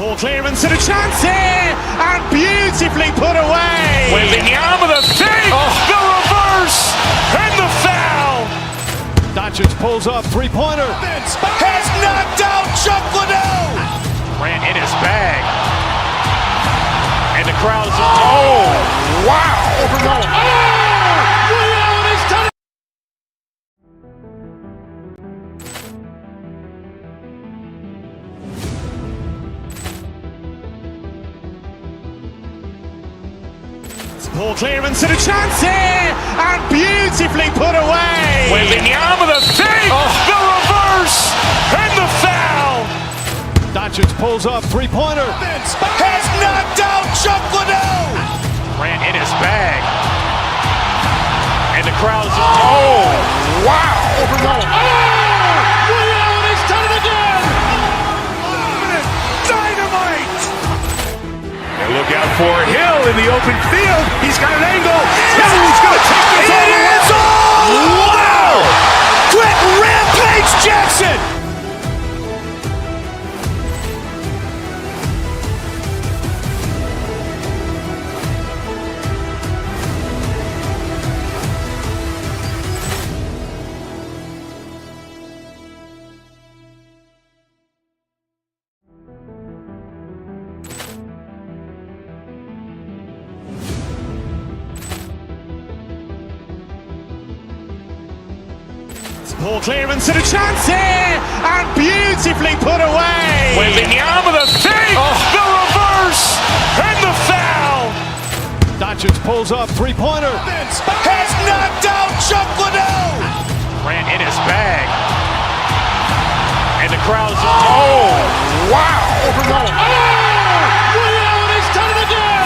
Ball clearance and a chance here, and beautifully put away. Wembanyama the fake, the reverse, and the foul. Doncic pulls up, three-pointer. Has knocked out Chuck Liddell. Ran in his bag. And the crowd is, oh, wow. Ball clearance and a chance here, and beautifully put away. Wembanyama the fake, the reverse, and the foul. Doncic pulls up, three-pointer. Has knocked out Chuck Liddell. Ran in his bag. And the crowd is, oh, wow. He's done it again. Dynamite. And look out for Hill in the open field. He's got an angle. He's going to take this all the way. Wow! Quick rampage Jackson. Ball clearance and a chance here, and beautifully put away. Wembanyama the fake, the reverse, and the foul. Doncic pulls up, three-pointer. Has knocked out Chuck Liddell. Ran in his bag. And the crowd is, oh, wow. He's done it again.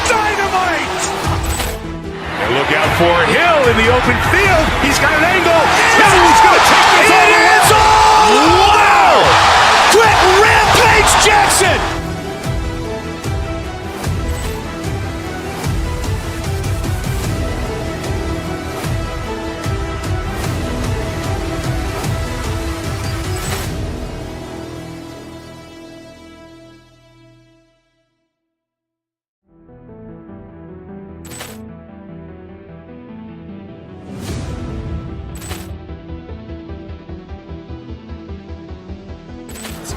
Dynamite. And look out for Hill in the open field. He's got an angle. He's going to take this all the way. Wow! Quick rampage Jackson.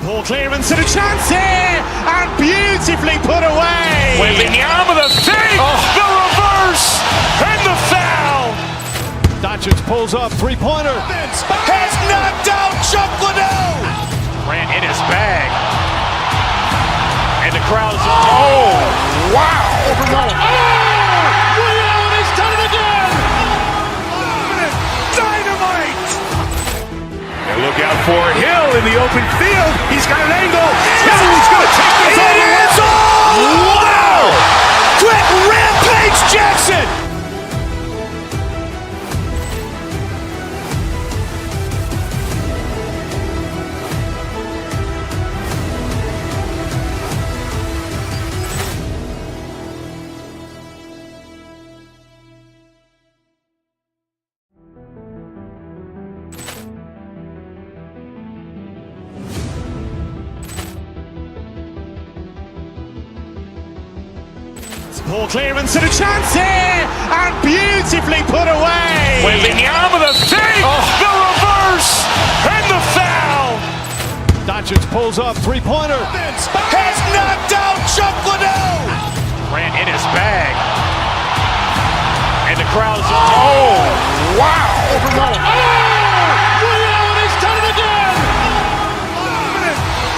Ball clearance and a chance here, and beautifully put away. Wembanyama the fake, the reverse, and the foul. Doncic pulls up, three-pointer. Has knocked out Chuck Liddell. Ran in his bag. And the crowd is, oh, wow. He's done it again. Dynamite. And look out for Hill in the open field. He's got an angle. He's going to take this all the way. Wow! Quick rampage Jackson. Ball clearance and a chance here, and beautifully put away. Wembanyama the fake, the reverse, and the foul. Doncic pulls up, three-pointer. Has knocked out Chuck Liddell. Ran in his bag. And the crowd is, oh, wow. He's done it again.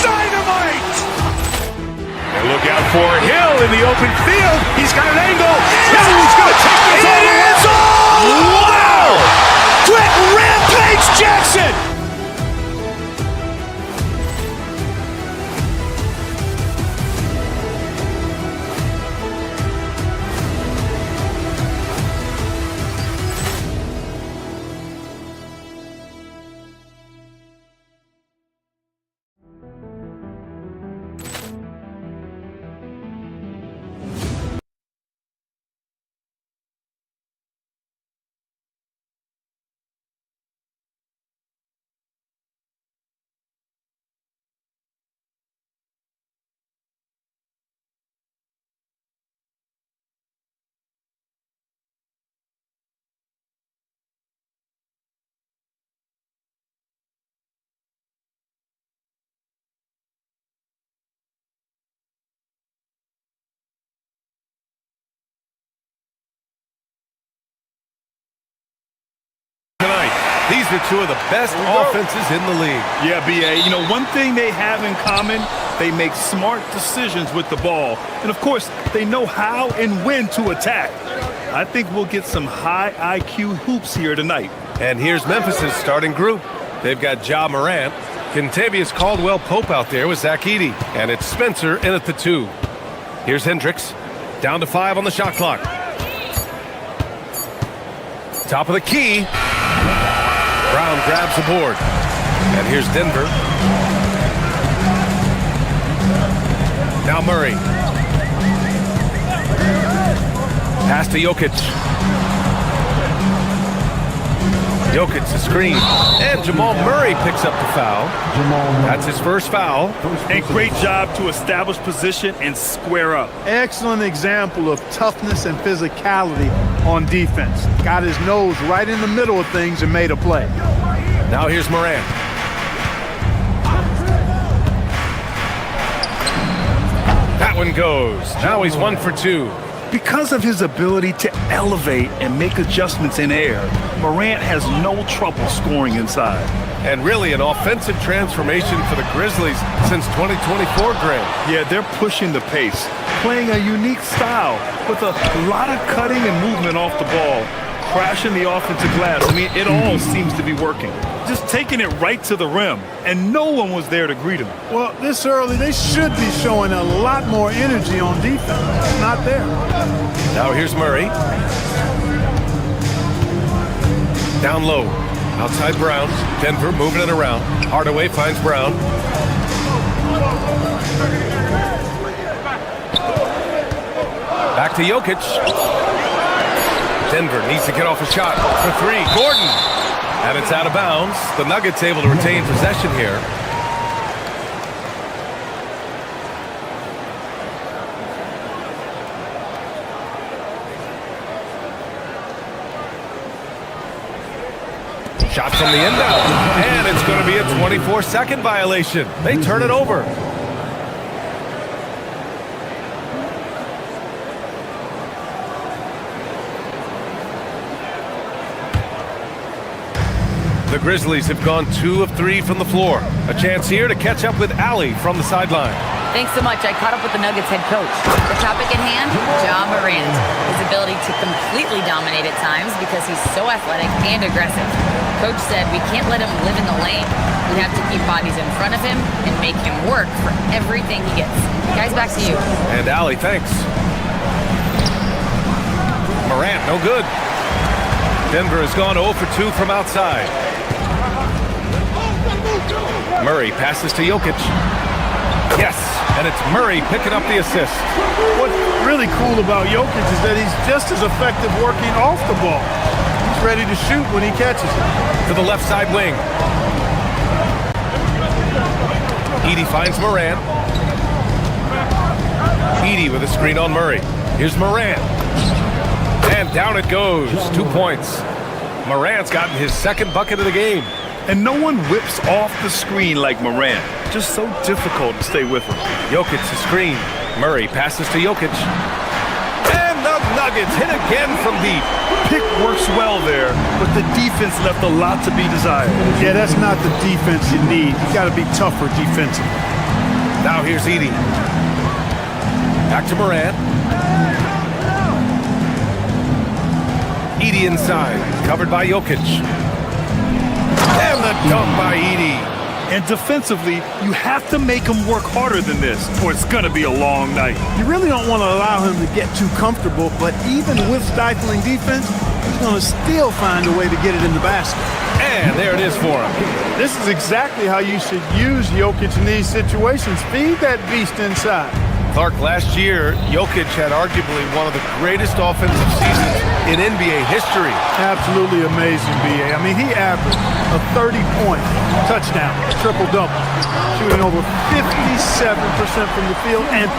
Dynamite. And look out for Hill in the open field. He's got an angle. He's going to take this all the way. Wow! Quick rampage Jackson. are two of the best offenses in the league. Yeah, B.A., you know, one thing they have in common, they make smart decisions with the ball. And, of course, they know how and when to attack. I think we'll get some high IQ hoops here tonight. And here's Memphis' starting group. They've got Ja Morant, Kentavious Caldwell-Pope out there with Zach Edey, and it's Spencer in at the 2. Here's Hendricks, down to 5 on the shot clock. Top of the key. Brown grabs the board. And here's Denver. Now Murray. Pass to Jokic. Jokic, the screen. And Jamal Murray picks up the foul. That's his first foul. And great job to establish position and square up. Excellent example of toughness and physicality on defense. Got his nose right in the middle of things and made a play. Now here's Morant. That one goes. Now he's 1 for 2. Because of his ability to elevate and make adjustments in air, Morant has no trouble scoring inside. And really an offensive transformation for the Grizzlies since 2024, Greg. Yeah, they're pushing the pace, playing a unique style with a lot of cutting and movement off the ball, crashing the offensive glass. I mean, it all seems to be working. Just taking it right to the rim, and no one was there to greet him. Well, this early, they should be showing a lot more energy on defense. It's not there. Now here's Murray. Down low. Outside Brown. Denver moving it around. Hardaway finds Brown. Back to Jokic. Denver needs to get off a shot for 3. Gordon. And it's out of bounds. The Nuggets able to retain possession here. Shot from the inbound. And it's going to be a 24-second violation. They turn it over. The Grizzlies have gone 2 of 3 from the floor. A chance here to catch up with Allie from the sideline. Thanks so much. I caught up with the Nuggets head coach. The topic at hand, Ja Morant. His ability to completely dominate at times because he's so athletic and aggressive. Coach said we can't let him live in the lane. We have to keep bodies in front of him and make him work for everything he gets. Guys, back to you. And Allie, thanks. Morant, no good. Denver has gone 0 for 2 from outside. Murray passes to Jokic. Yes, and it's Murray picking up the assist. What's really cool about Jokic is that he's just as effective working off the ball. He's ready to shoot when he catches it. To the left side wing. Edey finds Morant. Edey with a screen on Murray. Here's Morant. And down it goes. 2 points. Morant's gotten his second bucket of the game. And no one whips off the screen like Morant. Just so difficult to stay with him. Jokic the screen. Murray passes to Jokic. And the Nuggets hit again from deep. Pick works well there, but the defense left a lot to be desired. Yeah, that's not the defense you need. You got to be tougher defensively. Now here's Edey. Back to Morant. Edey inside, covered by Jokic. And the dunk by Edey. And defensively, you have to make him work harder than this, or it's going to be a long night. You really don't want to allow him to get too comfortable, but even with stifling defense, he's going to still find a way to get it in the basket. And there it is for him. This is exactly how you should use Jokic in these situations. Feed that beast inside. Clark, last year, Jokic had arguably one of the greatest offensive seasons in NBA history. Absolutely amazing, B.A. I mean, he averaged a 30-point touchdown, triple-double, shooting over 57% from the field and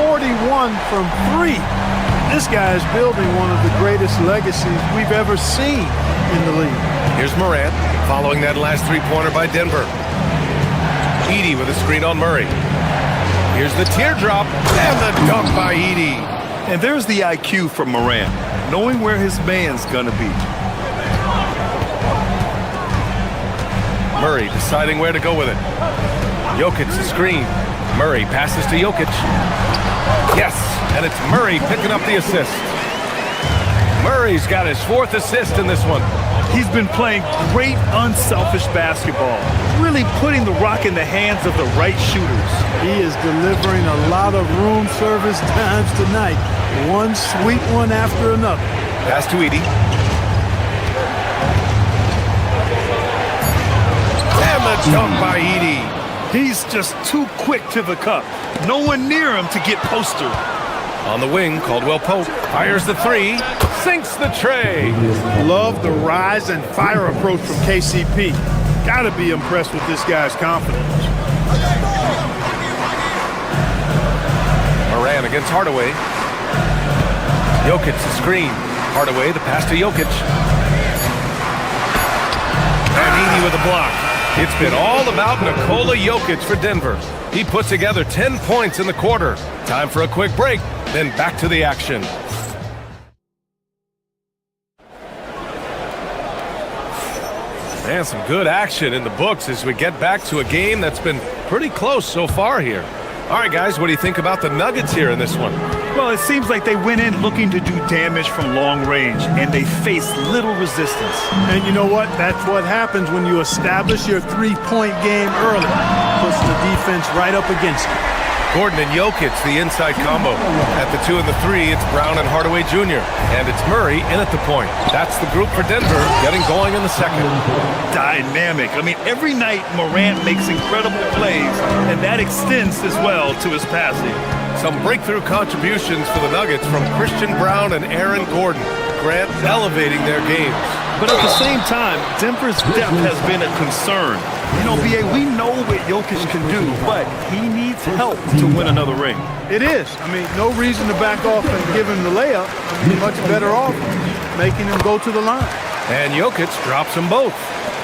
41 from 3. This guy is building one of the greatest legacies we've ever seen in the league. Here's Morant, following that last three-pointer by Denver. Edey with a screen on Murray. Here's the teardrop and the dunk by Edey. And there's the IQ from Morant, knowing where his man's gonna be. Murray deciding where to go with it. Jokic the screen. Murray passes to Jokic. Yes, and it's Murray picking up the assist. Murray's got his 4th assist in this one. He's been playing great unselfish basketball, really putting the rock in the hands of the right shooters. He is delivering a lot of room service times tonight. One sweet one after another. Pass to Edey. And the dunk by Edey. He's just too quick to the cup. No one near him to get postered. On the wing, Caldwell Pope fires the 3, sinks the tray. Love the rise and fire approach from KCP. Gotta be impressed with this guy's confidence. Moran against Hardaway. Jokic the screen. Hardaway the pass to Jokic. And Edey with a block. It's been all about Nikola Jokic for Denver. He puts together 10 points in the quarter. Time for a quick break, then back to the action. And some good action in the books as we get back to a game that's been pretty close so far here. All right, guys, what do you think about the Nuggets here in this one? Well, it seems like they went in looking to do damage from long range, and they faced little resistance. And you know what? That's what happens when you establish your three-point game early. Puts the defense right up against you. Gordon and Jokic, the inside combo. At the 2 and the 3, it's Brown and Hardaway Jr. And it's Murray in at the point. That's the group for Denver, getting going in the second. Dynamic. I mean, every night Morant makes incredible plays, and that extends as well to his passing. Some breakthrough contributions for the Nuggets from Christian Brown and Aaron Gordon. Grant elevating their games. But at the same time, Denver's depth has been a concern. You know, B.A., we know what Jokic can do, but he needs help to win another ring. It is. I mean, no reason to back off and give him the layup. I mean, much better off making him go to the line. And Jokic drops them both.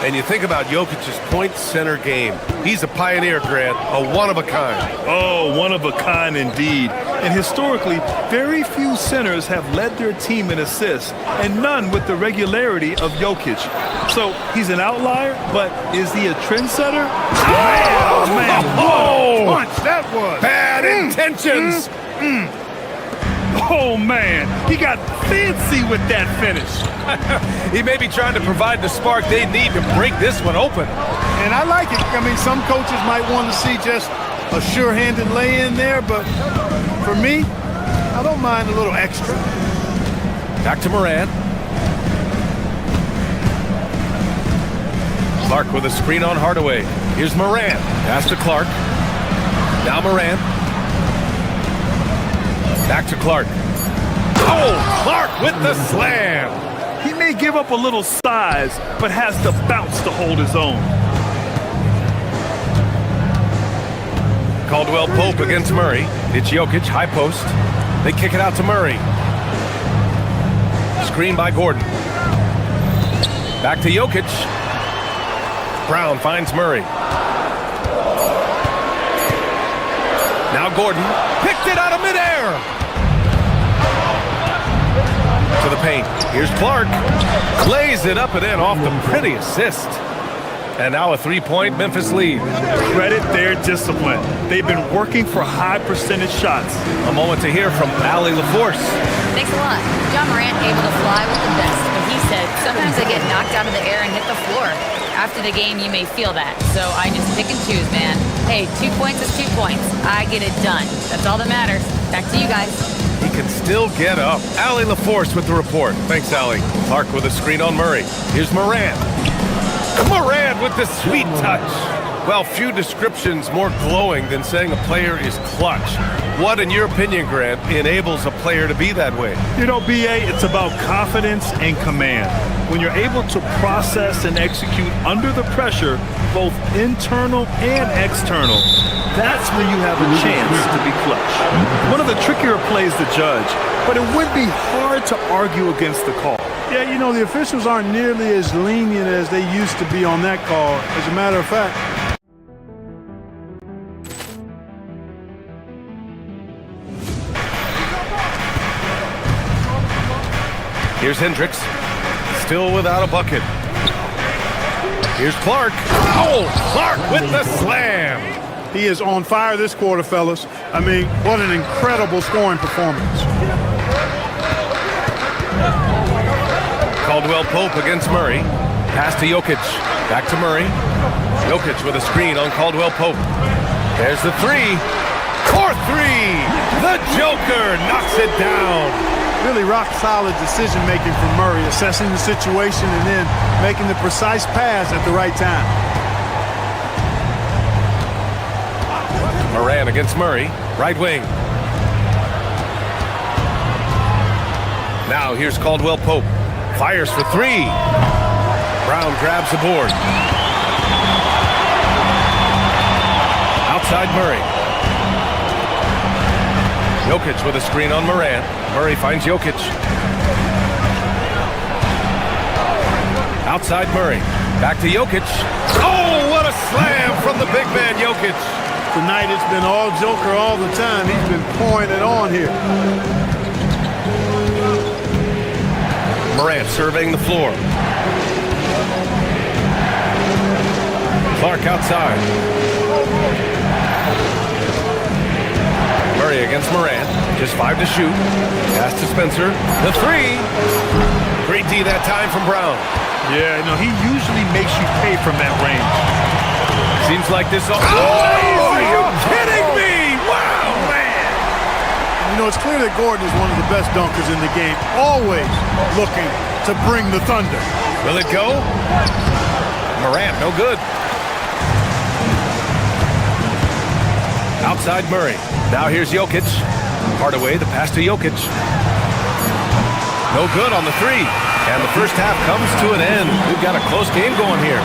And you think about Jokic's point center game. He's a pioneer, Grant, a one-of-a-kind. Oh, one-of-a-kind indeed. And historically, very few centers have led their team in assists, and none with the regularity of Jokic. So he's an outlier, but is he a trendsetter? Oh, man! What a punch that was! Bad intentions! Oh, man, he got fancy with that finish. He may be trying to provide the spark they need to break this one open. And I like it. I mean, some coaches might want to see just a sure-handed lay-in there, but for me, I don't mind a little extra. Back to Moran. Clark with a screen on Hardaway. Here's Moran. Pass to Clark. Now Moran. Back to Clark. Oh, Clark with the slam. He may give up a little size, but has the bounce to hold his own. Caldwell Pope against Murray. It's Jokic, high post. They kick it out to Murray. Screen by Gordon. Back to Jokic. Brown finds Murray. Now Gordon picked it out of midair. To the paint. Here's Clark. Lays it up and in off the pretty assist. And now a three-point Memphis lead. Credit their discipline. They've been working for high percentage shots. A moment to hear from Allie LaForce. Thanks a lot. John Morant able to fly with the best, but he said sometimes I get knocked out of the air and hit the floor. After the game, you may feel that, so I just pick and choose, man. Hey, 2 points is 2 points. I get it done. That's all that matters. Back to you guys. He can still get up. Allie LaForce with the report. Thanks, Allie. Clark with a screen on Murray. Here's Moran. Moran with the sweet touch. Well, few descriptions more glowing than saying a player is clutch. What, in your opinion, Grant, enables a player to be that way? You know, B.A., it's about confidence and command. When you're able to process and execute under the pressure, both internal and external, that's when you have a chance to be clutch. One of the trickier plays to judge, but it would be hard to argue against the call. Yeah, you know, the officials aren't nearly as lenient as they used to be on that call. As a matter of fact, here's Hendricks, still without a bucket. Here's Clark. Oh, Clark with the slam. He is on fire this quarter, fellas. I mean, what an incredible scoring performance. Caldwell Pope against Murray. Pass to Jokic. Back to Murray. Jokic with a screen on Caldwell Pope. There's the three. For three. The Joker knocks it down. Really rock-solid decision-making from Murray, assessing the situation and then making the precise pass at the right time. Moran against Murray. Right wing. Now here's Caldwell Pope. Fires for three. Brown grabs the board. Outside Murray. Jokic with a screen on Moran. Murray finds Jokic. Outside Murray. Back to Jokic. Oh, what a slam from the big man Jokic. Tonight it's been all Joker all the time. He's been pouring it on here. Morant surveying the floor. Clark outside. Murray against Morant. Just 5 to shoot. Pass to Spencer. The three. Great D that time from Brown. Yeah, no, he usually makes you pay from that range. Seems like this. Oh, are you kidding me? Wow, man. You know, it's clear that Gordon is one of the best dunkers in the game. Always looking to bring the thunder. Will it go? Morant, no good. Outside Murray. Now here's Jokic. Hardaway, the pass to Jokic. No good on the three. And the first half comes to an end. We've got a close game going here.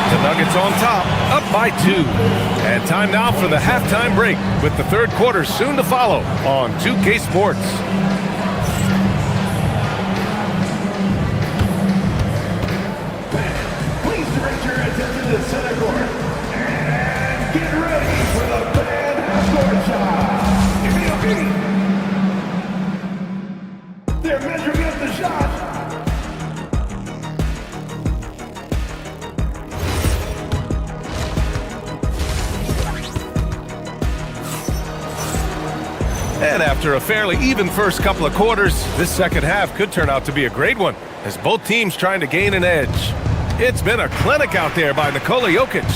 The Nuggets on top, up by 2. And time now for the halftime break, with the third quarter soon to follow on 2K Sports. Please direct your attention to center court. And get ready for the band half-court shot. They're measuring up the shot. And after a fairly even first couple of quarters, this second half could turn out to be a great one, as both teams trying to gain an edge. It's been a clinic out there by Nikola Jokic.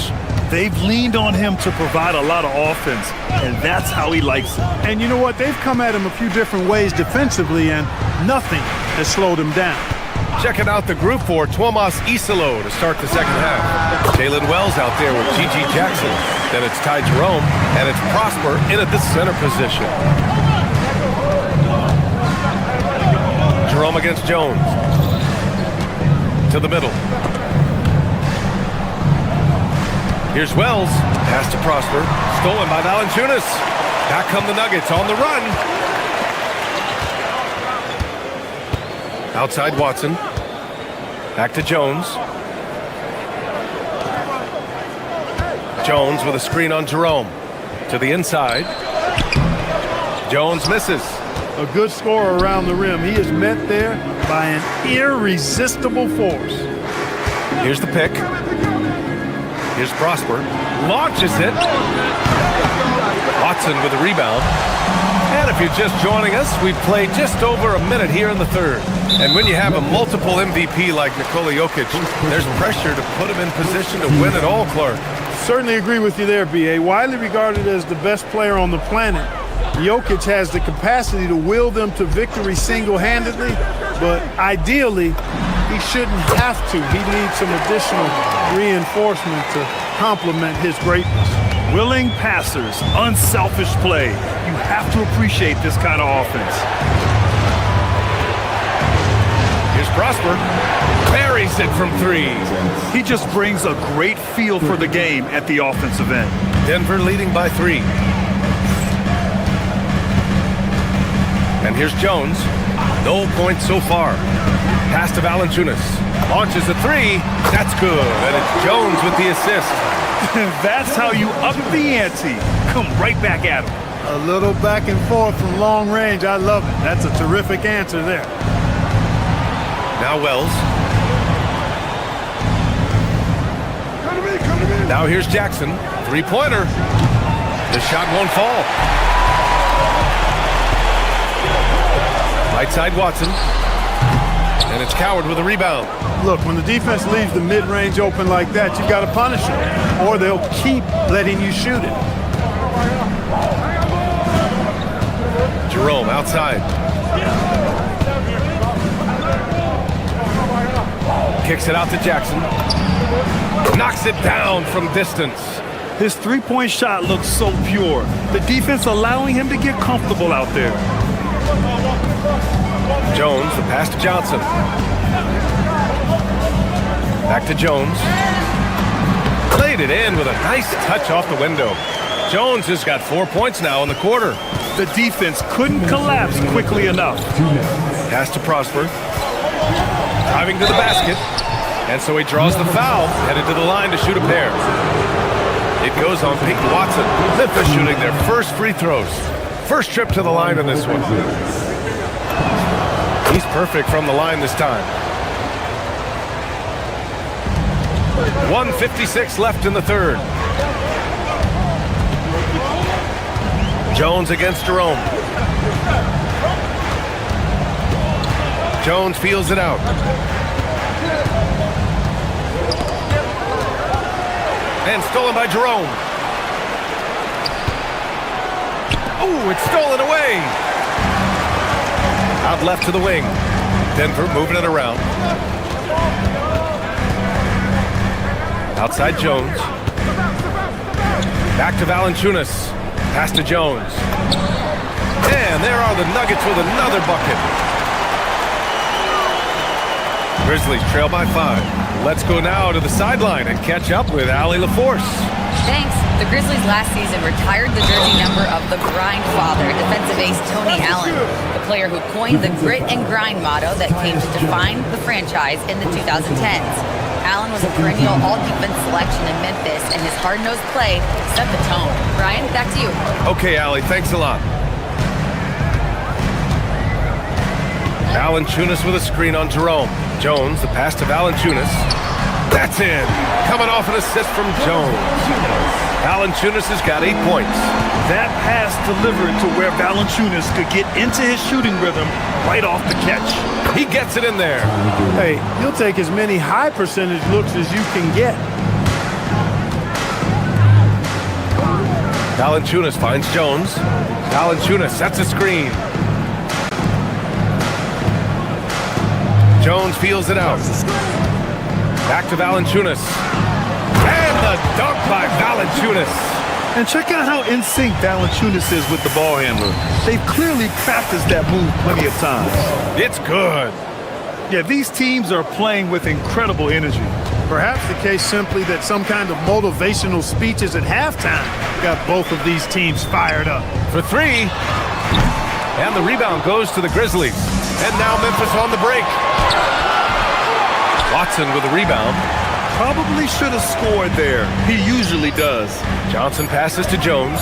They've leaned on him to provide a lot of offense, and that's how he likes it. And you know what? They've come at him a few different ways defensively, and nothing has slowed him down. Checking out the group for Tuomas Isalo to start the second half. Jalen Wells out there with G.G. Jackson. Then it's Ty Jerome, and it's Prosper in at the center position. Jerome against Jones. To the middle. Here's Wells. Pass to Prosper. Stolen by Valanciunas. Back come the Nuggets on the run. Outside Watson. Back to Jones. Jones with a screen on Jerome. To the inside. Jones misses. A good scorer around the rim. He is met there by an irresistible force. Here's the pick. Here's Prosper. Launches it. Watson with a rebound. And if you're just joining us, we've played just over a minute here in the third. And when you have a multiple MVP like Nikola Jokic, there's pressure to put him in position to win it all, Clark. Certainly agree with you there, B.A. Widely regarded as the best player on the planet, Jokic has the capacity to will them to victory single-handedly, but ideally, he shouldn't have to. He needs some additional reinforcement to complement his greatness. Willing passers, unselfish play. You have to appreciate this kind of offense. Here's Prosper. Buries it from 3. He just brings a great feel for the game at the offensive end. Denver leading by 3. And here's Jones. No points so far. Pass to Valanciunas. Launches a 3. That's good. And it's Jones with the assist. That's how you up the ante. Come right back at him. A little back and forth from long range. I love it. That's a terrific answer there. Now Wells. Now here's Jackson. Three-pointer. The shot won't fall. Right side Watson. And it's Coward with a rebound. Look, when the defense leaves the mid-range open like that, you've got to punish them, or they'll keep letting you shoot it. Jerome outside. Kicks it out to Jackson. Knocks it down from distance. His three-point shot looks so pure. The defense allowing him to get comfortable out there. Jones, the pass to Johnson. Back to Jones. Played it in with a nice touch off the window. Jones has got 4 points now in the quarter. The defense couldn't collapse quickly enough. Pass to Prosper. Driving to the basket. And so he draws the foul, headed to the line to shoot a pair. It goes on Peyton Watson. Memphis shooting their first free throws. First trip to the line in this one. He's perfect from the line this time. 1:56 left in the third. Jones against Jerome. Jones feels it out. And stolen by Jerome. Oh, it's stolen away. Out left to the wing. Denver moving it around. Outside Jones. Back to Valanciunas. Pass to Jones. And there are the Nuggets with another bucket. Grizzlies trail by 5. Let's go now to the sideline and catch up with Allie LaForce. Thanks. The Grizzlies last season retired the jersey number of the grind father, defensive ace Tony Allen, the player who coined the grit and grind motto that came to define the franchise in the 2010s. Allen was a perennial all-defense selection in Memphis, and his hard-nosed play set the tone. Brian, back to you. Okay, Allie, thanks a lot. Valanciunas with a screen on Jerome. Jones, the pass to Valanciunas. That's in. Coming off an assist from Jones. Valanciunas has got 8 points. That pass delivered to where Valanciunas could get into his shooting rhythm right off the catch. He gets it in there. Hey, you'll take as many high percentage looks as you can get. Valanciunas finds Jones. Valanciunas sets a screen. Jones feels it out. Back to Valanciunas. And the dunk by Valanciunas. And check out how in sync Valanciunas is with the ball handler. They've clearly practiced that move plenty of times. It's good. Yeah, these teams are playing with incredible energy. Perhaps the case simply that some kind of motivational speeches at halftime got both of these teams fired up. For 3. And the rebound goes to the Grizzlies. And now Memphis on the break. Watson with the rebound. Probably should have scored there. He usually does. Johnson passes to Jones.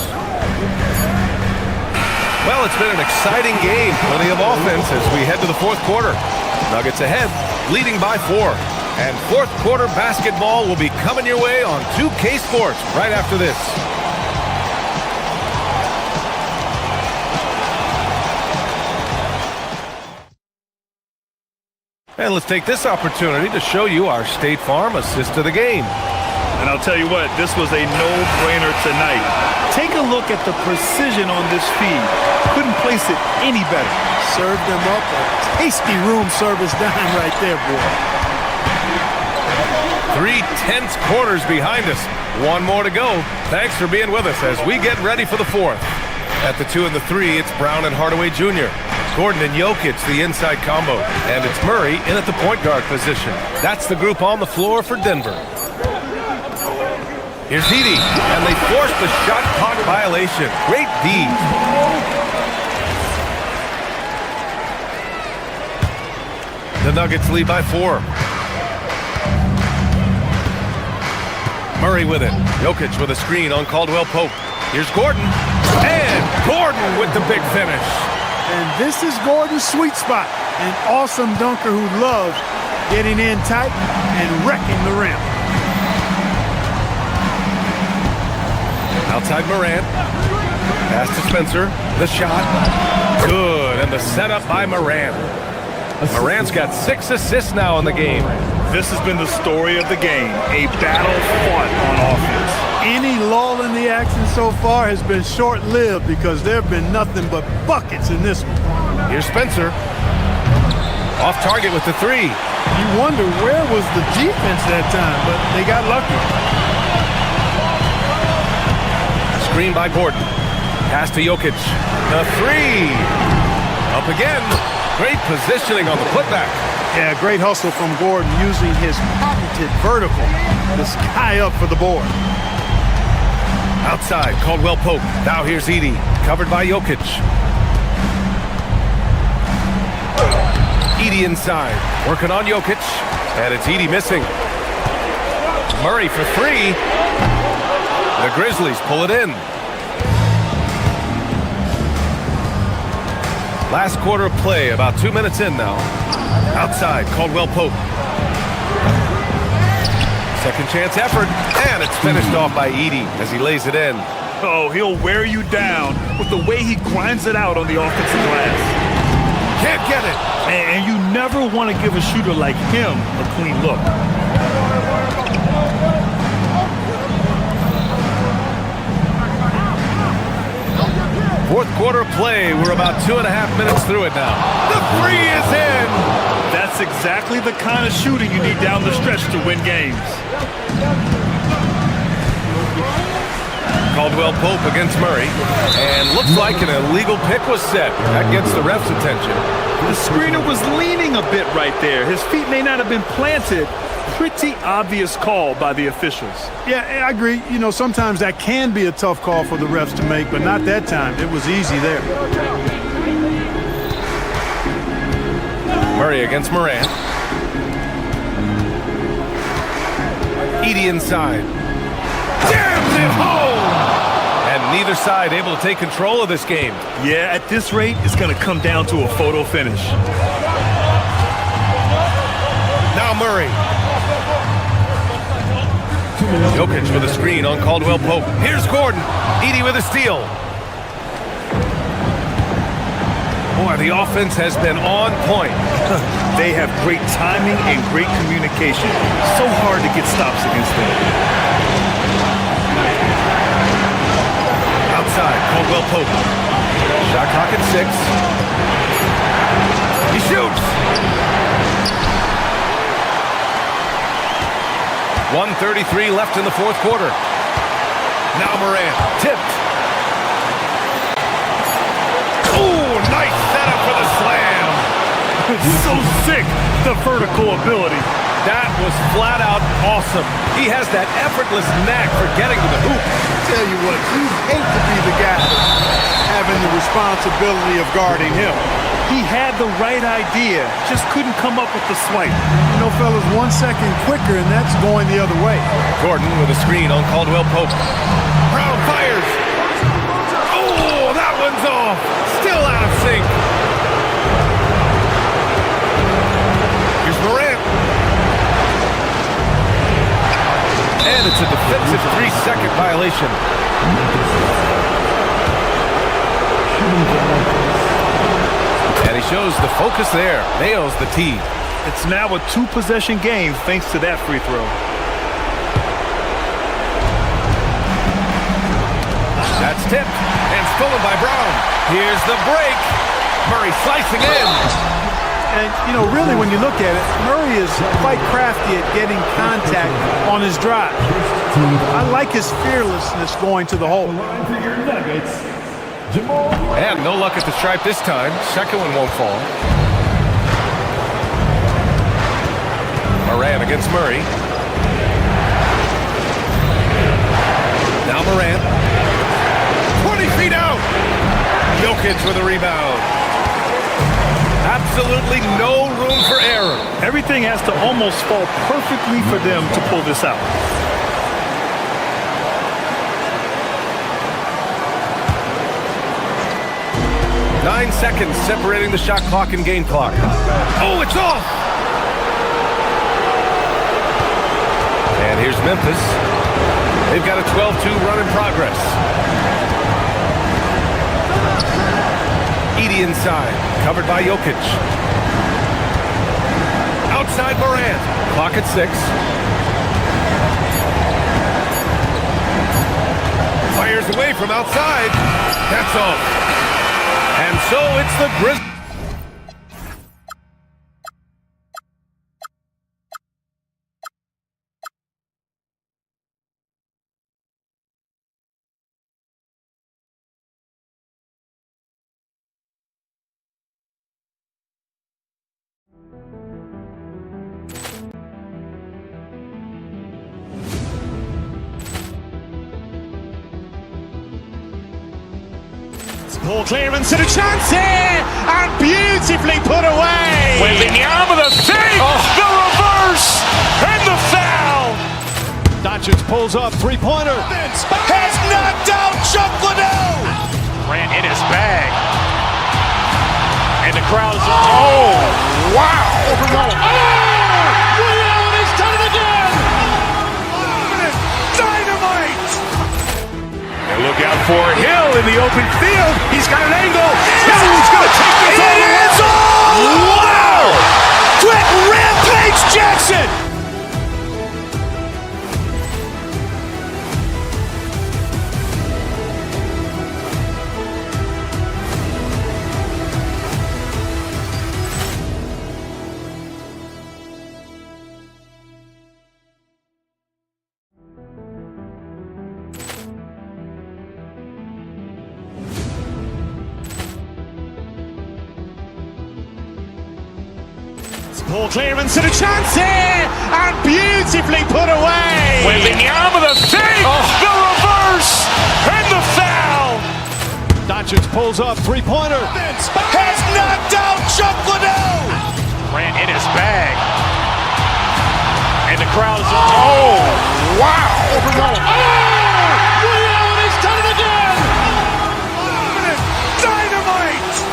Well, it's been an exciting game. Plenty of offense as we head to the fourth quarter. Nuggets ahead, leading by 4. And fourth quarter basketball will be coming your way on 2K Sports right after this. And let's take this opportunity to show you our State Farm assist to the game. And I'll tell you what, this was a no-brainer tonight. Take a look at the precision on this feed. Couldn't place it any better. Served them up a tasty room service dime right there, boy. 3 tense quarters behind us. 1 more to go. Thanks for being with us as we get ready for the fourth. At the 2 and the 3, it's Brown and Hardaway Jr. Gordon and Jokic, the inside combo. And it's Murray in at the point guard position. That's the group on the floor for Denver. Here's Edey, and they force the shot clock violation. Great D. The Nuggets lead by 4. Murray with it. Jokic with a screen on Caldwell Pope. Here's Gordon. And Gordon with the big finish. And this is Gordon's sweet spot. An awesome dunker who loves getting in tight and wrecking the rim. Outside Morant. Pass to Spencer. The shot. Good. And the setup by Morant. Morant's got 6 assists now in the game. This has been the story of the game. A battle fought on offense. Any lull in the action so far has been short-lived because there have been nothing but buckets in this one. Here's Spencer. Off target with the 3. You wonder where was the defense that time, but they got lucky. Screen by Gordon. Pass to Jokic. The 3. Up again. Great positioning on the putback. Yeah, great hustle from Gordon using his patented vertical to sky up for the board. Outside, Caldwell Pope. Now here's Edey. Covered by Jokic. Edey inside. Working on Jokic. And it's Edey missing. Murray for 3. The Grizzlies pull it in. Last quarter of play, about 2 minutes in now. Outside, Caldwell Pope. Second chance effort, and it's finished off by Edey as he lays it in. Oh, he'll wear you down with the way he grinds it out on the offensive glass. Can't get it. And you never want to give a shooter like him a clean look. Fourth quarter of play. We're about 2.5 minutes through it now. The 3 is in. That's exactly the kind of shooting you need down the stretch to win games. Caldwell Pope against Murray. And looks like an illegal pick was set. That gets the ref's attention. The screener was leaning a bit right there. His feet may not have been planted. Pretty obvious call by the officials. Yeah, I agree. You know, sometimes that can be a tough call for the refs to make, but not that time. It was easy there. Murray against Morant. Edey inside. Jams it home! And neither side able to take control of this game. Yeah, at this rate, it's going to come down to a photo finish. Now Murray. Jokic with a screen on Caldwell Pope. Here's Gordon. Edey with a steal. Boy, the offense has been on point. They have great timing and great communication. So hard to get stops against them. Outside, Caldwell Pope. Shot clock at 6. He shoots. 1:33 left in the fourth quarter. Now Morant. Tipped. Oh, nice setup for the slam. So sick, the vertical ability. That was flat out awesome. He has that effortless knack for getting to the hoop. Tell you what, you hate to be the guy having the responsibility of guarding him. He had the right idea, just couldn't come up with the swipe. You know, fellas, 1 second quicker, and that's going the other way. Gordon with a screen on Caldwell Pope. Brown fires. Oh, that one's off. Still out of sync. Here's Morant. And it's a defensive 3-second violation. And he shows the focus there. Nails the tee. It's now a 2-possession game thanks to that free throw. That's tipped and stolen by Brown. Here's the break. Murray slicing in. And, you know, really when you look at it, Murray is quite crafty at getting contact on his drive. I like his fearlessness going to the hole. And no luck at the stripe this time. Second one won't fall. Morant against Murray. Now Morant. 20 feet out. Jokic with a rebound. Absolutely no room for error. Everything has to almost fall perfectly for them to pull this out. Nine seconds separating the shot clock and game clock. Oh, it's off! And here's Memphis. They've got a 12-2 run in progress. Edie inside, covered by Jokic. Outside Morant, clock at 6. Fires away from outside. That's off. And so it's the Grizzlies. Ball clearance and a chance here, and beautifully put away. Wembanyama with a fake, the reverse, and the foul. Doncic pulls up, three-pointer. Has knocked out Chuck Liddell. Ran in his bag. And the crowd is, oh, wow. Liddell has done it again. Dynamite. And look out for Hill in the open field. He's got an angle. Hill's going to take this all the way. Wow! Quick Rampage Jackson. Ball clearance and a chance here, and beautifully put away. Wembanyama with a fake, the reverse, and the foul. Doncic pulls up, three-pointer. Has knocked out Chuck Liddell. Ran in his bag. And the crowd is, oh, wow. Liddell has done it again. Dynamite.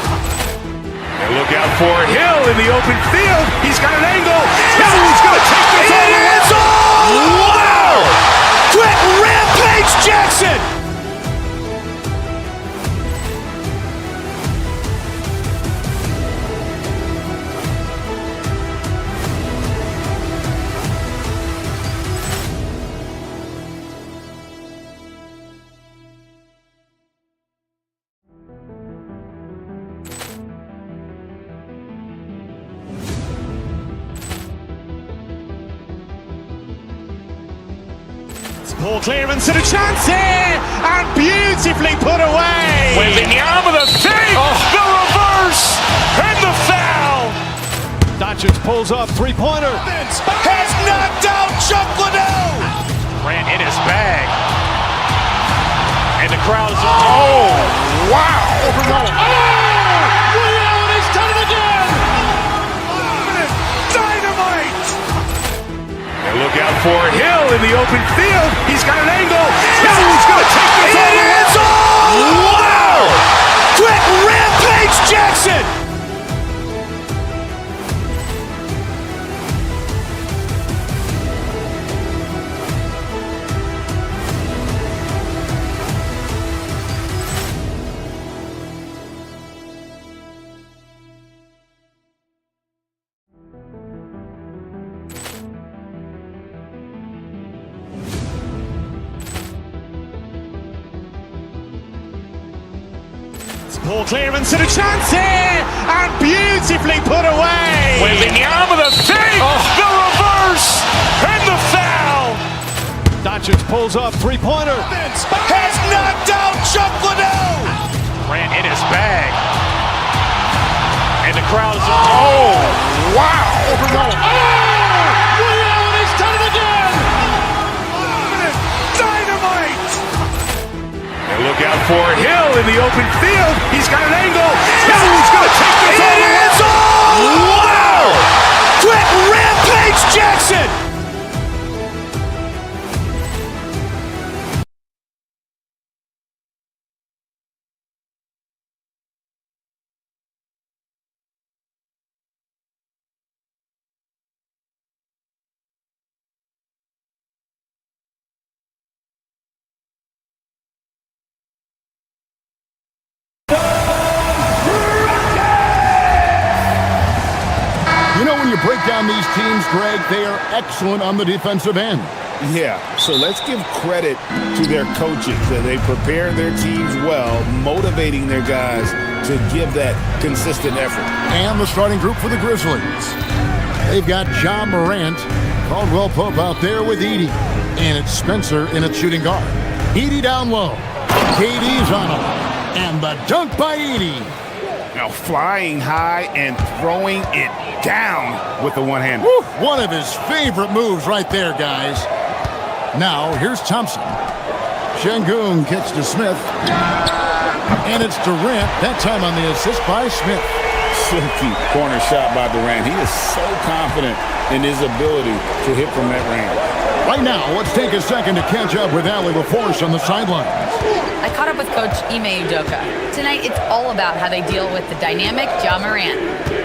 And look out for Hill in the open field. He's got an angle. Hill's going to take this all the way. Wow! Quick Rampage Jackson. Ball clearance and a chance here, and beautifully put away. Wembanyama with a fake, the reverse, and the foul. Doncic pulls up, three-pointer. Has knocked out Chuck Liddell. Ran in his bag. And the crowd is, oh, wow. Liddell has done it again. Dynamite. And look out for Hill in the open field. He's got an angle. Hill's going to take this all the way. Wow! Quick Rampage Jackson. Ball clearance and a chance here, and beautifully put away. Wembanyama with a fake, the reverse, and the foul. Doncic pulls up, three-pointer. Has knocked out Chuck Liddell. Ran in his bag. And the crowd is, oh, wow. Liddell has done it again. Dynamite. And look out for Hill in the open field. He's got an angle. Hill's going to take this all the way. Wow! Quick Rampage Jackson. You know, when you break down these teams, Greg, they are excellent on the defensive end. Yeah, so let's give credit to their coaches. They prepare their teams well, motivating their guys to give that consistent effort. And the starting group for the Grizzlies. They've got John Morant, Caldwell Pope out there with Edey. And it's Spencer in at shooting guard. Edey down low. KD's on him. And the dunk by Edey. Now flying high and throwing it down with the one-hander. One of his favorite moves right there, guys. Now, here's Thompson. Şengün kicks to Smith. And it's Durant, that time on the assist by Smith. Silky corner shot by Durant. He is so confident in his ability to hit from that range. Right now, let's take a second to catch up with Allie LaForce on the sidelines. I caught up with Coach Ime Udoka. Tonight, it's all about how they deal with the dynamic Ja Morant.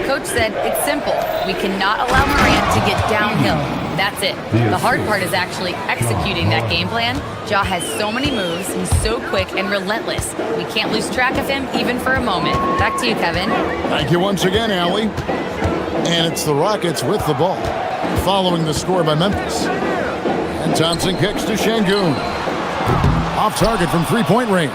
Coach said it's simple. We cannot allow Morant to get downhill. That's it. The hard part is actually executing that game plan. Ja has so many moves. He's so quick and relentless. We can't lose track of him even for a moment. Back to you, Kevin. Thank you once again, Allie. And it's the Rockets with the ball, following the score by Memphis. And Thompson kicks to Şengün. Off target from three-point range.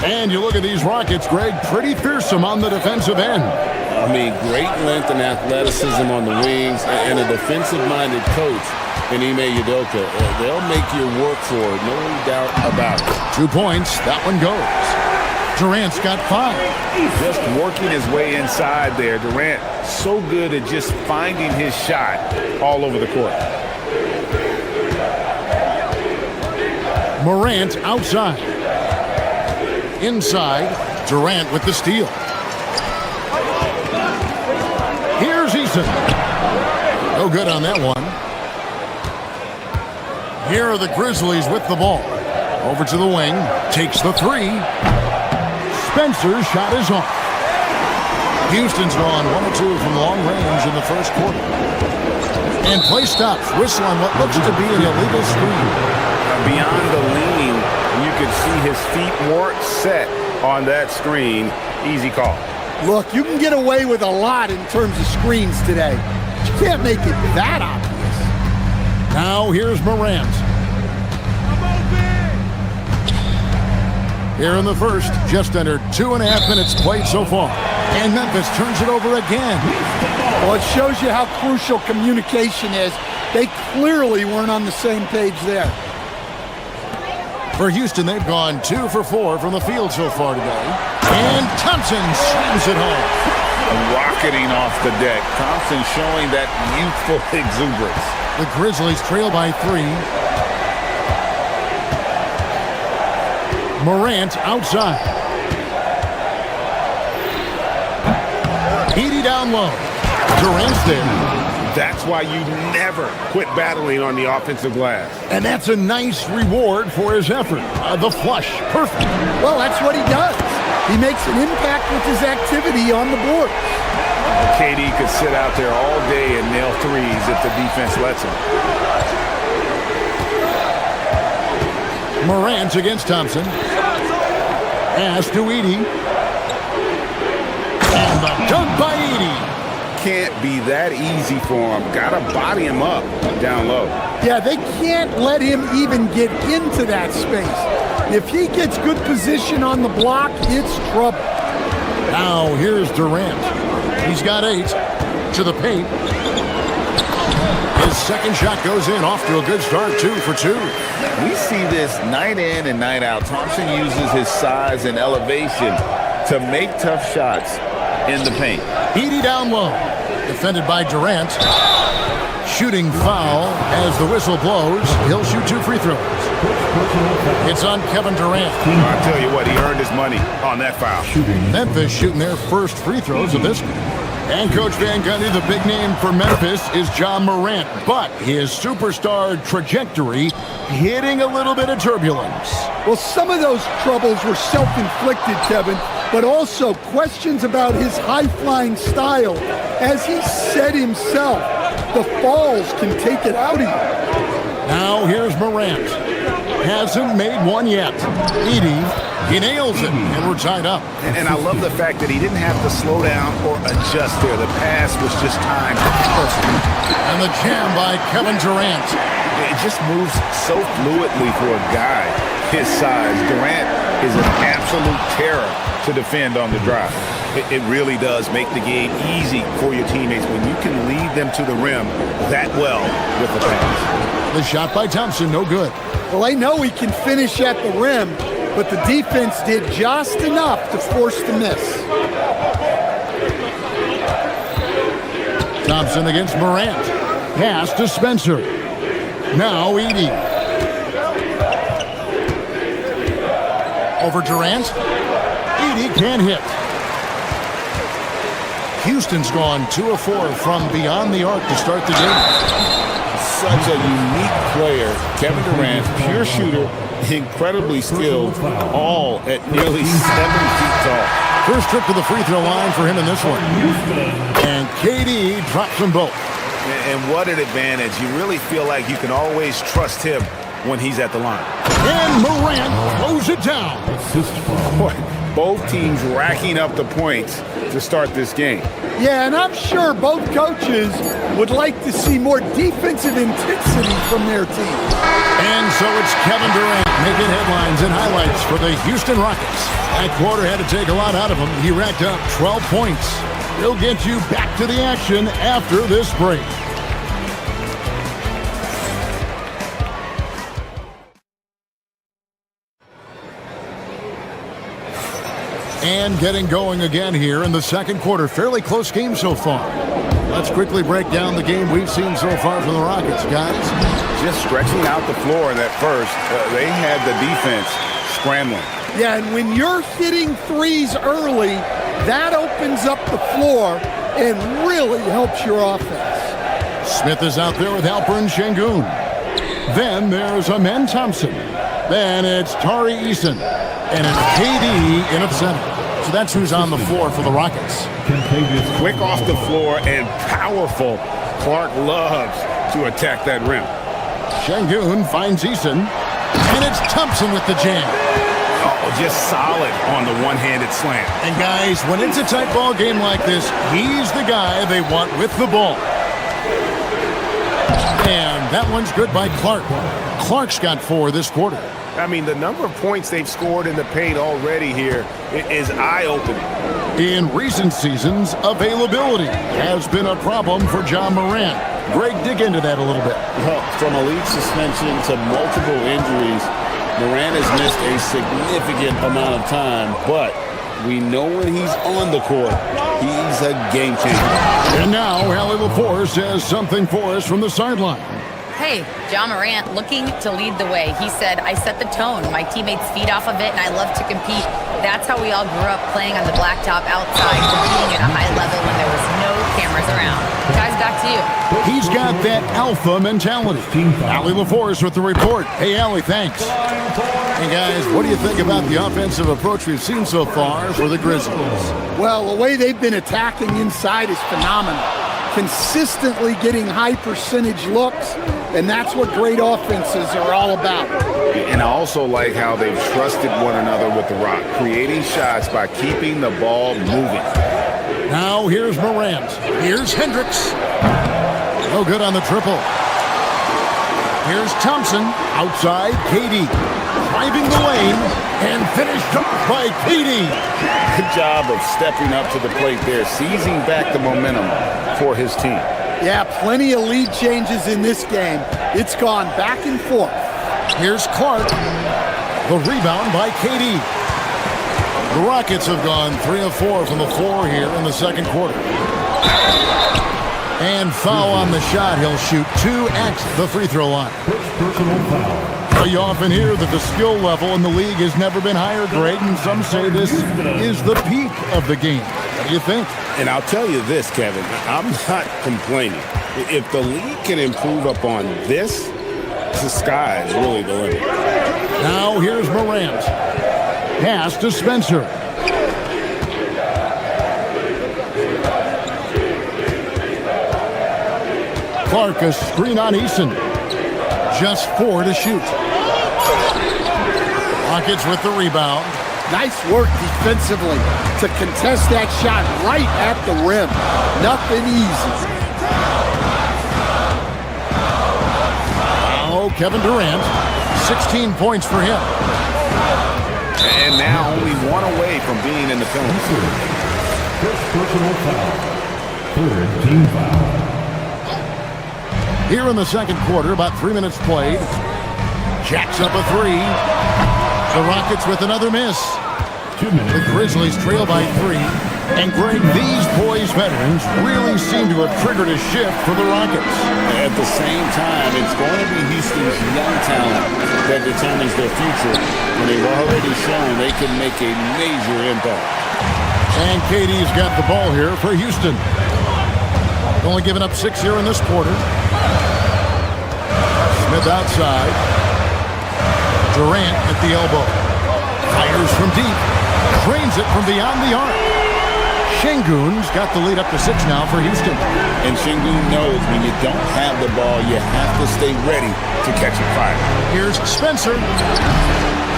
And you look at these Rockets, Greg, pretty fearsome on the defensive end. I mean, great length and athleticism on the wings, and a defensive-minded coach in Ime Udoka. They'll make you work for it, no doubt about it. 2 points, that one goes. Durant's got 5. Just working his way inside there. Durant so good at just finding his shot all over the court. Morant outside. Inside, Durant with the steal. Here's Eason. No good on that one. Here are the Grizzlies with the ball. Over to the wing. Takes the 3. Spencer's shot is off. Houston's gone 1 or 2 from long range in the first quarter. And play stops. Whistle on what looks to be an illegal screen. Beyond the lean, you could see his feet weren't set on that screen. Easy call. Look, you can get away with a lot in terms of screens today. You can't make it that obvious. Now here's Morant. Here in the first, just under 2.5 minutes played so far. And Memphis turns it over again. Well, it shows you how crucial communication is. They clearly weren't on the same page there. For Houston, they've gone 2 for 4 from the field so far today. And Thompson slams it home. Rocketing off the deck. Thompson showing that youthful exuberance. The Grizzlies trail by 3. Morant outside. Edey down low. Durant's there. That's why you never quit battling on the offensive glass. And that's a nice reward for his effort. The flush. Perfect. Well, that's what he does. He makes an impact with his activity on the board. KD could sit out there all day and nail threes if the defense lets him. Morant against Thompson. Pass to Edey. And the dunk by Edey. Can't be that easy for him. Gotta body him up down low. Yeah, they can't let him even get into that space. If he gets good position on the block, it's trouble. Now here's Durant. He's got 8 to the paint. His second shot goes in, off to a good start, 2 for 2. We see this night in and night out. Thompson uses his size and elevation to make tough shots in the paint. Edey down low. Defended by Durant. Shooting foul as the whistle blows. He'll shoot 2 free throws. It's on Kevin Durant. I tell you what, he earned his money on that foul. Memphis shooting their first free throws of this game. And Coach Van Gundy, the big name for Memphis is Ja Morant, but his superstar trajectory hitting a little bit of turbulence. Well, some of those troubles were self-inflicted, Kevin, but also questions about his high-flying style. As he said himself, the falls can take it out of you. Now here's Morant. hasn't made one yet. Edey, he nails it, and we're tied up. And I love the fact that he didn't have to slow down or adjust there. The pass was just timed perfectly. And the jam by Kevin Durant. It just moves so fluidly for a guy his size. Durant is an absolute terror to defend on the drive. It really does make the game easy for your teammates when you can lead them to the rim that well with the pass. The shot by Thompson, no good. Well, they know he can finish at the rim, but the defense did just enough to force the miss. Thompson against Morant. Pass to Spencer. Now Edey. Over Durant. Edey can't hit. Houston's gone 2 of 4 from beyond the arc to start the game. Such a unique player. Kevin Durant, pure shooter, incredibly skilled, all at nearly 7 feet tall. First trip to the free throw line for him in this one. And KD drops them both. And what an advantage. You really feel like you can always trust him when he's at the line. And Morant throws it down. Boy, both teams racking up the points to start this game. Yeah, and I'm sure both coaches would like to see more defensive intensity from their team. And so it's Kevin Durant making headlines and highlights for the Houston Rockets. That quarter had to take a lot out of him. He racked up 12 points. We'll get you back to the action after this break. And getting going again here in the second quarter. Fairly close game so far. Let's quickly break down the game we've seen so far from the Rockets, guys. Just stretching out the floor in that first. They had the defense scrambling. Yeah, and when you're hitting threes early, that opens up the floor and really helps your offense. Smith is out there with Alperen Şengün. Then there's Amen Thompson. Then it's Tari Eason. And it's KD in at center. So that's who's on the floor for the Rockets. Quick off the floor and powerful. Clark loves to attack that rim. Şengün finds Eason. And it's Thompson with the jam. Oh, just solid on the one-handed slam. And guys, when it's a tight ball game like this, he's the guy they want with the ball. And that one's good by Clark. Clark's got 4 this quarter. I mean, the number of points they've scored in the paint already here is eye-opening. In recent seasons, availability has been a problem for John Morant. Greg, dig into that a little bit. Well, from a league suspension to multiple injuries, Morant has missed a significant amount of time, but we know when he's on the court, he's a game changer. And now, Allie LaForce has something for us from the sideline. Hey, John Morant looking to lead the way. He said, I set the tone. My teammates feed off of it, and I love to compete. That's how we all grew up, playing on the blacktop outside, competing at a high level when there was no cameras around. Guys, back to you. He's got that alpha mentality. Allie LaForce with the report. Hey, Allie, thanks. Hey, guys, what do you think about the offensive approach we've seen so far for the Grizzlies? Well, the way they've been attacking inside is phenomenal. Consistently getting high percentage looks, and that's what great offenses are all about. And I also like how they've trusted one another with the rock, creating shots by keeping the ball moving. Now here's Morant. Here's Hendricks. No good on the triple. Here's Thompson. Outside, KD. Driving the lane and finished off by KD. Good job of stepping up to the plate there, seizing back the momentum for his team. Yeah, plenty of lead changes in this game. It's gone back and forth. Here's Clark. The rebound by KD. The Rockets have gone 3 of 4 from the floor here in the second quarter. And foul on the shot. He'll shoot 2 at the free throw line. Personal foul. You often hear that the skill level in the league has never been higher, Greg, and some say this is the peak of the game. What do you think? And I'll tell you this, Kevin, I'm not complaining. If the league can improve upon this, the sky is really the limit. Now here's Morant. Pass to Spencer. Clark, a screen on Eason. Just 4 to shoot. Rockets with the rebound. Nice work defensively to contest that shot right at the rim. Nothing easy. Oh, Kevin Durant, 16 points for him. And now only one away from being in the penalty. First personal foul. Third team foul. Here in the second quarter, about 3 minutes played. Jacks up a three. The Rockets with another miss. 2 minutes. The Grizzlies trail by 3. And Greg, these boys veterans really seem to have triggered a shift for the Rockets. At the same time, it's going to be Houston's young talent that determines their future. And they've already shown they can make a major impact. And KD's got the ball here for Houston. Only giving up 6 here in this quarter. Smith outside. Durant at the elbow. Fires from deep. Drains it from beyond the arc. Şengün's got the lead up to 6 now for Houston. And Şengün knows when you don't have the ball, you have to stay ready to catch a fire. Here's Spencer.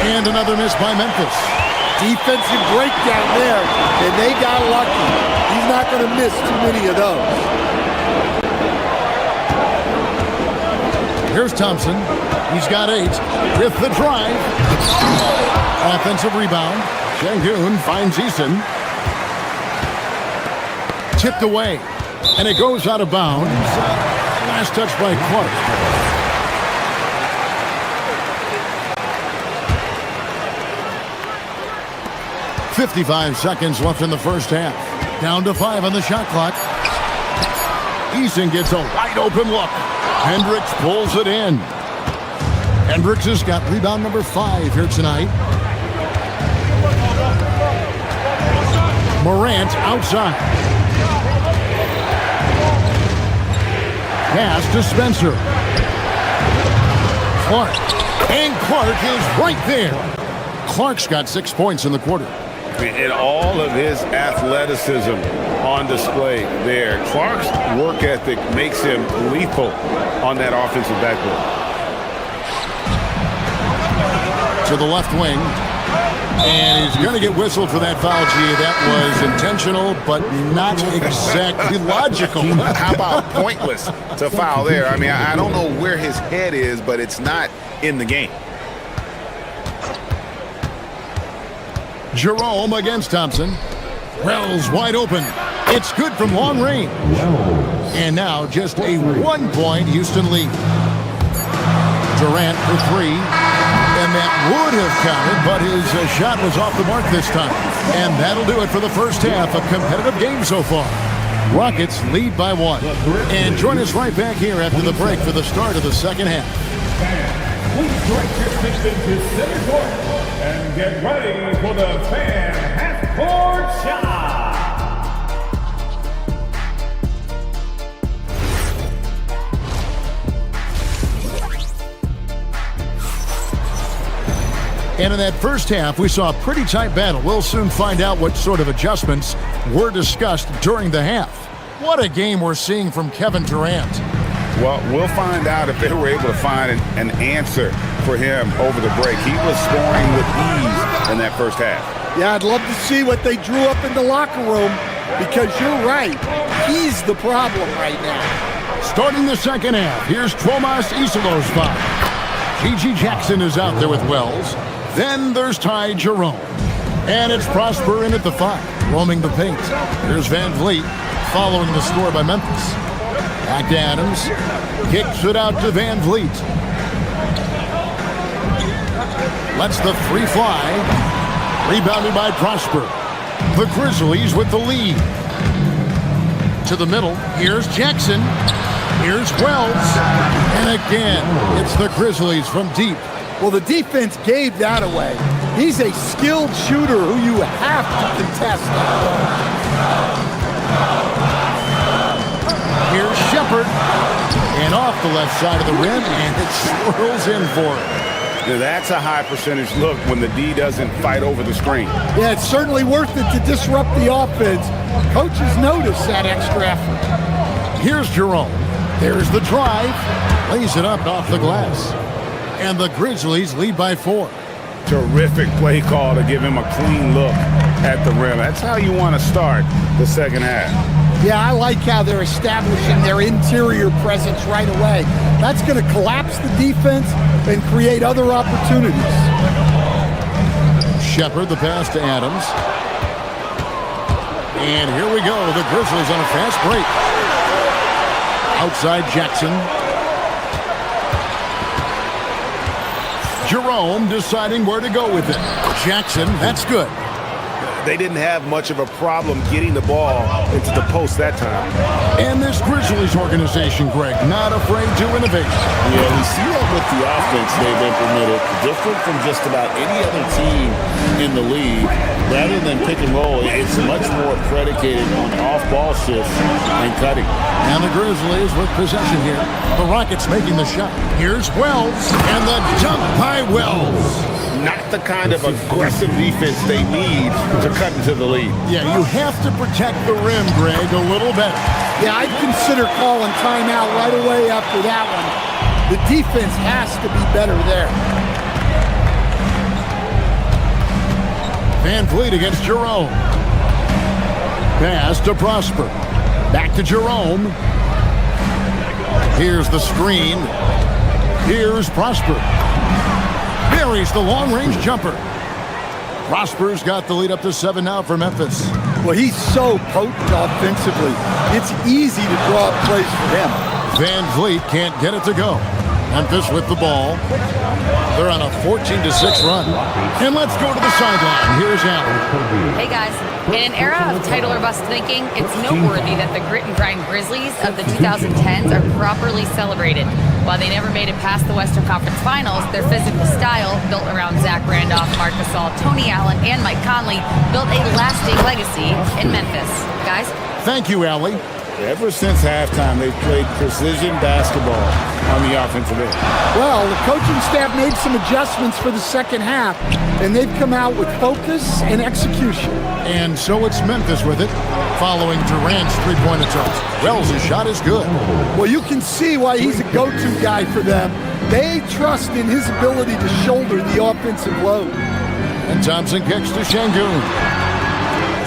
And another miss by Memphis. Defensive breakdown there, and they got lucky. He's not going to miss too many of those. Here's Thompson. He's got 8 with the drive. Offensive rebound. Şengün finds Eason. Tipped away. And it goes out of bounds. Last touch by Clark. .55 seconds left in the first half. Down to 5 on the shot clock. Eason gets a wide open look. Hendricks pulls it in. Hendricks has got rebound number 5 here tonight. Morant outside. Pass to Spencer. Clark. And Clark is right there. Clark's got 6 points in the quarter. And all of his athleticism on display there. Clark's work ethic makes him lethal on that offensive backboard. To the left wing. And he's going to get whistled for that foul, G. That was intentional, but not exactly logical. How about pointless to foul there? I mean, I don't know where his head is, but it's not in the game. Jerome against Thompson. Wells wide open. It's good from long range. And now just a 1-point Houston lead. Durant for 3. And that would have counted, but his shot was off the mark this time. And that'll do it for the first half. A competitive game so far. Rockets lead by 1. And join us right back here after the break for the start of the second half. Please direct your attention to center court and get ready for the fan half-court shot. And in that first half, we saw a pretty tight battle. We'll soon find out what sort of adjustments were discussed during the half. What a game we're seeing from Kevin Durant. Well, we'll find out if they were able to find an answer for him over the break. He was scoring with ease in that first half. Yeah, I'd love to see what they drew up in the locker room because you're right. He's the problem right now. Starting the second half, here's Tomas Isolo's foul. G.G. Jackson is out there with Wells. Then there's Ty Jerome. And it's Prosper in at the 5, roaming the paint. Here's Van Vliet following the score by Memphis. Back to Adams. Kicks it out to Van Vliet. Lets the 3 fly. Rebounded by Prosper. The Grizzlies with the lead. To the middle. Here's Jackson. Here's Wells. And again, it's the Grizzlies from deep. Well, the defense gave that away. He's a skilled shooter who you have to contest. Here's Shepard. And off the left side of the rim, and it swirls in for him. Now, that's a high percentage look when the D doesn't fight over the screen. Yeah, it's certainly worth it to disrupt the offense. Coaches notice that extra effort. Here's Jerome. There's the drive. Lays it up off the glass. And the Grizzlies lead by 4. Terrific play call to give him a clean look at the rim. That's how you want to start the second half. Yeah, I like how they're establishing their interior presence right away. That's going to collapse the defense and create other opportunities. Shepard, the pass to Adams. And here we go. The Grizzlies on a fast break. Outside Jackson. Jerome deciding where to go with it. Jackson, that's good. They didn't have much of a problem getting the ball into the post that time. And this Grizzlies organization, Greg, not afraid to innovate. Yeah, we see that with the offense they've implemented, different from just about any other team in the league. Rather than pick and roll, it's much more predicated on off-ball shifts and cutting. And the Grizzlies with possession here. The Rockets making the shot. Here's Wells, and the dunk by Wells. Not the kind of aggressive defense they need to cut into the lead. Yeah, you have to protect the rim, Greg, a little better. Yeah, I'd consider calling timeout right away after that one. The defense has to be better there. Van Vliet against Jerome. Pass to Prosper. Back to Jerome. Here's the screen. Here's Prosper. Buries the long-range jumper. Prosper's got the lead up to 7 now for Memphis. Well, he's so potent offensively. It's easy to draw up plays for him. Van Vliet can't get it to go. Memphis with the ball. They're on a 14-6 run. And let's go to the sideline. Here's Allen. Hey guys, in an era of title or bust thinking, it's noteworthy that the grit and grind Grizzlies of the 2010s are properly celebrated. While they never made it past the Western Conference Finals, their physical style, built around Zach Randolph, Marc Gasol, Tony Allen, and Mike Conley, built a lasting legacy in Memphis. Guys? Thank you, Allie. Ever since halftime, they've played precision basketball on the offensive end. Well, the coaching staff made some adjustments for the second half, and they've come out with focus and execution. And so it's Memphis with it, following Durant's three-point attempt. Wells' shot is good. Well, you can see why he's a go-to guy for them. They trust in his ability to shoulder the offensive load. And Thompson kicks to Şengün.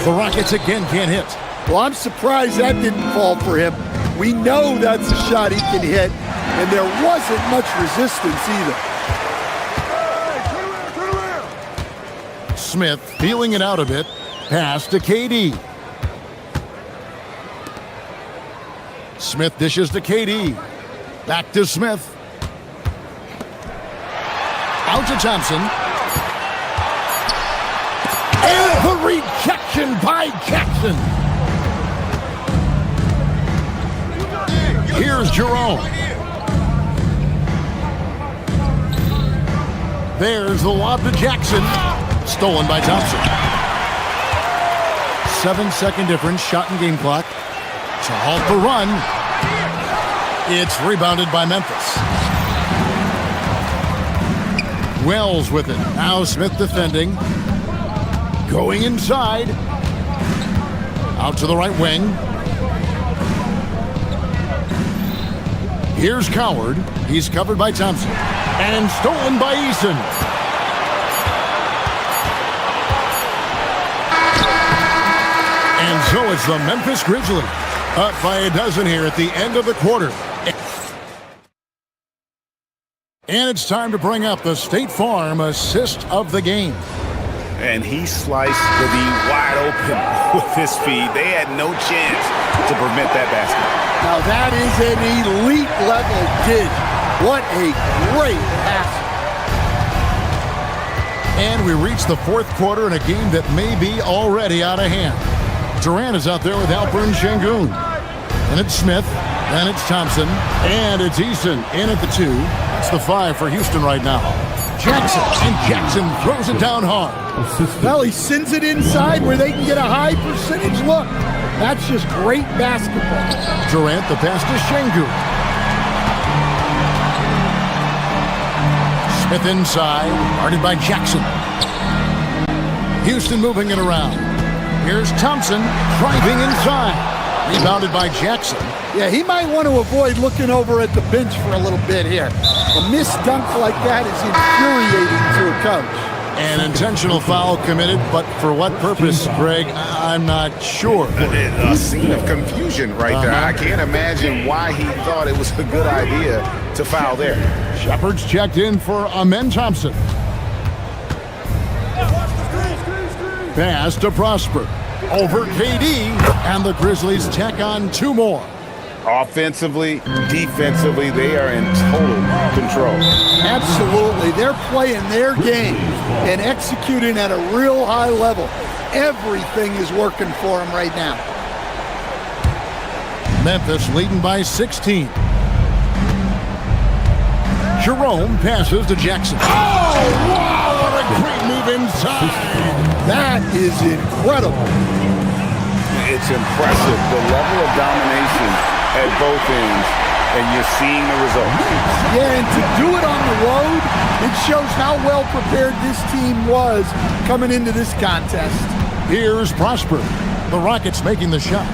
The Rockets again can't hit. Well, I'm surprised that didn't fall for him. We know that's a shot he can hit, and there wasn't much resistance either. Smith feeling it out a bit. Pass to KD. Smith dishes to KD. Back to Smith. Out to Thompson. And the rejection by Jackson. Here's Jerome. There's the lob to Jackson. Stolen by Thompson. 7-second difference, shot and game clock. To halt the run. It's rebounded by Memphis. Wells with it. Now Smith defending. Going inside. Out to the right wing. Here's Coward. He's covered by Thompson. And stolen by Eason. And so it's the Memphis Grizzlies up by a dozen here at the end of the quarter. And it's time to bring up the State Farm assist of the game. And he sliced the D wide open with his feed. They had no chance to prevent that basket. Now that is an elite level dig. What a great pass. And we reach the fourth quarter in a game that may be already out of hand. Durant is out there with Alperen Şengün. And it's Smith. And it's Thompson. And it's Eason in at the 2. It's the 5 for Houston right now. Jackson. And Jackson throws it down hard. Well, he sends it inside where they can get a high percentage look. That's just great basketball. Durant, the pass to Şengün. Smith inside, guarded by Jackson. Houston moving it around. Here's Thompson driving inside. Rebounded by Jackson. Yeah, he might want to avoid looking over at the bench for a little bit here. A missed dunk like that is infuriating to a coach. An intentional foul committed, but for what purpose, Greg? I'm not sure. A scene of confusion right there. I can't imagine why he thought it was a good idea to foul there. Shepard's checked in for Amen Thompson. Pass to Prosper. Over KD, and the Grizzlies tack on 2 more. Offensively, defensively, they are in total control. Absolutely. They're playing their game and executing at a real high level. Everything is working for them right now. Memphis leading by 16. Jerome passes to Jackson. Oh, wow, what a great move inside. That is incredible. It's impressive, the level of domination at both ends, and you're seeing the results. Yeah, and to do it on the road, it shows how well prepared this team was coming into this contest. Here's Prosper. The Rockets making the shot.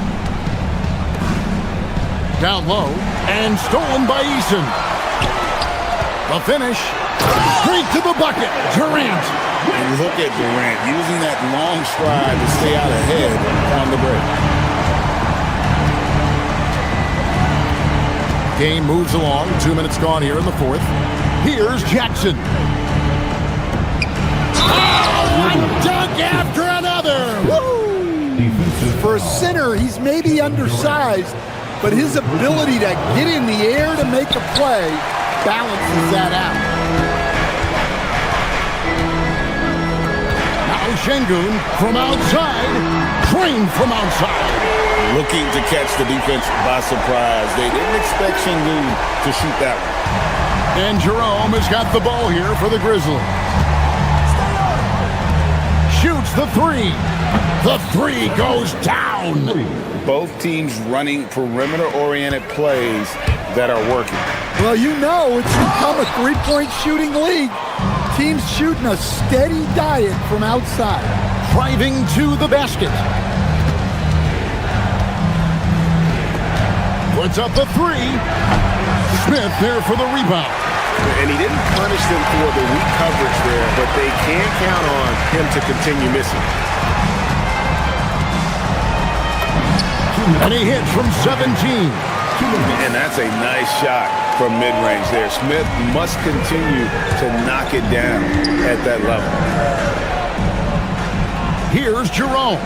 Down low, and stolen by Eason. The finish, straight to the bucket, Durant. And look at Durant using that long stride to stay out ahead on the break. Game moves along. 2 minutes gone here in the fourth. Here's Jackson. Oh, one dunk after another. Woo! For a center, he's maybe undersized, but his ability to get in the air to make a play balances that out. Now Şengün from outside. Drained from outside. Looking to catch the defense by surprise. They didn't expect Şengün to shoot that one. And Jerome has got the ball here for the Grizzlies. Shoots the 3. The 3 goes down. Both teams running perimeter-oriented plays that are working. Well, you know it's become a three-point shooting league. Teams shooting a steady diet from outside. Driving to the basket. Puts up the 3. Smith there for the rebound. And he didn't punish them for the weak coverage there, but they can count on him to continue missing. And he hits from 17. And that's a nice shot from mid-range there. Smith must continue to knock it down at that level. Here's Jerome.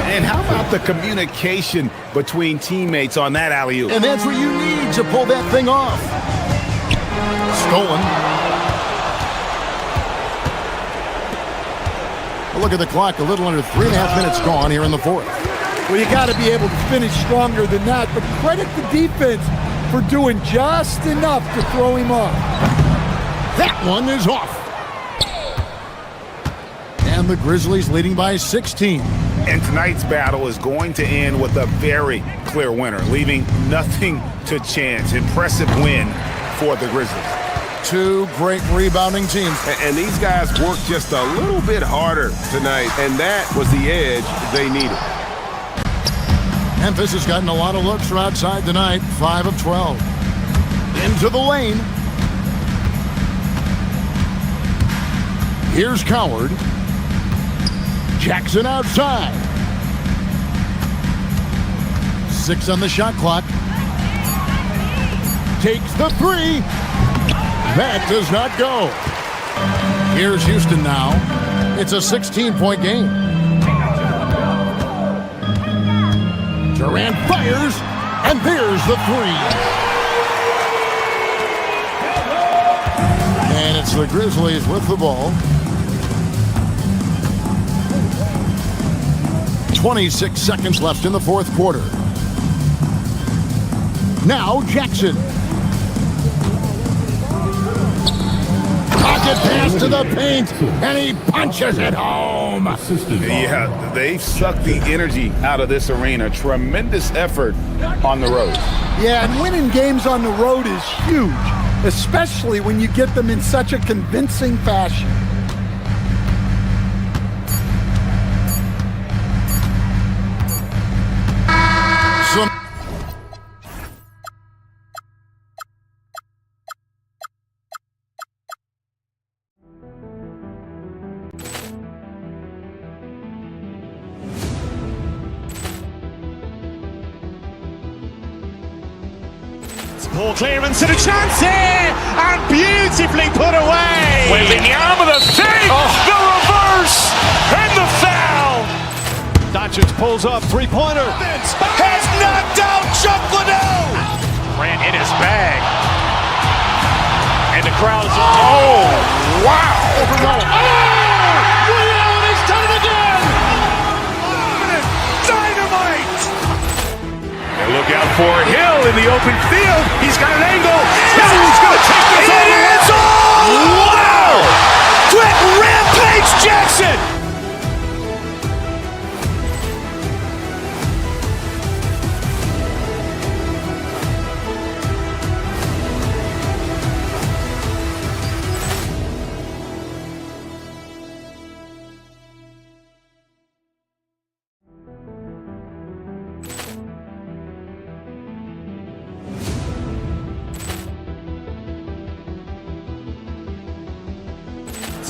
And how about the communication between teammates on that alley-oop? And that's what you need to pull that thing off. Stolen. A look at the clock. A little under 3.5 minutes gone here in the fourth. Well, you got to be able to finish stronger than that, but credit the defense for doing just enough to throw him off. That one is off. And the Grizzlies leading by 16. And tonight's battle is going to end with a very clear winner, leaving nothing to chance. Impressive win for the Grizzlies. 2 great rebounding teams. And these guys worked just a little bit harder tonight, and that was the edge they needed. Memphis has gotten a lot of looks from outside tonight. 5 of 12. Into the lane. Here's Coward. Jackson outside. 6 on the shot clock. Takes the 3. That does not go. Here's Houston now. It's a 16-point game. Durant fires, and there's the 3. And it's the Grizzlies with the ball. 26 seconds left in the fourth quarter. Now Jackson. Pocket pass to the paint, and he punches it home. Yeah, they've sucked the energy out of this arena. Tremendous effort on the road. Yeah, and winning games on the road is huge, especially when you get them in such a convincing fashion. Poor clearance and a chance here, and beautifully put away. Wembanyama with a save, the reverse, and the foul. Doncic pulls up, three-pointer. Has knocked out Chuck Liddell. Ran in his bag. And the crowd is... Wow! Liddell has done it again. Dynamite! And look out for Hill in the open field. He's got an angle. Hill's going to take this all the way. Wow! Quick Rampage Jackson!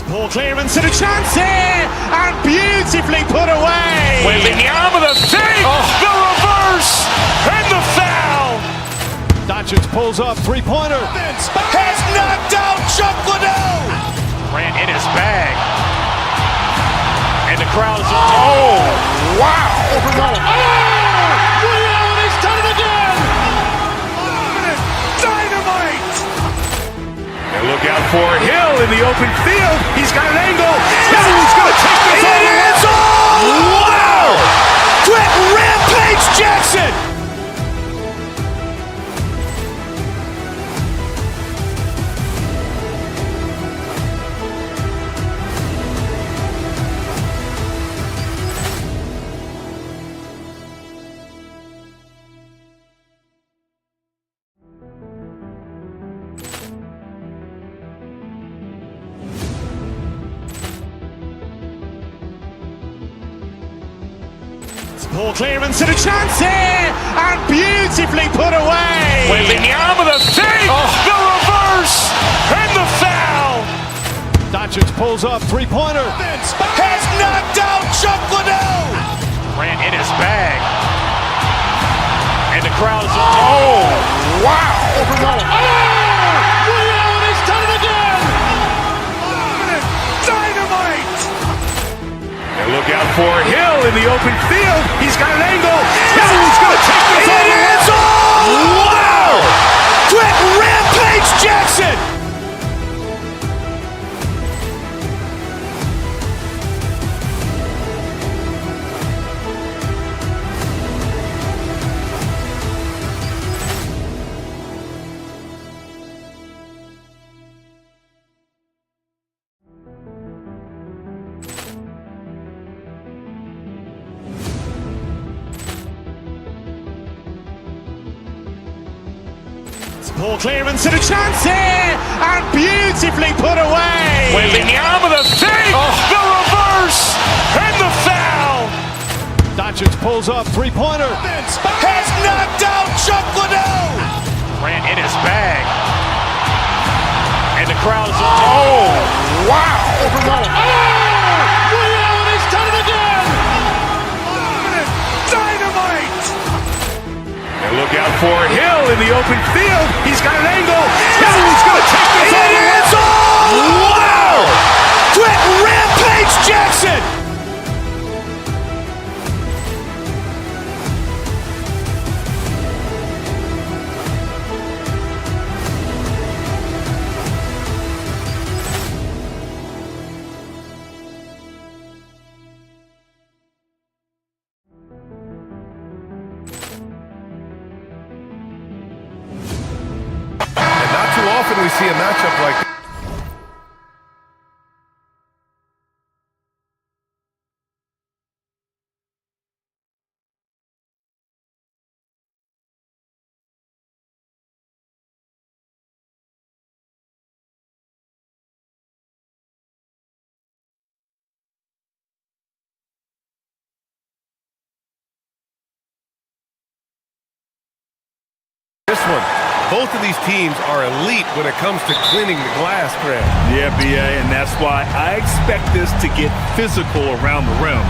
Poor clearance and a chance here, and beautifully put away. Wembanyama with a save, the reverse, and the foul. Doncic pulls up, three-pointer. Has knocked out Chuck Liddell. Ran in his bag. And the crowd is... Wow! Liddell has done it again. Dynamite! And look out for Hill in the open field. He's got an angle. Hill's going to take this all the way. Wow! Quick Rampage Jackson! Poor clearance and a chance here, and beautifully put away. Wembanyama with a save, the reverse, and the foul. Doncic pulls up, three-pointer. Has knocked out Chuck Liddell. Ran in his bag. And the crowd is... Wow! Liddell has done it again. Dynamite! And look out for Hill in the open field. He's got an angle. Hill's going to take this all the way. Wow! Quick Rampage Jackson! Poor clearance and a chance here, and beautifully put away. Wembanyama with a save, the reverse, and the foul. Doncic pulls up, three-pointer. Has knocked out Chuck Liddell. Ran in his bag. And the crowd is... Wow! Liddell has done it again. Dynamite! And look out for Hill in the open field. He's got an angle. Hill's going to take this all the way. Wow! Quick Rampage Jackson! Often we see a matchup like that. This one. Both of these teams are elite when it comes to cleaning the glass, Graham. Yeah, B.A., and that's why I expect this to get physical around the rim.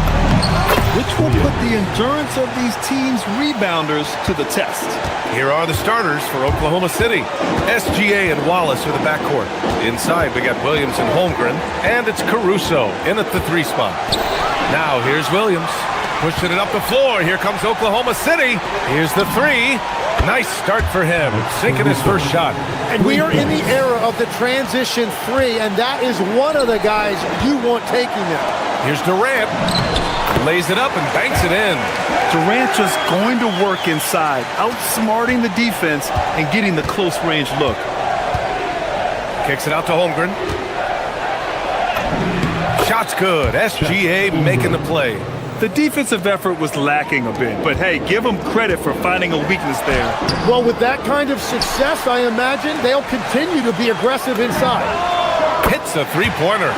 which will put the endurance of these teams' rebounders to the test. Here are the starters for Oklahoma City. SGA and Wallace are the backcourt. Inside, we got Williams and Holmgren, and it's Caruso in at the 3 spot. Now, here's Williams. Pushing it up the floor. Here comes Oklahoma City. Here's the 3. Nice start for him. Sinking his first shot. And we are in the era of the transition 3, and that is one of the guys you want taking them. Here's Durant. Lays it up and banks it in. Durant just going to work inside, outsmarting the defense and getting the close-range look. Kicks it out to Holmgren. Shot's good. SGA making the play. The defensive effort was lacking a bit, but hey, give them credit for finding a weakness there. Well, with that kind of success, I imagine they'll continue to be aggressive inside. Hits a 3-pointer.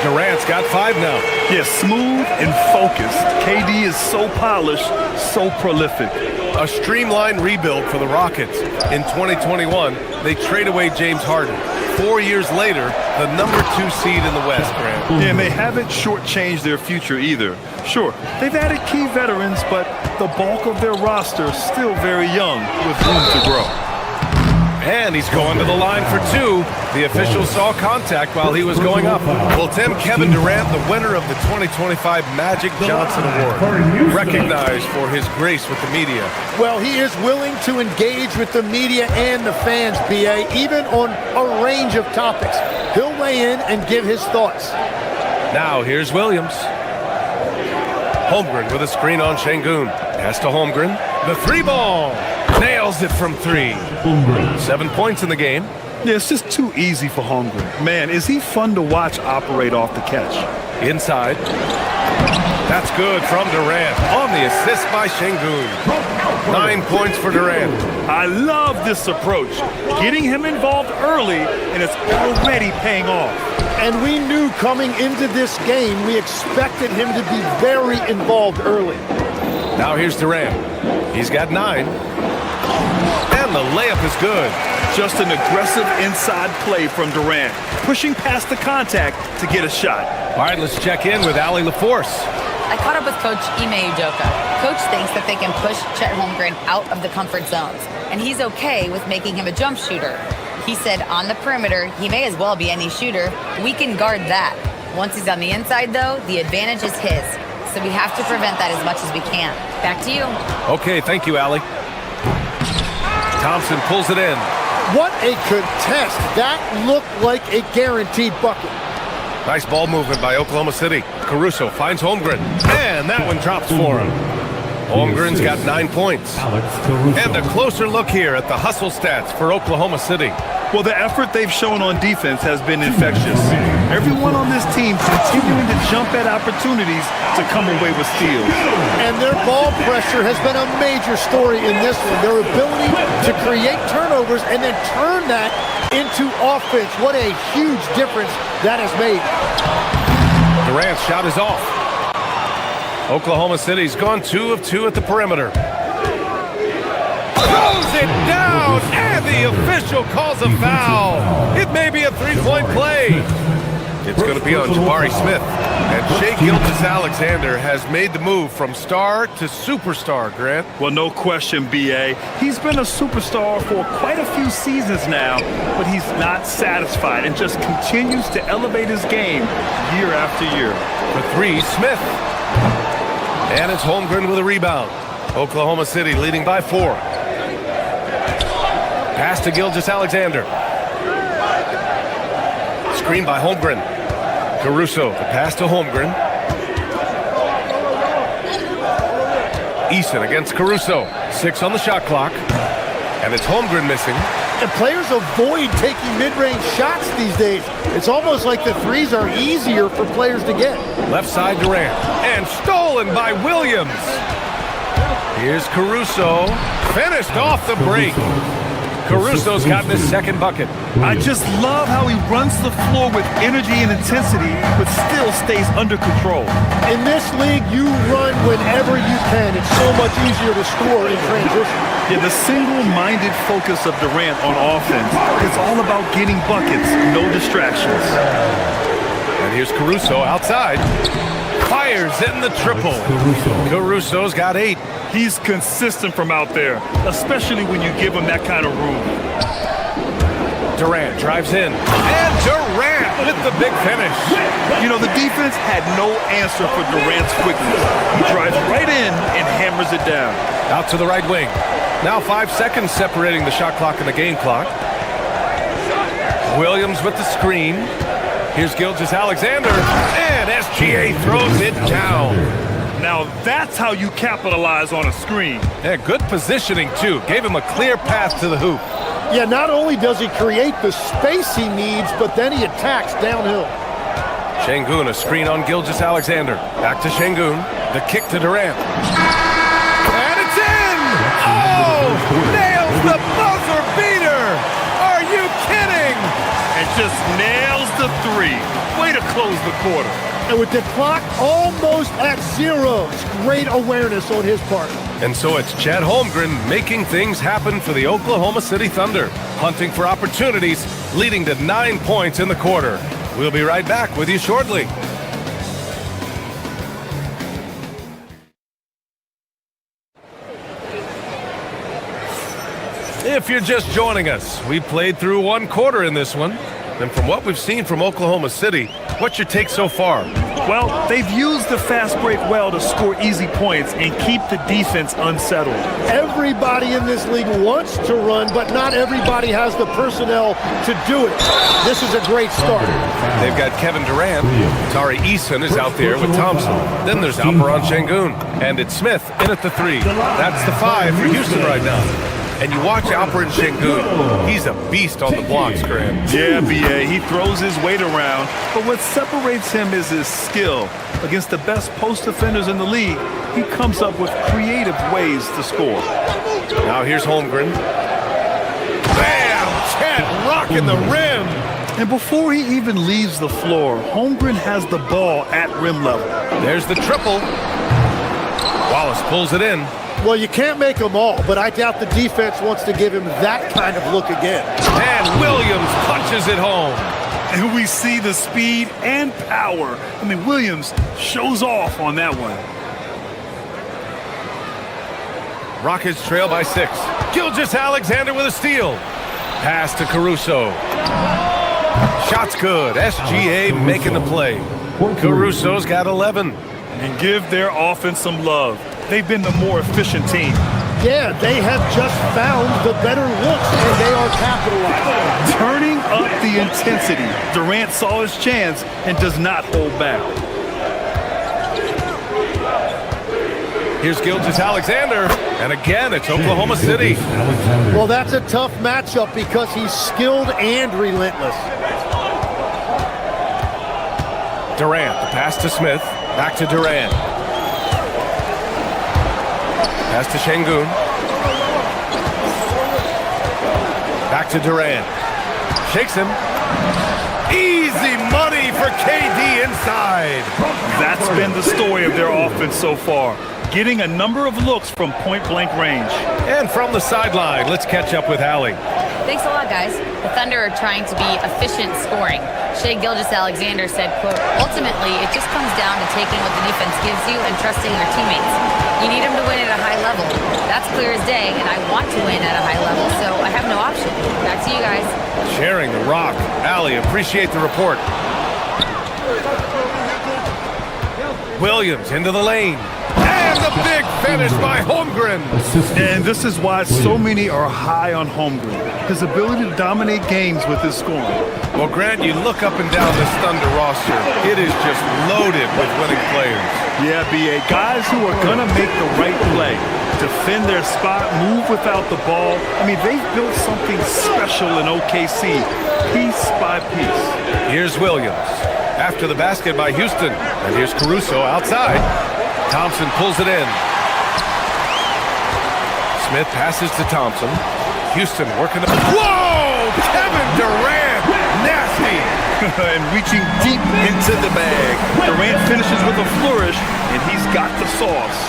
Durant's got 5 now. Yeah, smooth and focused. KD is so polished, so prolific. A streamlined rebuild for the Rockets. In 2021, they trade away James Harden. 4 years later, the number 2 seed in the West, Grant. Yeah, and they haven't shortchanged their future either. Sure, they've added key veterans, but the bulk of their roster is still very young with room to grow. And he's going to the line for 2. The official saw contact while he was going up. Well, Tim, Kevin Durant, the winner of the 2025 Magic Johnson Award, recognized for his grace with the media. Well, he is willing to engage with the media and the fans, B.A., even on a range of topics. He'll weigh in and give his thoughts. Now, here's Williams. Holmgren with a screen on Şengün. Pass to Holmgren. The 3-ball. Nails it from 3. 7 points in the game. Yeah, it's just too easy for Holmgren. Man, is he fun to watch operate off the catch. Inside. That's good from Durant. On the assist by Şengün. 9 points for Durant. I love this approach. Getting him involved early, and it's already paying off. And we knew coming into this game, we expected him to be very involved early. Now here's Durant. He's got 9. And the layup is good. Just an aggressive inside play from Durant, pushing past the contact to get a shot. All right, let's check in with Allie LaForce. I caught up with Coach Ime Udoka. Coach thinks that they can push Chet Holmgren out of the comfort zones, and he's okay with making him a jump shooter. He said on the perimeter, he may as well be any shooter. We can guard that. Once he's on the inside, though, the advantage is his. So we have to prevent that as much as we can. Back to you. Okay, thank you, Allie. Thompson pulls it in. What a contest. That looked like a guaranteed bucket. Nice ball movement by Oklahoma City. Caruso finds Holmgren. And that one drops for him. Holmgren's got 9 points. And a closer look here at the hustle stats for Oklahoma City. Well, the effort they've shown on defense has been infectious. Everyone on this team continuing to jump at opportunities to come away with steals. And their ball pressure has been a major story in this one. Their ability to create turnovers and then turn that into offense. What a huge difference that has made. Durant's shot is off. Oklahoma City's gone 2 of 2 at the perimeter. Throws it down, and the official calls a foul. It may be a 3-point play. It's going to be on Jabari Smith. And Shai Gilgeous-Alexander has made the move from star to superstar, Grant. Well, no question, B.A. He's been a superstar for quite a few seasons now, but he's not satisfied and just continues to elevate his game year after year. For 3, Smith. And it's Holmgren with a rebound. Oklahoma City leading by 4. Pass to Gilgeous-Alexander. Screen by Holmgren. Caruso, the pass to Holmgren. Eason against Caruso. 6 on the shot clock. And it's Holmgren missing. And players avoid taking mid-range shots these days. It's almost like the threes are easier for players to get. Left side Durant. And stolen by Williams. Here's Caruso. Finished off the break. Caruso's gotten his second bucket. I just love how he runs the floor with energy and intensity, but still stays under control. In this league, you run whenever you can. It's so much easier to score in transition. Yeah, the single-minded focus of Durant on offense is all about getting buckets, no distractions. And here's Caruso outside. Fires in the triple. Caruso's got 8. He's consistent from out there, especially when you give him that kind of room. Durant drives in. And Durant with the big finish. You know, the defense had no answer for Durant's quickness. He drives right in and hammers it down. Out to the right wing. Now 5 seconds separating the shot clock and the game clock. Williams with the screen. Here's Gilgeous-Alexander. And SGA throws it down. Now that's how you capitalize on a screen. Yeah, good positioning, too. Gave him a clear path to the hoop. Yeah, not only does he create the space he needs, but then he attacks downhill. Şengün, a screen on Gilgeous-Alexander. Back to Şengün. The kick to Durant. And it's in! Oh! Nails the buzzer beater! Are you kidding? And just nails the 3. Way to close the quarter. And with the clock almost at 0, great awareness on his part. And so it's Chet Holmgren making things happen for the Oklahoma City Thunder, hunting for opportunities, leading to 9 points in the quarter. We'll be right back with you shortly. If you're just joining us, we played through 1 quarter in this one. And from what we've seen from Oklahoma City, what's your take so far? Well, they've used the fast break well to score easy points and keep the defense unsettled. Everybody in this league wants to run, but not everybody has the personnel to do it. This is a great start. They've got Kevin Durant. Tari Eason is out there with Thompson. Then there's Alperen Şengün. And it's Smith in at the 3. That's the 5 for Houston right now. And you watch Alperen Şengün. He's a beast on the blocks, Graham. Yeah, B.A. He throws his weight around, but what separates him is his skill. Against the best post defenders in the league, he comes up with creative ways to score. Now here's Holmgren. Bam! Chet rocking the rim. And before he even leaves the floor, Holmgren has the ball at rim level. There's the triple. Wallace pulls it in. Well, you can't make them all, but I doubt the defense wants to give him that kind of look again. And Williams punches it home. And we see the speed and power. I mean, Williams shows off on that one. Rockets trail by 6. Gilgeous-Alexander with a steal. Pass to Caruso. Shot's good. SGA making the play. Caruso's got 11. And give their offense some love. They've been the more efficient team. Yeah, they have just found the better looks, and they are capitalizing. Turning up the intensity. Durant saw his chance and does not hold back. Here's Gilgeous-Alexander, and again, it's Oklahoma City. Well, that's a tough matchup because he's skilled and relentless. Durant, the pass to Smith, back to Durant. Pass to Şengün. Back to Durant. Shakes him. Easy money for KD inside. That's been the story of their offense so far. Getting a number of looks from point-blank range. And from the sideline, let's catch up with Allie. Thanks a lot, guys. The Thunder are trying to be efficient scoring. Shai Gilgeous-Alexander said, quote, ultimately, it just comes down to taking what the defense gives you and trusting your teammates. You need them to win at a high level. That's clear as day, and I want to win at a high level, so I have no option. Back to you guys. Sharing the rock. Allie, appreciate the report. Williams into the lane. And the big finish by Holmgren. And this is why so many are high on Holmgren. His ability to dominate games with his scoring. Well, Grant, you look up and down this Thunder roster. It is just loaded with winning players. Yeah, B.A. Guys who are going to make the right play. Defend their spot, move without the ball. I mean, they've built something special in OKC, piece by piece. Here's Williams. After the basket by Houston. And here's Caruso outside. Thompson pulls it in. Smith passes to Thompson. Houston working the... Whoa! Kevin Durant! Nasty! And reaching deep into the bag. Durant finishes with a flourish, and he's got the sauce.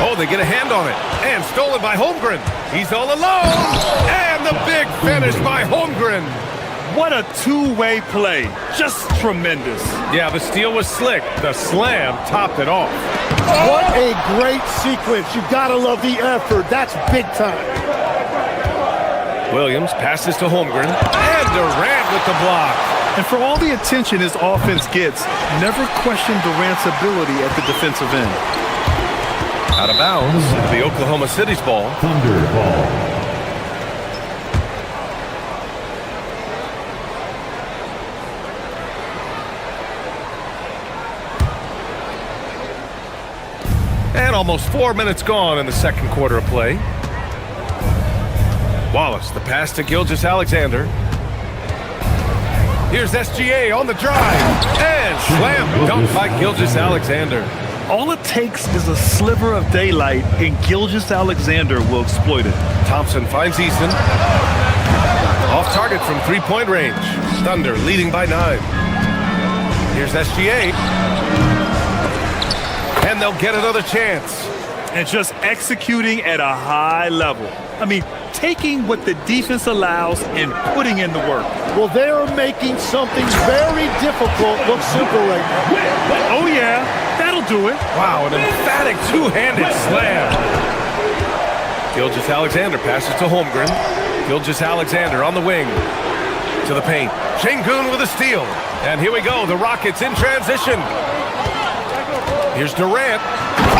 Oh, they get a hand on it. And stolen by Holmgren. He's all alone. And the big finish by Holmgren. What a two-way play. Just tremendous. Yeah, the steal was slick. The slam topped it off. What a great sequence. You gotta love the effort. That's big time. Williams passes to Holmgren. And Durant with the block. And for all the attention his offense gets, never question Durant's ability at the defensive end. Out of bounds, the Oklahoma City's ball. Thunder ball. And almost 4 minutes gone in the second quarter of play. Wallace, the pass to Gilgeous-Alexander. Here's SGA on the drive. And slam dunk by Gilgeous-Alexander. All it takes is a sliver of daylight, and Gilgeous-Alexander will exploit it. Thompson finds Easton. Off target from three-point range. Thunder leading by 9. Here's SGA. And they'll get another chance. And just executing at a high level. I mean, taking what the defense allows and putting in the work. Well, they're making something very difficult look simple right now. Oh, yeah, that'll do it. Wow, an emphatic two-handed slam. Gilgeous-Alexander passes to Holmgren. Gilgeous-Alexander on the wing. To the paint. Şengün with a steal. And here we go, the Rockets in transition. Here's Durant.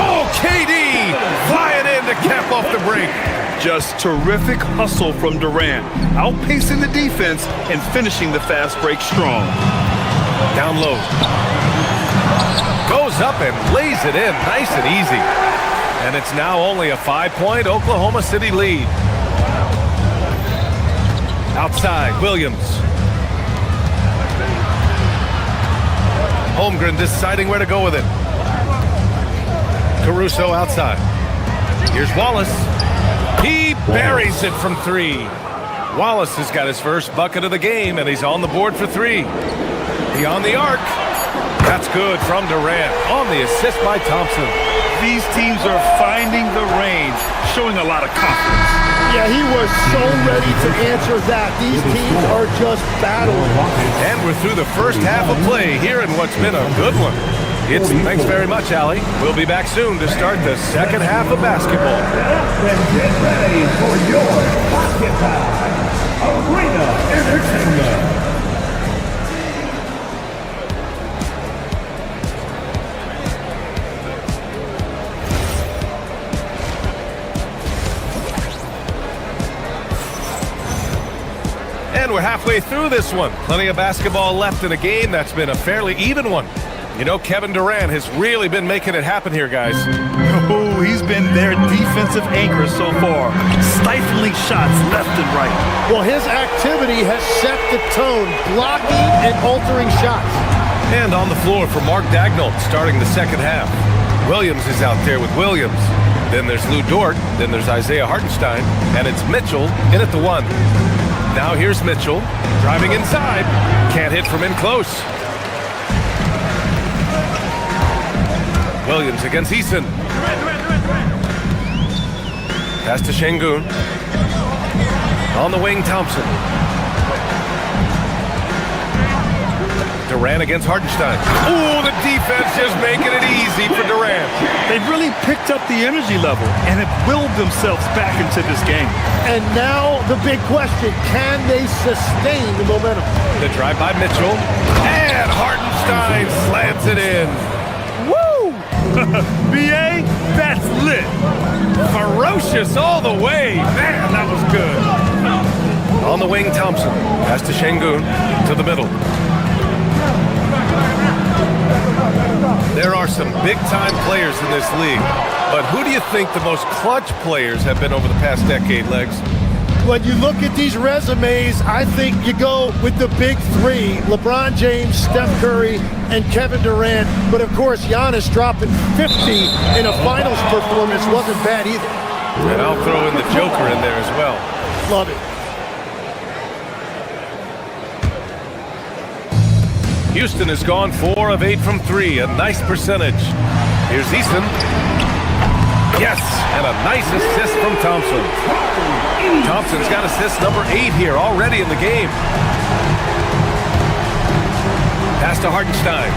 Oh, KD flying in to cap off the break. Just terrific hustle from Durant, outpacing the defense and finishing the fast break strong. Down low. Goes up and lays it in nice and easy. And it's now only a 5-point Oklahoma City lead. Outside, Williams. Holmgren deciding where to go with it. Caruso outside. Here's Wallace. He buries it from 3. Wallace has got his first bucket of the game, and he's on the board for 3. Beyond the arc. That's good from Durant on the assist by Thompson. These teams are finding the range, showing a lot of confidence. Yeah, he was so ready to answer that. These teams are just battling. And we're through the first half of play here in what's been a good one. Thanks very much, Allie. We'll be back soon to start the second half of basketball. Then get ready for your Basket Time Arena Entertainment. And we're halfway through this one. Plenty of basketball left in a game that's been a fairly even one. You know, Kevin Durant has really been making it happen here, guys. Oh, he's been their defensive anchor so far, stifling shots left and right. Well, his activity has set the tone, blocking and altering shots. And on the floor for Mark Daigneault starting the second half. Williams is out there with Williams. Then there's Lou Dort. Then there's Isaiah Hartenstein. And it's Mitchell in at the 1. Now here's Mitchell driving inside. Can't hit from in close. Williams against Eason. Pass to Şengün. On the wing, Thompson. Durant against Hartenstein. Ooh, the defense just making it easy for Durant. They've really picked up the energy level and have willed themselves back into this game. And now the big question, can they sustain the momentum? The drive by Mitchell. And Hartenstein slams it in. Woo! BA, that's lit. Ferocious all the way. Man, that was good. On the wing, Thompson. Pass to Şengün to the middle. There are some big-time players in this league, but who do you think the most clutch players have been over the past decade, Legs? When you look at these resumes, I think you go with the big 3, LeBron James, Steph Curry, and Kevin Durant. But of course, Giannis dropping 50 in a finals performance wasn't bad either. And I'll throw in the Joker in there as well. Love it. Houston has gone 4 of 8 from 3, a nice percentage. Here's Easton. Yes, and a nice assist from Thompson. Thompson's got assist number 8 here already in the game. Pass to Hartenstein.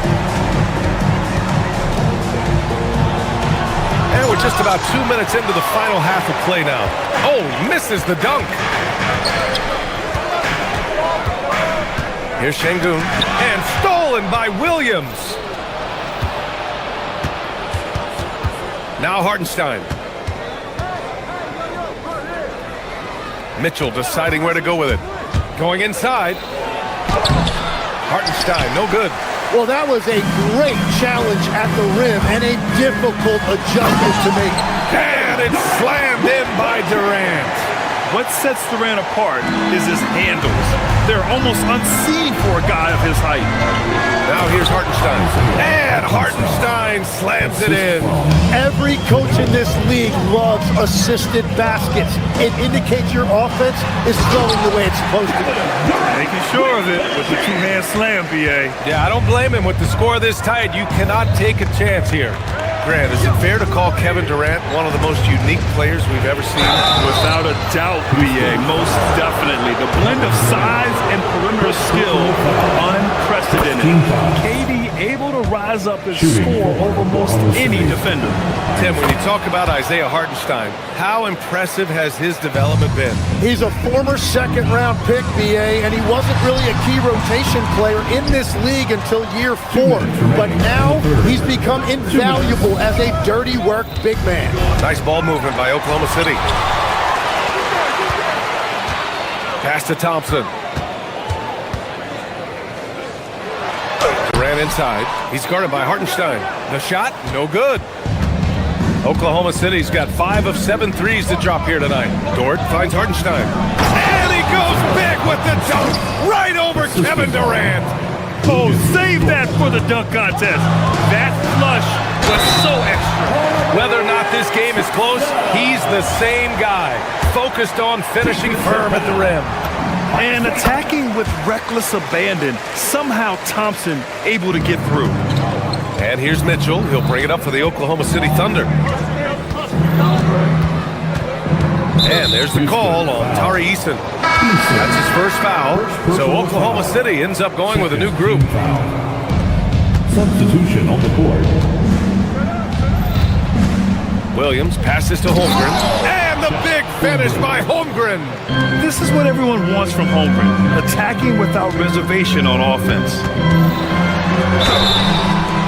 And we're just about 2 minutes into the final half of play now. Oh, misses the dunk. Here's Şengün. And stolen by Williams. Now Hartenstein. Mitchell deciding where to go with it. Going inside. Hartenstein, no good. Well, that was a great challenge at the rim and a difficult adjustment to make. And it's slammed in by Durant. What sets Durant apart is his handles. They're almost unseen for a guy of his height. Now here's Hartenstein. And Hartenstein slams it in. Every coach in this league loves assisted baskets. It indicates your offense is flowing the way it's supposed to. Making sure of it with the two-hand slam, BA. Yeah, I don't blame him. With the score this tight, you cannot take a chance here. Grant, is it fair to call Kevin Durant one of the most unique players we've ever seen? Without a doubt, BA, most definitely. The blend of size and perimeter skill, unprecedented. KD able to rise up and score over most any defender. Tim, when you talk about Isaiah Hartenstein, how impressive has his development been? He's a former second-round pick, BA, and he wasn't really a key rotation player in this league until year 4. But now he's become invaluable as a dirty work big man. Nice ball movement by Oklahoma City. Pass to Thompson. Durant inside. He's guarded by Hartenstein. The shot, no good. Oklahoma City's got 5 of 7 threes to drop here tonight. Dort finds Hartenstein. And he goes big with the dunk right over Kevin Durant. Oh, save that for the dunk contest. That flush was so extra. Whether or not this game is close, he's the same guy, focused on finishing firm at the rim. And attacking with reckless abandon. Somehow Thompson able to get through. And here's Mitchell. He'll bring it up for the Oklahoma City Thunder. And there's the call on Tari Eason. That's his first foul. So Oklahoma City ends up going with a new group. Substitution on the court. Williams passes to Holmgren. And the big finish by Holmgren. This is what everyone wants from Holmgren. Attacking without reservation on offense.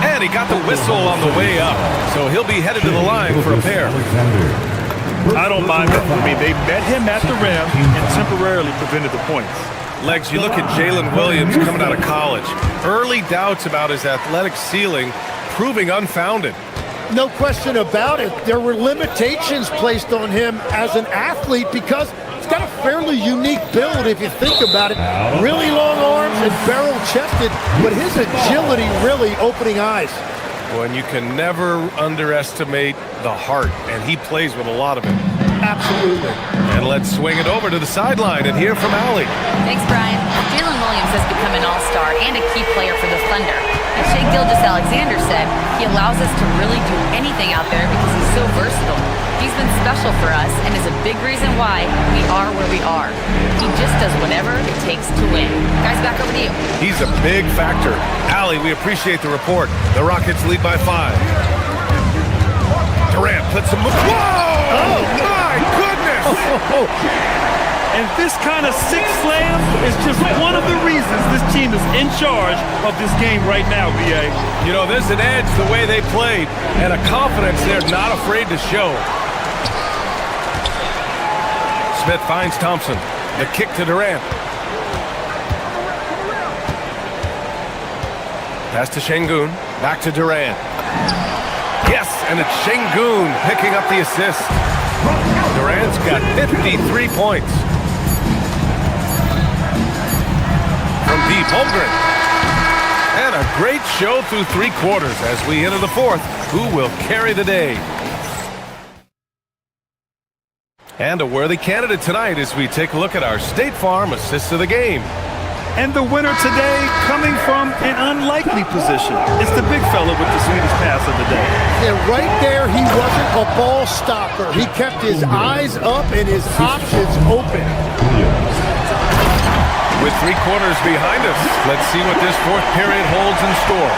And he got the whistle on the way up. So he'll be headed to the line for a pair. I don't mind that. I mean, they met him at the rim and temporarily prevented the points. Legs, you look at Jalen Williams coming out of college. Early doubts about his athletic ceiling proving unfounded. No question about it. There were limitations placed on him as an athlete because he's got a fairly unique build if you think about it. Really long arms and barrel-chested, but his agility really opening eyes. Well, and you can never underestimate the heart, and he plays with a lot of it. Absolutely. And let's swing it over to the sideline and hear from Allie. Thanks, Brian. Jalen Williams has become an all-star and a key player for the Thunder. As Shai Gilgeous-Alexander said, he allows us to really do anything out there because he's so versatile. He's been special for us and is a big reason why we are where we are. He just does whatever it takes to win. Guys, back over to you. He's a big factor. Allie, we appreciate the report. The Rockets lead by 5. Durant puts him... Whoa! Oh, my goodness! And this kind of six slam is just one of the reasons this team is in charge of this game right now, BA. You know, there's an edge the way they played and a confidence they're not afraid to show. Smith finds Thompson. The kick to Durant. Pass to Şengün. Back to Durant. Yes, and it's Şengün picking up the assist. Durant's got 53 points. From deep, Holmgren. And a great show through 3 quarters as we enter the 4th. Who will carry the day? And a worthy candidate tonight as we take a look at our State Farm Assist of the Game. And the winner today coming from an unlikely position. It's the big fella with the sweetest pass of the day. And right there, he wasn't a ball stopper. He kept his eyes up and his options open. With 3 quarters behind us, let's see what this fourth period holds in store.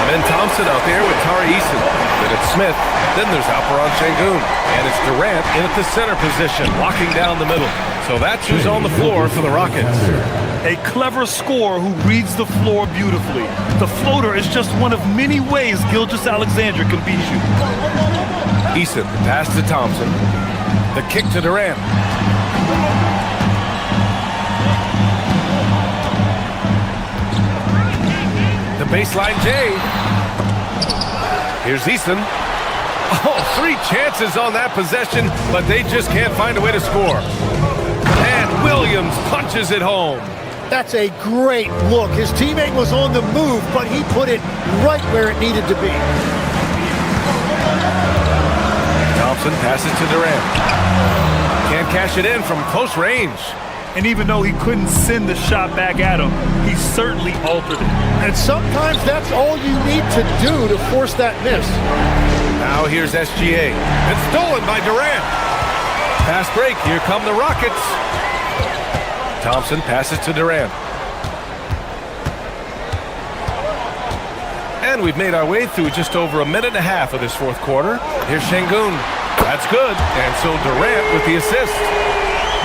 Ben Thompson out there with Tari Eason. Then it's Smith. Then there's Alperon Şengün. And it's Durant in at the center position, locking down the middle. So that's who's on the floor for the Rockets. A clever scorer who reads the floor beautifully. The floater is just one of many ways Gilgeous-Alexander can beat you. Eason, pass to Thompson. The kick to Durant. The baseline J. Here's Eason. Oh, 3 chances on that possession, but they just can't find a way to score. And Williams punches it home. That's a great look. His teammate was on the move, but he put it right where it needed to be. Thompson passes to Durant. Can't cash it in from close range. And even though he couldn't send the shot back at him, he certainly altered it. And sometimes that's all you need to do to force that miss. Now here's SGA. It's stolen by Durant. Pass break. Here come the Rockets. Thompson passes to Durant. And we've made our way through just over a minute and a half of this fourth quarter. Here's Şengün. That's good. And so Durant with the assist.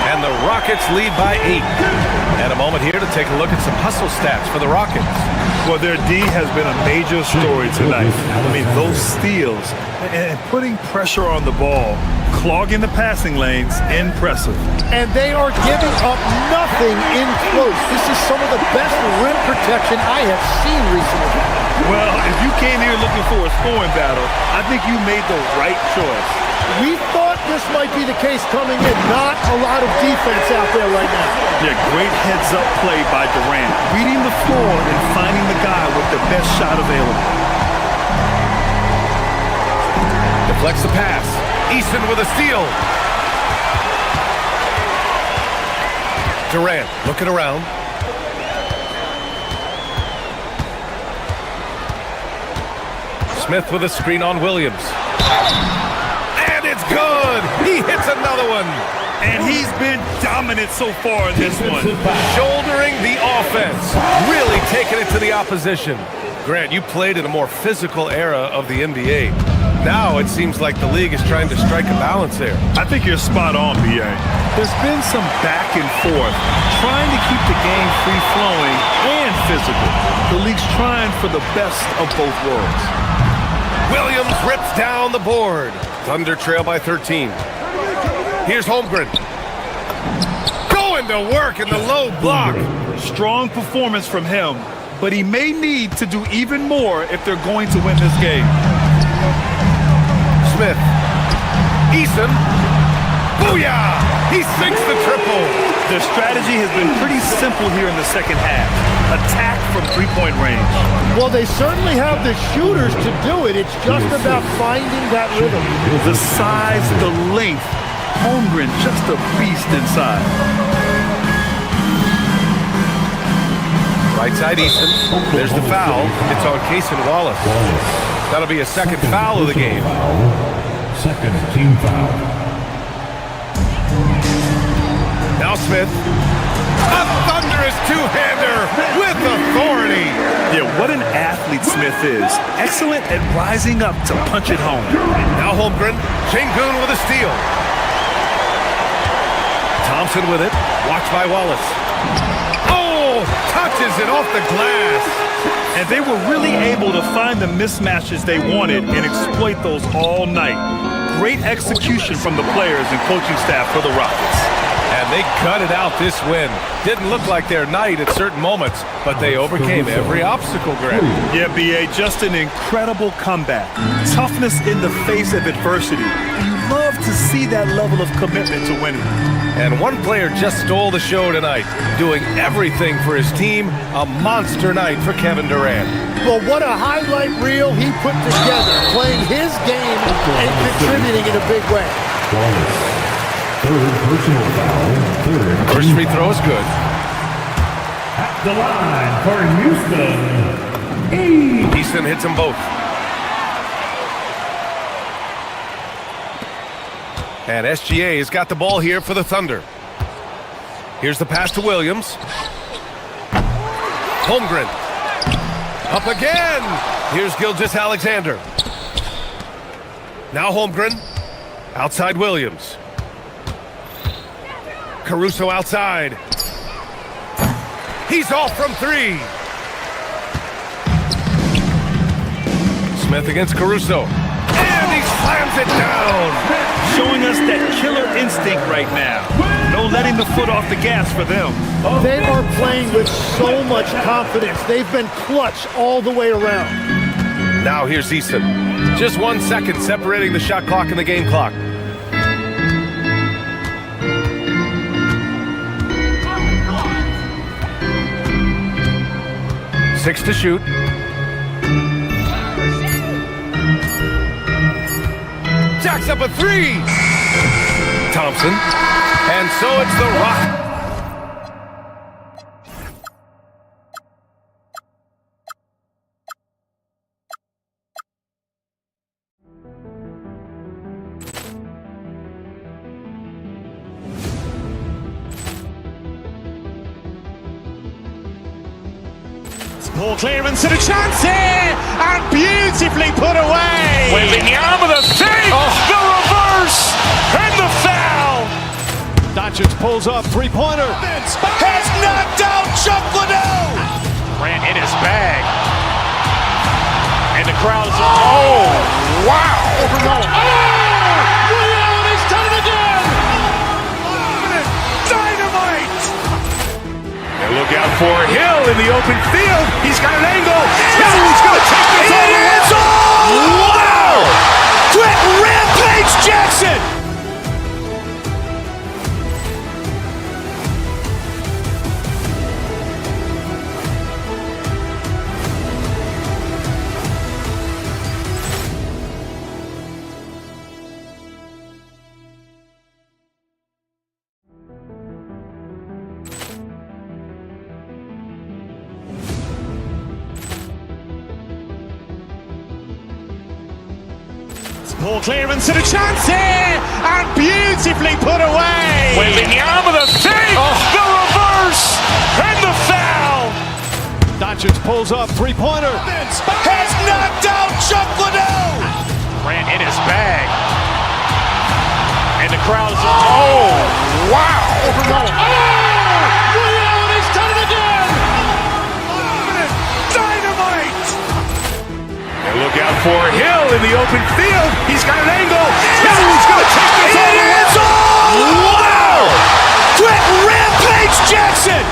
And the Rockets lead by 8. And a moment here to take a look at some hustle stats for the Rockets. Well, their D has been a major story tonight. I mean, those steals and putting pressure on the ball, clogging the passing lanes, impressive. And they are giving up nothing in close. This is some of the best rim protection I have seen recently. Well, if you came here looking for a scoring battle, I think you made the right choice. We thought this might be the case coming in. Not a lot of defense out there right now. Yeah, great heads-up play by Durant, reading the floor and finding the guy with the best shot available. Deflects the pass. Eason with a steal. Durant looking around. Smith with a screen on Williams. And it's good! He hits another one! And he's been dominant so far in this one. Shouldering the offense. Really taking it to the opposition. Grant, you played in a more physical era of the NBA. Now it seems like the league is trying to strike a balance there. I think you're spot on, B.A. There's been some back and forth, trying to keep the game free-flowing and physical. The league's trying for the best of both worlds. Williams rips down the board. Thunder trail by 13. Here's Holmgren. Going to work in the low block. Strong performance from him, but he may need to do even more if they're going to win this game. Smith. Eason. Booyah! He sinks the triple. Their strategy has been pretty simple here in the second half. Attack from three-point range. Well, they certainly have the shooters to do it. It's just about finding that rhythm. The size, the length. Holmgren, just a beast inside. Right side Eason. There's the foul. It's on Cason Wallace. That'll be a second foul of the game. Second team foul. Now Smith. A thunderous two-hander with authority. Yeah, what an athlete Smith is. Excellent at rising up to punch it home. Now Holmgren. Şengün with a steal. Thompson with it. Watched by Wallace. Oh! Touches it off the glass. And they were really able to find the mismatches they wanted and exploit those all night. Great execution from the players and coaching staff for the Rockets. And they gutted out this win. Didn't look like their night at certain moments, but they overcame every obstacle, Grant. Yeah, B.A., just an incredible comeback. Toughness in the face of adversity. You love to see that level of commitment to winning. And one player just stole the show tonight, doing everything for his team. A monster night for Kevin Durant. Well, what a highlight reel he put together, playing his game and contributing in a big way. Third personal foul. Third. First free throw is good. At the line for Houston. Easton hits them both. And SGA has got the ball here for the Thunder. Here's the pass to Williams. Holmgren. Up again. Here's Gilgeous-Alexander. Now Holmgren. Outside Williams. Caruso outside. He's off from three. Smith against Caruso. And he slams it down. Showing us that killer instinct right now. No letting the foot off the gas for them. They are playing with so much confidence. They've been clutch all the way around. Now here's Easton. Just 1 second separating the shot clock and the game clock. Six to shoot. Jacks up a three. Thompson. And so it's the Rock. Ball clearance and a chance here, and beautifully put away. Wembanyama the save, the reverse, and the foul. Doncic pulls up, three-pointer. Has knocked out Chuck Liddell. Ran in his bag. And the crowd is, oh, wow. He's done it again. Dynamite. And look out for Hill in the open field. He's got an angle. He's going to take this all the way. Wow! Quick Rampage Jackson. Ball clearance and a chance here, and beautifully put away. Wembanyama the save, the reverse, and the foul. Doncic pulls up, three-pointer. Has knocked out Chuck Liddell. Ran in his bag. And the crowd is, oh, wow. He's done it again. Dynamite. And look out for Hill in the open field. He's got an angle. He's going to take this all the way. Wow! Quick Rampage Jackson.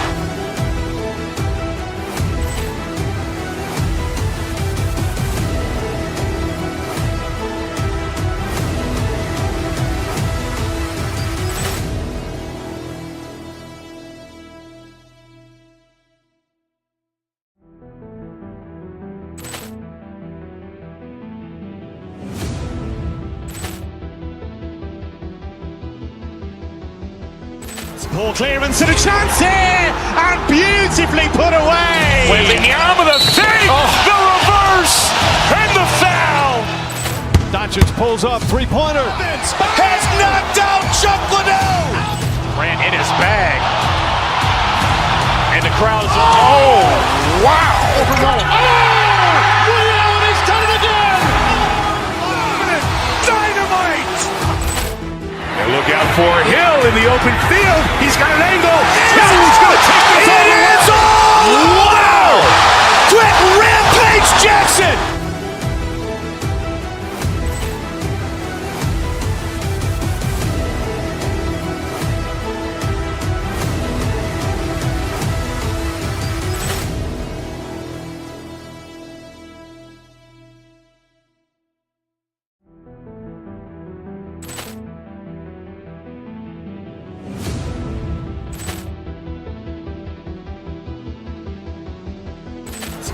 Ball clearance and a chance here, and beautifully put away. Wembanyama the save, the reverse, and the foul. Doncic pulls up, three-pointer. Has knocked out Chuck Liddell. Ran in his bag. And the crowd is, oh, wow. He's done it again. Dynamite. And look out for Hill in the open field. He's got an angle. He's going to take this all the way. Wow! Quick Rampage Jackson.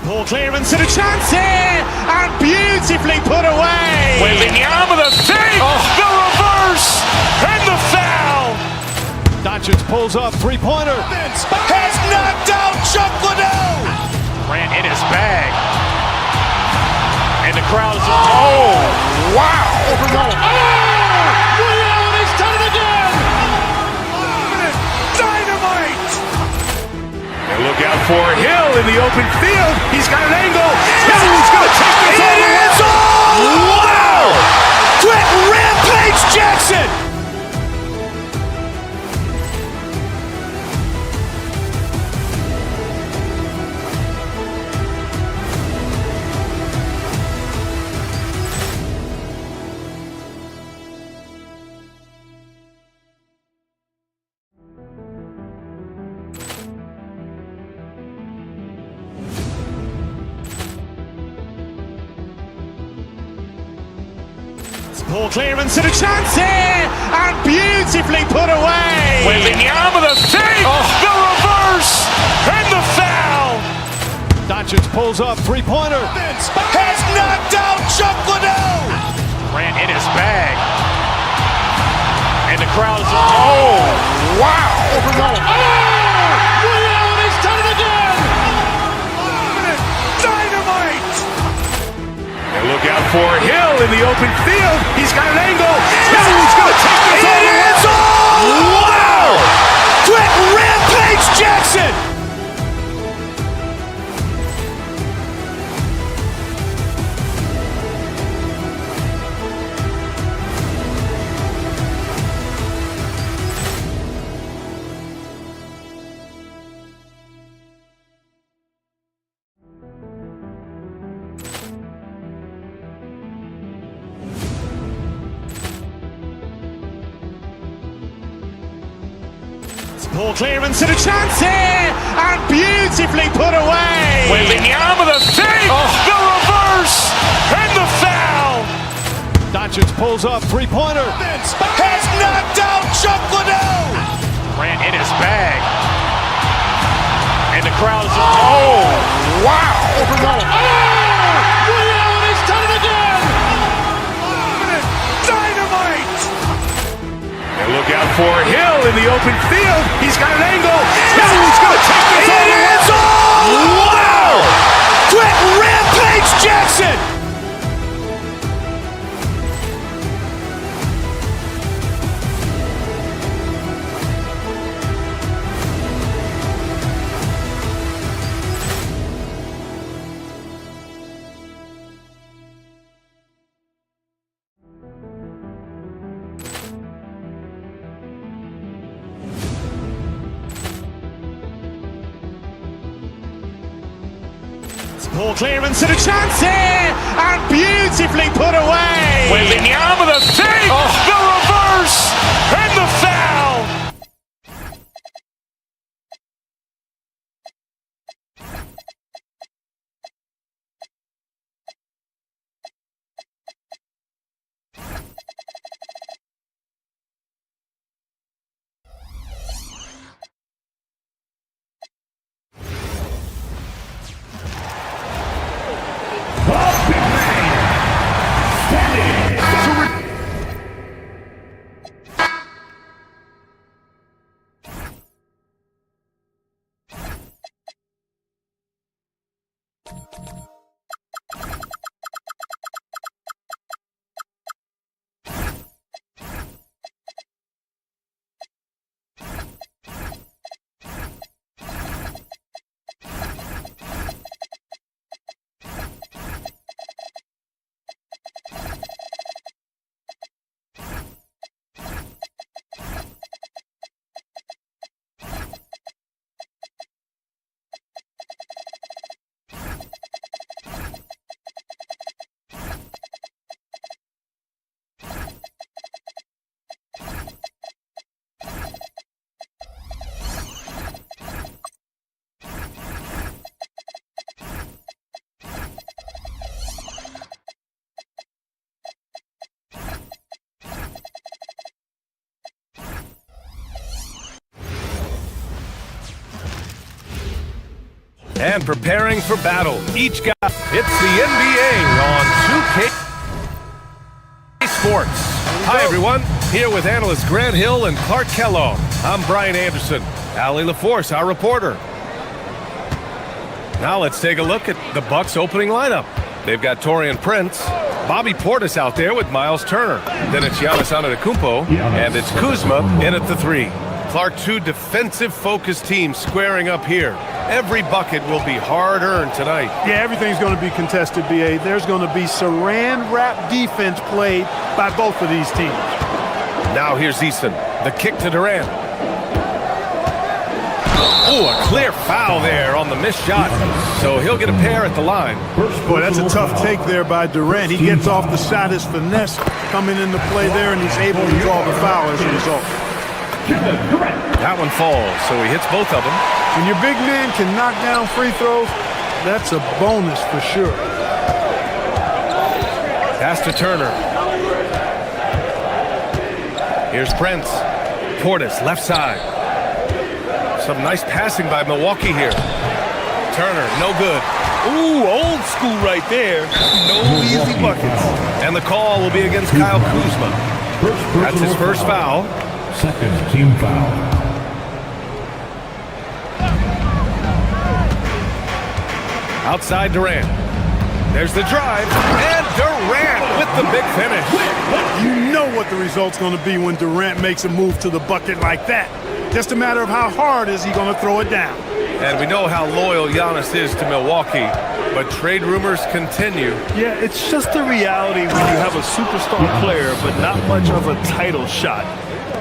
Ball clearance and a chance here, and beautifully put away. Wembanyama the save, the reverse, and the foul. Doncic pulls up, three-pointer. Has knocked out Chuck Liddell. Ran in his bag. And the crowd is, oh, wow. He's done it again. Dynamite. And look out for Hill in the open field. He's got an angle. Hill's going to take this all the way. Wow! Quick Rampage Jackson! Poor clearance and a chance here, and beautifully put away. Wembanyama the fake, the reverse, and the foul. Doncic pulls up, three-pointer. Has knocked out Chuck Liddell. Grant in his bag. And the crowd is, oh, wow. Liddell has done it again. Dynamite. And look out for Hill in the open field. He's got an angle. Hill's going to take this all the way. Wow! Quick Rampage Jackson. Poor clearance and a chance here, and beautifully put away. Wembanyama the fake, the reverse, and the foul. Doncic pulls up, three-pointer. Has knocked out Chuck Liddell. Grant in his bag. And the crowd is, oh, wow. Liddell has done it again. Dynamite. And look out for Hill in the open field. He's got an angle. Hill's going to take this all the way. Wow! Quick Rampage Jackson. Poor clearance and a chance here, and beautifully put away. Wembanyama the fake, the reverse, and the foul. And preparing for battle. Each guy. It's the NBA on 2K Sports. Hi, everyone. Here with analysts Grant Hill and Clark Kellogg. I'm Brian Anderson. Allie LaForce, our reporter. Now let's take a look at the Bucks' opening lineup. They've got Taurean Prince, Bobby Portis out there with Miles Turner. Then it's Giannis Antetokounmpo, and it's Kuzma in at the 3. Clark, two defensive-focused teams squaring up here. Every bucket will be hard-earned tonight. Yeah, everything's going to be contested, B.A. There's going to be saran-wrap defense played by both of these teams. Now here's Easton. The kick to Durant. Oh, a clear foul there on the missed shot. So he'll get a pair at the line. Boy, that's a tough take there by Durant. He gets off the shot, his finesse coming into play there, and he's able to draw the foul as a result. That one falls, so he hits both of them. When your big man can knock down free throws, that's a bonus for sure. Pass to Turner. Here's Prince. Portis, left side. Some nice passing by Milwaukee here. Turner, no good. Ooh, old school right there. No easy buckets. And the call will be against Kyle Kuzma. That's his first foul. Second team foul. Outside Durant. There's the drive. And Durant with the big finish. You know what the result's going to be when Durant makes a move to the bucket like that. Just a matter of how hard is he going to throw it down. And we know how loyal Giannis is to Milwaukee, but trade rumors continue. Yeah, it's just the reality when you have a superstar player, but not much of a title shot.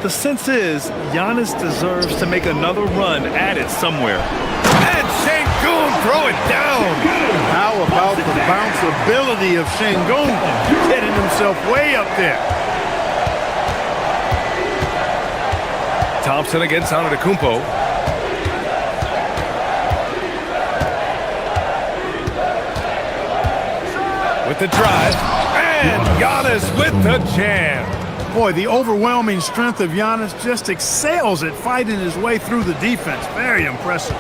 The sense is Giannis deserves to make another run at it somewhere. And Şengün throw it down. How about the bounce ability of Şengün getting himself way up there? Thompson against Antetokounmpo. With the drive. And Giannis with the jam. Boy, the overwhelming strength of Giannis just excels at fighting his way through the defense. Very impressive.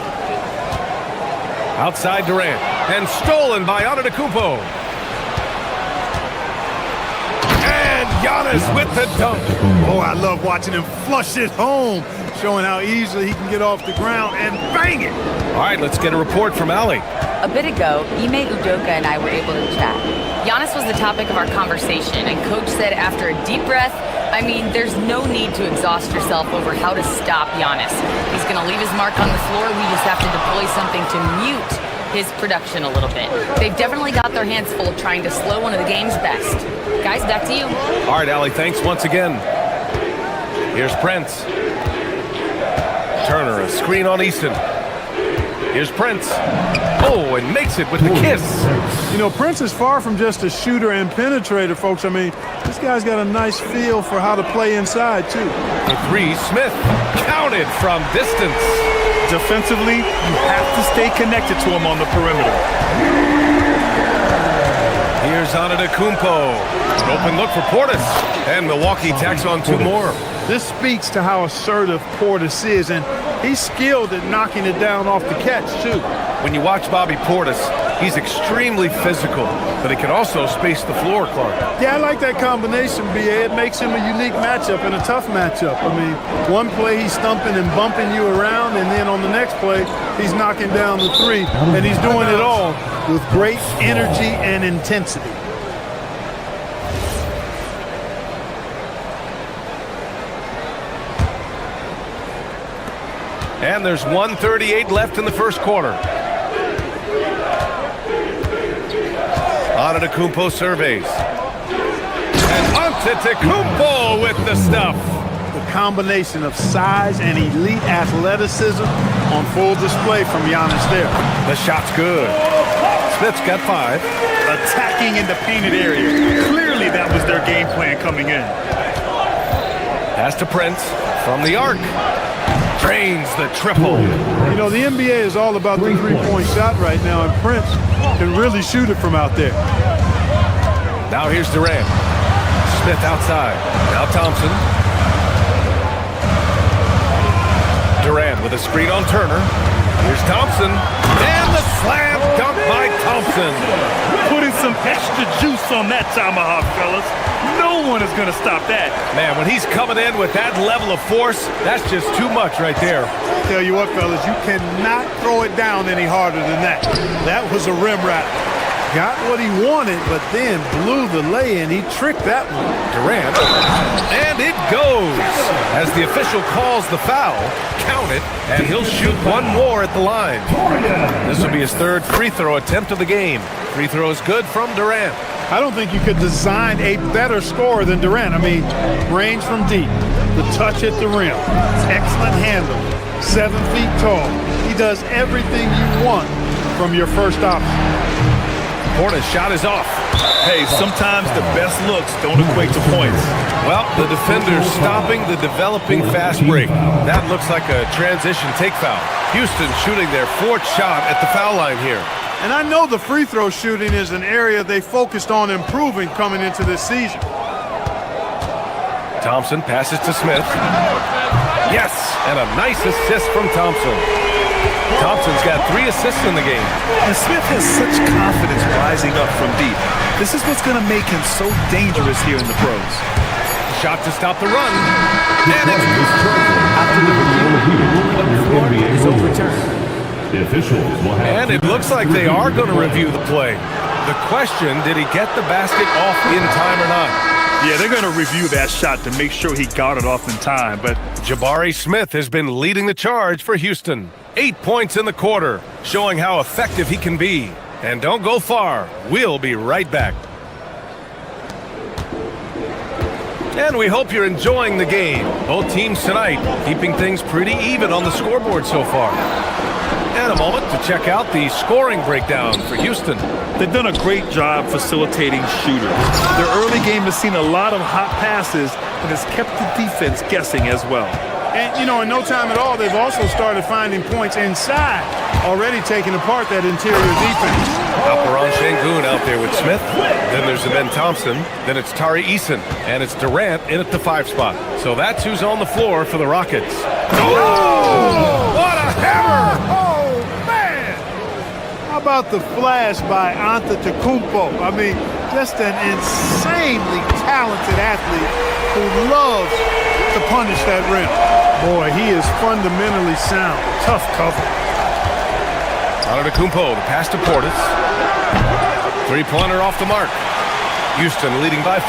Outside Durant. And stolen by Antetokounmpo. And Giannis with the dunk. Oh, I love watching him flush it home, showing how easily he can get off the ground and bang it. All right, let's get a report from Allie. A bit ago, Ime Udoka and I were able to chat. Giannis was the topic of our conversation, and Coach said after a deep breath, I mean, there's no need to exhaust yourself over how to stop Giannis. He's going to leave his mark on the floor. We just have to deploy something to mute his production a little bit. They've definitely got their hands full trying to slow one of the game's best. Guys, back to you. All right, Allie, thanks once again. Here's Prince. Turner, a screen on Easton. Here's Prince. Oh, and makes it with the kiss. You know, Prince is far from just a shooter and penetrator, folks. I mean, this guy's got a nice feel for how to play inside, too. The three, Smith, counted from distance. Defensively, you have to stay connected to him on the perimeter. Here's Antetokounmpo. An open look for Portis. And Milwaukee tacks on two more. This speaks to how assertive Portis is, and he's skilled at knocking it down off the catch, too. When you watch Bobby Portis, he's extremely physical, but he can also space the floor, Clark. Yeah, I like that combination, B.A. It makes him a unique matchup and a tough matchup. I mean, one play he's stumping and bumping you around, and then on the next play, he's knocking down the three, and he's doing it all with great energy and intensity. And there's 1:38 left in the first quarter. Antetokounmpo surveys. And Antetokounmpo with the stuff. The combination of size and elite athleticism on full display from Giannis there. The shot's good. Smith's got 5. Attacking in the painted area. Clearly that was their game plan coming in. Pass to Prince from the arc. Drains the triple. You know, the NBA is all about the three-point shot right now, and Prince can really shoot it from out there. Now here's Durant. Smith outside. Now Thompson. Durant with a screen on Turner. Here's Thompson. And the slam dunk by Thompson. Putting some extra juice on that tomahawk, fellas. No one is going to stop that. Man, when he's coming in with that level of force, that's just too much right there. Tell you what, fellas, you cannot throw it down any harder than that. That was a rim wrap. got what he wanted, but then blew the lay-in. He tricked that one. Durant, and it goes. As the official calls the foul, count it, and he'll shoot one more at the line. This will be his third free throw attempt of the game. Free throw is good from Durant. I don't think you could design a better scorer than Durant. I mean, range from deep, the touch at the rim, excellent handle, 7 feet tall. He does everything you want from your first option. Porter's shot is off. Hey, sometimes the best looks don't equate to points. Well, the defender's stopping the developing fast break. That looks like a transition take foul. Houston shooting their 4th shot at the foul line here. And I know the free throw shooting is an area they focused on improving coming into this season. Thompson passes to Smith. Yes, and a nice assist from Thompson. Thompson's got 3 assists in the game. And Smith has such confidence rising up from deep. This is what's going to make him so dangerous here in the pros. Shot to stop the run. And it's After the review, is overturned. The officials will have. And it looks like they are going to review the play. The question, did he get the basket off in time or not? Yeah, they're going to review that shot to make sure he got it off in time, but Jabari Smith has been leading the charge for Houston. 8 points in the quarter, showing how effective he can be. And don't go far. We'll be right back. And we hope you're enjoying the game. Both teams tonight keeping things pretty even on the scoreboard so far. And a moment to check out the scoring breakdown for Houston. they've done a great job facilitating shooters. Their early game has seen a lot of hot passes and has kept the defense guessing as well. And, you know, in no time at all, they've also started finding points inside, already taking apart that interior defense. Alperon Şengün out there with Smith. Then there's Amen Thompson. Then it's Tari Eason. And it's Durant in at the 5 spot. So that's who's on the floor for the Rockets. Oh! What a hammer! Oh, man! How about the flash by Antetokounmpo? I mean, just an insanely talented athlete who loves to punish that rim. Boy, he is fundamentally sound. Tough cover. Antetokounmpo, the pass to Portis. 3-pointer off the mark. Houston leading by 4.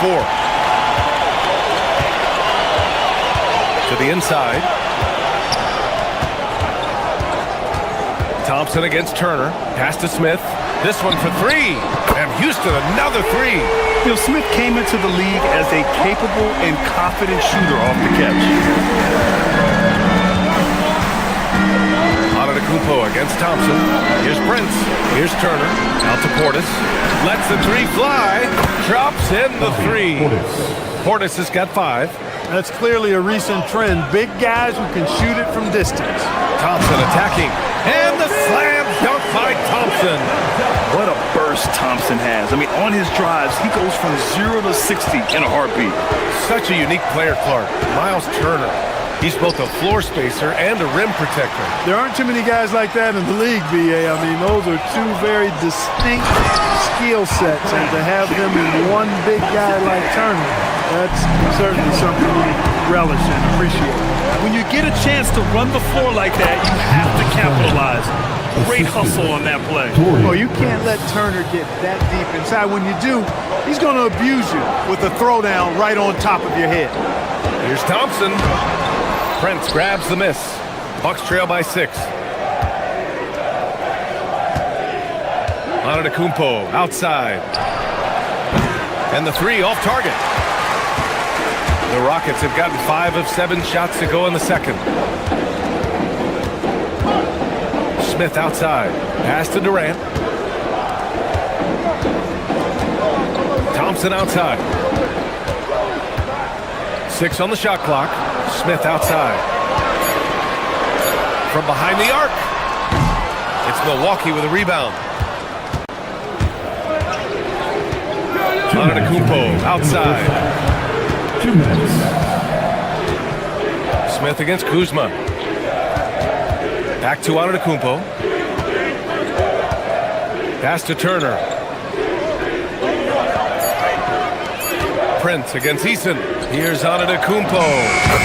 To the inside. Thompson against Turner. Pass to Smith. This one for 3. And Houston another 3. You know, Smith came into the league as a capable and confident shooter off the catch. Antetokounmpo against Thompson. Here's Prince. Here's Turner. Out to Portis. Lets the 3 fly. Drops in the 3. Portis has got 5. That's clearly a recent trend. Big guys who can shoot it from distance. Thompson attacking. And the slam dunk by Thompson. What a burst Thompson has. I mean, on his drives, he goes from 0 to 60 in a heartbeat. Such a unique player, Clark. Miles Turner. He's both a floor spacer and a rim protector. There aren't too many guys like that in the league, B.A. I mean, those are 2 very distinct skill sets, and to have them in one big guy like Turner, that's certainly something we relish and appreciate. When you get a chance to run the floor like that, you have to capitalize. Great hustle on that play. Oh, you can't let Turner get that deep inside. When you do, he's going to abuse you with a throwdown right on top of your head. Here's Thompson. Prince grabs the miss. Bucks trail by 6. Antetokounmpo outside. And the 3 off target. The Rockets have gotten 5 of 7 shots to go in the second. Smith outside. Pass to Durant. Thompson outside. 6 on the shot clock. Smith outside. From behind the arc. It's Milwaukee with a rebound. Antetokounmpo outside. 2 minutes. Smith against Kuzma. Back to Antetokounmpo. Pass to Turner. Prince against Eason. Here's Antetokounmpo.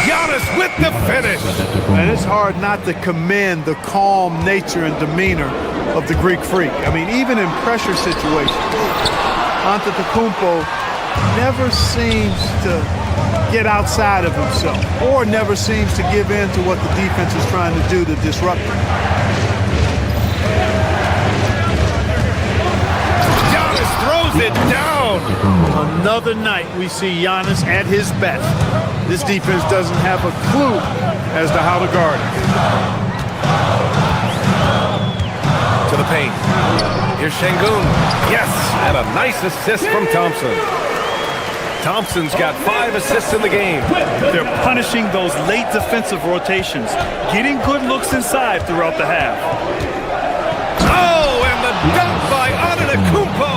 Giannis with the finish. And it's hard not to commend the calm nature and demeanor of the Greek Freak. I mean, even in pressure situations, Antetokounmpo never seems to get outside of himself or never seems to give in to what the defense is trying to do to disrupt him. Giannis throws it down. Another night we see Giannis at his best. This defense doesn't have a clue as to how to guard him. To the paint. Here's Şengün. Yes, and a nice assist from Thompson. Thompson's got 5 assists in the game. They're punishing those late defensive rotations, getting good looks inside throughout the half. Oh, and the dunk by Antetokounmpo.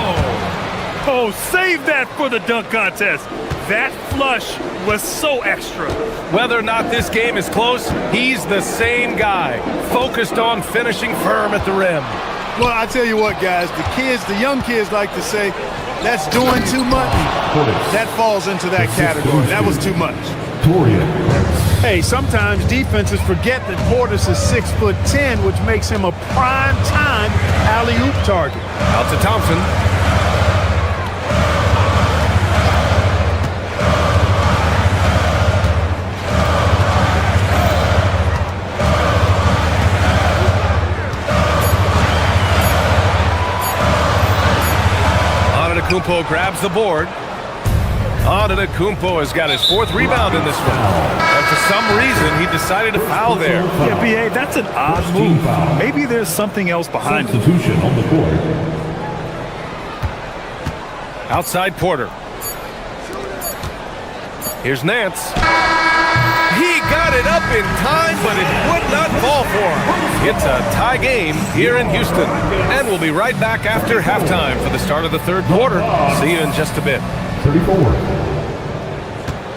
Oh, save that for the dunk contest. That flush was so extra. Whether or not this game is close, he's the same guy, focused on finishing firm at the rim. Well, I tell you what, guys, the young kids like to say, that's doing too much. That falls into that category. That was too much. Hey, sometimes defenses forget that Portis is 6'10", which makes him a prime time alley-oop target. Out to Thompson. Antetokounmpo grabs the board. Antetokounmpo has got his 4th rebound in this one. And for some reason, he decided to foul there. Yeah, B.A., that's an odd move. Maybe there's something else behind it. Substitution on the court. Outside Porter. Here's Nance. He got it up in time, but it would not fall for him. It's a tie game here in Houston. And we'll be right back after halftime for the start of the 3rd quarter. See you in just a bit. 34.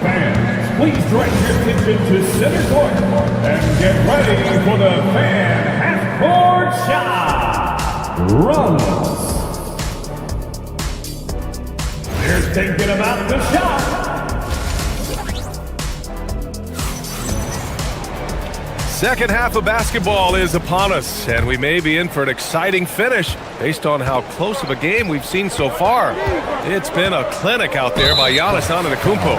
Fans, please direct your attention to center court and get ready for the fan half-court shot. Runs. Here's thinking about the shot. Second half of basketball is upon us, and we may be in for an exciting finish based on how close of a game we've seen so far. It's been a clinic out there by Giannis Antetokounmpo.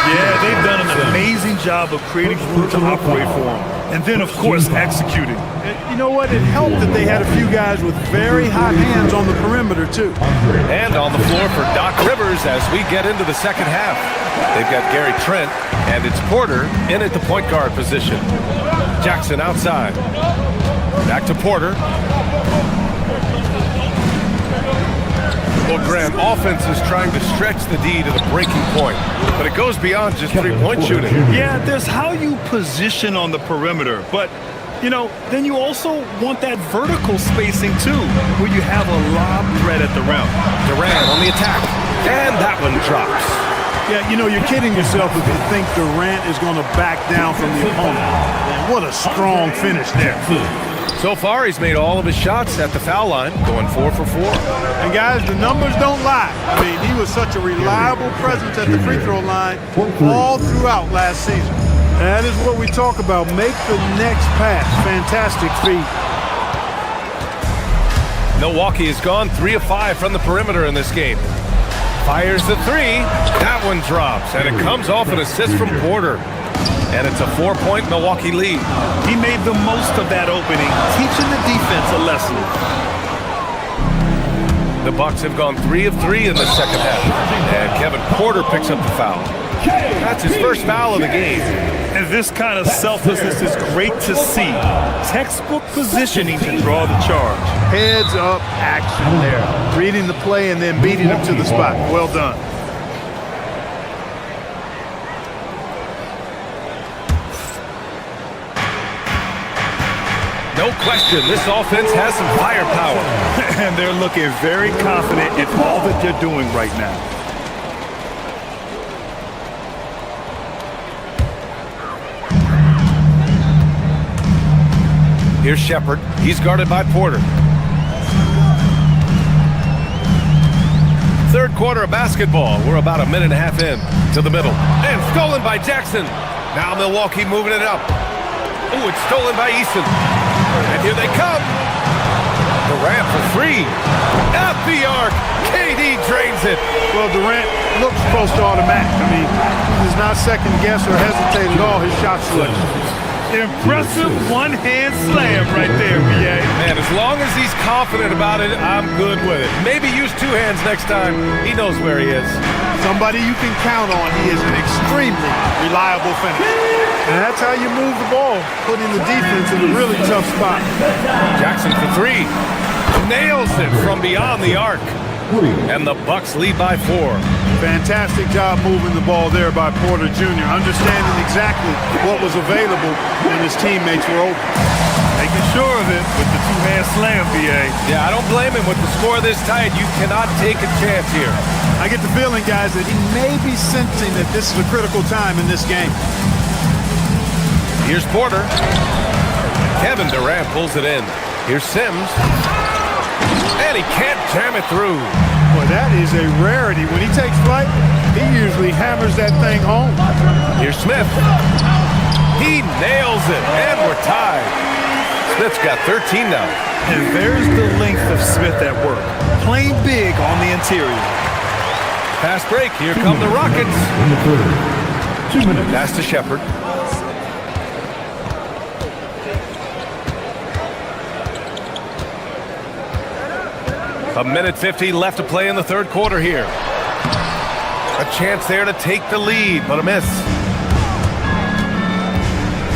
Yeah, they've done an amazing job of creating room to operate for him. And then, of course, executing. And you know what? It helped that they had a few guys with very hot hands on the perimeter, too. And on the floor for Doc Rivers as we get into the second half. They've got Gary Trent, and it's Porter in at the point guard position. Jackson outside. Back to Porter. Well, Grant, offense is trying to stretch the D to the breaking point, but it goes beyond just three-point shooting. Yeah, there's how you position on the perimeter, but, you know, then you also want that vertical spacing, too, where you have a lob threat at the rim. Durant on the attack, and that one drops. Yeah, you know, you're kidding yourself if you think Durant is going to back down from the opponent. Man, what a strong finish there. So far, he's made all of his shots at the foul line, going 4 for 4. And guys, the numbers don't lie. I mean, he was such a reliable presence at the free throw line all throughout last season. That is what we talk about. Make the next pass. Fantastic feat. Milwaukee has gone 3 of 5 from the perimeter in this game. Fires the 3. That one drops, and it comes off an assist from Porter. And it's a 4-point Milwaukee lead. He made the most of that opening, teaching the defense a lesson. The Bucks have gone 3 of 3 in the second half. And Kevin Porter picks up the foul. That's his first foul of the game. And this kind of selflessness is great to see. Textbook positioning to draw the charge. Heads up action there. Reading the play and then beating him to the spot. Well done. No question, this offense has some firepower. And they're looking very confident in all that they're doing right now. Here's Shepherd. He's guarded by Porter. Third quarter of basketball. We're about a minute and a half in to the middle. And stolen by Jackson. Now Milwaukee moving it up. Ooh, it's stolen by Easton. And here they come. Durant for three. At the arc. KD drains it. Well, Durant looks close to automatic. I mean, he does not second guess or hesitate at all his shot selection. Impressive one-hand slam right there, B.A. Man, as long as he's confident about it, I'm good with it. Maybe use two hands next time. He knows where he is. Somebody you can count on. He is an extremely reliable finisher. And that's how you move the ball, putting the defense in a really tough spot. Jackson for three. Nails it from beyond the arc. And the Bucks lead by 4. Fantastic job moving the ball there by Porter Jr., understanding exactly what was available when his teammates were open. Making sure of it with the two-hand slam, B.A. Yeah, I don't blame him. With the score this tight, you cannot take a chance here. I get the feeling, guys, that he may be sensing that this is a critical time in this game. Here's Porter. Kevin Durant pulls it in. Here's Sims. And he can't jam it through. Boy, that is a rarity. When he takes flight, he usually hammers that thing home. Here's Smith. He nails it, and we're tied. Smith's got 13 now. And there's the length of Smith at work. Playing big on the interior. Fast break. Here come the Rockets. 2 minutes. Pass to Shepard. A minute 50 left to play in the third quarter here. A chance there to take the lead, but a miss.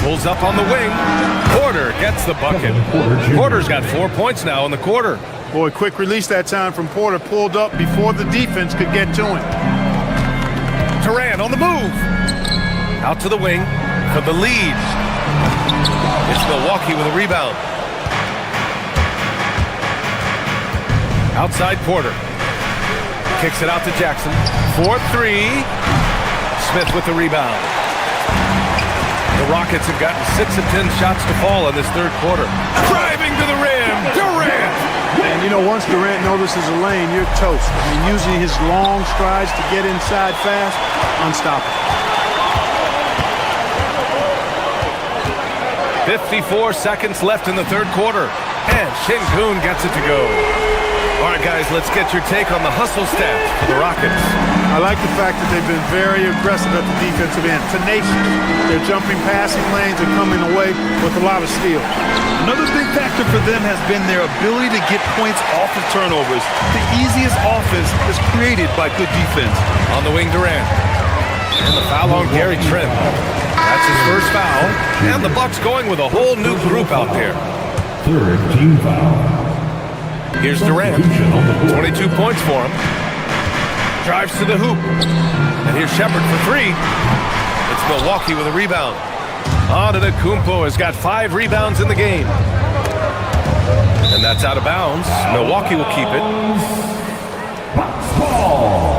Pulls up on the wing. Porter gets the bucket. Porter's got 4 points now in the quarter. Boy, quick release that time from Porter. Pulled up before the defense could get to him. Durant on the move. Out to the wing for the lead. It's Milwaukee with a rebound. Outside Porter. Kicks it out to Jackson. 4-3. Smith with the rebound. The Rockets have gotten 6 of 10 shots to fall in this third quarter. Driving to the rim. Durant. And you know, once Durant notices a lane, you're toast. I mean, using his long strides to get inside fast, unstoppable. 54 seconds left in the third quarter. And Şengün gets it to go. All right, guys, let's get your take on the hustle stats for the Rockets. I like the fact that they've been very aggressive at the defensive end. Tenacious. Their jumping passing lanes are coming away with a lot of steals. Another big factor for them has been their ability to get points off of turnovers. The easiest offense is created by good defense. On the wing, Durant. And the foul on Gary Trent. That's his first foul. And the Bucks going with a whole new group out there. Third team foul. Here's Durant. 22 points for him. Drives to the hoop. And here's Shepard for three. It's Milwaukee with a rebound. Antetokounmpo has got 5 rebounds in the game. And that's out of bounds. Milwaukee will keep it. Bucks ball.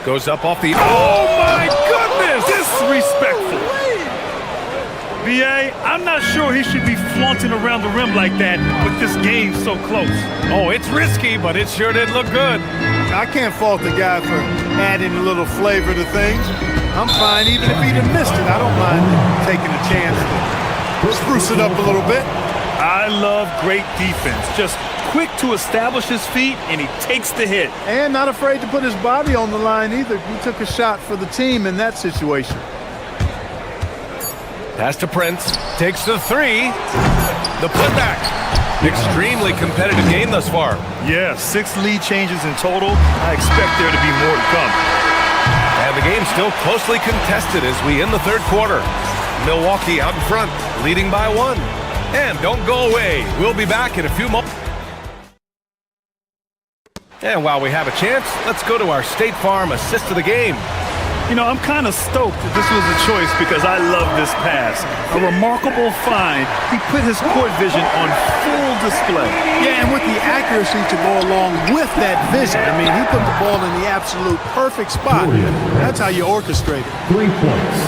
Goes up off the... Oh, my goodness! Disrespectful. B.A., I'm not sure he should be flaunting around the rim like that with this game so close. Oh, it's risky, but it sure did look good. I can't fault the guy for adding a little flavor to things. I'm fine even if he'd have missed it. I don't mind taking a chance to spruce it up a little bit. I love great defense. Just quick to establish his feet, and he takes the hit. And not afraid to put his body on the line either. He took a shot for the team in that situation. Pass to Prince. Takes the three. The putback. Extremely competitive game thus far. Yeah, 6 lead changes in total. I expect there to be more to come. And the game's still closely contested as we end the third quarter. Milwaukee out in front, leading by 1. And don't go away. We'll be back in a few moments. And while we have a chance, let's go to our State Farm assist of the game. You know, I'm kind of stoked that this was a choice because I love this pass. A remarkable find. He put his court vision on full display. Yeah, and with the accuracy to go along with that vision. I mean, he put the ball in the absolute perfect spot. That's how you orchestrate it. 3 points.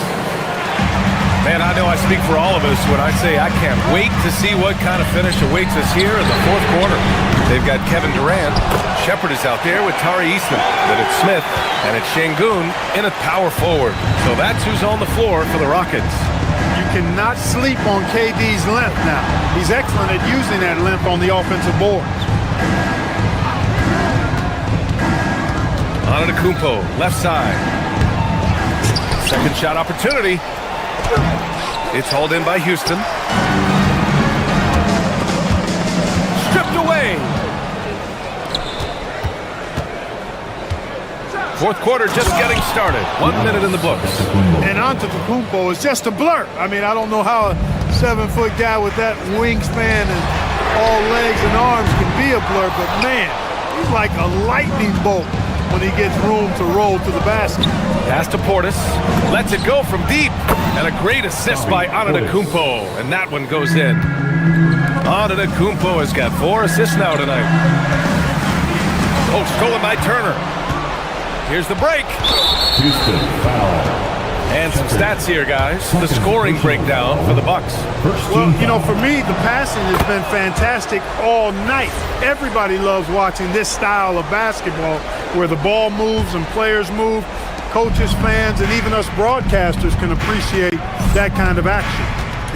Man, I know I speak for all of us when I say I can't wait to see what kind of finish awaits us here in the fourth quarter. They've got Kevin Durant Shepard is out there with Tari Easton. Then it's Smith, and it's Şengün in at power forward. So that's who's on the floor for the Rockets. You cannot sleep on KD's length now. He's excellent at using that length on the offensive board. Antetokounmpo, left side. Second shot opportunity. It's hauled in by Houston. Stripped away. Fourth quarter just getting started. 1 minute in the books. And Antetokounmpo is just a blur. I mean, I don't know how a 7-foot guy with that wingspan and all legs and arms can be a blur, but man, he's like a lightning bolt when he gets room to roll to the basket. Pass to Portis. Lets it go from deep. And a great assist by Antetokounmpo. And that one goes in. Antetokounmpo has got 4 assists now tonight. Oh, stolen by Turner. Here's the break. Houston foul. And some stats here, guys. The scoring breakdown for the Bucks. Well, you know, for me, the passing has been fantastic all night. Everybody loves watching this style of basketball where the ball moves and players move. Coaches, fans, and even us broadcasters can appreciate that kind of action.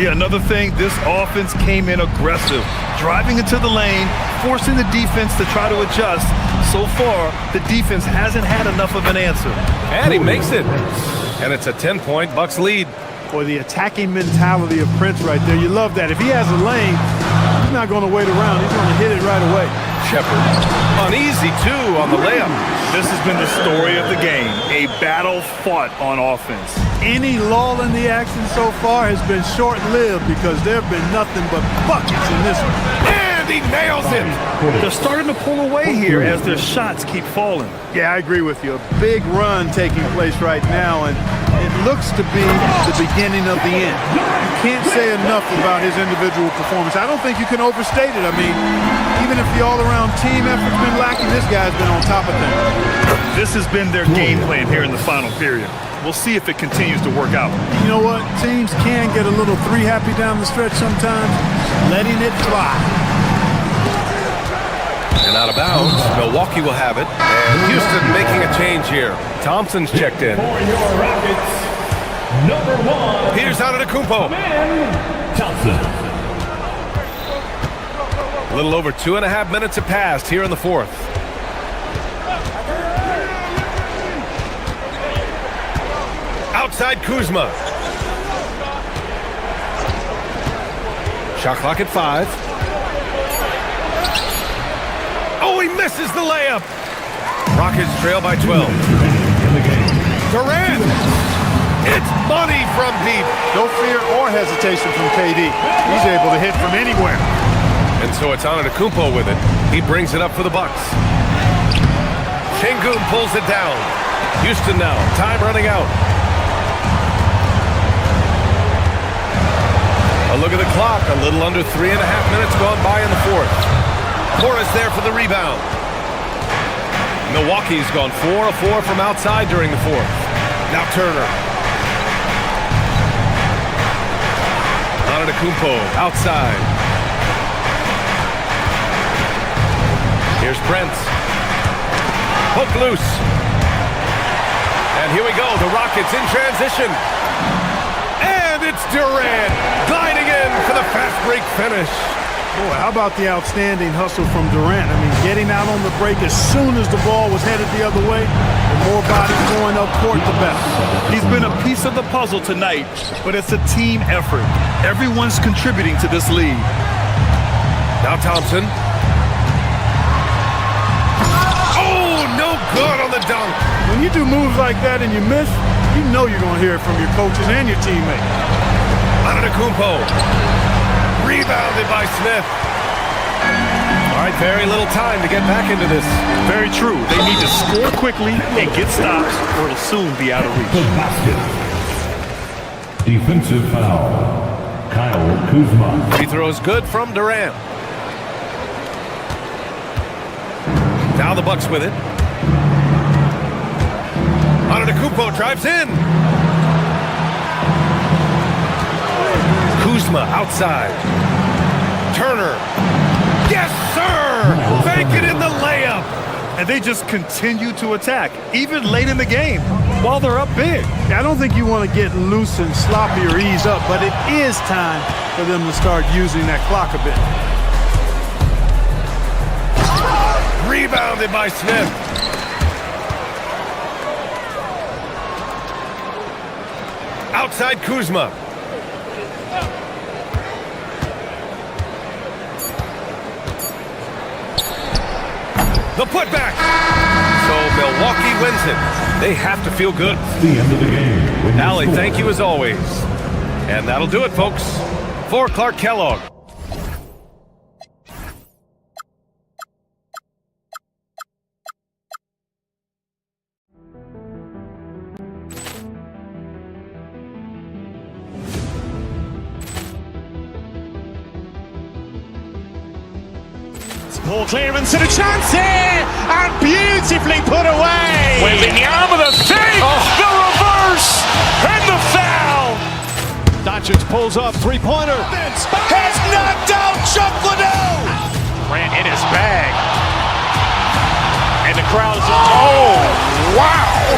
Yeah, another thing, this offense came in aggressive, driving into the lane, forcing the defense to try to adjust. So far, the defense hasn't had enough of an answer. And he makes it. And it's a 10-point Bucks lead. Boy, the attacking mentality of Prince right there. You love that. If he has a lane, he's not going to wait around. He's going to hit it right away. Shepard, uneasy too on the layup. This has been the story of the game, a battle fought on offense. Any lull in the action so far has been short-lived because there have been nothing but buckets in this one. And he nails it. They're starting to pull away here as their shots keep falling. Yeah, I agree with you. A big run taking place right now, and it looks to be the beginning of the end. You can't say enough about his individual performance. I don't think you can overstate it. I mean, even if the all-around team effort's been lacking, this guy's been on top of things. This has been their game plan here in the final period. We'll see if it continues to work out. You know what? Teams can get a little three-happy down the stretch sometimes, letting it fly. And out of bounds, Milwaukee will have it. And Houston making a change here. Thompson's checked in. For your Rockets, number 1. Here's Antetokounmpo. Thompson. A little over 2.5 minutes have passed here in the fourth. Outside Kuzma. Shot clock at 5. Oh, he misses the layup. Rockets trail by 12. Durant. It's money from deep. No fear or hesitation from KD. He's able to hit from anywhere. And so it's Antetokounmpo with it. He brings it up for the Bucks. Şengün pulls it down. Houston now. Time running out. A look at the clock. A little under 3.5 minutes gone by in the fourth. Portis there for the rebound. Milwaukee's gone 4 of 4 from outside during the fourth. Now Turner. Antetokounmpo outside. Here's Brent. Hook loose. And here we go. The Rockets in transition. And it's Durant gliding in for the fast break finish. Boy, how about the outstanding hustle from Durant? I mean, getting out on the break as soon as the ball was headed the other way, the more bodies going up court, the better. He's been a piece of the puzzle tonight, but it's a team effort. Everyone's contributing to this lead. Now Thompson. Oh, no good on the dunk. When you do moves like that and you miss, you know you're going to hear it from your coaches and your teammates. Antetokounmpo. Rebounded by Smith. All right, very little time to get back into this. Very true. They need to score quickly and get stops, or it'll soon be out of reach. The basket. Defensive foul. Kyle Kuzma. Free throw is good from Durant. Now the Bucks with it. Antetokounmpo drives in. Kuzma outside. Turner. Yes, sir! Bank it in the layup. and they just continue to attack, even late in the game, while they're up big. I don't think you want to get loose and sloppy or ease up, but it is time for them to start using that clock a bit. Rebounded by Smith. Outside Kuzma. The putback. So Milwaukee wins it. They have to feel good. The end of the game. Allie, thank you as always. And that'll do it, folks. For Clark Kellogg. Ball clearance and a chance here, and beautifully put away. Wembanyama the save, the reverse, and the foul. Doncic pulls up, three-pointer. Has knocked out Chuck Liddell. Grant in his bag. And the crowd is... Oh, wow.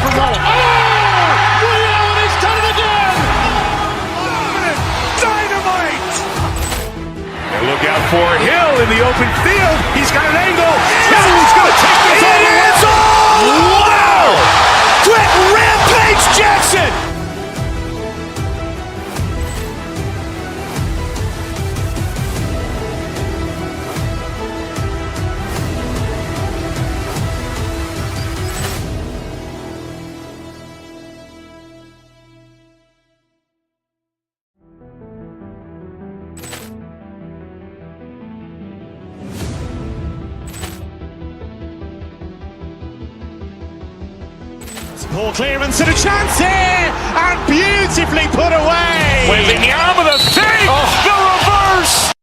Liddell, he's done it again. Dynamite. Look out for Hill in the open field. He's got an angle. Hill's going to take this all the way. Wow! Quick Rampage Jackson. Ball clearance and a chance here, and beautifully put away. Wembanyama the save, the reverse.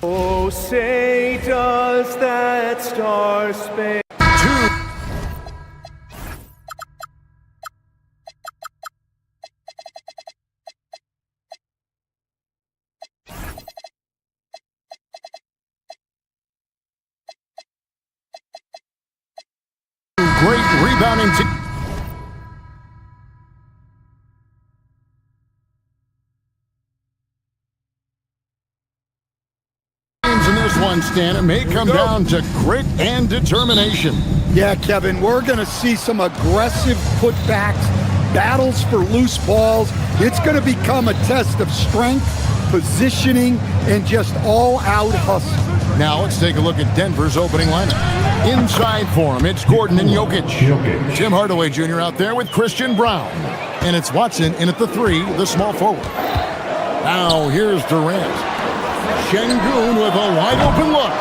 Oh, say does that star span. Great rebounding team. In this one, Stan, it may come down to grit and determination. Yeah, Kevin, we're going to see some aggressive putbacks, battles for loose balls. It's going to become a test of strength, positioning, and just all-out hustle. Now let's take a look at Denver's opening lineup. Inside for him, it's Gordon and Jokic. Tim Hardaway Jr. out there with Christian Brown. And it's Watson in at the 3, the small forward. Now here's Durant. Şengün with a wide-open look.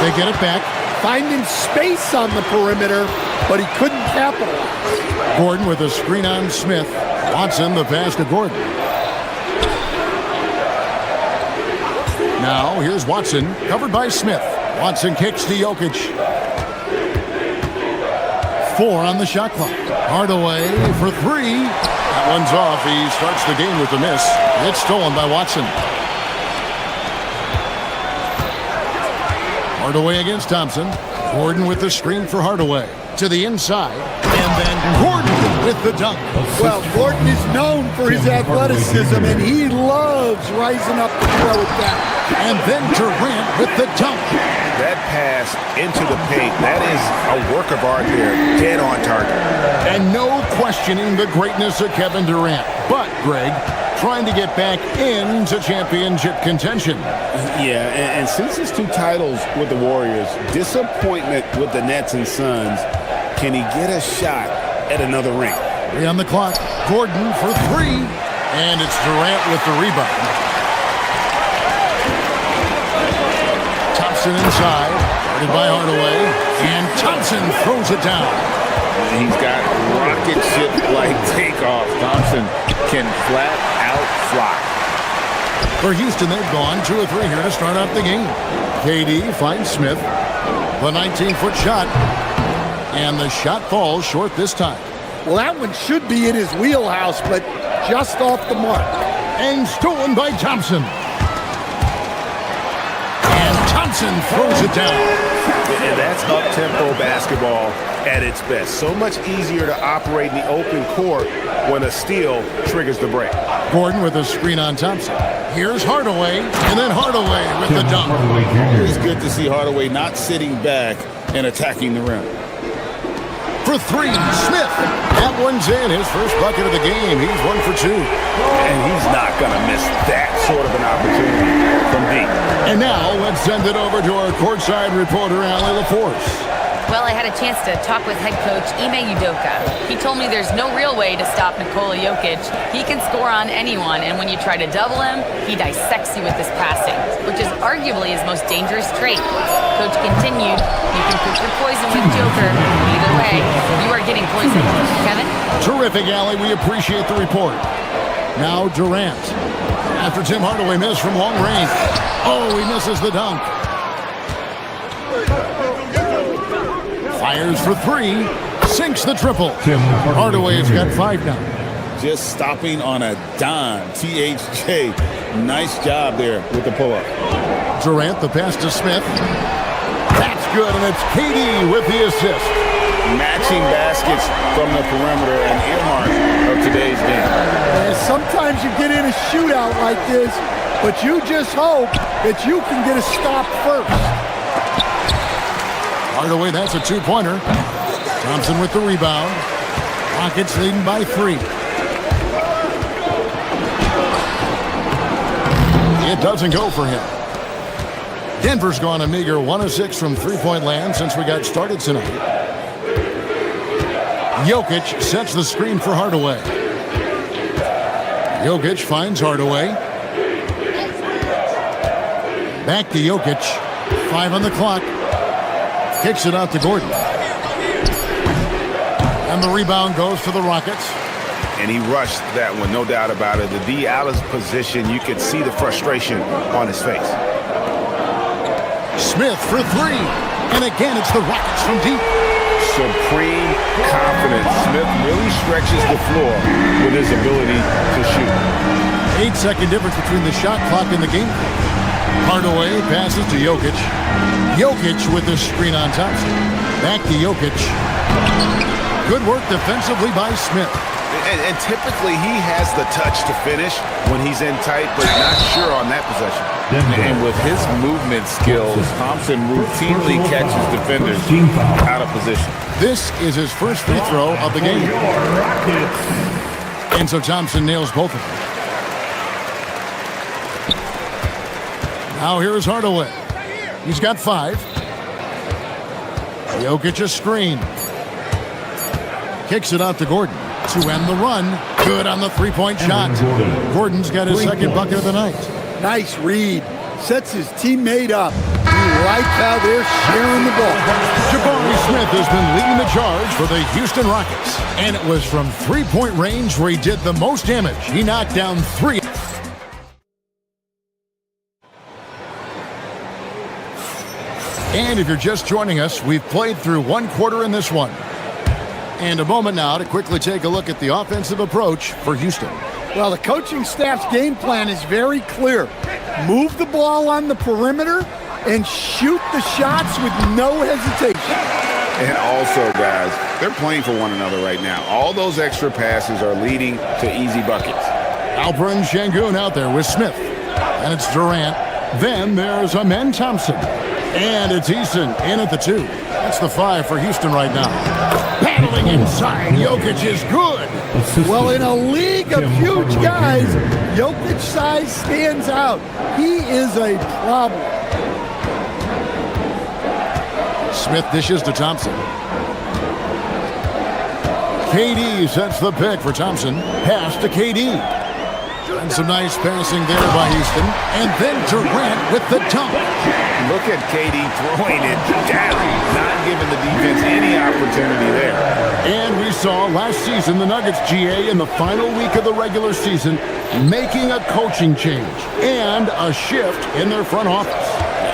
They get it back. Finding space on the perimeter, but he couldn't capitalize. Gordon with a screen on Smith. Watson the pass to Gordon. Now here's Watson, covered by Smith. Watson kicks to Jokic. 4 on the shot clock. Hardaway for 3. That one's off. He starts the game with a miss. It's stolen by Watson. Hardaway against Thompson. Gordon with the screen for Hardaway. To the inside. And then Gordon with the dunk. Well, Gordon is known for his athleticism, and he loves rising up to throw it down. And then Durant with the dunk. That pass into the paint, that is a work of art there, dead on target. And no questioning the greatness of Kevin Durant. But, Greg, trying to get back into championship contention. Yeah, and since his 2 titles with the Warriors, disappointment with the Nets and Suns, can he get a shot at another ring? 3 on the clock. Gordon for three. And it's Durant with the rebound. Thompson inside. Guarded by Hardaway. And Thompson throws it down. He's got rocket ship-like takeoff. Thompson can flat out fly. For Houston, they've gone 2 of 3 here to start out the game. KD finds Smith. The 19-foot shot. And the shot falls short this time. Well, that one should be in his wheelhouse, but just off the mark. And stolen by Thompson. And Thompson throws it down. And that's up-tempo basketball at its best. So much easier to operate in the open court when a steal triggers the break. Gordon with a screen on Thompson. Here's Hardaway, and then Hardaway with the dunk. It's good to see Hardaway not sitting back and attacking the rim. For three, Smith. That one's in. His first bucket of the game. He's 1 for 2. And he's not going to miss that sort of an opportunity from deep. And now let's send it over to our courtside reporter, Allie LaForce. Well, I had a chance to talk with head coach Ime Udoka. He told me there's no real way to stop Nikola Jokic. He can score on anyone, and when you try to double him, he dissects you with his passing, which is arguably his most dangerous trait. Coach continued, you can cook your poison with Joker. Either way, you are getting poisoned. Kevin? Terrific, Allie. We appreciate the report. Now Durant. After Tim Hardaway missed from long range. Oh, he misses the dunk. Fires for three. Sinks the triple. Hardaway's got 5 now. Just stopping on a dime. THJ, nice job there with the pull-up. Durant, the pass to Smith. That's good, and it's KD with the assist. Matching baskets from the perimeter, an earmark of today's game. And sometimes you get in a shootout like this, but you just hope that you can get a stop first. Hardaway, that's a 2-pointer. Thompson with the rebound. Rockets leading by 3. It doesn't go for him. Denver's gone a meager 1 of 6 from three-point land since we got started tonight. Jokic sets the screen for Hardaway. Jokic finds Hardaway. Back to Jokic. 5 on the clock. Kicks it out to Gordon. And the rebound goes to the Rockets. And he rushed that one, no doubt about it. The D. Alice position, you could see the frustration on his face. Smith for 3. And again, it's the Rockets from deep. Supreme confidence. Smith really stretches the floor with his ability to shoot. 8-second difference between the shot clock and the game. Hardaway passes to Jokic. Jokic with the screen on Thompson. Back to Jokic. Good work defensively by Smith. And typically he has the touch to finish when he's in tight, but not sure on that possession. And with his movement skills, Thompson routinely catches defenders out of position. This is his first free throw of the game. And so Thompson nails both of them. Now here's Hardaway. He's got 5. Jokic a screen. Kicks it out to Gordon to end the run. Good on the 3-point shot. Gordon's got his second bucket of the night. Nice read. Sets his teammate up. You like how they're sharing the ball. Jabari Smith has been leading the charge for the Houston Rockets. And it was from 3-point range where he did the most damage. He knocked down 3. And if you're just joining us, we've played through 1 quarter in this one. And a moment now to quickly take a look at the offensive approach for Houston. Well, the coaching staff's game plan is very clear. Move the ball on the perimeter and shoot the shots with no hesitation. And also, guys, they're playing for one another right now. All those extra passes are leading to easy buckets. Alperen Şengün out there with Smith. And it's Durant. Then there's Amen Thompson. And it's Easton in at the 2. That's the 5 for Houston right now. Battling inside. Jokic is good. Well, in a league of huge guys, Jokic's size stands out. He is a problem. Smith dishes to Thompson. KD sets the pick for Thompson. Pass to KD. And some nice passing there by Houston. And then Durant with the dunk. Look at KD throwing it down, not giving the defense any opportunity there. And we saw last season the Nuggets, GA, in the final week of the regular season, making a coaching change and a shift in their front office.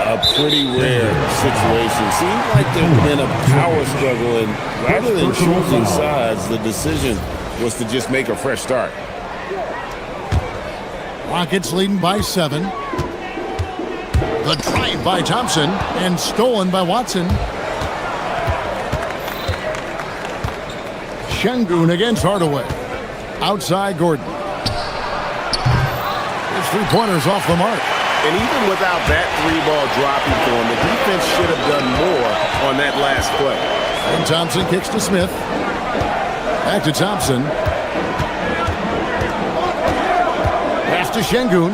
A pretty rare situation. Seemed like there'd been a power struggle, and rather than choosing sides, the decision was to just make a fresh start. Rockets leading by 7. The drive by Thompson and stolen by Watson. Şengün against Hardaway. Outside Gordon. His three-pointers off the mark. And even without that three-ball dropping for him, the defense should have done more on that last play. And Thompson kicks to Smith. Back to Thompson. Pass to Şengün.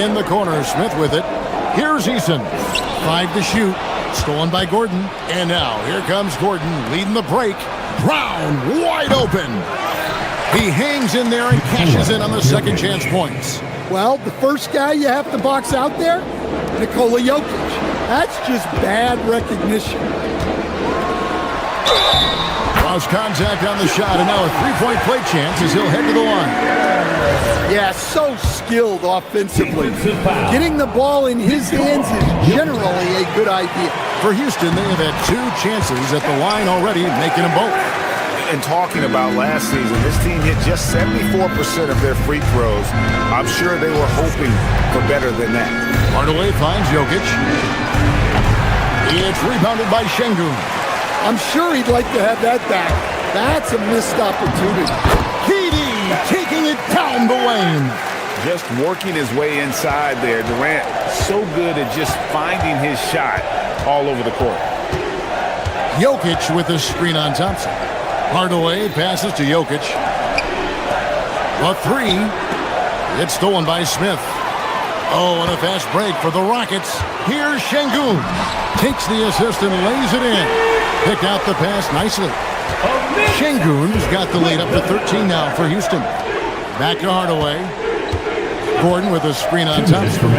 In the corner, Smith with it. Here's Eason. 5 to shoot. Stolen by Gordon. And now, here comes Gordon leading the break. Brown wide open. He hangs in there and cashes in on the second chance points. Well, the first guy you have to box out there, Nikola Jokic. That's just bad recognition. Lost contact on the shot, and now a three-point play chance as he'll head to the line. Yeah, so skilled offensively. Getting the ball in his hands is generally a good idea. For Houston, they have had 2 chances at the line already, making them both. And talking about last season, this team hit just 74% of their free throws. I'm sure they were hoping for better than that. Hardaway finds Jokic. It's rebounded by Şengün. I'm sure he'd like to have that back. That's a missed opportunity. KD taking it down the lane. Just working his way inside there. Durant so good at just finding his shot all over the court. Jokic with the screen on Thompson. Hardaway passes to Jokic. A 3. It's stolen by Smith. Oh, and a fast break for the Rockets. Here's Şengün. Takes the assist and lays it in. Picked out the pass nicely. Şengün's got the lead up to 13 now for Houston. Back to Hardaway. Gordon with a screen on Thompson.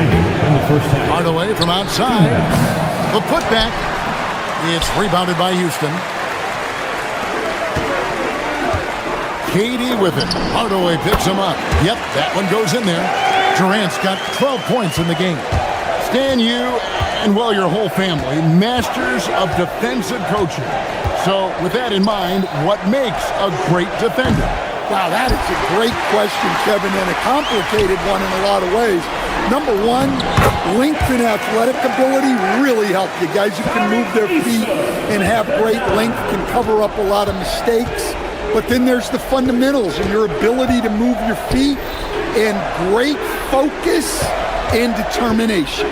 Hardaway from outside. The putback. It's rebounded by Houston. KD with it. Hardaway picks him up. Yep, that one goes in there. Durant's got 12 points in the game. Stan, you and, well, your whole family, masters of defensive coaching. So with that in mind, what makes a great defender? Wow, that is a great question, Kevin, and a complicated one in a lot of ways. Number one, length and athletic ability really help you. Guys who can move their feet and have great length can cover up a lot of mistakes. But then there's the fundamentals and your ability to move your feet and great focus and determination.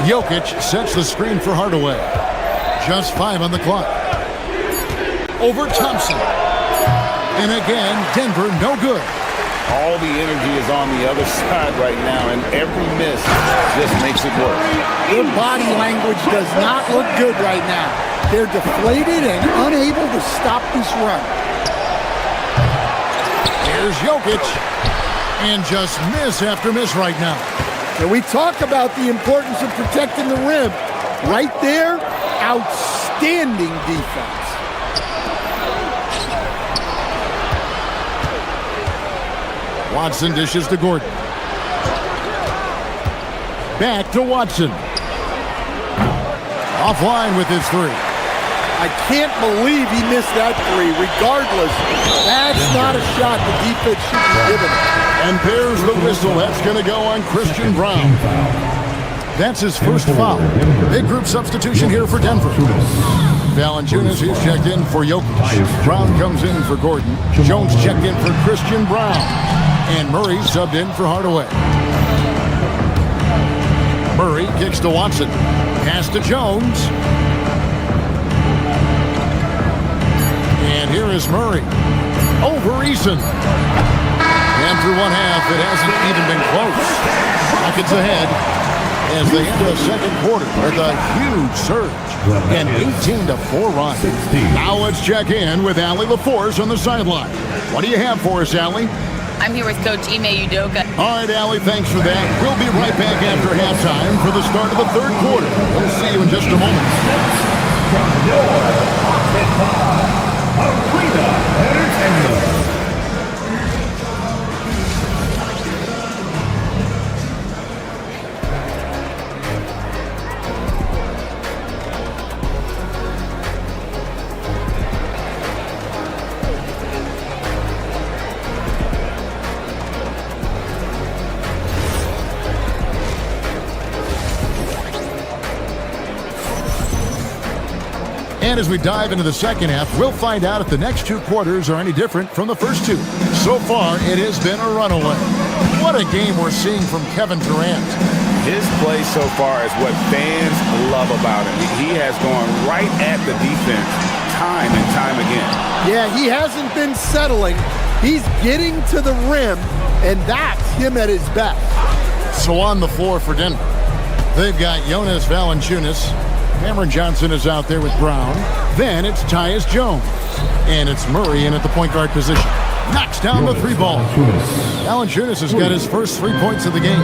Jokic sets the screen for Hardaway. Just 5 on the clock. Over Thompson. And again, Denver no good. All the energy is on the other side right now, and every miss just makes it worse. Their body language does not look good right now. They're deflated and unable to stop this run. Here's Jokic. And just miss after miss right now. And we talk about the importance of protecting the rim. Right there, outstanding defense. Watson dishes to Gordon. Back to Watson. Offline with his 3. I can't believe he missed that 3. Regardless, that's not a shot the defense should be given. And there's the whistle. That's going to go on Christian Brown. That's his first foul. Big group substitution here for Denver. Valanciunas, he's checked in for Jokic. Brown comes in for Gordon. Jones checked in for Christian Brown. And Murray subbed in for Hardaway. Murray kicks to Watson. Pass to Jones. And here is Murray. Over Eason. And through one half, it hasn't even been close. Rockets ahead. as they end the second quarter with a huge surge. An 18-4 run. Now let's check in with Allie LaForce on the sideline. What do you have for us, Allie? I'm here with Coach Ime Udoka. All right, Allie, thanks for that. We'll be right back after halftime for the start of the third quarter. We'll see you in just a moment. From your Arena Entertainment. And as we dive into the second half, we'll find out if the next two quarters are any different from the first two. So far, it has been a runaway. What a game we're seeing from Kevin Durant. His play so far is what fans love about him. He has gone right at the defense time and time again. Yeah, he hasn't been settling. He's getting to the rim, and that's him at his best. So on the floor for Denver, they've got Jonas Valanciunas. Cameron Johnson is out there with Brown. Then it's Tyus Jones. And it's Murray in at the point guard position. Knocks down the three ball. Valanciunas has got his first 3 points of the game.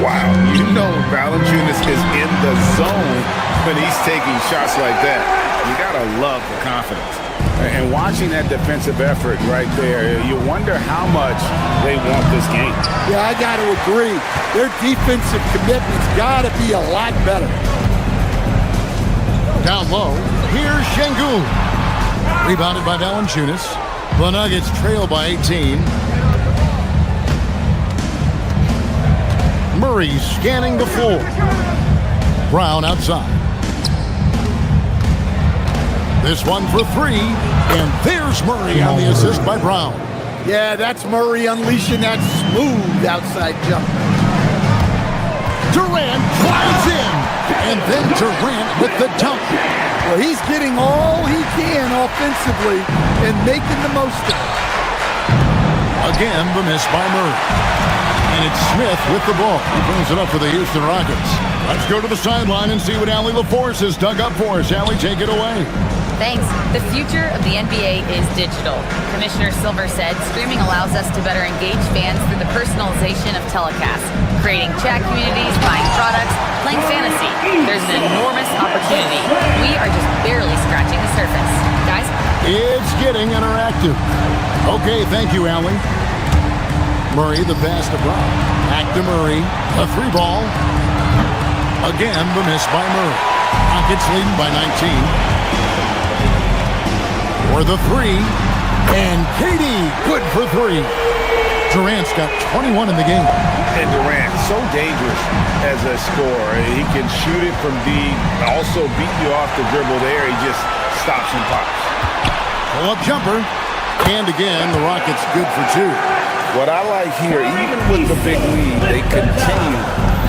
Wow, you know Valanciunas is in the zone when he's taking shots like that. You gotta love the confidence. And watching that defensive effort right there, you wonder how much they want this game. Yeah, I got to agree. Their defensive commitment's got to be a lot better. Down low, here's Şengün. Rebounded by Valanciunas. The Nuggets trail by 18. Murray scanning the floor. Brown outside. This one for three, and there's Murray on the assist by Brown. Yeah, that's Murray unleashing that smooth outside jump. Durant drives in, and then Durant with the dunk. Well, he's getting all he can offensively and making the most of it. Again, the miss by Murray. And it's Smith with the ball. He brings it up for the Houston Rockets. Let's go to the sideline and see what Allie LaForce has dug up for us. Allie, take it away. Thanks. The future of the NBA is digital. Commissioner Silver said streaming allows us to better engage fans through the personalization of telecasts, creating chat communities, buying products, playing fantasy. There's an enormous opportunity. We are just barely scratching the surface. Guys? It's getting interactive. Okay, thank you, Allie. Murray, the pass to Brown. Back to Murray. A three ball. Again, the miss by Murray. Rockets leading by 19. For the three, and KD good for three. Durant's got 21 in the game. And Durant, so dangerous as a scorer. He can shoot it from deep, also beat you off the dribble there. He just stops and pops. Pull-up jumper, and again, the Rockets good for two. What I like here, even with the big lead, they continue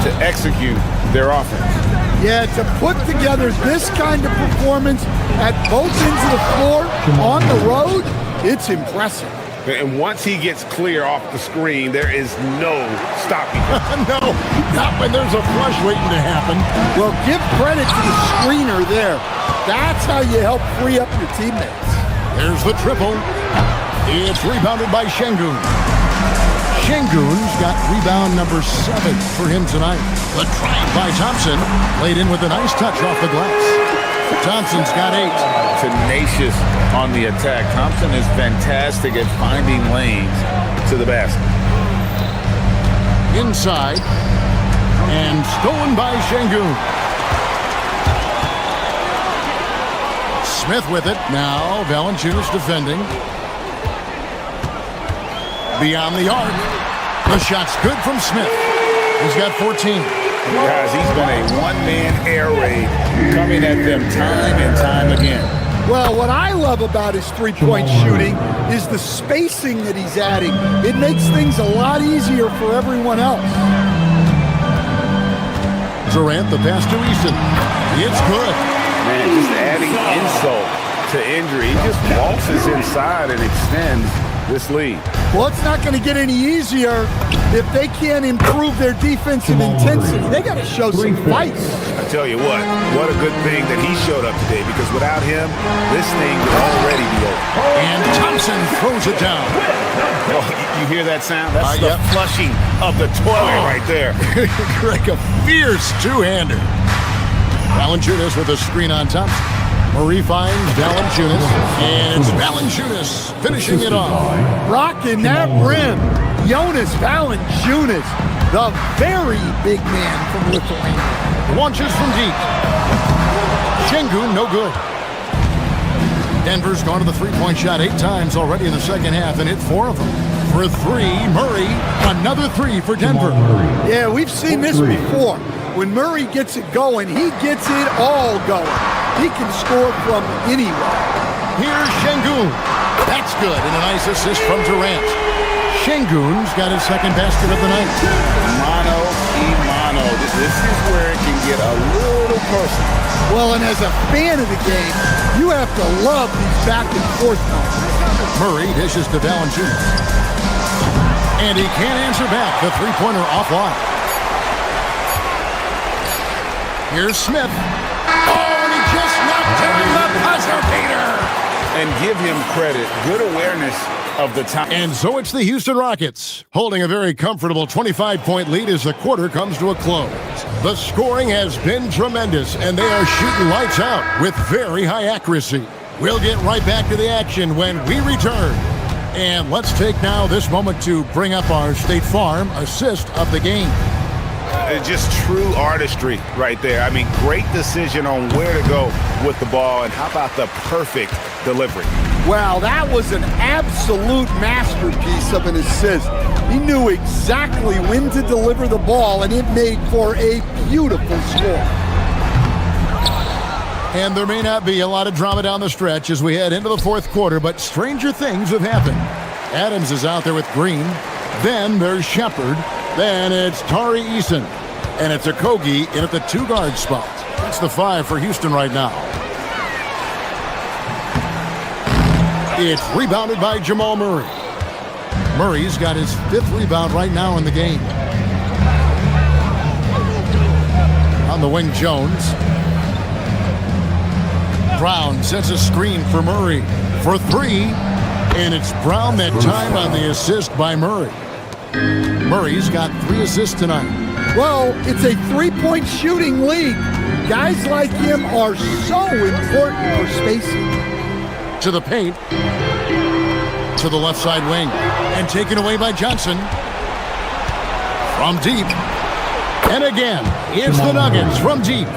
to execute their offense. Yeah, to put together this kind of performance at both ends of the floor on the road, it's impressive. And once he gets clear off the screen, there is no stopping him. No, not when there's a flush waiting to happen. Well, give credit to the screener there. That's how you help free up your teammates. There's the triple. It's rebounded by Şengün. Şengün's got rebound number 7 for him tonight. The drive by Thompson, laid in with a nice touch off the glass. Thompson's got 8. Tenacious on the attack. Thompson is fantastic at finding lanes to the basket. Inside, and stolen by Şengün. Smith with it. Now Valanciunas defending. Beyond the arc. The shot's good from Smith. He's got 14. Guys, he's been a one-man air raid coming at them time and time again. Well, what I love about his three-point shooting is the spacing that he's adding. It makes things a lot easier for everyone else. Durant, the pass to Easton. It's good. Man, just adding insult to injury. He just waltzes inside and extends this lead. Well, it's not going to get any easier if they can't improve their defensive intensity. They got to show some fight. I tell you what a good thing that he showed up today, because without him, this thing would already be over. And Thompson throws it down. Oh, you hear that sound? That's the flushing of the toilet right there. Greg, a fierce two-hander. Valanciunas with a screen on Thompson. Murray finds Valanciunas, and it's Valanciunas finishing it off. Rocking that rim. Jonas Valanciunas, the very big man from Lithuania. Launches from deep. Şengün, no good. Denver's gone to the three-point shot 8 times already in the second half and hit 4 of them. For 3, Murray, another 3 for Denver. Yeah, we've seen this before. When Murray gets it going, he gets it all going. He can score from anywhere. Here's Şengün. That's good, and a nice assist from Durant. Şengün's got his second basket of the night. Mano y mano. This is where it can get a little personal. Well, and as a fan of the game, you have to love these back and forth moments. Murray dishes to Valanciunas. And he can't answer back. The three-pointer offline. Here's Smith. Oh, and he just knocked down the buzzer beater. And give him credit. Good awareness of the time. And so it's the Houston Rockets holding a very comfortable 25-point lead as the quarter comes to a close. The scoring has been tremendous, and they are shooting lights out with very high accuracy. We'll get right back to the action when we return. And let's take now this moment to bring up our State Farm assist of the game. Just true artistry right there. I mean, great decision on where to go with the ball, and how about the perfect delivery? Wow, that was an absolute masterpiece of an assist. He knew exactly when to deliver the ball, and it made for a beautiful score. And there may not be a lot of drama down the stretch as we head into the fourth quarter, but stranger things have happened. Adams is out there with Green. Then there's Shepard. Then it's Tari Eason. And it's Okogie in at the 2-guard spot. That's the 5 for Houston right now. It's rebounded by Jamal Murray. Murray's got his 5th rebound right now in the game. On the wing, Jones. Brown sets a screen for Murray for 3. And it's Brown that time on the assist by Murray. Murray's got 3 assists tonight. Well, it's a 3-point shooting league. Guys like him are so important for spacing. To the paint. To the left side wing. And taken away by Johnson. From deep. And again, it's the Nuggets from deep.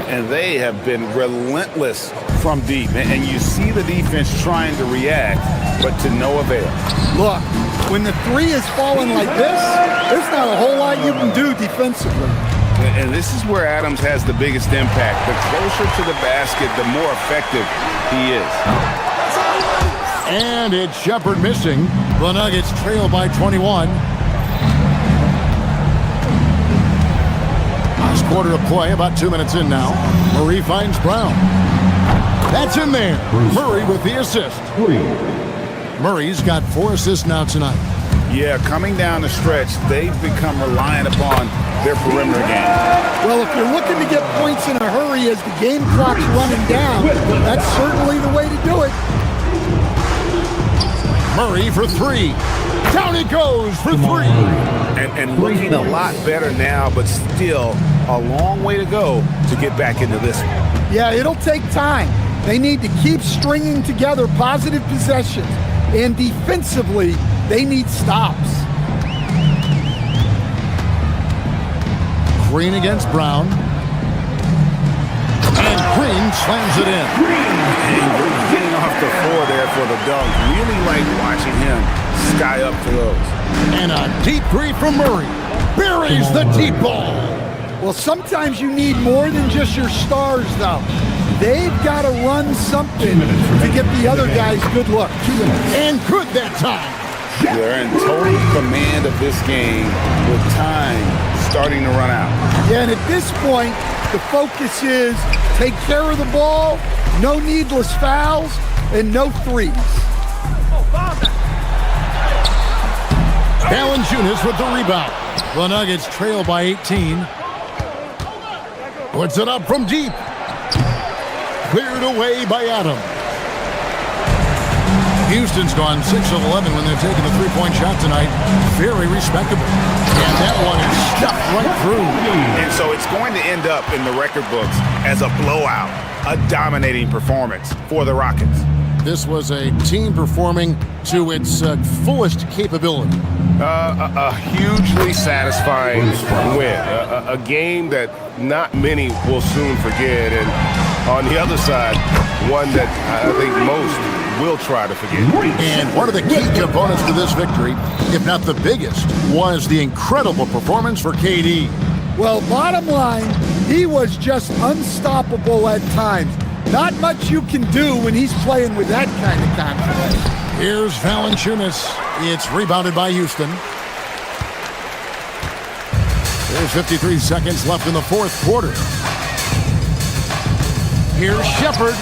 And they have been relentless from deep. And you see the defense trying to react, but to no avail. Look, when the 3 is falling like this, there's not a whole lot you can do defensively. And this is where Adams has the biggest impact. The closer to the basket, the more effective he is. And it's Shepard missing. The Nuggets trail by 21. Last quarter of play, about 2 minutes in now. Murray finds Brown. That's in there. Murray with the assist. Murray's got 4 assists now tonight. Yeah, coming down the stretch, they've become reliant upon their perimeter game. Well, if you're looking to get points in a hurry as the game clock's running down, that's certainly the way to do it. Murray for 3. Down he goes for 3. And looking a lot better now, but still a long way to go to get back into this one. Yeah, it'll take time. They need to keep stringing together positive possessions. And defensively, they need stops. Green against Brown. And Green slams it in. And getting off the floor there for the dunk. Really like watching him sky up for those. And a deep three from Murray. Buries the deep ball. Well, sometimes you need more than just your stars, though. They've got to run something to get the other guys good look. And good that time. They're in total command of this game with time starting to run out. Yeah, and at this point, the focus is take care of the ball, no needless fouls, and no threes. Valanciunas with the rebound. The Nuggets trail by 18. Puts it up from deep. Cleared away by Adams. Houston's gone 6 of 11 when they've taken the three-point shot tonight. Very respectable. And that one is stuffed right through. And so it's going to end up in the record books as a blowout, a dominating performance for the Rockets. This was a team performing to its fullest capability. A hugely satisfying win. A game that not many will soon forget. And on the other side, one that I think most will try to forget. And one of the key components to this victory, if not the biggest, was the incredible performance for KD. Well, bottom line, he was just unstoppable at times. Not much you can do when he's playing with that kind of confidence. Here's Valanciunas. It's rebounded by Houston. There's 53 seconds left in the fourth quarter. Here's Shepherd.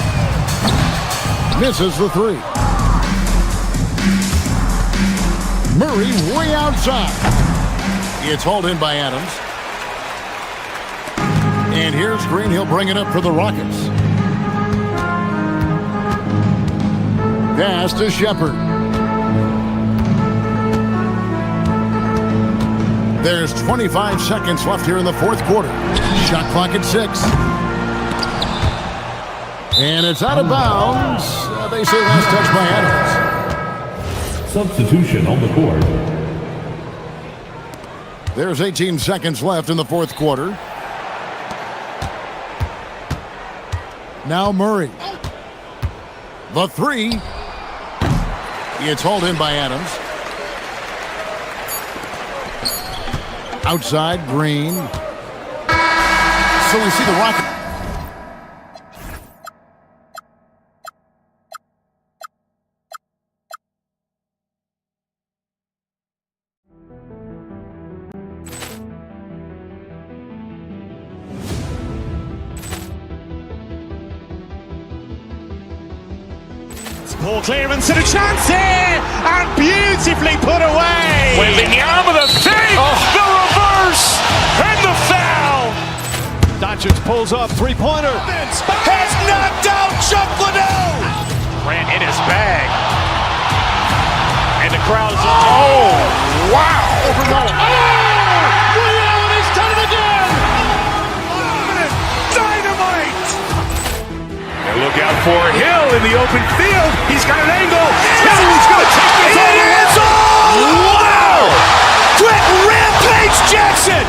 Misses the three. Murray way outside. It's hauled in by Adams. And here's Green. He'll bring it up for the Rockets. Pass to Shepherd. There's 25 seconds left here in the fourth quarter. Shot clock at 6. And it's out of bounds. They say last touch by Adams. Substitution on the court. There's 18 seconds left in the fourth quarter. Now Murray. The three. It's hauled in by Adams. Outside, Green. So we see the Rockets. Ball clearance and a chance here, and beautifully put away. Wembanyama the save, the reverse, and the foul. Doncic pulls up, three-pointer. Has knocked out Chuck Liddell. Grant in his bag. And the crowd is, oh, wow. Ray Allen has done it again. Dynamite. And look out for Hill in the open field. He's got an angle. He's going to take this all the way. Wow! Quick Rampage Jackson.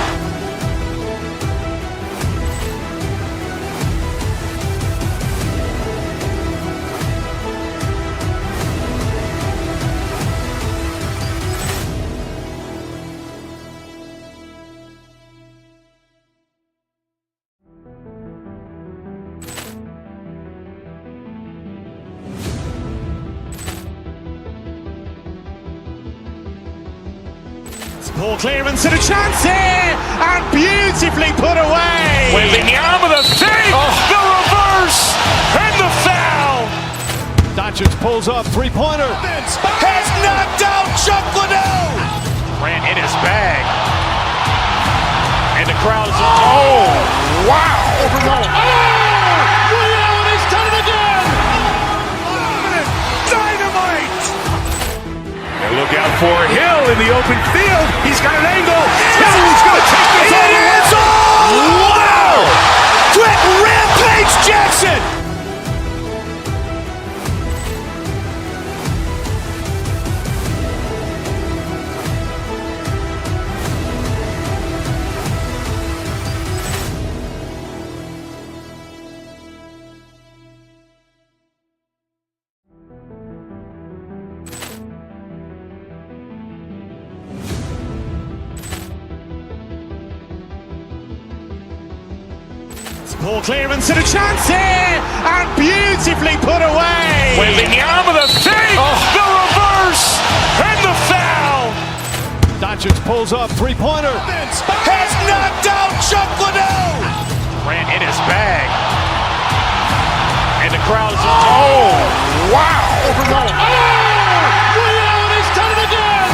Ball clearance and a chance here, and beautifully put away. Wembanyama the save, the reverse, and the foul. Doncic pulls up, three-pointer. Has knocked out Chuck Liddell. Grant in his bag. And the crowd is, oh, wow. Ray Allen has done it again. Dynamite. And look out for Hill in the open field. He's got an angle. He's going to take this all the way. Wow! Quick Rampage Jackson. Ball clearance and a chance here, and beautifully put away. Wembanyama the save, the reverse, and the foul. Doncic pulls up, three-pointer. Has knocked out Chuck Liddell. Grant in his bag. And the crowd is, oh, wow. Ray Allen has done it again.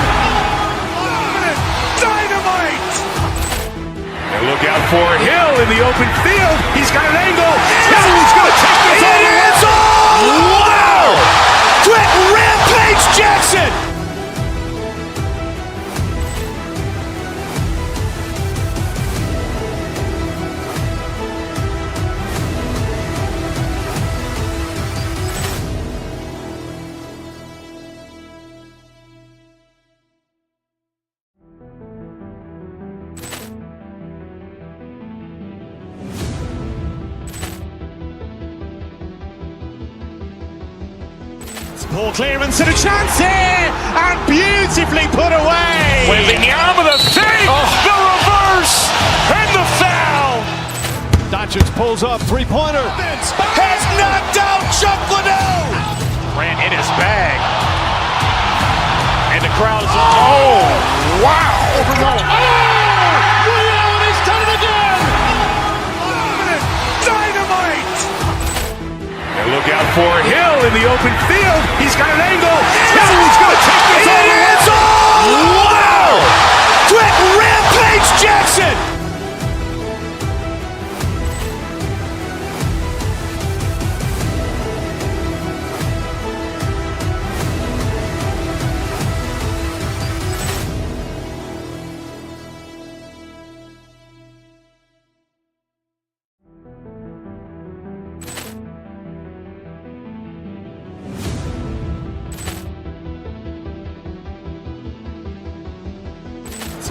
look out for Hill in the open field. He's got an angle. Hill's going to take this all the way. Wow! Quick Rampage Jackson! Ball clearance and a chance here, and beautifully put away. Wembanyama the fake, the reverse, and the foul. Doncic pulls up, three-pointer. Has knocked out Chuck Liddell. Ran in his bag. And the crowd is oh, wow. He's done it again. Dynamite. And look out for Hill in the open field. He's got an angle. Hill's going to take this all the way. Wow! Quick Rampage Jackson!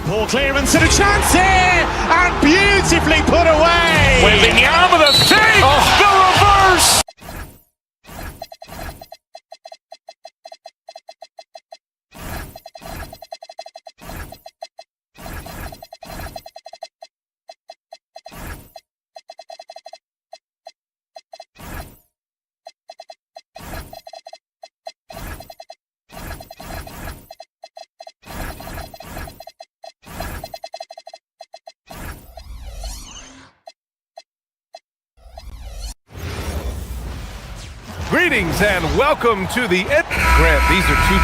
Ball clearance and a chance here, and beautifully put away. Wembanyama the fake, the reverse. Greetings and welcome to the Grant. These are two.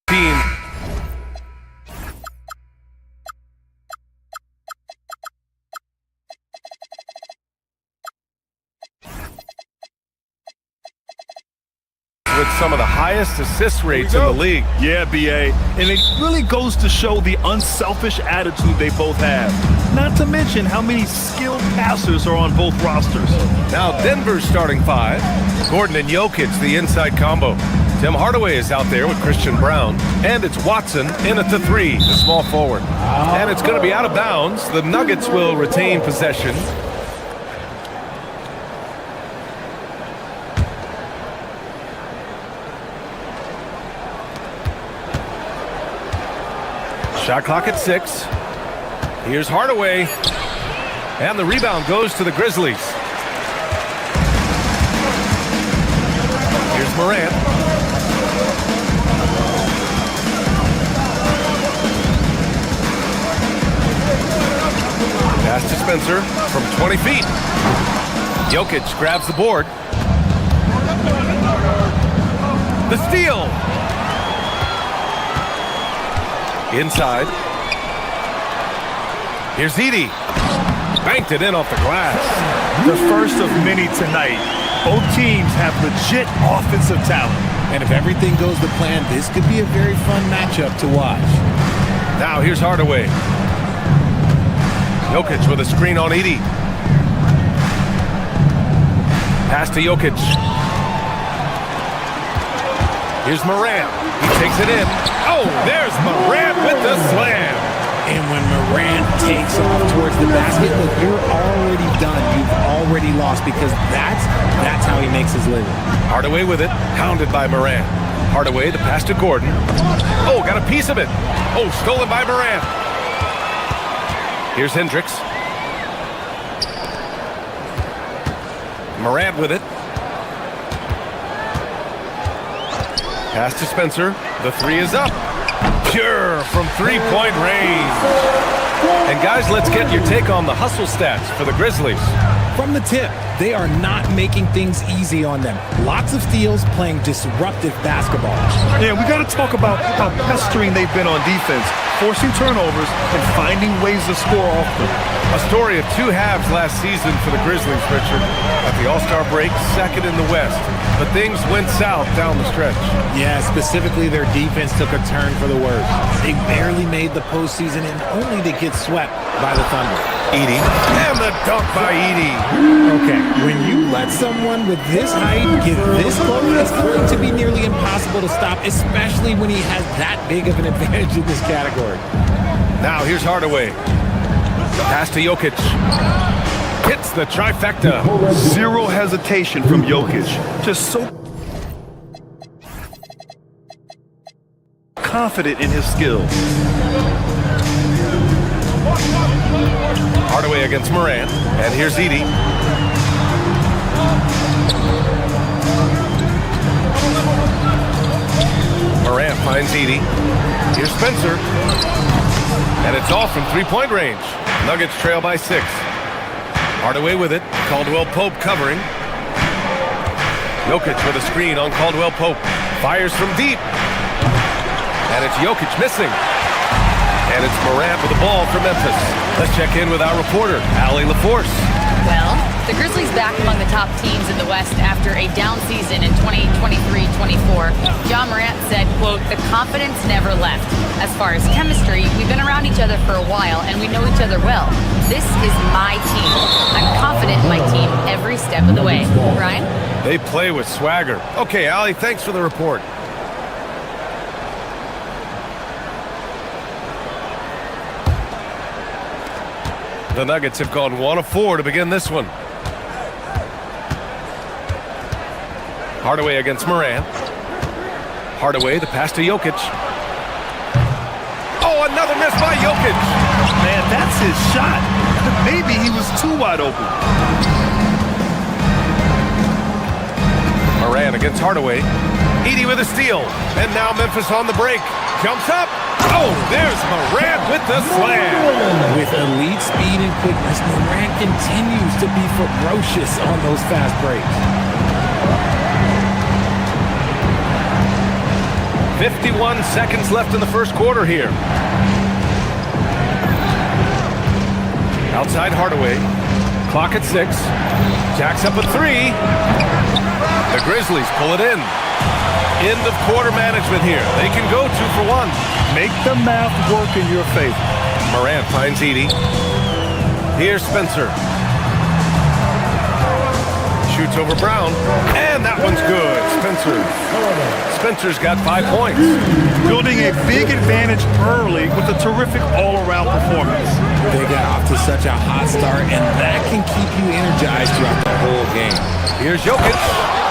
Teams. With some of the highest assist rates in the league. Yeah, BA. And it really goes to show the unselfish attitude they both have. Not to mention how many skilled passers are on both rosters. Now Denver's starting five. Gordon and Jokic, the inside combo. Tim Hardaway is out there with Christian Brown. And it's Watson in at the three, the small forward. And it's going to be out of bounds. The Nuggets will retain possession. Shot clock at 6. Here's Hardaway. And the rebound goes to the Grizzlies. Here's Morant. Pass to Spencer from 20 feet. Jokic grabs the board. The steal. Inside. Here's Edey. Banked it in off the glass. The first of many tonight. Both teams have legit offensive talent. And if everything goes to plan, this could be a very fun matchup to watch. Now here's Hardaway. Jokic with a screen on Edey. Pass to Jokic. Here's Morant. He takes it in. Oh, there's Morant with the slam. And when Morant takes off towards the basket, look, you're already done. You've already lost because that's how he makes his living. Hardaway with it, pounded by Morant. Hardaway, the pass to Gordon. Oh, got a piece of it. Oh, stolen by Morant. Here's Hendricks. Morant with it. Pass to Spencer. The three is up. Pure from three-point range. And guys, let's get your take on the hustle stats for the Grizzlies. From the tip, they are not making things easy on them. Lots of steals, playing disruptive basketball. Yeah, we got to talk about how pestering they've been on defense, forcing turnovers and finding ways to score off them. A story of two halves last season for the Grizzlies, Richard. At the All-Star break, second in the West. But things went south down the stretch. Yeah, specifically their defense took a turn for the worse. They barely made the postseason and only to get swept by the Thunder. Edie. And the dunk by Edie. Okay, when you let someone with this height get this close, it's going to be nearly impossible to stop, especially when he has that big of an advantage in this category. Now here's Hardaway. Pass to Jokic. Hits the trifecta. Zero hesitation from Jokic. Just so confident in his skills. Hardaway against Morant. And here's Edie. Morant finds Edie. Here's Spencer. And it's off from three-point range. Nuggets trail by 6. Hardaway with it. Caldwell Pope covering. Jokic with a screen on Caldwell Pope. Fires from deep. And it's Jokic missing. And it's Morant with the ball for Memphis. Let's check in with our reporter, Allie LaForce. Well, the Grizzlies back among the top teams in the West after a down season in 2023-24. John Morant said, quote, "The confidence never left. As far as chemistry, we've been around each other for a while and we know each other well. This is my team. I'm confident in my team every step of the way." Ryan? They play with swagger. Okay, Allie, thanks for the report. The Nuggets have gone 1 of 4 to begin this one. Hardaway against Morant. Hardaway, the pass to Jokic. Oh, another miss by Jokic. Man, that's his shot. Maybe he was too wide open. Morant against Hardaway. Edie with a steal. And now Memphis on the break. Jumps up. Oh, there's Morant with the slam. With elite speed and quickness, Morant continues to be ferocious on those fast breaks. 51 seconds left in the first quarter here. Outside Hardaway. Clock at 6. Jacks up a 3. The Grizzlies pull it in. End of quarter management here. They can go 2 for 1. Make the math work in your favor. Morant finds Edie. Here's Spencer. Shoots over Brown. And that one's good. Spencer's got 5 points. Building a big advantage early with a terrific all-around performance. They got off to such a hot start, and that can keep you energized throughout the whole game. Here's Jokic.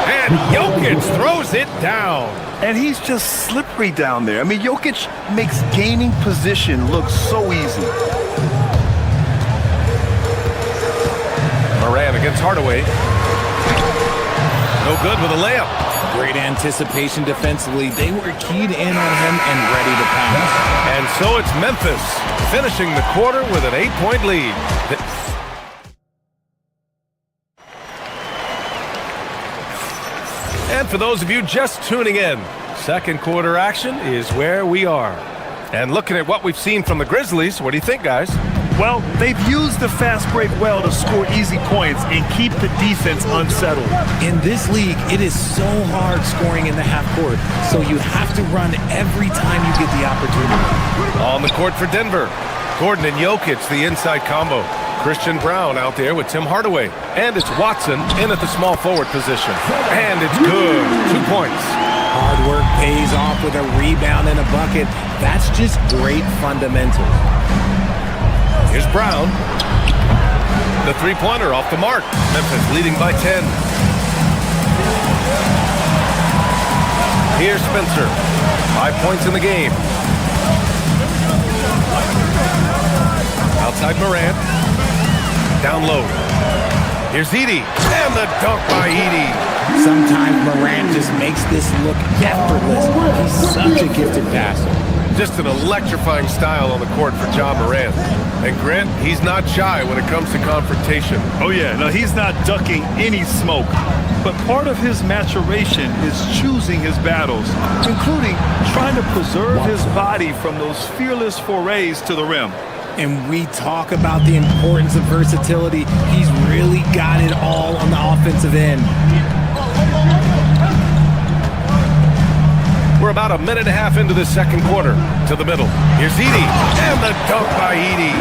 And Jokic throws it down. And he's just slippery down there. I mean, Jokic makes gaining position look so easy. Morant against Hardaway. No good with a layup. Great anticipation defensively. They were keyed in on him and ready to pounce. And so it's Memphis finishing the quarter with an 8-point lead. And for those of you just tuning in, second quarter action is where we are. And looking at what we've seen from the Grizzlies, what do you think, guys? Well, they've used the fast break well to score easy points and keep the defense unsettled. In this league, it is so hard scoring in the half court, so you have to run every time you get the opportunity. On the court for Denver, Gordon and Jokic, the inside combo. Christian Brown out there with Tim Hardaway. And it's Watson in at the small forward position. And it's good. 2 points. Hard work pays off with a rebound and a bucket. That's just great fundamentals. Here's Brown. The three-pointer off the mark. Memphis leading by 10. Here's Spencer. 5 points in the game. Outside Morant. Down low. Here's Edie, and the dunk by Edie. Sometimes Morant just makes this look effortless. He's such a gifted passer. Just an electrifying style on the court for Ja Morant. And Grant, he's not shy when it comes to confrontation. Oh yeah, no, he's not ducking any smoke. But part of his maturation is choosing his battles, including trying to preserve his body from those fearless forays to the rim. And we talk about the importance of versatility. He's really got it all on the offensive end. We're about a minute and a half into the second quarter. To the middle. Here's Edie, and the dunk by Edie.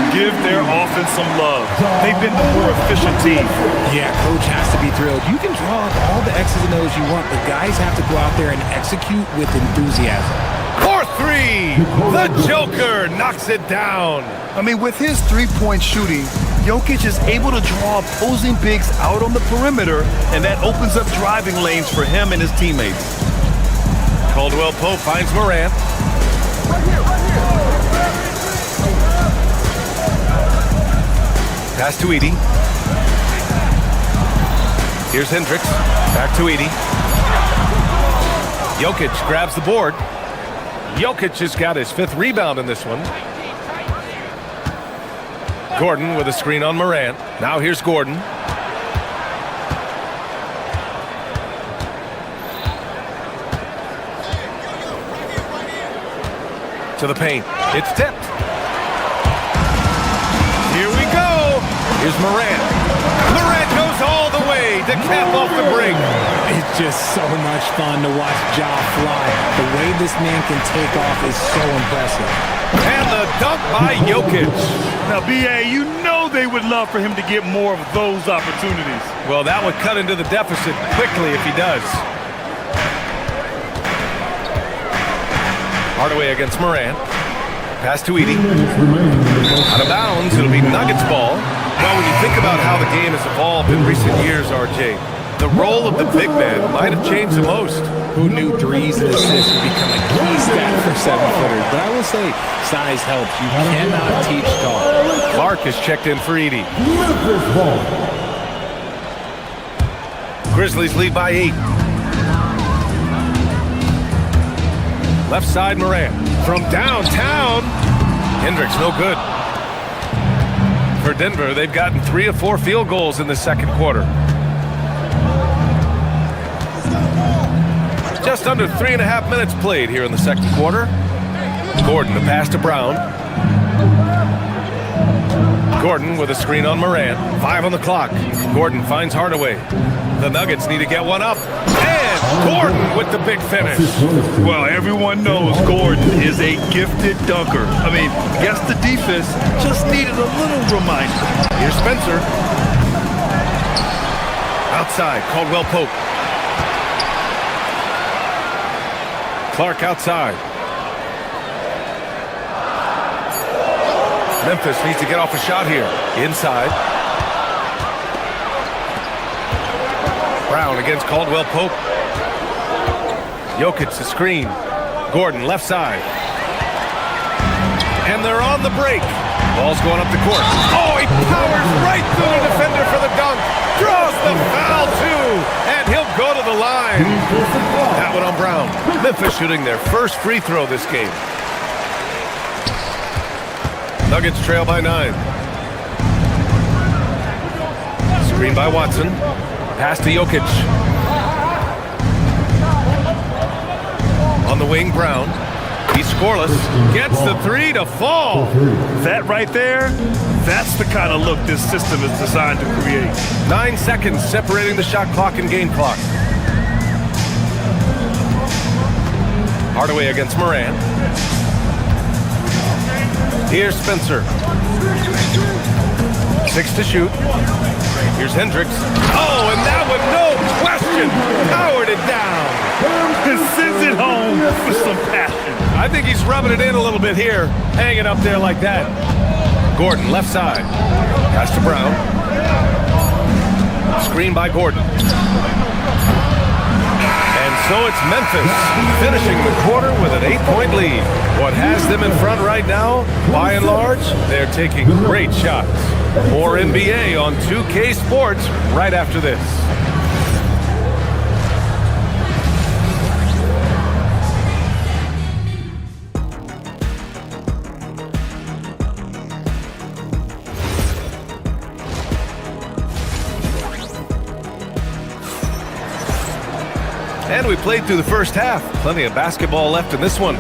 Give their offense some love. They've been the more efficient team. Yeah, coach has to be thrilled. You can draw up all the X's and O's you want, but guys have to go out there and execute with enthusiasm. For three! The Joker knocks it down. I mean, with his three-point shooting, Jokic is able to draw opposing bigs out on the perimeter, and that opens up driving lanes for him and his teammates. Caldwell Pope finds Morant. Pass to Edie. Here's Hendricks. Back to Edie. Jokic grabs the board. Jokic has got his 5th rebound in this one. Gordon with a screen on Morant. Now here's Gordon. To the paint. It's tipped. Here we go. Here's Morant. Morant goes all the way to cap off the break. It's just so much fun to watch Ja fly. The way this man can take off is so impressive. And the dunk by Jokic. Now, B.A., you know they would love for him to get more of those opportunities. Well, that would cut into the deficit quickly if he does. Hardaway against Morant. Pass to Edie. Out of bounds, it'll be Nuggets ball. Well, when you think about how the game has evolved in recent years, RJ, the role of the big man might have changed the most. Who knew threes and assists would become a key stat for 7-footers? But I will say, size helps. You cannot teach tall. Clark is checked in for Edie. Grizzlies lead by 8. Left side, Morant. From downtown. Hendricks, no good. For Denver, they've gotten 3 of 4 field goals in the second quarter. Just under 3.5 minutes played here in the second quarter. Gordon, the pass to Brown. Gordon with a screen on Morant. 5 on the clock. Gordon finds Hardaway. The Nuggets need to get one up. And Gordon with the big finish. Well, everyone knows Gordon is a gifted dunker. I mean, guess the defense just needed a little reminder. Here's Spencer. Outside, Caldwell Pope. Clark outside. Memphis needs to get off a shot here. Inside. Brown against Caldwell Pope. Jokic the screen. Gordon left side. And they're on the break. Ball's going up the court. Oh, he powers right through the defender for the dunk. Draws the foul too. And he'll go to the line. That one on Brown. Memphis shooting their first free throw this game. Nuggets trail by 9. Screen by Watson. Pass to Jokic. On the wing, Brown. He's scoreless. Gets the 3 to fall. That right there, that's the kind of look this system is designed to create. 9 seconds separating the shot clock and game clock. Hardaway against Morant. Here's Spencer. 6 to shoot. Here's Hendricks. Oh, and that one, no question, powered it down. And sends it home with some passion. I think he's rubbing it in a little bit here, hanging up there like that. Gordon, left side. Pass to Brown. Screen by Gordon. And So it's Memphis finishing the quarter with an 8-point lead. What has them in front right now, by and large, they're taking great shots. More NBA on 2K Sports right after this. And we played through the first half. Plenty of basketball left in this one.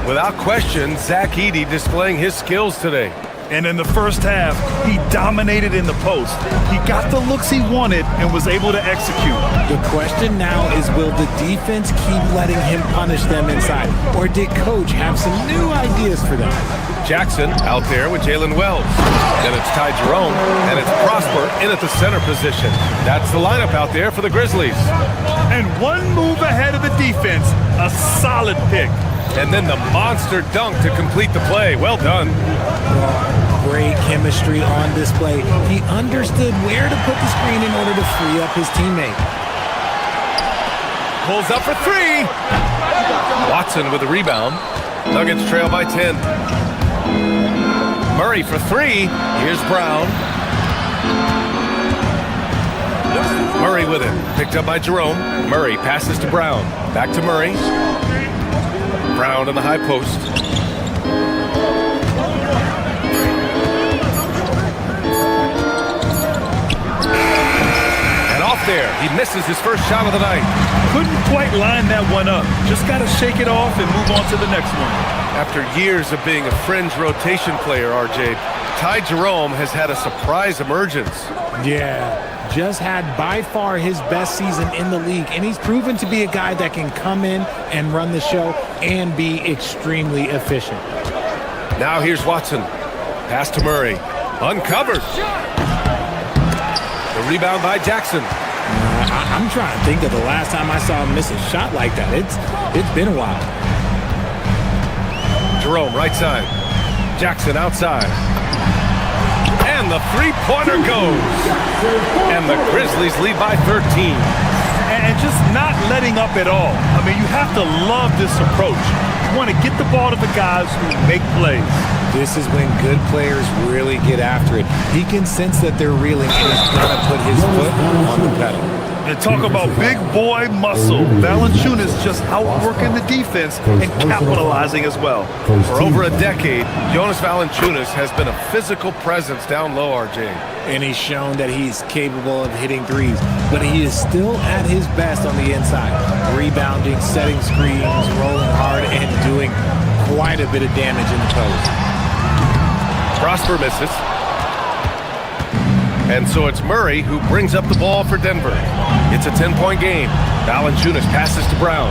Without question, Zach Edey displaying his skills today. And in the first half, he dominated in the post. He got the looks he wanted and was able to execute. The question now is, will the defense keep letting him punish them inside? Or did Coach have some new ideas for them? Jackson out there with Jalen Wells. Then it's Ty Jerome, and it's Prosper in at the center position. That's the lineup out there for the Grizzlies. And one move ahead of the defense, a solid pick. And then the monster dunk to complete the play. Well done. Great chemistry on display. He understood where to put the screen in order to free up his teammate. Pulls up for three. Watson with the rebound. Nuggets trail by 10. Murray for three. Here's Brown. Murray with it. Picked up by Jerome. Murray passes to Brown. Back to Murray. Brown in the high post. And off there. He misses his first shot of the night. Couldn't quite line that one up. Just got to shake it off and move on to the next one. After years of being a fringe rotation player, RJ, Ty Jerome has had a surprise emergence. Yeah. Just had by far his best season in the league, and he's proven to be a guy that can come in and run the show and be extremely efficient. Now here's Watson. Pass to Murray. Uncovered. The rebound by Jackson. I'm trying to think of the last time I saw him miss a shot like that. It's been a while. Jerome right side. Jackson outside. And the three-pointer goes. And the Grizzlies lead by 13. And just not letting up at all. I mean, you have to love this approach. You want to get the ball to the guys who make plays. This is when good players really get after it. He can sense that they're reeling, and he's going to put his foot on the pedal. And talk about big boy muscle. Valanciunas just outworking the defense and capitalizing as well. For over a decade, Jonas Valanciunas has been a physical presence down low, RJ. And he's shown that he's capable of hitting threes, but he is still at his best on the inside. Rebounding, setting screens, rolling hard, and doing quite a bit of damage in the post. Prosper misses. And so it's Murray who brings up the ball for Denver. It's a 10-point game. Valanciunas passes to Brown.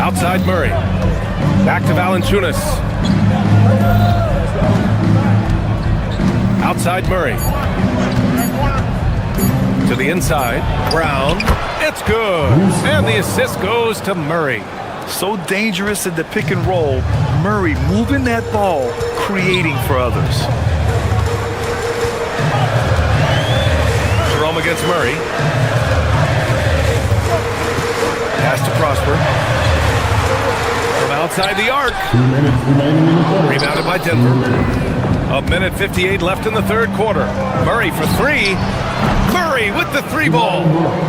Outside Murray. Back to Valanciunas. Outside Murray. To the inside. Brown. It's good. And the assist goes to Murray. So dangerous in the pick and roll. Murray moving that ball, creating for others. Jerome against Murray. Pass to Prosper. From outside the arc. Rebounded by Denver. 1:58 left in the third quarter. Murray for three. Murray with the three ball.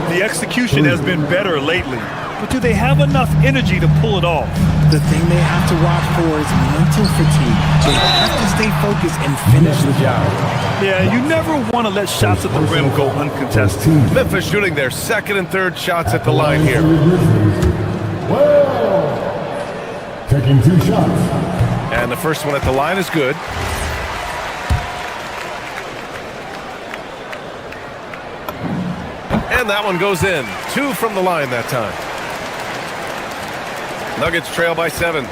The execution has been better lately. But do they have enough energy to pull it off? The thing they have to watch for is mental fatigue. They have to stay focused and finish the job. Yeah, you never want to let shots at the rim go uncontested. Memphis shooting their second and third shots at the line here. Taking 2 shots. And the first one at the line is good. And that one goes in. 2 from the line that time. Nuggets trail by 7.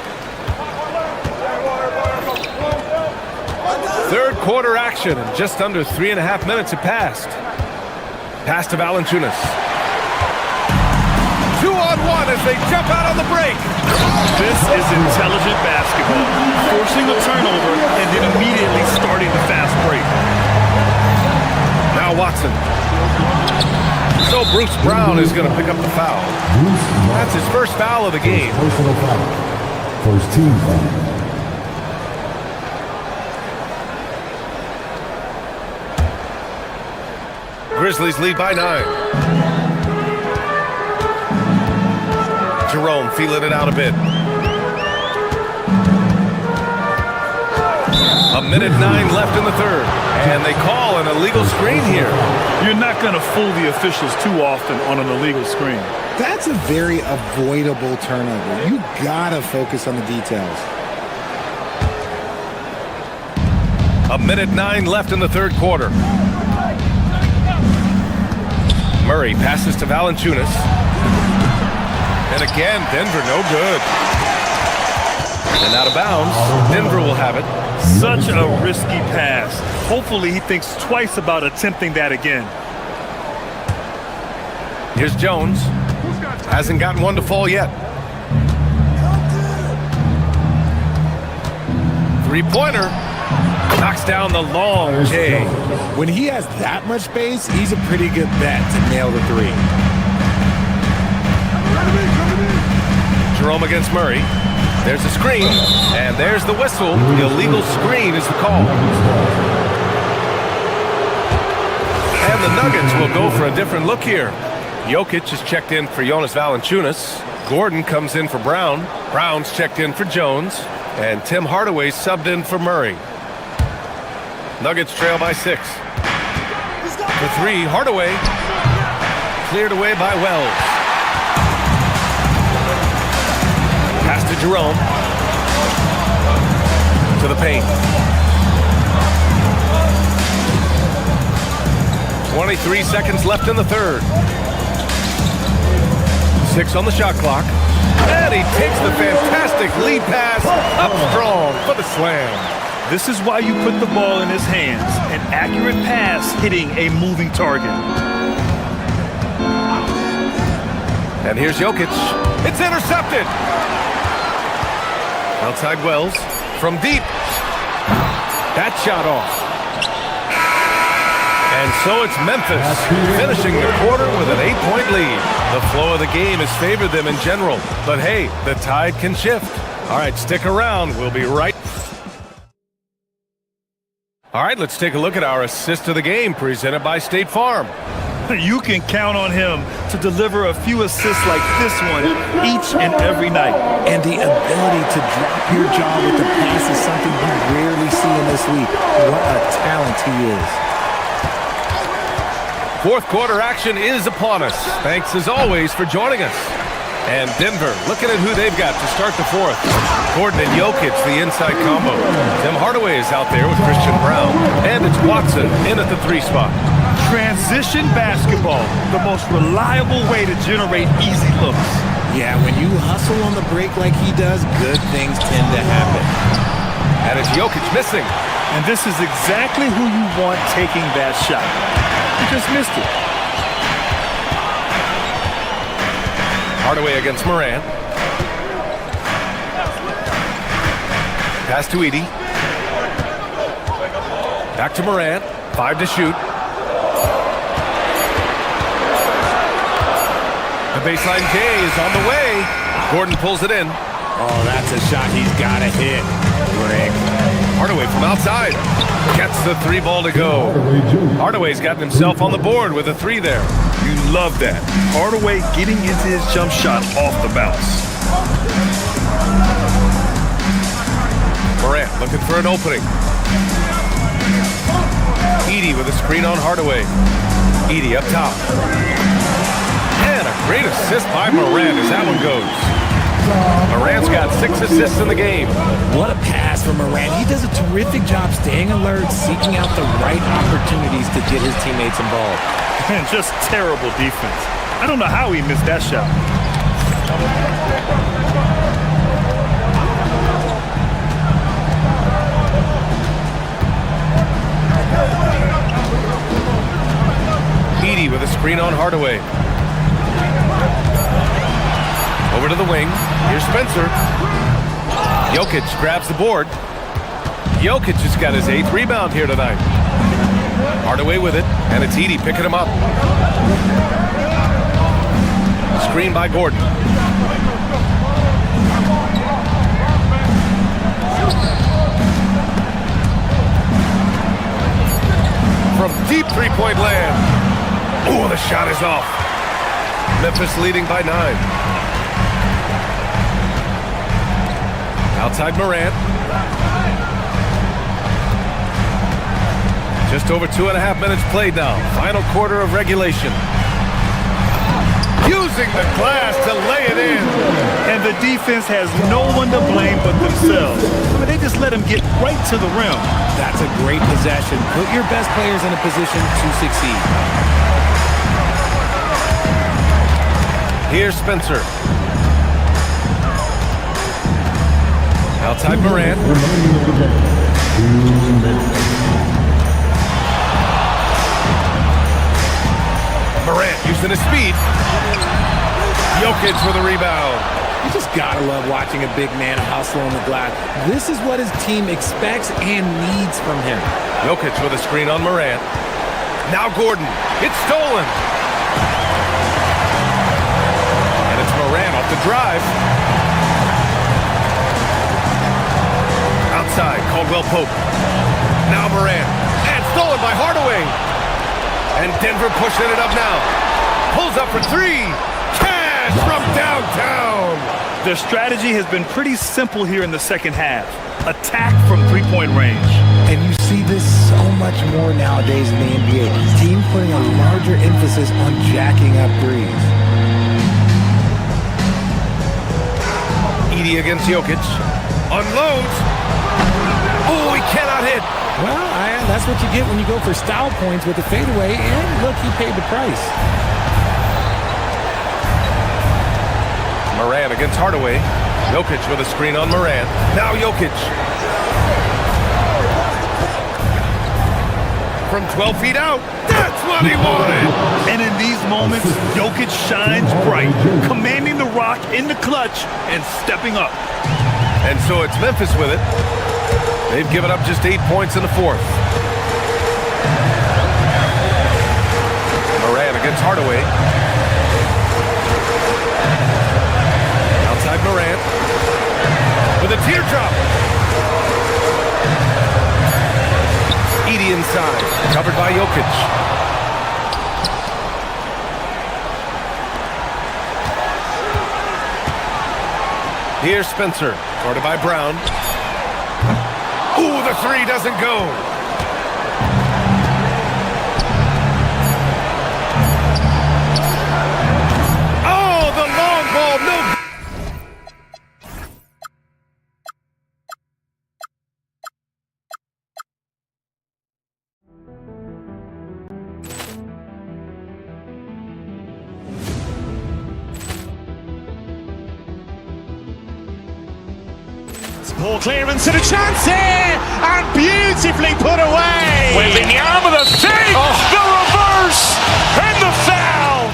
Third quarter action, and just under 3.5 minutes have passed. Pass to Valanciunas. 2-on-1 as they jump out on the break. This is intelligent basketball. Forcing a turnover and then immediately starting the fast break. Now Watson. So Bruce Brown is going to pick up the foul. That's his first foul of the game. Personal foul. First team foul. Grizzlies lead by 9. Jerome feeling it out a bit. A minute 9 left in the third. And they call an illegal screen here. You're not going to fool the officials too often on an illegal screen. That's a very avoidable turnover. You gotta focus on the details. A minute 9 left in the third quarter. Murray passes to Valanciunas. And again, Denver no good. And out of bounds, Denver will have it. Such a risky pass. Hopefully he thinks twice about attempting that again. Here's Jones. Hasn't gotten one to fall yet. Three-pointer. Knocks down the long J. When he has that much space, he's a pretty good bet to nail the three. Jerome against Murray. There's a screen, and there's the whistle. The illegal screen is the call. And the Nuggets will go for a different look here. Jokic is checked in for Jonas Valanciunas. Gordon comes in for Brown. Brown's checked in for Jones. And Tim Hardaway subbed in for Murray. Nuggets trail by 6. For 3, Hardaway. Cleared away by Wells. Pass to Jerome. To the paint. 23 seconds left in the third. 6 on the shot clock. And he takes the fantastic lead pass up strong for the slam. This is why you put the ball in his hands. An accurate pass hitting a moving target. And here's Jokic. It's intercepted. Outside Wells from deep. That shot off. And so it's Memphis finishing the quarter with an 8-point lead. The flow of the game has favored them in general. But hey, the tide can shift. All right, stick around. We'll be right. All right, let's take a look at our assist of the game presented by State Farm. You can count on him to deliver a few assists like this one each and every night. And the ability to drop your jaw with the pass is something you rarely see in this league. What a talent he is. Fourth quarter action is upon us. Thanks as always for joining us. And Denver looking at who they've got to start the fourth. Gordon and Jokic, the inside combo. Tim Hardaway is out there with Christian Brown. And it's Watson in at the 3 spot. Transition basketball, the most reliable way to generate easy looks. Yeah, when you hustle on the break like he does, good things tend to happen. And it's Jokic missing. And this is exactly who you want taking that shot. You just missed it. Hardaway against Morant. Pass to Edey. Back to Morant. 5 to shoot. The baseline J is on the way. Gordon pulls it in. Oh, that's a shot he's got to hit. Greg. Hardaway from outside. Gets the 3 ball to go. Hardaway's gotten himself on the board with a 3 there. You love that. Hardaway getting into his jump shot off the bounce. Morant looking for an opening. Edey with a screen on Hardaway. Edey up top. And a great assist by Morant as that one goes. Morant's got 6 assists in the game. What a pass from Morant. He does a terrific job staying alert, seeking out the right opportunities to get his teammates involved. And just terrible defense. I don't know how he missed that shot. Edey with a screen on Hardaway. Over to the wing. Here's Spencer. Jokic grabs the board. Jokic has got his 8th rebound here tonight. Hardaway with it, and it's Edey picking him up. screen by Gordon. From deep three-point land. Oh, the shot is off. Memphis leading by 9. Outside Morant. Just over 2.5 minutes played now. Final quarter of regulation. Using the glass to lay it in. And the defense has no one to blame but themselves. I mean, they just let him get right to the rim. That's a great possession. Put your best players in a position to succeed. Here's Spencer. Outside Morant. Morant using his speed. Jokic with a rebound. You just gotta love watching a big man hustle on the glass. This is what his team expects and needs from him. Jokic with a screen on Morant. Now Gordon. It's stolen. And it's Morant off the drive. Outside, Caldwell Pope. Now Morant. And stolen by Hardaway. And Denver pushing it up now. Pulls up for 3. Cash from downtown. Their strategy has been pretty simple here in the second half. Attack from three-point range. And you see this so much more nowadays in the NBA. Teams putting a larger emphasis on jacking up threes. Edey against Jokic. Unloads. Oh, he cannot hit. Well, that's what you get when you go for style points with the fadeaway. And look, he paid the price. Morant against Hardaway. Jokic with a screen on Morant. Now Jokic. From 12 feet out. That's what he wanted. And in these moments, Jokic shines bright, commanding the rock in the clutch and stepping up. And so it's Memphis with it. They've given up just 8 points in the fourth. Morant against Hardaway. Outside Morant. With a teardrop. Edey inside. Covered by Jokic. Here's Spencer. Guarded by Brown. Ooh, the 3 doesn't go. Oh, the long ball, no. Poor clearance and a chance here, and beautifully put away. Wembanyama the fake, the reverse, and the foul.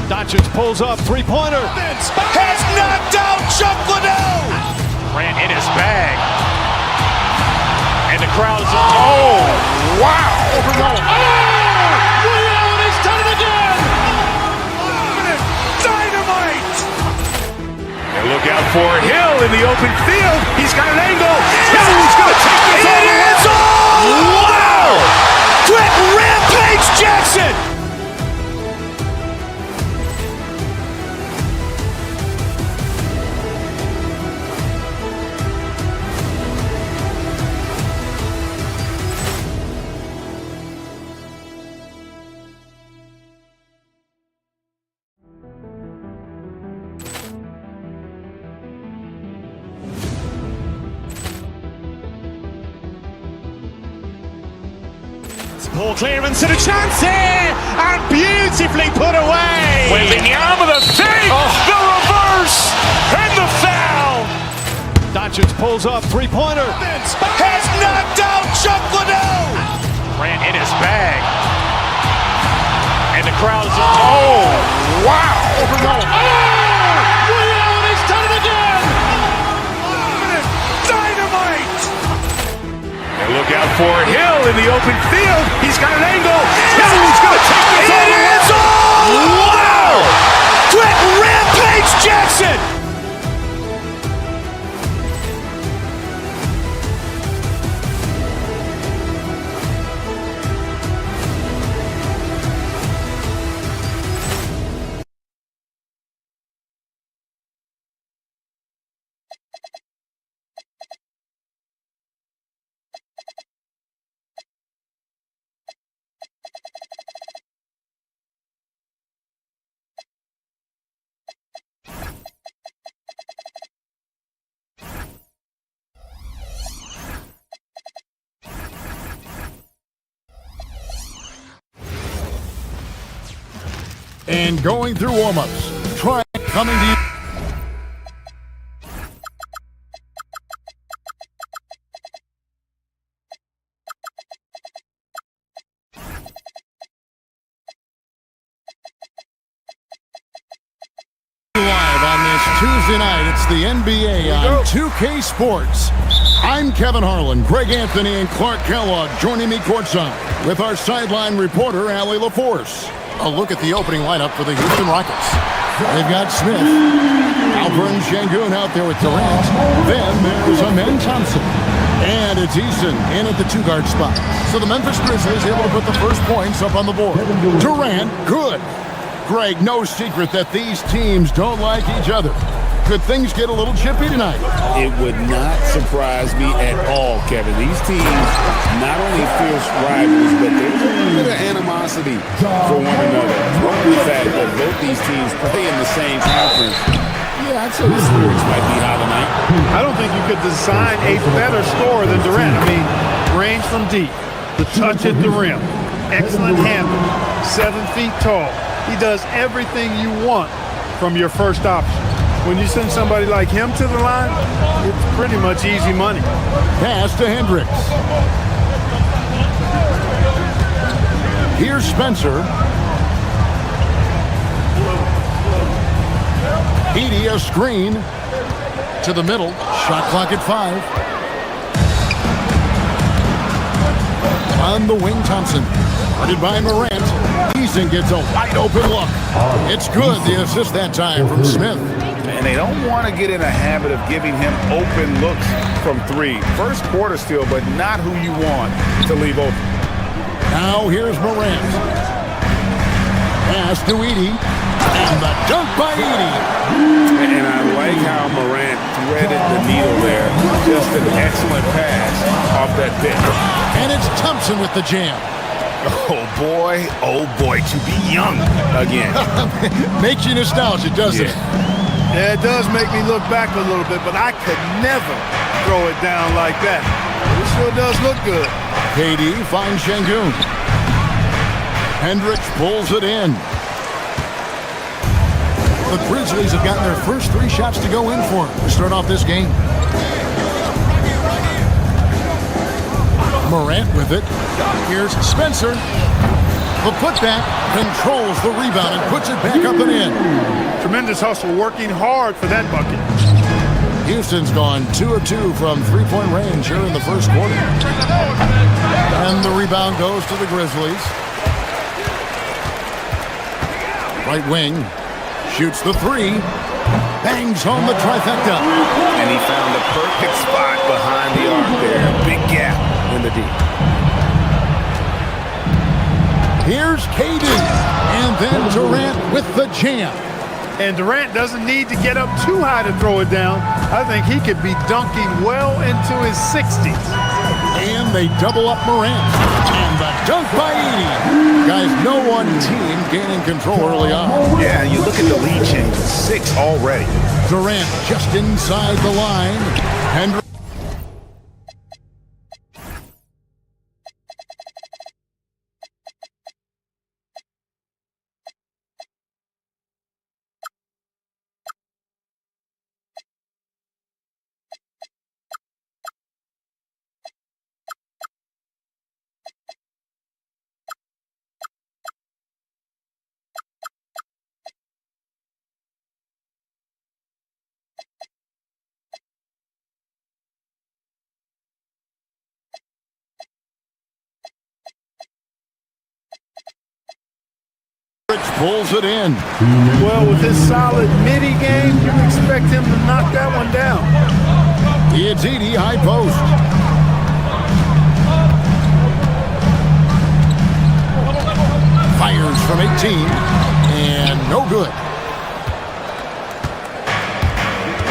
Doncic pulls up, three-pointer. Has knocked out Chuck Liddell. Ran in his bag. And the crowd is, oh, wow. Liddell, and he's done it again. Dynamite. And look out for Hill in the open field. He's got an angle. Yes. He's going to take this all the way. Wow! Quick rampage Jackson. Poor clearance and a chance here, and beautifully put away. Wembanyama the fake, the reverse, and the foul. Doncic pulls up, three-pointer. Has knocked out Chuck Liddell. Ran in his bag. And the crowd is, oh, wow. Liddell, and he's done it again. Dynamite. And look out for Hill in the open field. He's got an angle. Yes. He's going to take this all the way. Wow! Quick Jackson! And going through warm-ups. Try coming to you. Live on this Tuesday night, it's the NBA on 2K Sports. I'm Kevin Harlan, Greg Anthony, and Clark Kellogg joining me courtside with our sideline reporter, Allie LaForce. A look at the opening lineup for the Houston Rockets. They've got Smith, Alperen Sengun out there with Durant. Then there's Amen Thompson. And it's Eason in at the two-guard spot. So the Memphis Grizzlies able to put the first points up on the board. Durant, good. Greg, no secret that these teams don't like each other. Could things get a little chippy tonight? It would not surprise me at all, Kevin. These teams not only fierce rivals, but there's a little bit of animosity for one another. The fact that both these teams play in the same conference, yeah, I'd say the spirits might be high tonight. I don't think you could design a better scorer than Durant. I mean, range from deep, the touch at the rim, excellent handle, 7 feet tall. He does everything you want from your first option. When you send somebody like him to the line, it's pretty much easy money. Pass to Hendricks. Here's Spencer. Edey, a screen to the middle. Shot clock at 5. On the wing, Thompson. Guarded by Morant. Eason gets a wide open look. It's good. The assist that time from Smith. And they don't want to get in a habit of giving him open looks from 3. First quarter still, but not who you want to leave open. Now here's Morant. Pass to Edey. And the dunk by Edey. And I like how Morant threaded the needle there. Just an excellent pass off that pick. And it's Thompson with the jam. Oh boy, to be young again. Makes you nostalgic, doesn't it? Yeah, it does make me look back a little bit, but I could never throw it down like that. It sure does look good. KD finds Sengun. Hendricks pulls it in. The Grizzlies have gotten their first 3 shots to go in for them to start off this game. Morant with it. Here's Spencer. The putback controls the rebound and puts it back up and in. Tremendous hustle, working hard for that bucket. Houston's gone 2 of 2 from three-point range here in the first quarter. And the rebound goes to the Grizzlies. Right wing. Shoots the 3. Bangs home the trifecta. And he found the perfect spot behind the arc there. Big gap in the D. Here's KD. And then Durant with the jam. And Durant doesn't need to get up too high to throw it down. I think he could be dunking well into his 60s. And they double up Morant. And the dunk by Edey. Guys, no one team gaining control early on. Yeah, you look at the lead change, 6 already. Durant just inside the line. Hendricks pulls it in. Well, with his solid midi game, you expect him to knock that one down. It's Edie, high post. Fires from 18, and no good.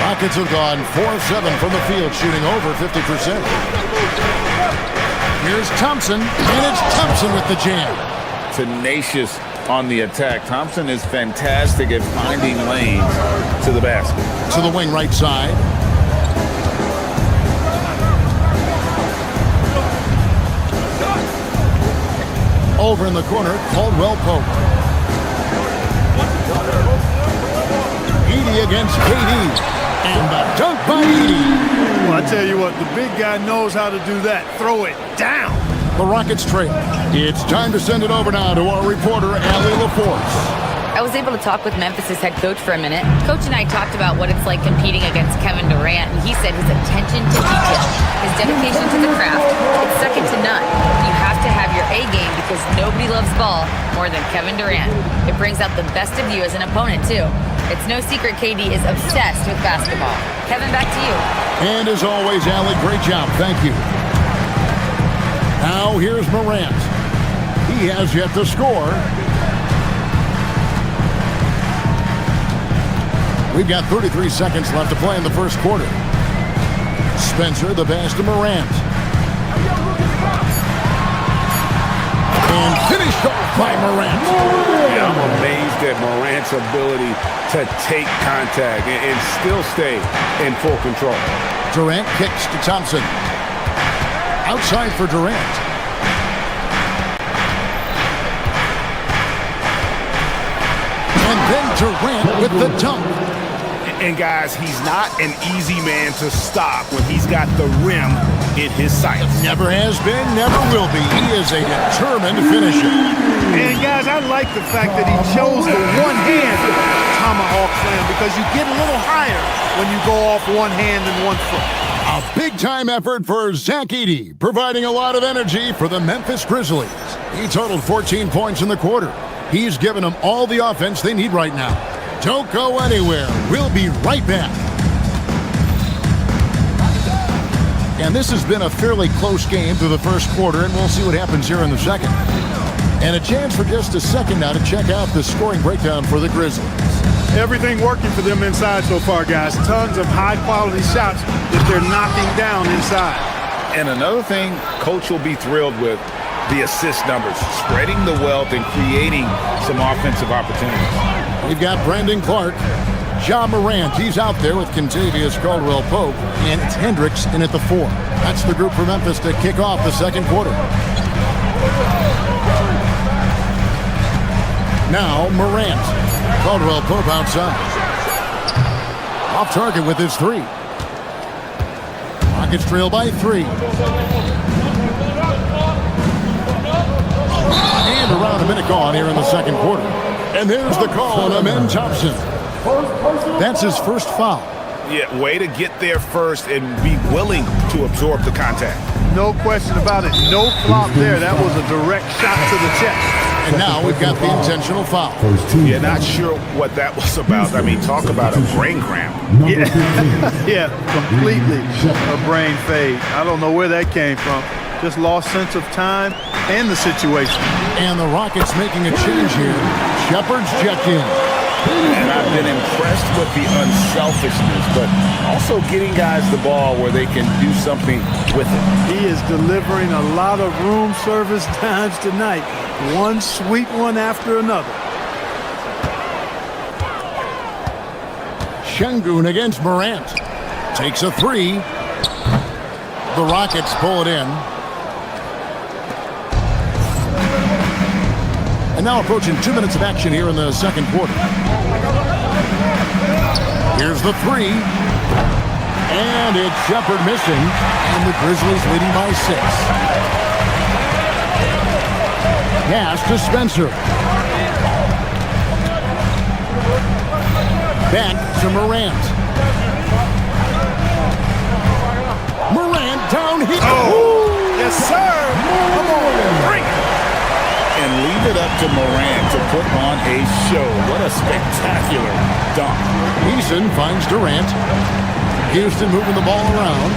Rockets have gone 4-7 from the field, shooting over 50%. Here's Thompson, and it's Thompson with the jam. Tenacious on the attack. Thompson is fantastic at finding lanes to the basket. To the wing right side. Over in the corner, Caldwell Pope. Edie against KD. And the dunk by Edie. Well, I tell you what, the big guy knows how to do that. Throw it down. The Rockets trail. It's time to send it over now to our reporter, Allie LaForce. I was able to talk with Memphis' head coach for a minute. Coach and I talked about what it's like competing against Kevin Durant, and he said his attention to detail, his dedication to the craft, it's second to none. You have to have your A game because nobody loves ball more than Kevin Durant. It brings out the best of you as an opponent, too. It's no secret KD is obsessed with basketball. Kevin, back to you. And as always, Allie, great job. Thank you. Now here's Morant. He has yet to score. We've got 33 seconds left to play in the first quarter. Spencer, the pass to Morant. And finished off by Morant. Yeah, I'm amazed at Morant's ability to take contact and still stay in full control. Durant kicks to Thompson. Outside for Durant. And then Durant with the dunk. And guys, he's not an easy man to stop when he's got the rim in his sights. Never has been, never will be. He is a determined finisher. And guys, I like the fact that he chose the one-hand tomahawk slam because you get a little higher when you go off one hand and one foot. A big-time effort for Zach Edey, providing a lot of energy for the Memphis Grizzlies. He totaled 14 points in the quarter. He's given them all the offense they need right now. Don't go anywhere. We'll be right back. And this has been a fairly close game through the first quarter, and we'll see what happens here in the second. And a chance for just a second now to check out the scoring breakdown for the Grizzlies. Everything working for them inside so far, guys. Tons of high-quality shots that they're knocking down inside. And another thing, Coach will be thrilled with the assist numbers, spreading the wealth and creating some offensive opportunities. We've got Brandon Clark, Ja Morant. He's out there with Kentavious Caldwell-Pope, and it's Hendricks in at the 4. That's the group for Memphis to kick off the second quarter. Now Morant. Caldwell-Pope outside. Off target with his 3. Rockets trail by 3. And around a minute gone here in the second quarter. And there's the call on Amen Thompson. That's his first foul. Yeah, way to get there first and be willing to absorb the contact. No question about it. No flop there. That was a direct shot to the chest. And now we've got the intentional foul. Yeah, not sure what that was about. I mean, talk about a brain cramp. Yeah, yeah, completely a brain fade. I don't know where that came from. Just lost sense of time and the situation. And the Rockets making a change here. Shepard's checked in. And I've been impressed with the unselfishness, but also getting guys the ball where they can do something with it. He is delivering a lot of room service times tonight. One sweet one after another. Şengün against Morant. Takes a 3. The Rockets pull it in. And now approaching 2 minutes of action here in the second quarter. Here's the 3. And it's Shepard missing. And the Grizzlies leading by 6. Pass to Spencer. Back to Morant. Morant down here. Oh, yes, sir. Come on, bring it. And leave it up to Morant to put on a show. What a spectacular dunk. Eason finds Durant. Houston moving the ball around.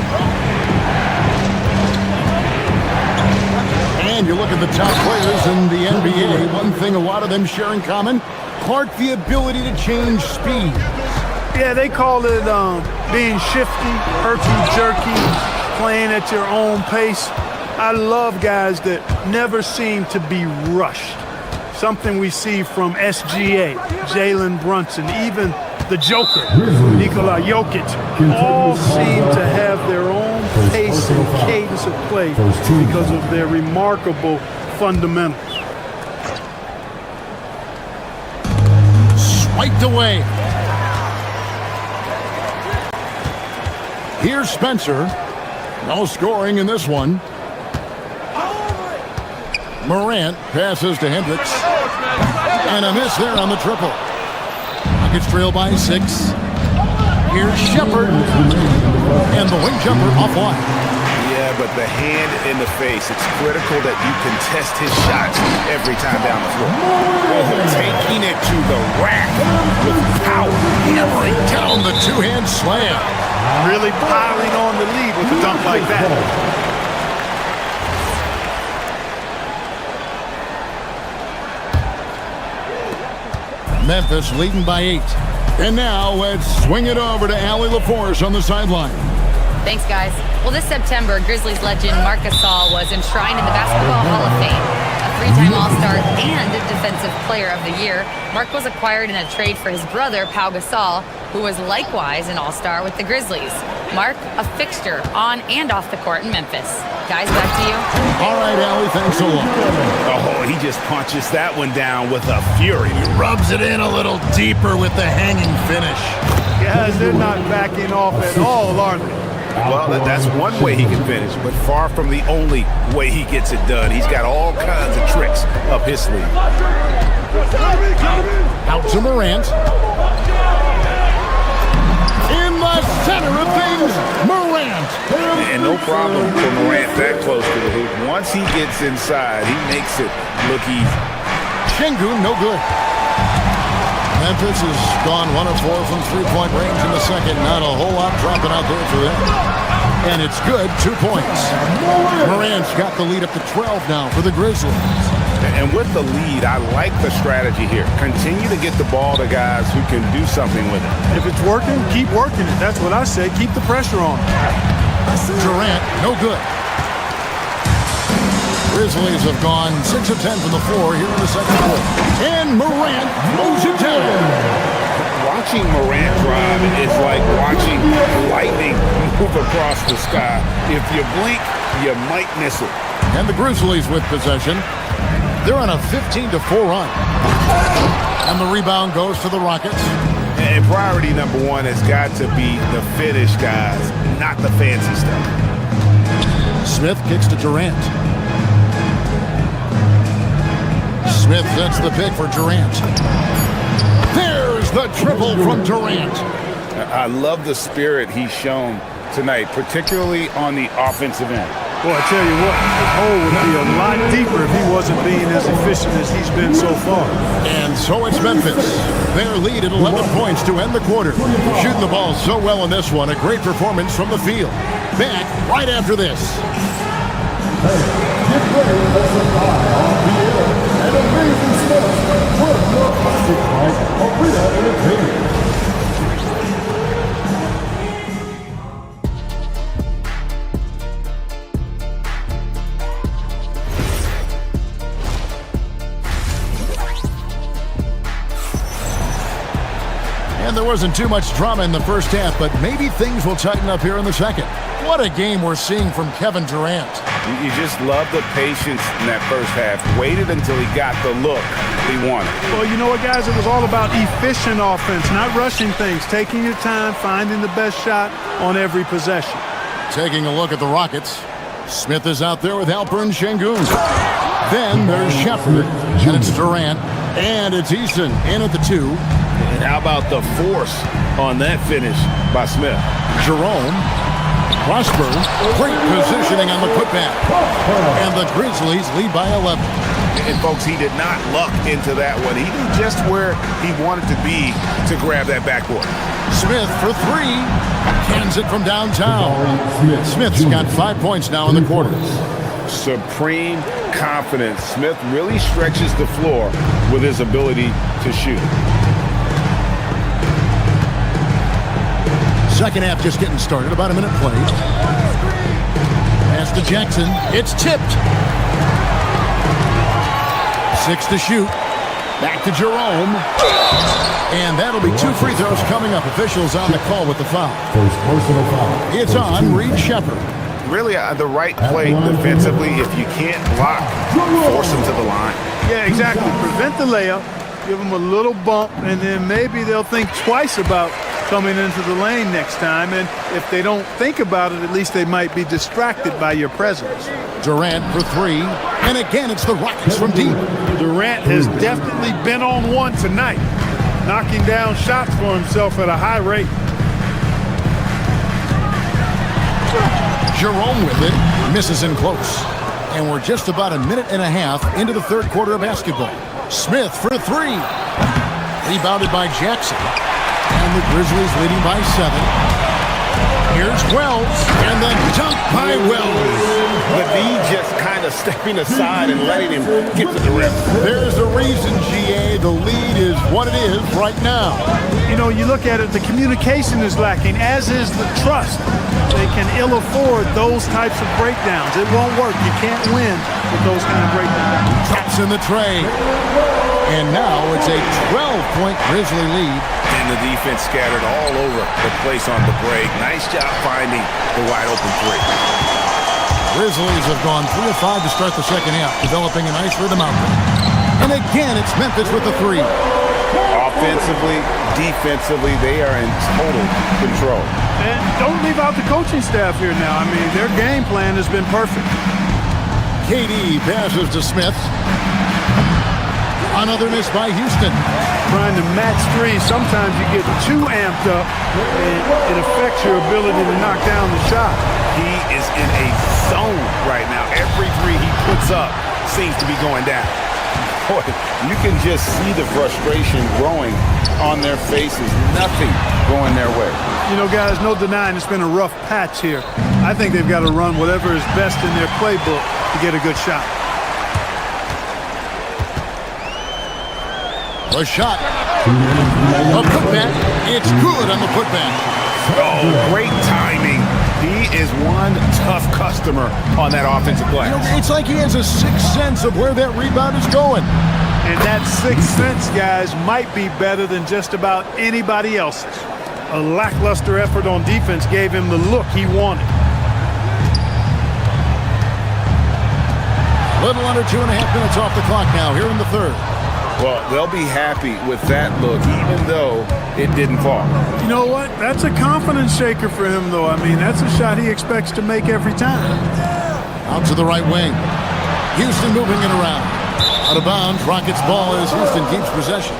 And you look at the top players in the NBA, one thing a lot of them share in common, Clark, the ability to change speed. Yeah, they call it being shifty, herky-jerky, playing at your own pace. I love guys that never seem to be rushed. Something we see from SGA, Jalen Brunson, even the Joker, Nikola Jokic, all seem to have their own pace and cadence of play because of their remarkable fundamentals. Swiped away. Here's Spencer. No scoring in this one. Morant passes to Hendricks. And a miss there on the triple. Nuggets trail by 6. Here's Shepard. And the wing jumper offline. Yeah, but the hand in the face, it's critical that you contest his shots every time down the floor. Taking it to the rack with power. Hammering down the two-hand slam. Really piling on the lead with a dunk like that. Memphis leading by 8. And now let's swing it over to Allie LaForce on the sideline. Thanks, guys. Well, this September, Grizzlies legend Marc Gasol was enshrined in the Basketball Hall of Fame. A 3-time All-Star and Defensive Player of the Year, Marc was acquired in a trade for his brother, Pau Gasol, who was likewise an All-Star with the Grizzlies. Marc, a fixture on and off the court in Memphis. Guys, back to you. All right, Allie, thanks a lot. Oh, he just punches that one down with a fury. He rubs it in a little deeper with the hanging finish. Guys, they're not backing off at all, are they? Well, that's one way he can finish, but far from the only way he gets it done. He's got all kinds of tricks up his sleeve. Out to Morant. In the center of things, Morant. And no problem for Morant that close to the hoop. Once he gets inside, he makes it look easy. Şengün, no good. Memphis has gone 1 of 4 from three-point range in the second. Not a whole lot dropping out there for them. And it's good, 2 points. Morant's got the lead up to 12 now for the Grizzlies. And with the lead, I like the strategy here. Continue to get the ball to guys who can do something with it. If it's working, keep working it. That's what I say. Keep the pressure on. Durant, no good. Grizzlies have gone 6 of 10 from the floor here in the second quarter. And Morant mows it down. Watching Morant drive is like watching lightning move across the sky. If you blink, you might miss it. And the Grizzlies with possession. They're on a 15-4 run. And the rebound goes to the Rockets. And priority number 1 has got to be the finish, guys, not the fancy stuff. Smith kicks to Durant. Smith sets the pick for Durant. There's the triple from Durant. I love the spirit he's shown tonight, particularly on the offensive end. Well, I tell you what, the hole would be a lot deeper if he wasn't being as efficient as he's been so far. And so it's Memphis. Their lead at 11 points to end the quarter. Shooting the ball so well in this one. A great performance from the field. Back right after this. Get ready for some high on the air and amazing sports from Plastic Light Arena Entertainment. And there wasn't too much drama in the first half, but maybe things will tighten up here in the second. What a game we're seeing from Kevin Durant. You just love the patience in that first half. Waited until he got the look he wanted. Well, you know what, guys? It was all about efficient offense, not rushing things, taking your time, finding the best shot on every possession. Taking a look at the Rockets. Smith is out there with Alperen Şengün. Then there's Shepard, and it's Durant, and it's Eason in at the 2. And how about the force on that finish by Smith? Jerome. Prosper, great positioning on the putback. And the Grizzlies lead by 11. And folks, he did not luck into that one. He knew just where he wanted to be to grab that backboard. Smith for three. Cans it from downtown. Smith's got 5 points now in the quarter. Supreme confidence. Smith really stretches the floor with his ability to shoot. Second half just getting started. About a minute played. Pass to Jackson. It's tipped. 6 to shoot. Back to Jerome. And that'll be 2 free throws coming up. Officials on the call with the foul. First personal foul. It's on Reed Shepherd. Really the right play defensively. If you can't block, force him to the line. Yeah, exactly. Prevent the layup, give them a little bump, and then maybe they'll think twice about coming into the lane next time. And if they don't think about it, at least they might be distracted by your presence. Durant for three. And again, it's the Rockets from deep. Durant has definitely been on one tonight, knocking down shots for himself at a high rate. Jerome with it, misses in close. And we're just about a minute and a half into the third quarter of basketball. Smith for three. Rebounded by Jackson. And the Grizzlies leading by 7. Here's Wells, and then dunked by Wells. Levine just kind of stepping aside and letting him get to the rim. There's a reason, GA, the lead is what it is right now. You know, you look at it, the communication is lacking, as is the trust. They can ill afford those types of breakdowns. It won't work. You can't win with those kind of breakdowns. Traps in the tray. And now it's a 12-point Grizzly lead. And the defense scattered all over the place on the break. Nice job finding the wide open three. Grizzlies have gone 3 of 5 to start the second half, developing a nice rhythm out there. And again, it's Memphis with the three. Offensively, defensively, they are in total control. And don't leave out the coaching staff here now. I mean, their game plan has been perfect. KD passes to Smith. Another miss by Houston. Trying to match three, sometimes you get too amped up, and it affects your ability to knock down the shot. He is in a zone right now. Every three he puts up seems to be going down. Boy, you can just see the frustration growing on their faces. Nothing going their way. You know, guys, no denying it's been a rough patch here. I think they've got to run whatever is best in their playbook to get a good shot. A shot. A putback. It's good on the putback. Oh, great timing. He is one tough customer on that offensive glass. You know, it's like he has a sixth sense of where that rebound is going. And that sixth sense, guys, might be better than just about anybody else's. A lackluster effort on defense gave him the look he wanted. A little under 2.5 minutes off the clock now here in the third. Well, they'll be happy with that look, even though it didn't fall. You know what? That's a confidence shaker for him, though. I mean, that's a shot he expects to make every time. Out to the right wing. Houston moving it around. Out of bounds, Rockets ball as Houston keeps possession.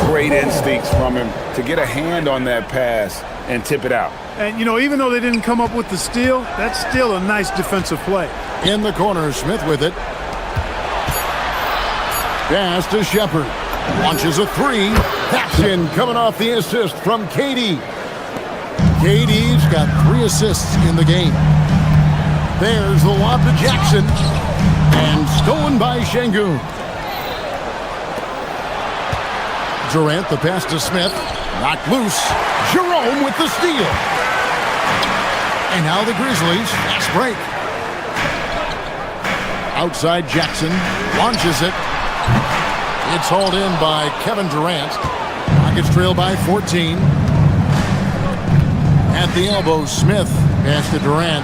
Great instincts from him to get a hand on that pass and tip it out. And, you know, even though they didn't come up with the steal, that's still a nice defensive play. In the corner, Smith with it. Pass to Shepherd. Launches a three. That's in, coming off the assist from KD. KD's got 3 assists in the game. There's the lob to Jackson. And stolen by Şengün. Durant, the pass to Smith. Knocked loose. Jerome with the steal. And now the Grizzlies. Fast break. Outside Jackson. Launches it. It's hauled in by Kevin Durant. Rockets trail by 14. At the elbow, Smith pass to Durant.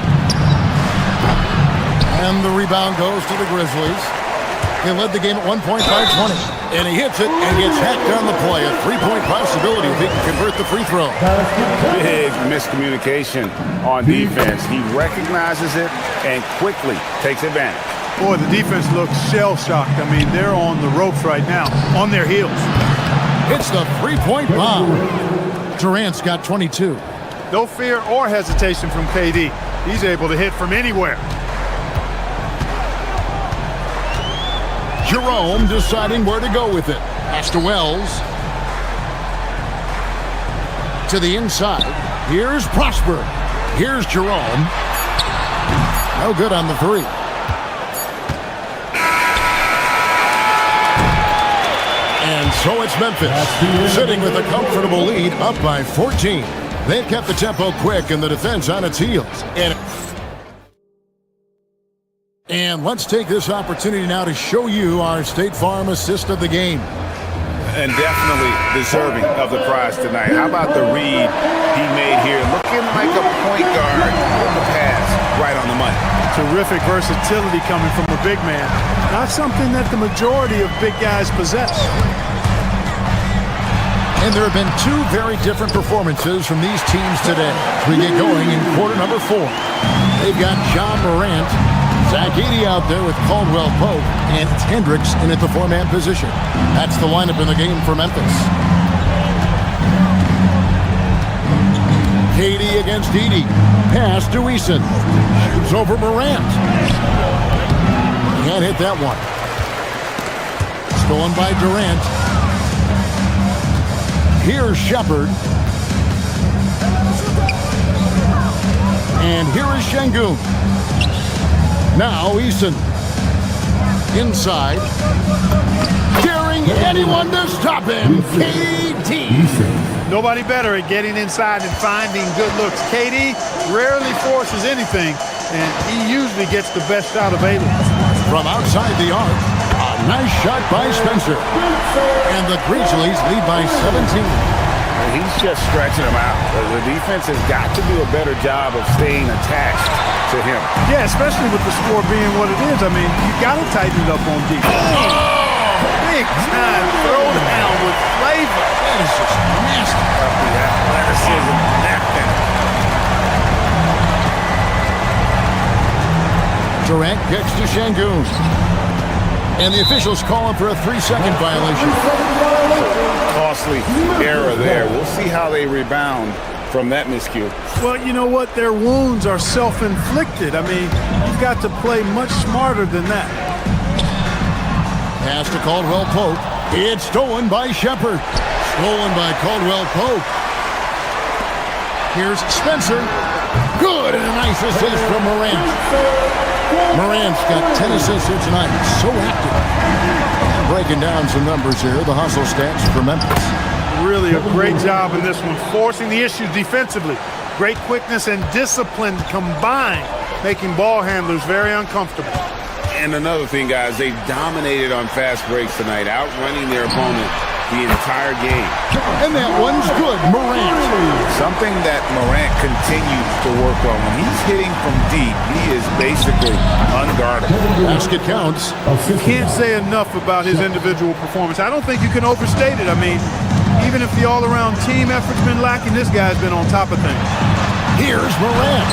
And the rebound goes to the Grizzlies. They led the game at 1 point by 20. And he hits it and gets hacked on the play. A 3-point possibility if he can convert the free throw. Big miscommunication on defense. He recognizes it and quickly takes advantage. Boy, the defense looks shell-shocked. I mean, they're on the ropes right now, on their heels. It's the 3-point bomb. Durant's got 22. No fear or hesitation from KD. He's able to hit from anywhere. Jerome deciding where to go with it. Pass to Wells. To the inside. Here's Prosper. Here's Jerome. No good on the three. And so it's Memphis, sitting with a comfortable lead, up by 14. They've kept the tempo quick and the defense on its heels. And let's take this opportunity now to show you our State Farm assist of the game. And definitely deserving of the prize tonight. How about the read he made here? Looking like a point guard with the pass right on the money. Terrific versatility coming from a big man. Not something that the majority of big guys possess. And there have been two very different performances from these teams today. We get going in quarter number 4. They've got John Morant, Zach Edey out there with Caldwell Pope, and Hendricks in at the 4-man position. That's the lineup in the game for Memphis. KD against Edey. Pass to Eason. Shoots over Morant. Can't hit that one. Stolen by Durant. Here's Shepard. And here is Şengün. Now Eason. Inside. Daring anyone to stop him. KD. Nobody better at getting inside and finding good looks. KD rarely forces anything, and he usually gets the best shot available. From outside the arc, a nice shot by Spencer. And the Grizzlies lead by 17. He's just stretching them out. The defense has got to do a better job of staying attached to him. Yeah, especially with the score being what it is. I mean, you got to tighten it up on defense. Big time throwdown with flavor. That is just nasty. The athleticism that thing. Durant kicks to Şengün. And the officials call him for a 3-second violation. Costly error there. We'll see how they rebound from that miscue. Well, you know what? Their wounds are self-inflicted. I mean, you've got to play much smarter than that. Pass to Caldwell Pope. It's stolen by Shepard. Stolen by Caldwell Pope. Here's Spencer. Good, and a nice assist from Morant. Morant's got 10 assists here tonight. So active. And breaking down some numbers here, the hustle stats for Memphis. Really a great job in this one, forcing the issues defensively. Great quickness and discipline combined, making ball handlers very uncomfortable. And another thing, guys, they've dominated on fast breaks tonight, outrunning their opponent the entire game. And that one's good, Morant. Something that Morant continues to work on. When he's hitting from deep, he is basically unguardable. Basket counts. You can't say enough about his individual performance. I don't think you can overstate it. I mean, even if the all-around team effort's been lacking, this guy's been on top of things. Here's Morant.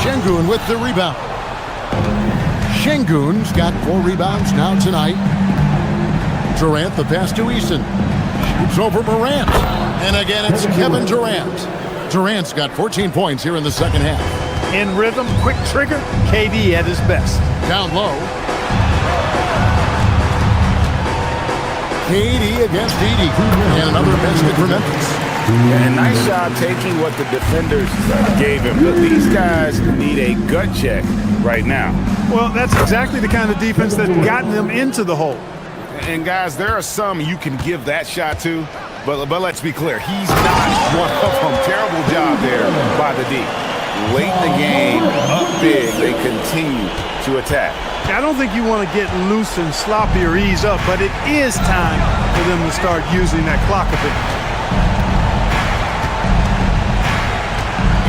Şengün with the rebound. Şengün's got 4 rebounds now tonight. Durant, the pass to Eason. Shoots over Morant. And again, it's Kevin Durant. Durant's got 14 points here in the second half. In rhythm, quick trigger, KD at his best. Down low. KD against Edey. And another basket for Memphis. And nice job taking what the defenders gave him. But these guys need a gut check right now. Well, that's exactly the kind of defense that's gotten them into the hole. And guys, there are some you can give that shot to, but let's be clear, he's not one of them. Terrible job there by the D. Late in the game, up big, they continue to attack. I don't think you want to get loose and sloppy or ease up, but it is time for them to start using that clock a bit.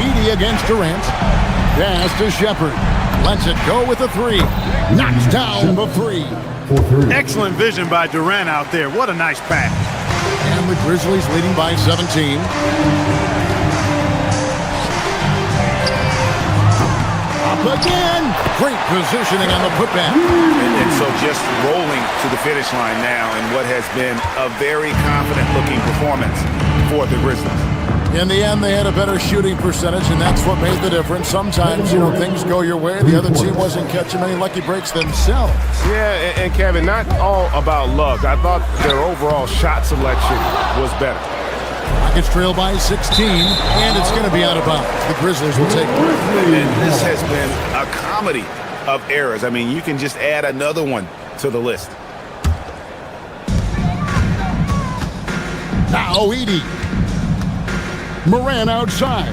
Edey against Durant. Pass to Shepard. Lets it go with a 3. Knocks down the 3. Excellent vision by Durant out there. What a nice pass. And the Grizzlies leading by 17. Up again. Great positioning on the putback. And so just rolling to the finish line now in what has been a very confident-looking performance for the Grizzlies. In the end, they had a better shooting percentage, and that's what made the difference. Sometimes, things go your way. The other team wasn't catching many lucky breaks themselves. Yeah, and Kevin, not all about luck. I thought their overall shot selection was better. Rockets trail by 16, and it's going to be out of bounds. The Grizzlies will take it. And this has been a comedy of errors. I mean, you can just add another one to the list. Now Edey. Moran outside.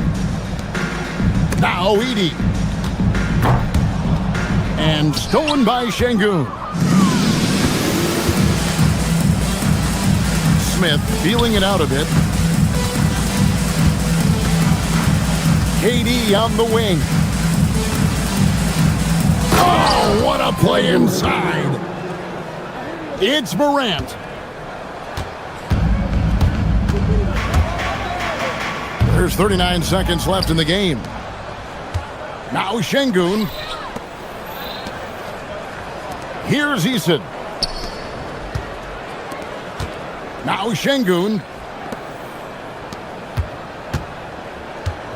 Now Edey. And stolen by Şengün. Smith feeling it out a bit. KD on the wing. Oh, what a play inside. It's Morant. There's 39 seconds left in the game. Now Şengün. Here's Eason. Now Şengün.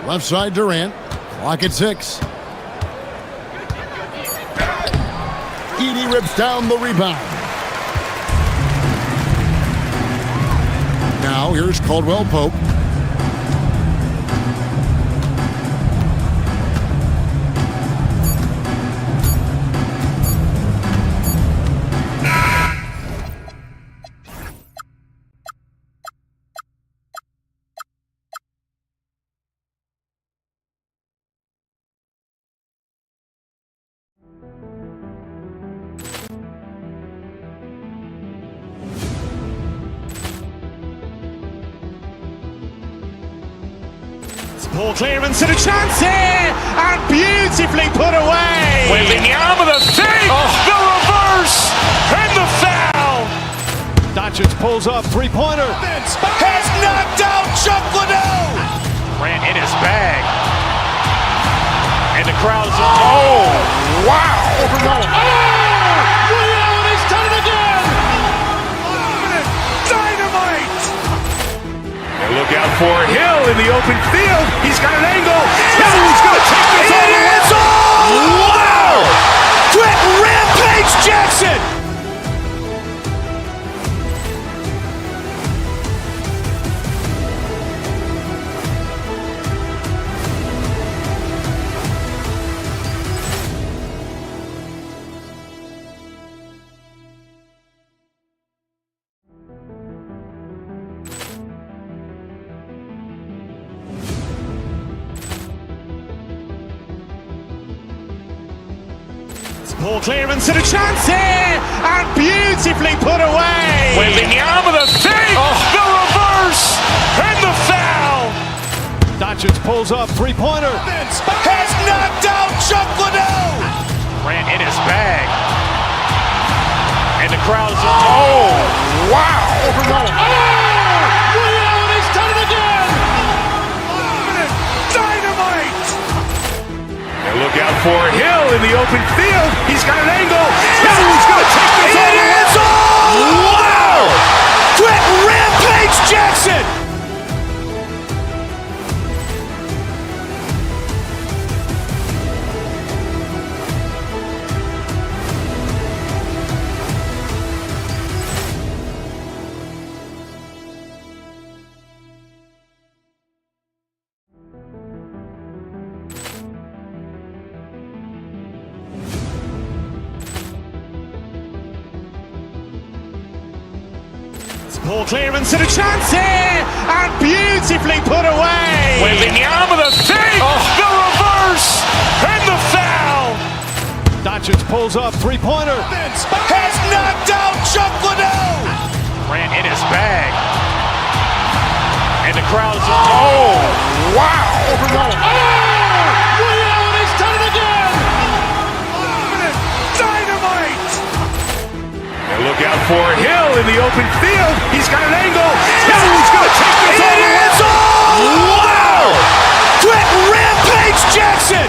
Left side Durant. Clock at 6. Edey rips down the rebound. Now here's Caldwell Pope. Poor clearance and a chance here, and beautifully put away. Wembanyama the save, the reverse, and the foul. Doncic pulls up, three-pointer. Has knocked out Chuck Liddell. Ran in his bag. And the crowd is, oh, wow. He's done it again! Dynamite. And look out for Hill in the open field. He's got an angle. Hill's going to take this all the way. Wow! Quick Rampage Jackson. Poor clearance and a chance here, and beautifully put away. Wembanyama the save, the reverse, and the foul. Doncic pulls up, three-pointer. Has knocked out Chuck Liddell. Ran in his bag. And the crowd is, oh, wow. He's done it again! Dynamite. And look out for Hill in the open field. He's got an angle. Hill's going to take this all the way. Wow! Quick Rampage Jackson. Poor clearance and a chance here, and beautifully put away. Wembanyama the save, the reverse, and the foul. Doncic pulls up, three-pointer. Has knocked out Chuck Liddell. Ran in his bag. And the crowd is, oh, wow. He's done it again! Dynamite. And look out for Hill in the open field. He's got an angle. Hill's going to take this all the way. Wow! Quick Rampage Jackson.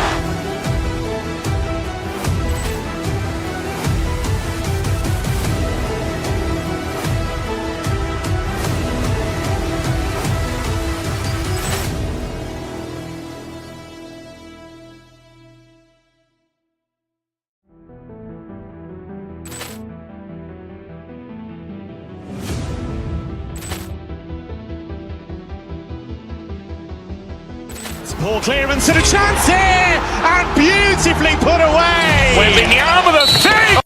Ball clearance and a chance here, and beautifully put away. Wembanyama with a save.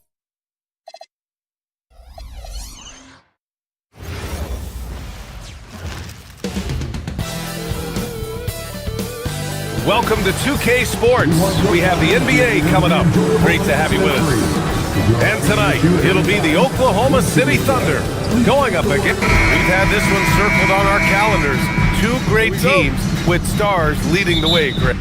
Welcome to 2K Sports. We have the NBA coming up. Great to have you with us. And tonight, it'll be the Oklahoma City Thunder going up again. We've had this one circled on our calendars. Two great teams with stars leading the way, Greg.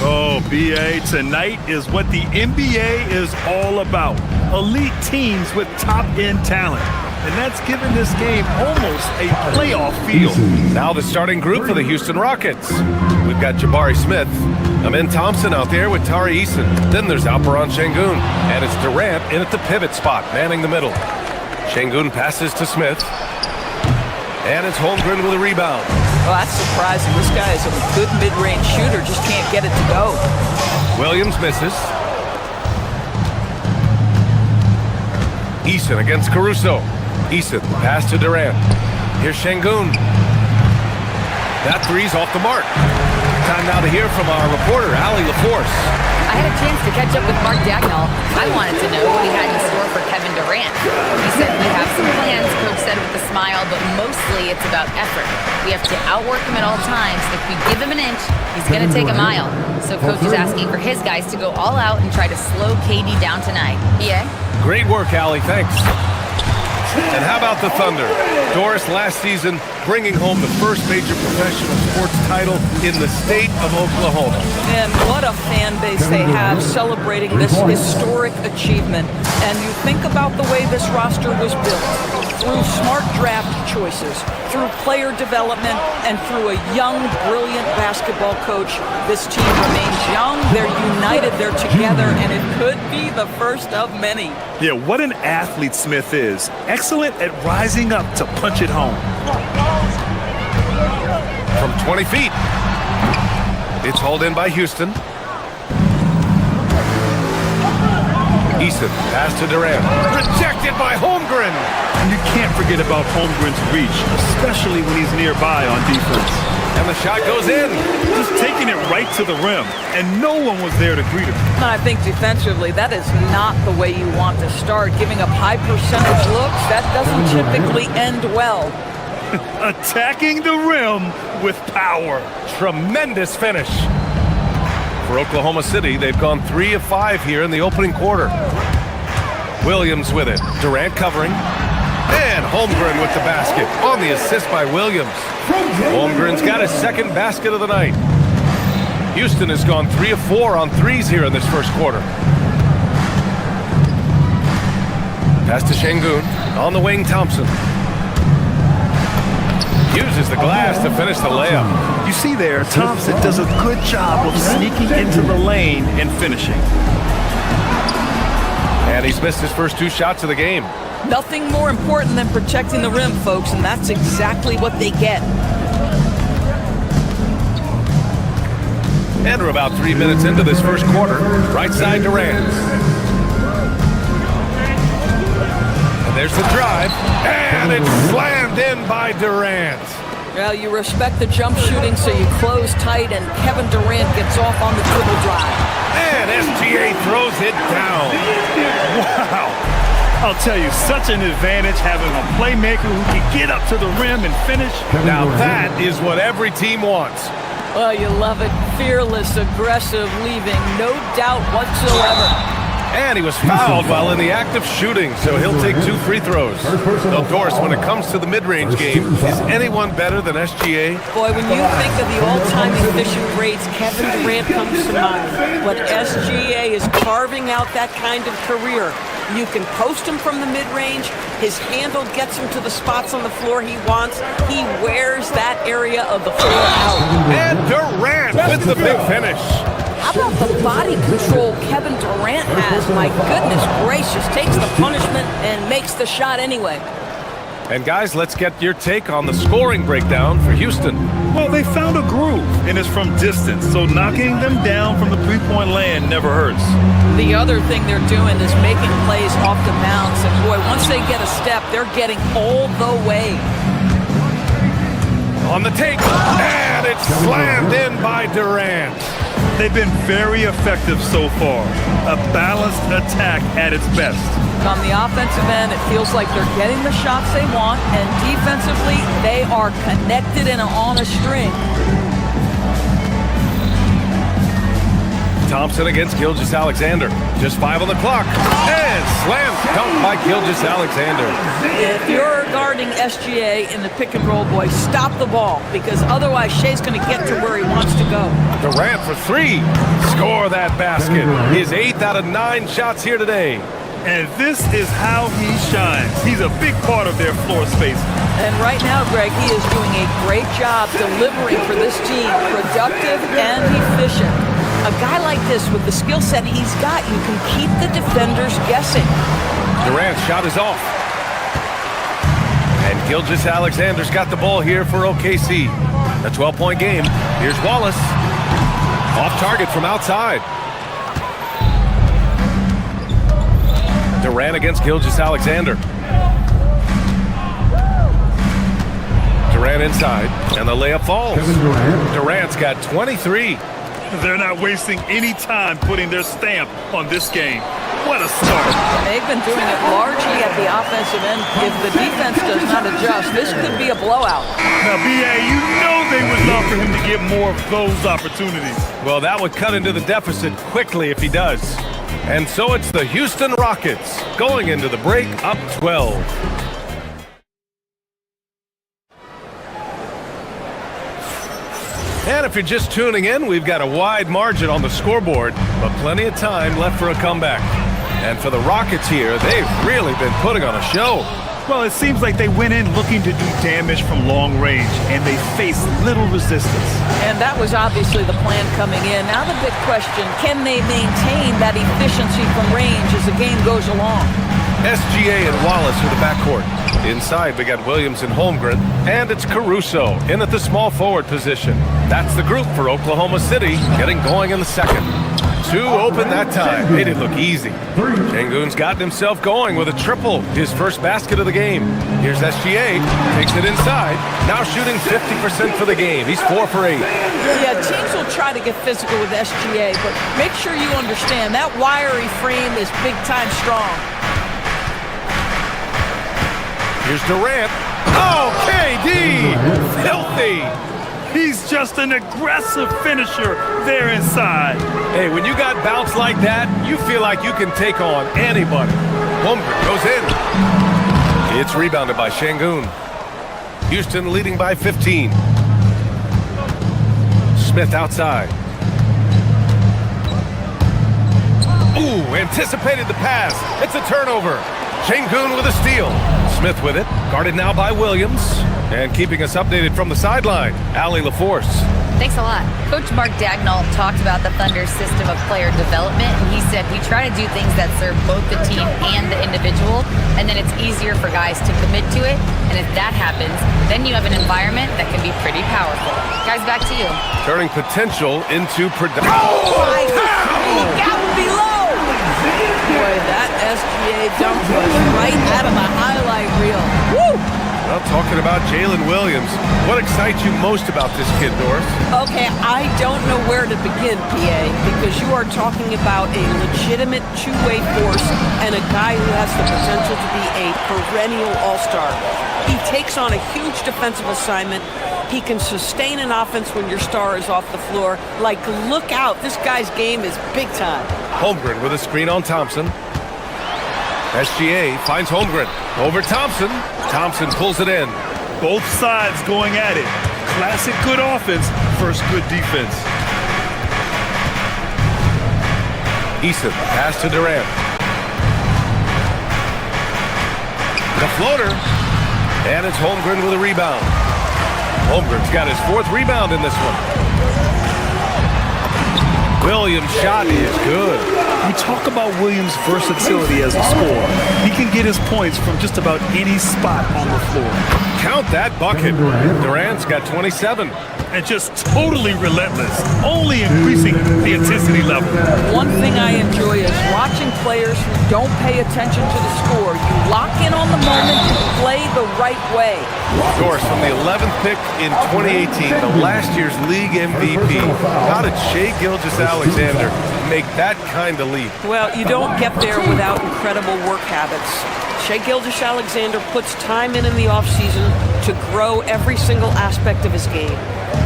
Oh, BA, tonight is what the NBA is all about. Elite teams with top-end talent. And that's given this game almost a playoff feel. Now the starting group for the Houston Rockets. We've got Jabari Smith, Amin Thompson out there with Tari Eason. Then there's Alperen Şengün, and it's Durant in at the pivot spot, manning the middle. Şengün passes to Smith, and it's Holmgren with a rebound. Well, that's surprising. This guy is a good mid-range shooter, just can't get it to go. Williams misses. Eason against Caruso. Eason, pass to Durant. Here's Şengün. That three's off the mark. Time now to hear from our reporter, Allie LaForce. I had a chance to catch up with Mark Dagnall. I wanted to know what he had in store for Kevin Durant. He said we have some plans, Coach said with a smile, but mostly it's about effort. We have to outwork him at all times. If we give him an inch, he's going to take a mile. So Coach is asking for his guys to go all out and try to slow KD down tonight. Yeah? Great work, Allie. Thanks. And how about the Thunder? Doris, last season, bringing home the first major professional sports title in the state of Oklahoma. And what a fan base they have celebrating this historic achievement. And you think about the way this roster was built. Through smart draft choices, through player development, and through a young, brilliant basketball coach, this team remains young, they're united, they're together, and it could be the first of many. Yeah, what an athlete Smith is. Excellent at rising up to punch it home. From 20 feet. It's hauled in by Houston. Eason, pass to Durant. Rejected by Holmgren. You can't forget about Holmgren's reach, especially when he's nearby on defense. And the shot goes in. Just taking it right to the rim, and no one was there to greet him. And I think defensively, that is not the way you want to start. Giving up high percentage looks, that doesn't typically end well. Attacking the rim with power. Tremendous finish. For Oklahoma City, they've gone 3 of 5 here in the opening quarter. Williams with it. Durant covering. And Holmgren with the basket on the assist by Williams. Holmgren's got his second basket of the night. Houston has gone 3 of 4 on threes here in this first quarter. Pass to Şengün. On the wing, Thompson. Uses the glass to finish the layup. You see there, Thompson does a good job of sneaking into the lane and finishing. And he's missed his first 2 shots of the game. Nothing more important than protecting the rim, folks, and that's exactly what they get. And we're about 3 minutes into this first quarter. Right side Durant. And there's the drive. And it's slammed in by Durant. Well, you respect the jump shooting, so you close tight, and Kevin Durant gets off on the dribble drive. And SGA throws it down. Wow. I'll tell you, such an advantage having a playmaker who can get up to the rim and finish. Now that is what every team wants. Well, you love it. Fearless, aggressive, leaving no doubt whatsoever. And he was fouled while in the act of shooting, so he'll take 2 free throws. Of course, when it comes to the mid-range game, is anyone better than SGA? Boy, when you think of the all-time efficient grades, Kevin Durant comes to mind. But SGA is carving out that kind of career. You can post him from the mid-range. His handle gets him to the spots on the floor he wants. He wears that area of the floor out. And Durant with the big finish. How about the body control Kevin Durant has? My goodness gracious. Takes the punishment and makes the shot anyway. And guys, let's get your take on the scoring breakdown for Houston. Well, they found a groove, and it's from distance, so knocking them down from the three-point land never hurts. The other thing they're doing is making plays off the bounce, and boy, once they get a step, they're getting all the way. On the take, and it's slammed in by Durant. They've been very effective so far. A balanced attack at its best. On the offensive end, it feels like they're getting the shots they want, and defensively, they are connected and on a string. Thompson against Gilgeous-Alexander. Just 5 on the clock. And slam dunk by Gilgeous-Alexander. If you're guarding SGA in the pick and roll, boy, stop the ball, because otherwise Shea's going to get to where he wants to go. Durant for 3. Score that basket. His 8th out of 9 shots here today. And this is how he shines. He's a big part of their floor space. And right now, Greg, he is doing a great job delivering for this team, productive and efficient. A guy like this, with the skill set he's got, you can keep the defenders guessing. Durant's shot is off. And Gilgeous-Alexander's got the ball here for OKC. A 12-point game. Here's Wallace. Off target from outside. Durant against Gilgeous-Alexander. Durant inside, and the layup falls. Durant's got 23. They're not wasting any time putting their stamp on this game. What a start. And they've been doing it largely at the offensive end. If the defense does not adjust, this could be a blowout. Now, B.A., you know they would love for him to get more of those opportunities. Well, that would cut into the deficit quickly if he does. And so it's the Houston Rockets going into the break up 12. And if you're just tuning in, we've got a wide margin on the scoreboard, but plenty of time left for a comeback. And for the Rockets here, they've really been putting on a show. Well, it seems like they went in looking to do damage from long range, and they faced little resistance. And that was obviously the plan coming in. Now the big question, can they maintain that efficiency from range as the game goes along? SGA and Wallace are the backcourt. Inside, we got Williams and Holmgren, and it's Caruso in at the small forward position. That's the group for Oklahoma City, getting going in the second. 2 open that time. Made it look easy. Şengün's gotten himself going with a triple, his first basket of the game. Here's SGA, takes it inside, now shooting 50% for the game. He's 4 for 8. Yeah, teams will try to get physical with SGA, but make sure you understand that wiry frame is big-time strong. Here's Durant. Oh, KD! Filthy! He's just an aggressive finisher there inside. Hey, when you got bounce like that, you feel like you can take on anybody. Holmgren goes in. It's rebounded by Şengün. Houston leading by 15. Smith outside. Ooh, anticipated the pass. It's a turnover. Şengün with a steal. Smith with it. Guarded now by Williams. And keeping us updated from the sideline, Allie LaForce. Thanks a lot. Coach Mark Dagnall talked about the Thunder's system of player development, and he said we try to do things that serve both the team and the individual, and then it's easier for guys to commit to it. And if that happens, then you have an environment that can be pretty powerful. Guys, back to you. Turning potential into production. Oh, my God! Down below! Boy, that SGA dunk was right out of the highlight reel. Woo! Well, talking about Jalen Williams, what excites you most about this kid, Doris? Okay, I don't know where to begin, PA, because you are talking about a legitimate two-way force and a guy who has the potential to be a perennial all-star. He takes on a huge defensive assignment. He can sustain an offense when your star is off the floor. Like, look out. This guy's game is big time. Holmgren with a screen on Thompson. SGA finds Holmgren. Over Thompson. Thompson pulls it in. Both sides going at it. Classic good offense versus good defense. Eason, pass to Durant. The floater. And it's Holmgren with a rebound. Holmgren's got his 4th rebound in this one. Williams' shot is good. We talk about Williams' versatility as a scorer. He can get his points from just about any spot on the floor. Count that bucket. Durant's got 27. and just totally relentless, only increasing the intensity level. One thing I enjoy is watching players who don't pay attention to the score. You lock in on the moment, you play the right way. Of course, from the 11th pick in 2018, the last year's league MVP, how did Shai Gilgeous-Alexander make that kind of leap? Well, you don't get there without incredible work habits. Shai Gilgeous-Alexander puts time in the offseason to grow every single aspect of his game.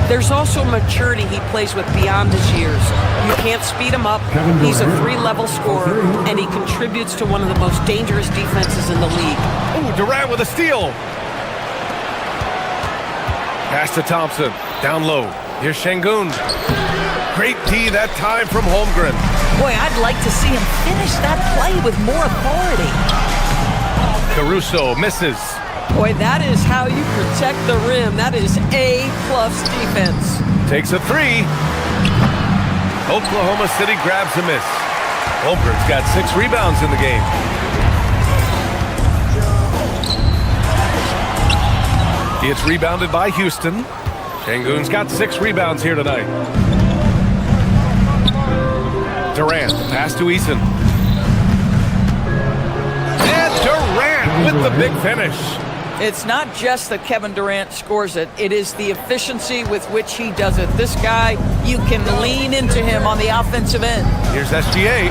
There's also maturity he plays with beyond his years. You can't speed him up. He's a 3-level scorer, and he contributes to one of the most dangerous defenses in the league. Ooh, Durant with a steal. Pass to Thompson. Down low. Here's Şengün. Great D that time from Holmgren. Boy, I'd like to see him finish that play with more authority. Caruso misses. Boy, that is how you protect the rim. That is A-plus defense. Takes a 3. Oklahoma City grabs a miss. Holmgren's got 6 rebounds in the game. It's rebounded by Houston. Şengün's got 6 rebounds here tonight. Durant, pass to Eason. And Durant with the big finish. It's not just that Kevin Durant scores it. It is the efficiency with which he does it. This guy, you can lean into him on the offensive end. Here's SGA.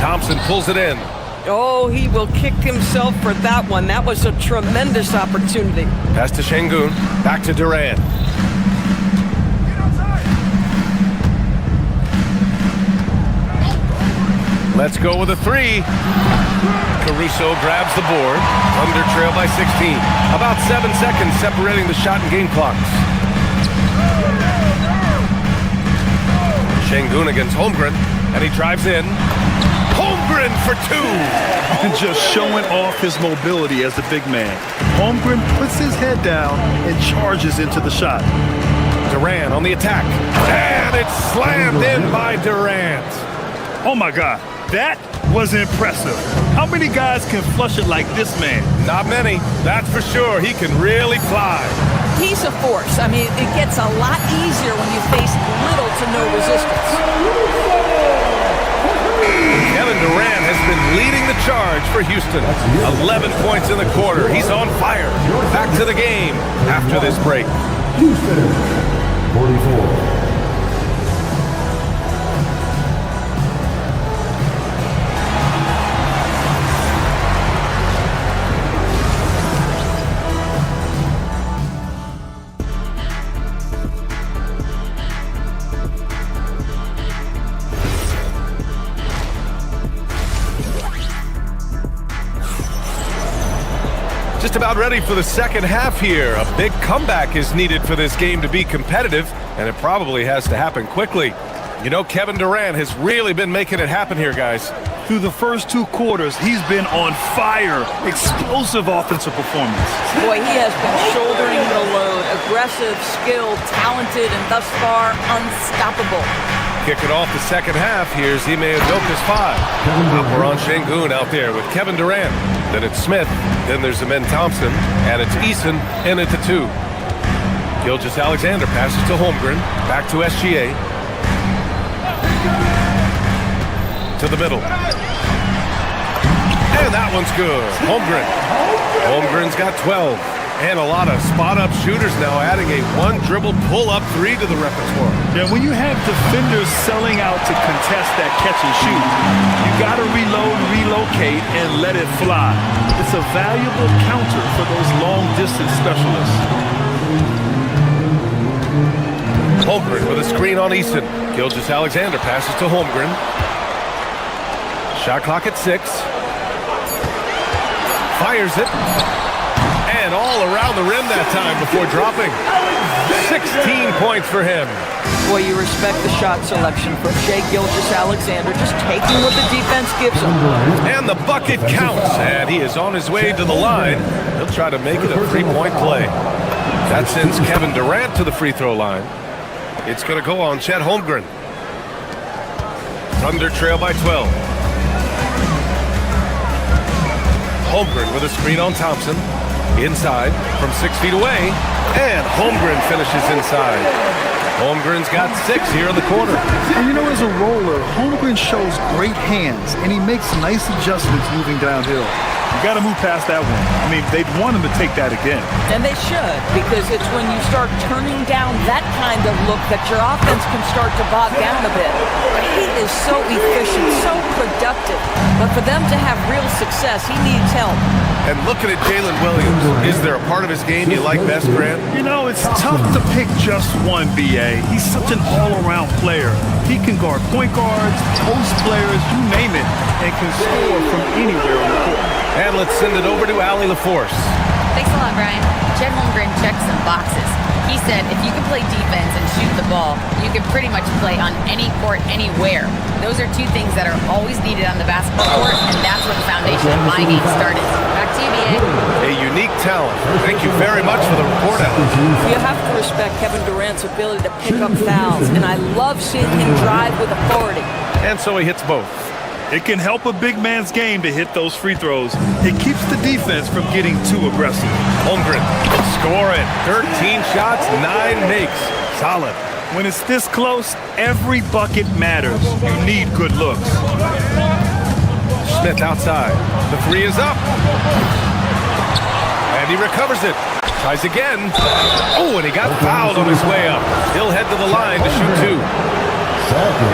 Thompson pulls it in. Oh, he will kick himself for that one. That was a tremendous opportunity. Pass to Şengün. Back to Durant. Let's go with a 3. Caruso grabs the board. Thunder trail by 16. About 7 seconds separating the shot and game clocks. Şengün against Holmgren, and he drives in. Holmgren for 2. And just showing off his mobility as a big man. Holmgren puts his head down and charges into the shot. Durant on the attack. And it's slammed in by Durant. Oh my God, that was impressive. How many guys can flush it like this man? Not many, that's for sure. He can really fly. He's a force. I mean, it gets a lot easier when you face little to no resistance. Kevin Durant has been leading the charge for Houston. 11 points in the quarter. He's on fire. Back to the game after this break. Houston, 44. Just about ready for the second half here. A big comeback is needed for this game to be competitive, and it probably has to happen quickly. You know, Kevin Durant has really been making it happen here, guys. Through the first 2 quarters, he's been on fire. Explosive offensive performance. Boy, he has been shouldering the load. Aggressive, skilled, talented, and thus far, unstoppable. Kicking off the second half, here's Ime Udoka's 5. Alperen Şengün out there with Kevin Durant. Then it's Smith, then there's Amen Thompson, and it's Eason in at the 2. Gilgeous-Alexander passes to Holmgren, back to SGA. To the middle. And that one's good. Holmgren. Holmgren's got 12. And a lot of spot-up shooters now, adding a 1-dribble pull-up 3 to the repertoire. Yeah, when you have defenders selling out to contest that catch and shoot, you got to reload, relocate, and let it fly. It's a valuable counter for those long-distance specialists. Holmgren with a screen on Eason. Gilgeous-Alexander passes to Holmgren. Shot clock at 6. Fires it. And all around the rim that time before dropping. 16 points for him. Boy, you respect the shot selection from Shai Gilgeous-Alexander, just taking what the defense gives him. And the bucket counts, and he is on his way to the line. He'll try to make it a 3-point play. That sends Kevin Durant to the free throw line. It's going to go on Chet Holmgren. Thunder trail by 12. Holmgren with a screen on Thompson. Inside from 6 feet away, and Holmgren finishes inside. Holmgren's got 6 here in the quarter. And you know, as a roller, Holmgren shows great hands, and he makes nice adjustments moving downhill. You got to move past that one. I mean, they'd want him to take that again. And they should, because it's when you start turning down that kind of look that your offense can start to bog down a bit. He is so efficient, so productive. But for them to have real success, he needs help. And looking at Jalen Williams, is there a part of his game you like best, Grant? You know, it's tough to pick just one, B.A. He's such an all-around player. He can guard point guards, post players, you name it, and can score from anywhere on the court. And let's send it over to Allie LaForce. Thanks a lot, Brian. Chet Holmgren checks some boxes. He said if you can play defense and shoot the ball, you can pretty much play on any court, anywhere. Those are two things that are always needed on the basketball court, and that's where the foundation of my game started. Back to you, B.A. A unique talent. Thank you very much for the report, Allie. You have to respect Kevin Durant's ability to pick up fouls, and I love seeing him drive with authority. And so he hits both. It can help a big man's game to hit those free throws. It keeps the defense from getting too aggressive. Holmgren scoring. 13 shots, 9 makes. Solid. When it's this close, every bucket matters. You need good looks. Smith outside. The 3 is up. And he recovers it. Tries again. Oh, and he got fouled on his way up. He'll head to the line to shoot 2.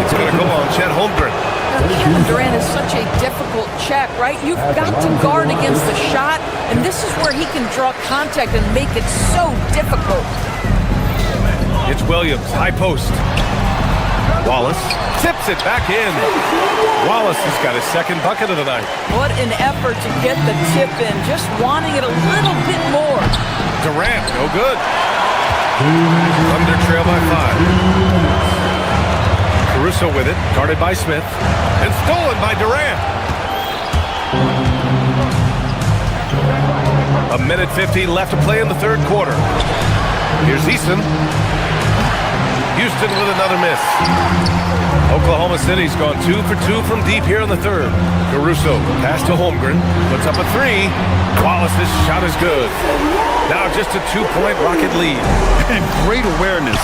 It's going to go on Chet Holmgren. Kevin Durant is such a difficult check, right? You've got to guard against the shot, and this is where he can draw contact and make it so difficult. It's Williams, high post. Wallace tips it back in. Wallace has got his second bucket of the night. What an effort to get the tip in, just wanting it a little bit more. Durant, no good. Thunder trail by 5. Caruso with it, guarded by Smith, and stolen by Durant. 1:50 left to play in the third quarter. Here's Easton. Houston with another miss. Oklahoma City's gone 2 for 2 from deep here in the third. Caruso pass to Holmgren, puts up a 3. Wallace's shot is good. Now just a 2-point Rocket lead. And great awareness.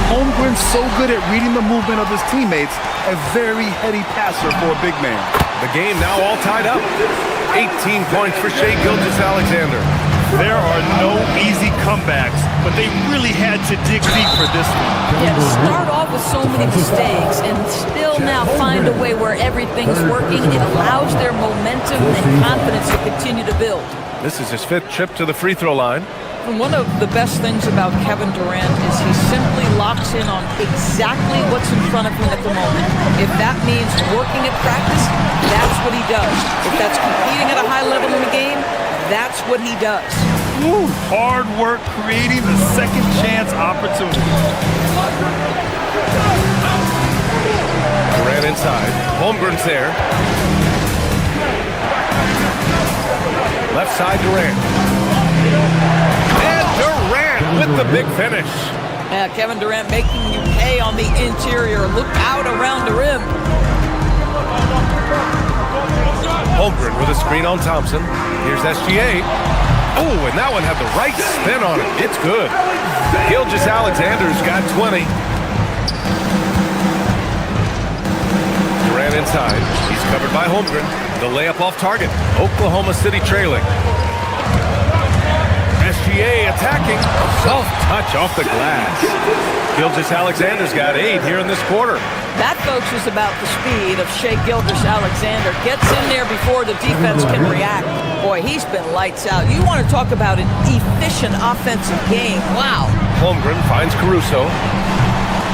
Holmgren's so good at reading the movement of his teammates, a very heady passer for a big man. The game now all tied up. 18 points for Shai Gilgeous-Alexander. There are no easy comebacks, but they really had to dig deep for this one. Yeah, to start off with so many mistakes and still now find a way where everything's working, it allows their momentum and confidence to continue to build. This is his 5th trip to the free throw line. And one of the best things about Kevin Durant is he simply locks in on exactly what's in front of him at the moment. If that means working at practice, that's what he does. If that's competing at a high level in the game, that's what he does. Woo, hard work creating the second chance opportunity. Durant inside. Holmgren's there. Left side Durant. And Durant with the big finish. Yeah, Kevin Durant making you pay on the interior. Look out around the rim. Holmgren with a screen on Thompson. Here's SGA. Oh, and that one had the right spin on it. It's good. Gilgeous-Alexander's got 20. Durant inside. He's covered by Holmgren. The layup off target. Oklahoma City trailing. SGA attacking. Soft touch off the glass. Gilgeous-Alexander's got 8 here in this quarter. That, folks, is about the speed of Shai Gilgeous-Alexander. Gets in there before the defense can react. Boy, he's been lights out. You want to talk about an efficient offensive game. Wow. Holmgren finds Caruso.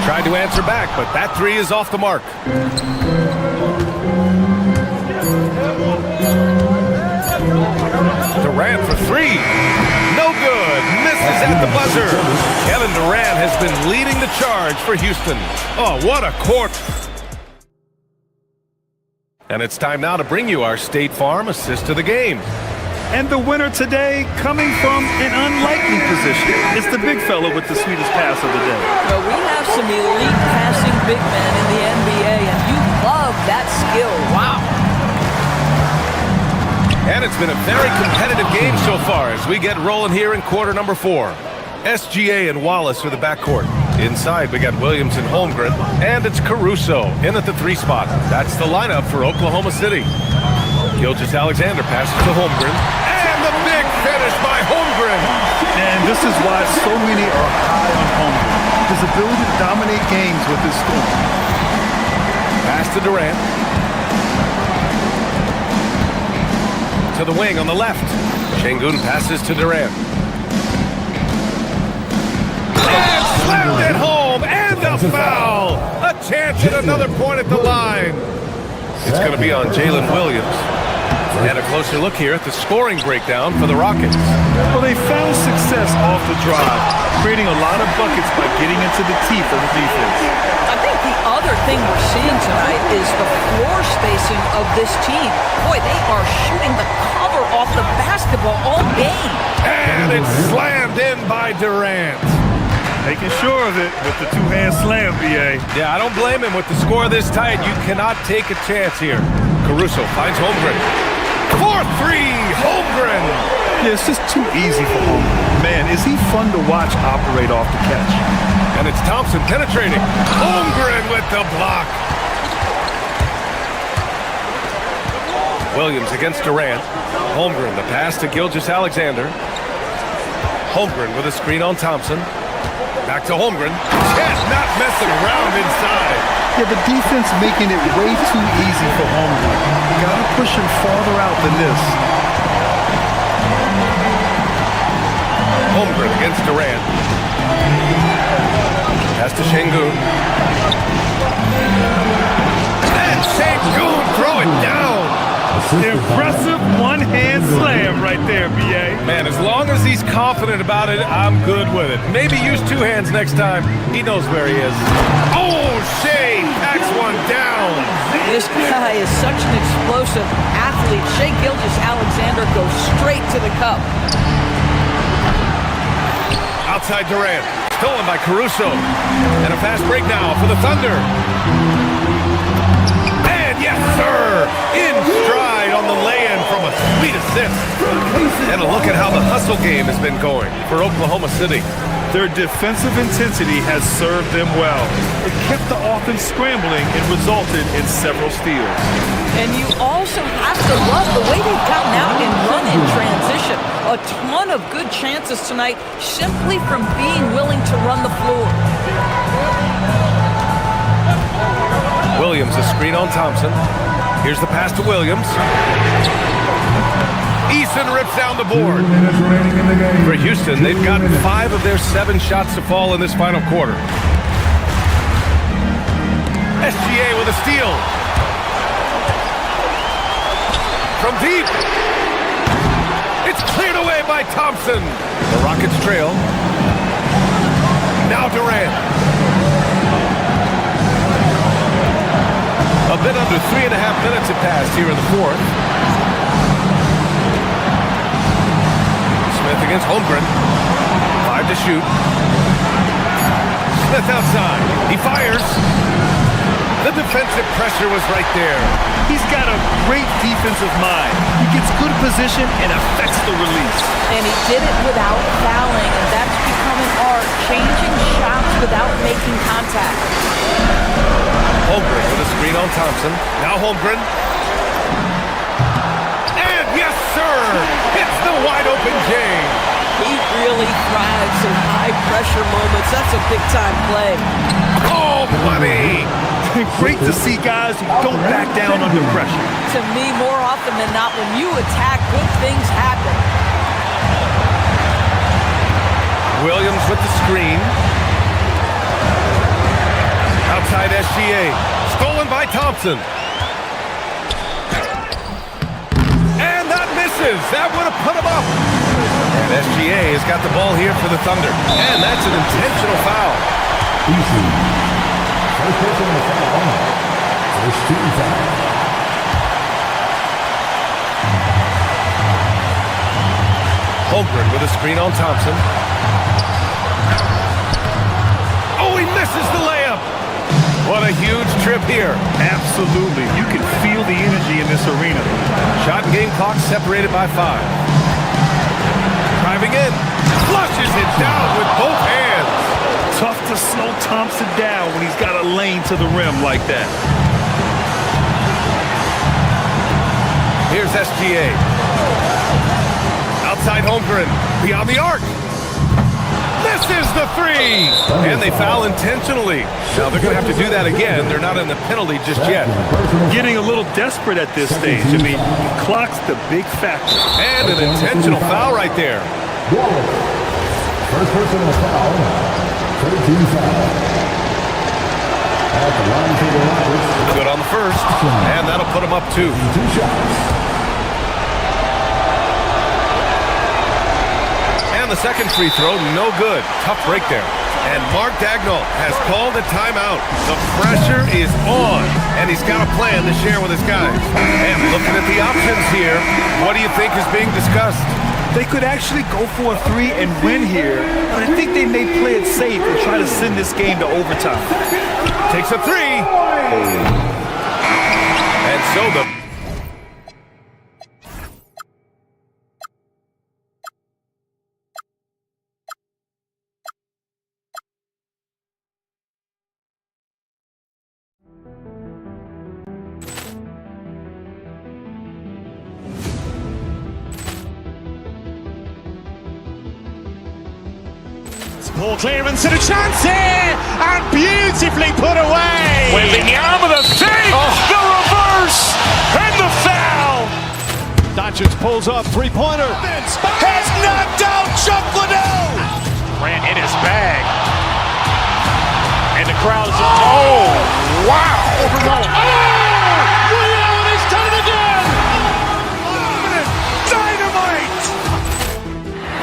Tried to answer back, but that 3 is off the mark. Durant for 3. No good. Misses at the buzzer. Kevin Durant has been leading the charge for Houston. Oh, what a quarter. And it's time now to bring you our State Farm assist of the game. And the winner today, coming from an unlikely position, it's the big fella with the sweetest pass of the day. Well, we have some elite passing big men in the NBA, and you love that skill. Wow. And it's been a very competitive game so far as we get rolling here in quarter number 4. SGA and Wallace are the backcourt. Inside, we got Williams and Holmgren, and it's Caruso in at the 3 spot. That's the lineup for Oklahoma City. Gilgeous-Alexander passes to Holmgren, and the big finish by Holmgren. And this is why so many are high on Holmgren. His ability to dominate games with his scoring. Pass to Durant. To the wing on the left. Şengün passes to Durant. And slammed it home, and a foul! A chance at another point at the line. It's going to be on Jalen Williams. And a closer look here at the scoring breakdown for the Rockets. Well, they found success off the drive, creating a lot of buckets by getting into the teeth of the defense. I think the other thing we're seeing tonight is the floor spacing of this team. Boy, they are shooting the cover off the basketball all game. And it's slammed in by Durant. Making sure of it with the 2-hand slam, B.A. Yeah, I don't blame him with the score this tight. You cannot take a chance here. Caruso finds Holmgren. 4-3, Holmgren. Yeah, it's just too easy for Holmgren. Man, is he fun to watch operate off the catch. And it's Thompson penetrating. Holmgren with the block. Williams against Durant. Holmgren, the pass to Gilgeous-Alexander. Holmgren with a screen on Thompson. Back to Holmgren. Just not messing around inside. Yeah, the defense making it way too easy for Holmgren. You gotta push him farther out than this. Holmgren against Durant. Pass to Şengün. And Şengün throw it down. Impressive one-hand slam right there, B.A. Man, as long as he's confident about it, I'm good with it. Maybe use 2 hands next time. He knows where he is. Oh, Shea packs one down. This guy is such an explosive athlete. Shai Gilgeous-Alexander goes straight to the cup. Outside Durant. Stolen by Caruso. And a fast break now for the Thunder. And yes, sir! In stride on the lay-in from a sweet assist. And a look at how the hustle game has been going for Oklahoma City. Their defensive intensity has served them well. It kept the offense scrambling and resulted in several steals. And you also have to love the way they've gotten out and run in transition. A ton of good chances tonight simply from being willing to run the floor. Williams, a screen on Thompson. Here's the pass to Williams. Eason rips down the board. For Houston, they've gotten 5 of their 7 shots to fall in this final quarter. SGA with a steal. From deep. It's cleared away by Thompson. The Rockets trail. Now Durant. A bit under 3.5 minutes have passed here in the 4th. Smith against Holmgren. 5 to shoot. Smith outside. He fires. The defensive pressure was right there. He's got a great defensive mind. He gets good position and affects the release. And he did it without fouling, and that's become an art, changing shots without making contact. Holmgren with a screen on Thompson. Now Holmgren. And yes, sir! Hits the wide open J. He really thrives in high-pressure moments. That's a big-time play. Oh, buddy! Great to see guys who don't back down under pressure. To me, more often than not, when you attack, good things happen. Williams with the screen. Outside SGA. Stolen by Thompson. And that misses. That would have put him up. And SGA has got the ball here for the Thunder. And that's an intentional foul. First person on the foul. First shooting foul. Holmgren with a screen on Thompson. Oh, he misses the layup. What a huge trip here. Absolutely. You can feel the energy in this arena. Shot and game clock separated by 5. Driving in. Flushes it down with both hands. Tough to slow Thompson down when he's got a lane to the rim like that. Here's SGA. Outside Holmgren. Beyond the arc. Misses the 3. And they foul intentionally. Now they're going to have to do that again. They're not in the penalty just yet. Getting a little desperate at this stage. I mean, clock's the big factor. And an intentional foul right there. First personal foul. 13 foul. At the line for the Rockets. Good on the first. And that'll put them up 2. 2 shots. The second free throw, no good. Tough break there. And Mark Dagnall has called a timeout. The pressure is on, and he's got a plan to share with his guys. And looking at the options here, what do you think is being discussed? They could actually go for a 3 and win here, but I think they may play it safe and try to send this game to overtime. Takes a 3. And so the Ball clearance and a chance here, and beautifully put away. Wembanyama the save, the reverse, and the foul. Doncic pulls up, three-pointer. Has knocked out Chuck Liddell. Grant in his bag. And the crowd is, oh, wow. Liddell has done it again. Dynamite.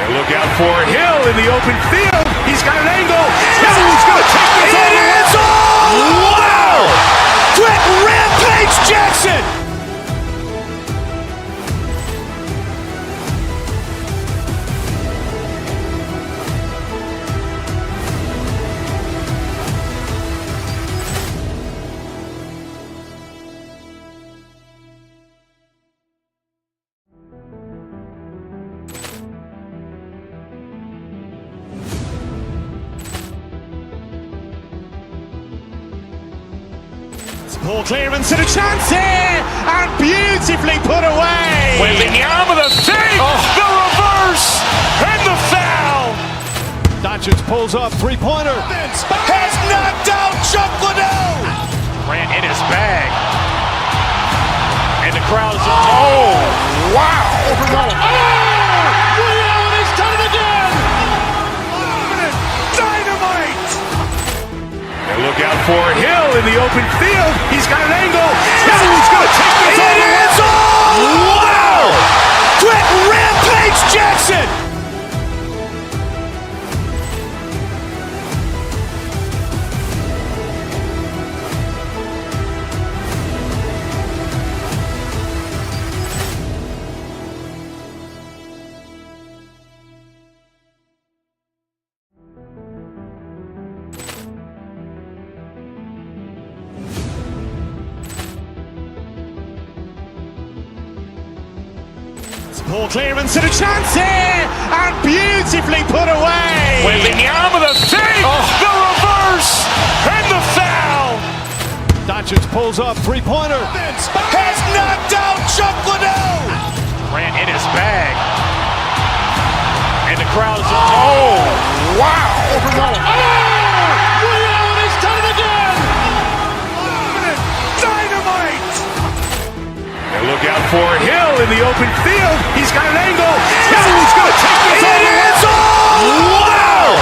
And look out for Hill in the open field. He's got an angle. He's going to take this all the way. Wow! Quick rampage Jackson. Ball clearance and a chance here, and beautifully put away. Wembanyama the save, the reverse, and the foul. Doncic pulls up, three-pointer. Has knocked out Chuck Liddell. Grant in his bag. And the crowd is, oh, wow. Liddell has done it again. Dynamite. And look out for Hill in the open field. He's got an angle. He's going to take this all the way. Wow! Quick rampage Jackson. Ball clearance and a chance here, and beautifully put away. Wembanyama the save, the reverse, and the foul. Doncic pulls up, three-pointer. Has knocked out Chuck Liddell. Grant in his bag. And the crowd is, oh, wow. Liddell has done it again. Dynamite. And look out for Hill in the open field. He's got an angle. He's going to take this all the way. Wow!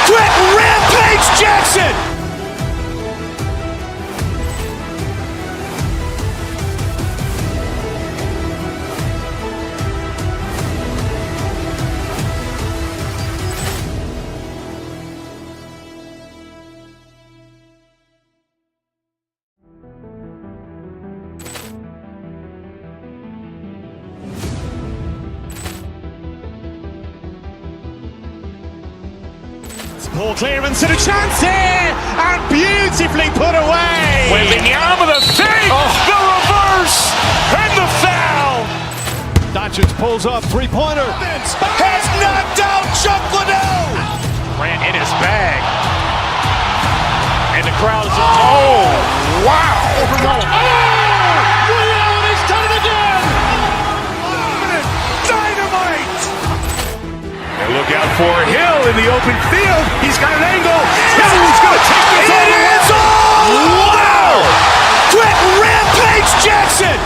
Quick rampage Jackson. Poor clearance and a chance here, and beautifully put away. Wembanyama the fake, the reverse, and the foul. Doncic pulls up, three-pointer. Has knocked out Chuck Liddell. Grant in his bag. And the crowd is, wow. Ray Allen has done it again. Dynamite. And look out for Hill in the open field. He's got an angle. He's going to take this all the way. Wow. Quick Rampage Jackson.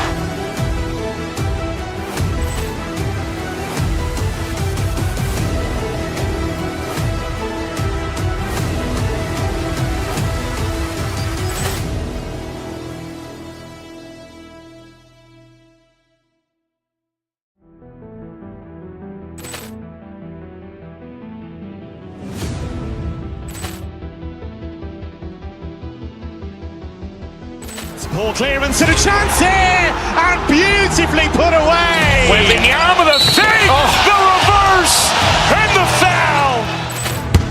Poor clearance and a chance here, and beautifully put away. Wembanyama the fake, the reverse, and the foul.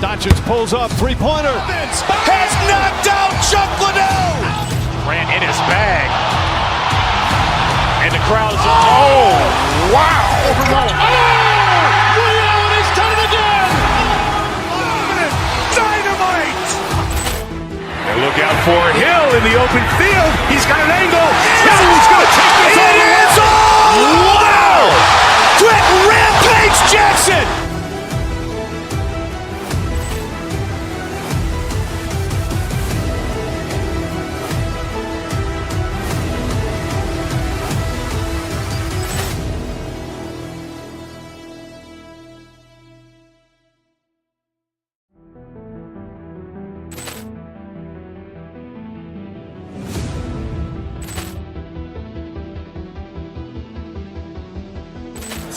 Doncic pulls up, three-pointer. Has knocked out Chuck Liddell. Grant in his bag. And the crowd is, wow. Ray Allen has done it again. Dynamite. And look out for Hill in the open field. He's got an angle. He's going to take this all the way. Wow. Quick Rampage Jackson.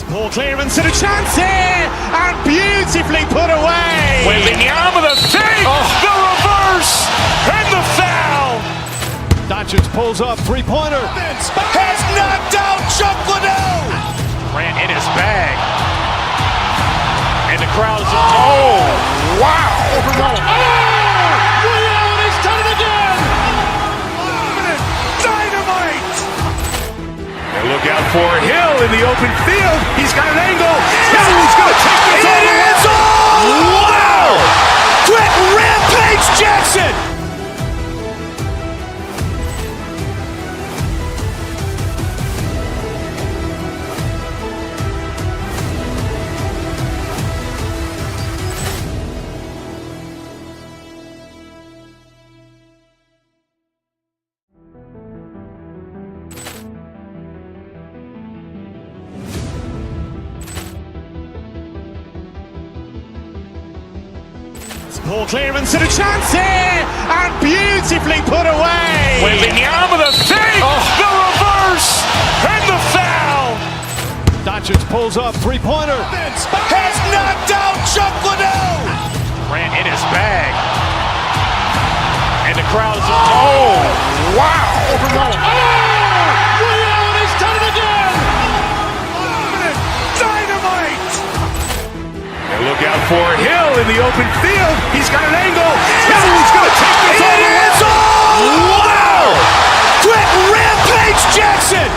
Poor clearance and a chance here, and beautifully put away. Wembanyama the fake, the reverse, and the foul. Doncic pulls up, three-pointer. Has knocked out Chuck Liddell. Grant in his bag. And the crowd is, wow. Ray Allen has done it again. Dynamite. And look out for Hill in the open field. He's got an angle. He's going to take this all the way. Wow. Quick Rampage Jackson. Poor clearance and a chance here, and beautifully put away. Wembanyama the fake, the reverse, and the foul. Doncic pulls up, three-pointer. Has knocked out Chuck Liddell. Grant in his bag. And the crowd is, wow. Ray Allen has done it again. Dynamite. And look out for Hill in the open field. He's got an angle. He's going to take this all the way. Wow. Quick Rampage Jackson.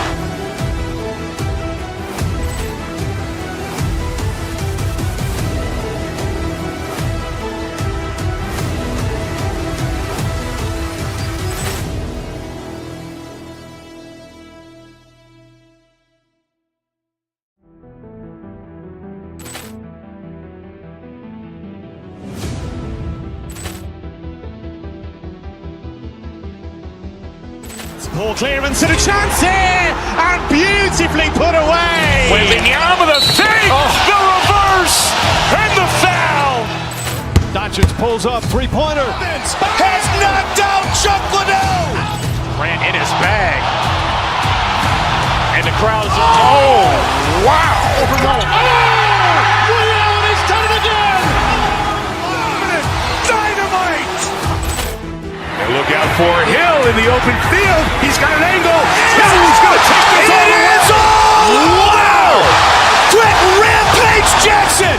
Poor clearance and a chance here, and beautifully put away. Wembanyama the fake, the reverse, and the foul. Doncic pulls up, three-pointer. Has knocked out Chuck Liddell. Grant in his bag. And the crowd is, wow. Ray Allen has done it again. Dynamite. And look out for Hill in the open field. He's got an angle. He's going to take this all the way. Wow. Quick Rampage Jackson.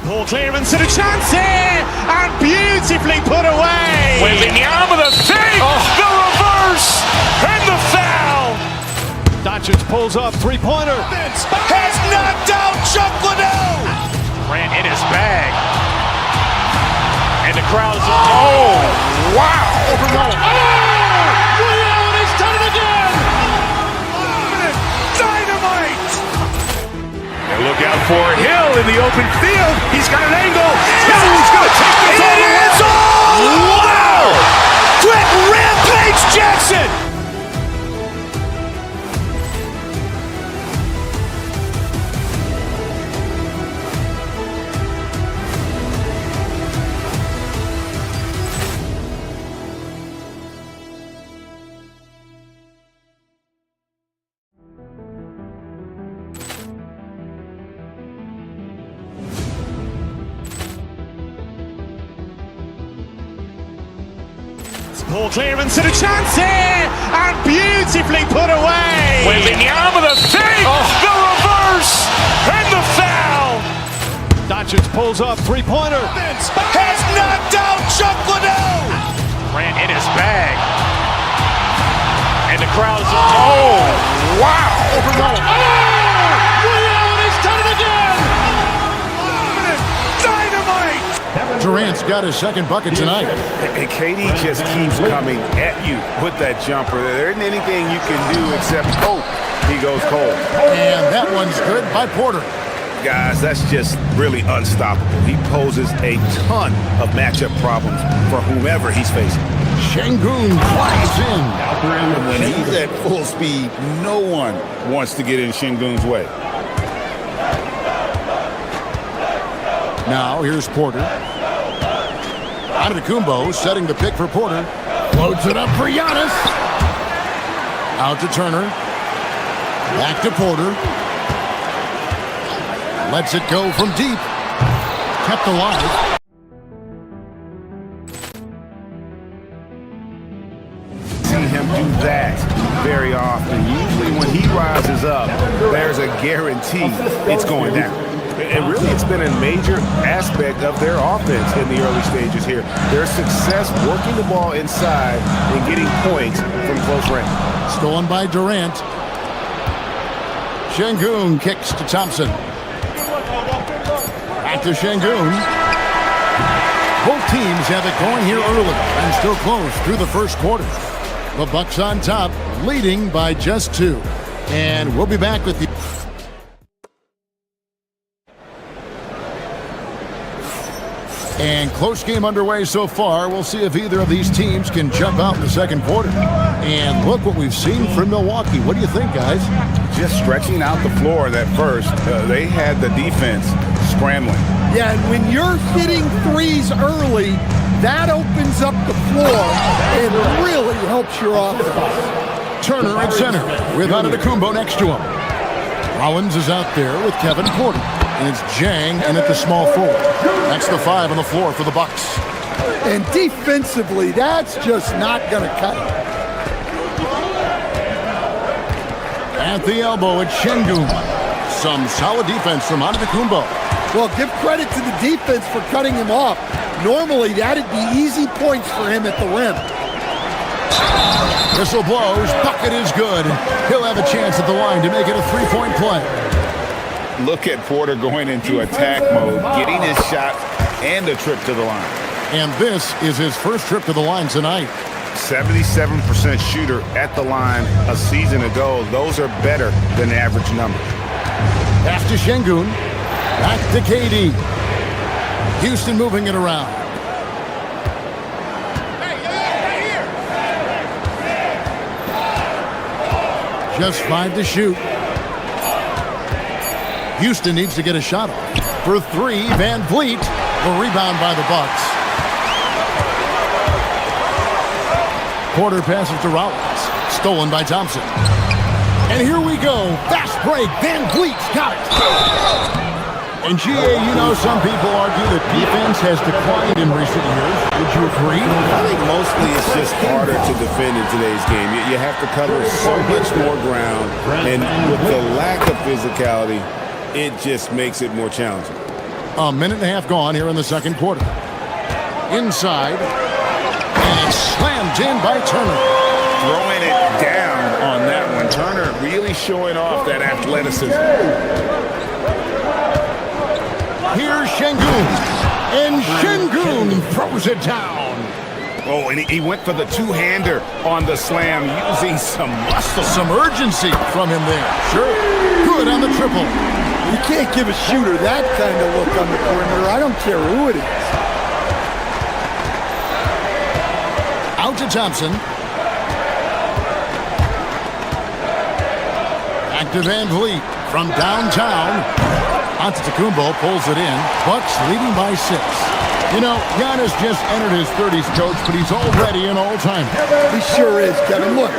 Poor clearance and a chance here, and beautifully put away. Wembanyama the save, the reverse, and the foul. Doncic pulls up, three-pointer. Has knocked out Chuck Liddell. Ran in his bag. And the crowd is, wow. He's done it again! Dynamite. And look out for Hill in the open field. He's got an angle. Hill's going to take this all the way. Wow! Quick Rampage Jackson. Poor clearance and a chance here, and beautifully put away. Wembanyama the save, the reverse, and the foul. Doncic pulls up, three-pointer. Has knocked out Chuck Liddell. Ran in his bag. And the crowd is, wow. He's done it again! Dynamite. Durant's got his second bucket tonight. And KD just keeps coming at you with that jumper. There isn't anything you can do except hope he goes cold. And that one's good by Porter. Guys, that's just really unstoppable. He poses a ton of matchup problems for whomever he's facing. Şengün flies in. And when he's at full speed, no one wants to get in Şengün's way. Now here's Porter. Antetokounmpo setting the pick for Porter. Floats it up for Giannis. Out to Turner. Back to Porter. Lets it go from deep. Kept alive. See him do that very often. Usually when he rises up, there's a guarantee it's going down. And really, it's been a major aspect of their offense in the early stages here. Their success working the ball inside and getting points from close range. Stolen by Durant. Şengün kicks to Thompson. Back to Şengün. Both teams have it going here early and still close through the first quarter. The Bucks on top, leading by just 2. And we'll be back with you. And close game underway so far. We'll see if either of these teams can jump out in the second quarter. And look what we've seen from Milwaukee. What do you think, guys? Just stretching out the floor that first. They had the defense scrambling. Yeah, and when you're hitting threes early, that opens up the floor and really helps your offense. Turner at center with Antetokounmpo next to him. Rollins is out there with Kevin Porter. And it's Jang in at the small forward. That's the 5 on the floor for the Bucks. And defensively, that's just not going to cut it. At the elbow at Şengün. Some solid defense from Antetokounmpo. Well, give credit to the defense for cutting him off. Normally, that'd be easy points for him at the rim. Whistle blows. Bucket is good. He'll have a chance at the line to make it a 3-point play. Look at Porter going into attack mode, getting his shot and a trip to the line. And this is his first trip to the line tonight. 77% shooter at the line a season ago. Those are better than the average number. Pass to Şengün. Back to KD. Houston moving it around. Just 5 to shoot. Houston needs to get a shot off. For 3, Van Vliet. The rebound by the Bucks. Porter passes to Rollins. Stolen by Thompson. And here we go. Fast break. Van Vliet's got it. And GA, you know, some people argue that defense has declined in recent years. Would you agree? I think mostly it's just harder to defend in today's game. You have to cover so much more ground. And with the lack of physicality, it just makes it more challenging. A minute and a half gone here in the second quarter. Inside. And slammed in by Turner. Throwing it down on that one. Turner really showing off that athleticism. Here's Şengün. And Şengün throws it down. Oh, and he went for the two-hander on the slam, using some muscle. Some urgency from him there. Sure. Good on the triple. You can't give a shooter that kind of look on the perimeter. I don't care who it is. Out to Thompson. Back to Van Vliet from downtown. Antetokounmpo pulls it in. Bucks leading by 6. You know, Giannis just entered his 30s, coach, but he's already an all-time. He sure is, Kevin. Look,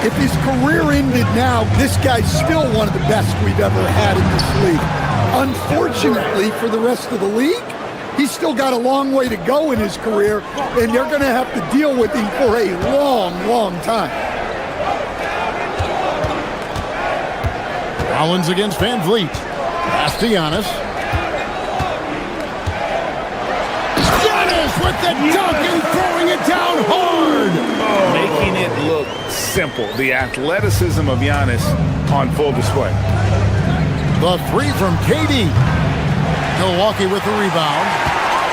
if his career ended now, this guy's still one of the best we've ever had in this league. Unfortunately for the rest of the league, he's still got a long way to go in his career, and they're going to have to deal with him for a long, long time. Rollins against Van Vliet. Pass to Giannis. With the dunk and throwing it down hard. Making it look simple. The athleticism of Giannis on full display. The three from KD. Milwaukee with the rebound.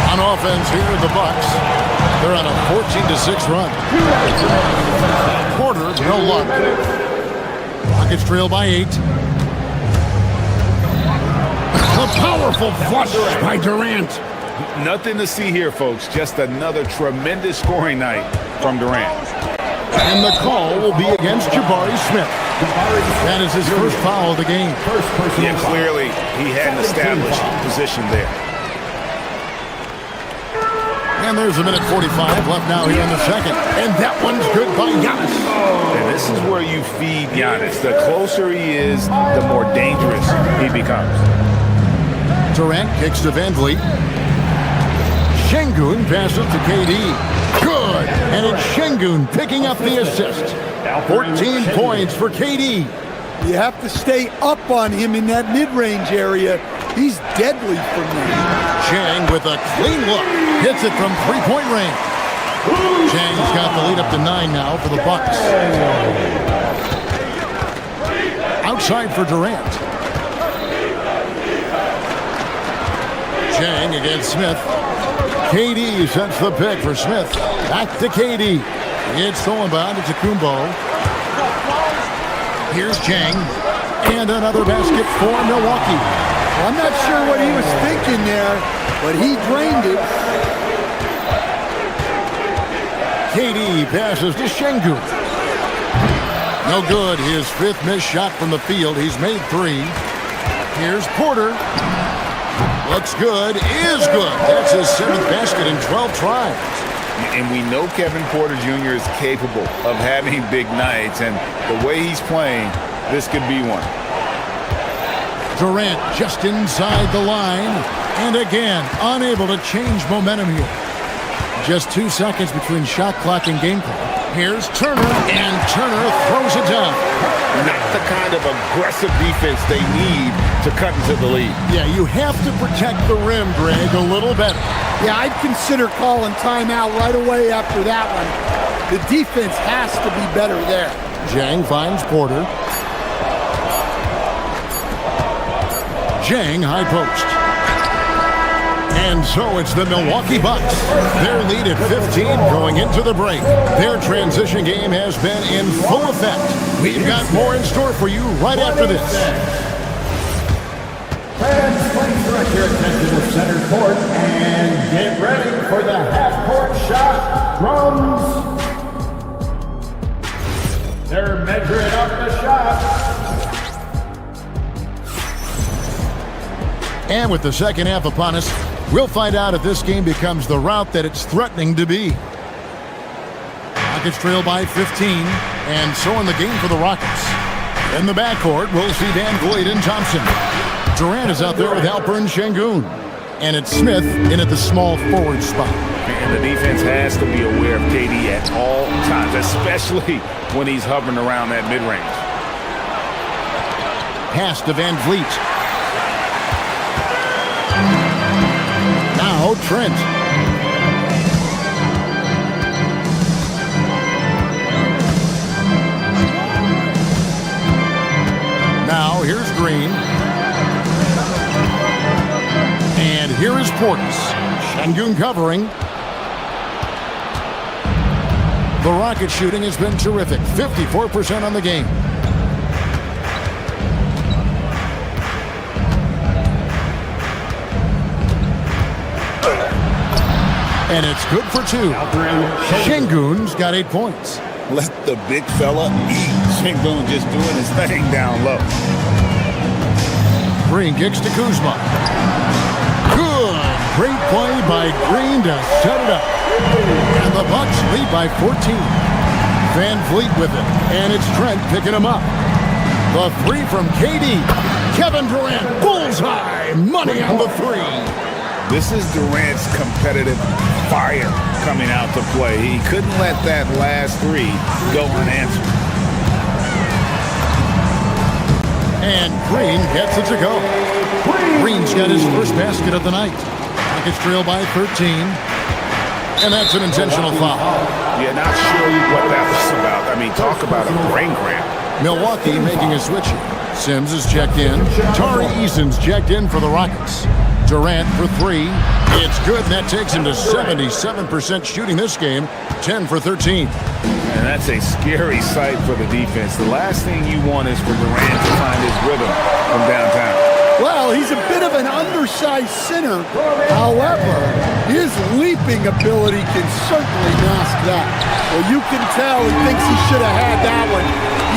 On offense here are the Bucks. They're on a 14-6 run. Porter, no luck. Rockets trail by 8. A powerful flush by Durant. Nothing to see here, folks. Just another tremendous scoring night from Durant. And the call will be against Jabari Smith. That is his first foul of the game. Yeah, clearly he had an established position there. And there's a minute 45 left now here in the second. And that one's good by Giannis. And this is where you feed Giannis. The closer he is, the more dangerous he becomes. Durant kicks to Van Vliet. Şengün passes to KD. Good! And it's Şengün picking up the assist. 14 points for KD. You have to stay up on him in that mid-range area. He's deadly from there. Chang with a clean look. Hits it from three-point range. Chang's got the lead up to 9 now for the Bucks. Outside for Durant. Chang against Smith. KD sets the pick for Smith. Back to KD. It's stolen by Antetokounmpo. Here's Chang. And another basket for Milwaukee. Well, I'm not sure what he was thinking there, but he drained it. KD passes to Şengün. No good. His 5th missed shot from the field. He's made 3. Here's Porter. Looks good, is good. That's his 7th basket in 12 tries. And we know Kevin Porter Jr. is capable of having big nights, and the way he's playing, this could be one. Durant just inside the line, and again, unable to change momentum here. Just 2 seconds between shot clock and game clock. Here's Turner, and Turner throws it down. Not the kind of aggressive defense they need to cut into the lead. Yeah, you have to protect the rim, Greg, a little better. Yeah, I'd consider calling timeout right away after that one. The defense has to be better there. Zhang finds Porter. Zhang high post. And so it's the Milwaukee Bucks. Their lead at 15 going into the break. Their transition game has been in full effect. We've got more in store for you right after this. Fans, please direct your attention to center court and get ready for the half-court shot. Drums. They're measuring up the shot. And with the second half upon us, we'll find out if this game becomes the route that it's threatening to be. Rockets trail by 15, and so in the game for the Rockets. In the backcourt, we'll see Van Vliet and Thompson. Durant is out there with Alperen Şengün. And it's Smith in at the small forward spot. And the defense has to be aware of KD at all times, especially when he's hovering around that mid-range. Pass to Van Vliet. Trent. Now here's Green. And here is Portis. Şengün covering. The Rocket shooting has been terrific. 54% on the game. And it's good for 2. Şengün's got 8 points. Let the big fella eat. Şengün just doing his thing down low. Green kicks to Kuzma. Good. Great play by Green to set it up. And the Bucks lead by 14. Van Vliet with it. And it's Trent picking him up. The 3 from KD. Kevin Durant. Bullseye. Money on the 3. This is Durant's competitive fire coming out to play. He couldn't let that last 3 go unanswered. And Green gets it to go. Green's got his first basket of the night. Rockets trail by 13. And that's an intentional foul. Yeah, not sure what that was about. I mean, talk about a brain cramp. Milwaukee making a switch here. Sims is checked in. Tari Eason's checked in for the Rockets. Durant for 3. It's good. That takes him to 77% shooting this game. 10 for 13. And that's a scary sight for the defense. The last thing you want is for Durant to find his rhythm from downtown. Well, he's a bit of an undersized center. However, his leaping ability can certainly mask that. Well, you can tell he thinks he should have had that one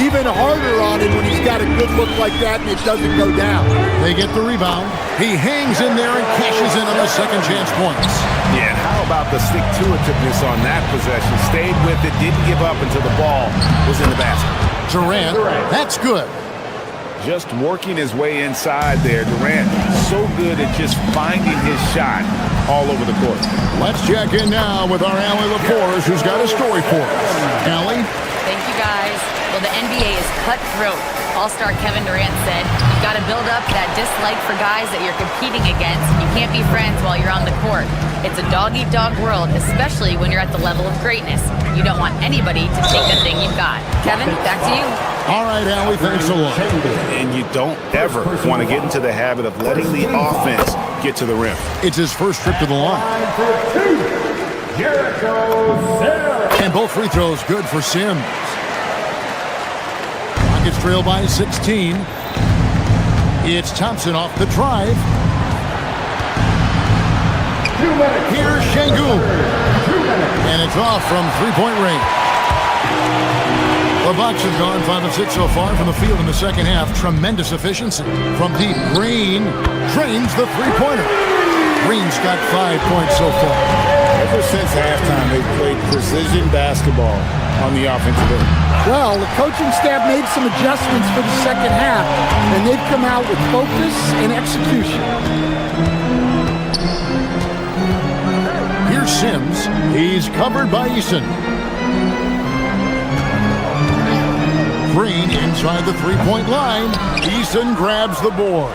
even harder on him when he's got a good look like that and it doesn't go down. They get the rebound. He hangs in there and cashes in on the second chance points. Yeah, how about the stick-to-itiveness on that possession? Stayed with it, didn't give up until the ball was in the basket. Durant, that's good. Just working his way inside there. Durant, so good at just finding his shot all over the court. Let's check in now with our Allie LaForge, who's got a story for us. Allie? Thank you, guys. Well, the NBA is cutthroat. All-star Kevin Durant said, you've got to build up that dislike for guys that you're competing against. You can't be friends while you're on the court. It's a dog-eat-dog world, especially when you're at the level of greatness. You don't want anybody to take the thing you've got. Kevin, back to you. All right, Allie, thanks a lot. And you don't ever want to get into the habit of letting the offense get to the rim. It's his first trip to the line. And both free throws good for Sims. Rockets trail by 16. It's Thompson off the drive. Here's Şengün. And it's off from three-point range. The Bucks have gone 5 of 6 so far from the field in the second half. Tremendous efficiency. From deep, Green drains the three-pointer. Green's got 5 points so far. Ever since halftime, they've played precision basketball on the offensive end. Well, the coaching staff made some adjustments for the second half, and they've come out with focus and execution. Here's Sims. He's covered by Eason. Green inside the three-point line. Eason grabs the board.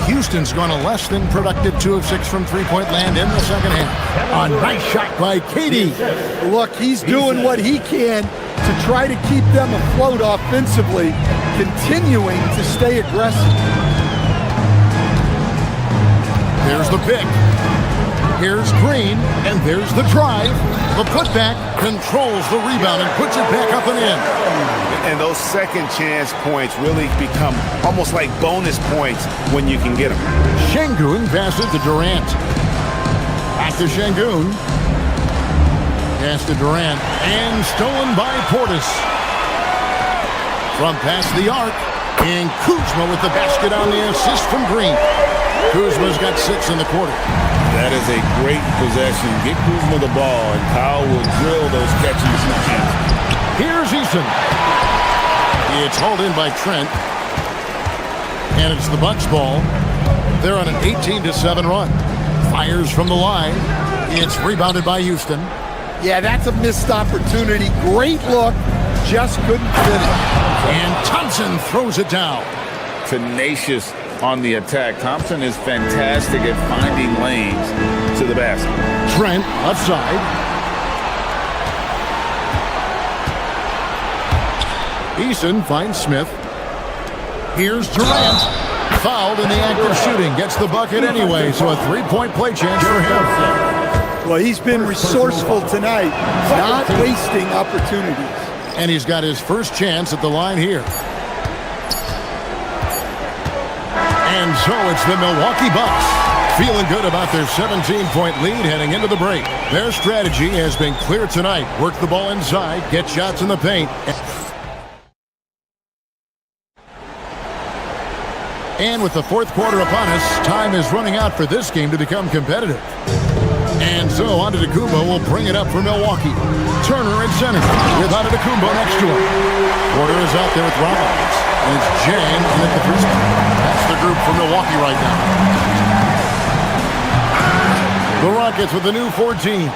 Houston's gone a less than productive 2 of 6 from three-point land in the second half. A nice shot by KD. Look, he's doing what he can to try to keep them afloat offensively, continuing to stay aggressive. There's the pick. Here's Green, and there's the drive. The putback controls the rebound and puts it back up and in. And those second chance points really become almost like bonus points when you can get them. Şengün passes to Durant. Back to Şengün. Pass to Durant. And stolen by Portis. From past the arc. And Kuzma with the basket on the assist from Green. Kuzma's got 6 in the quarter. That is a great possession. Get Kuzma the ball, and Kyle will drill those catch and shoot shots. Here's Eason. It's hauled in by Trent. And it's the Bucks ball. They're on an 18-7 run. Fires from the line. It's rebounded by Houston. Yeah, that's a missed opportunity. Great look. Just couldn't finish. And Thompson throws it down. Tenacious on the attack. Thompson is fantastic at finding lanes to the basket. Trent, left side. Eason finds Smith. Here's Durant. Fouled in the act of shooting. Gets the bucket anyway, so a three-point play chance for him. Well, he's been resourceful tonight, not wasting opportunities. And he's got his first chance at the line here. And so it's the Milwaukee Bucks feeling good about their 17-point lead heading into the break. Their strategy has been clear tonight. Work the ball inside, get shots in the paint. And with the fourth quarter upon us, time is running out for this game to become competitive. And so Antetokounmpo will bring it up for Milwaukee. Turner at center with Antetokounmpo next to him. Porter is out there with Rollins. And it's Jang at the free spot. That's the group for Milwaukee right now. The Rockets with the new 14.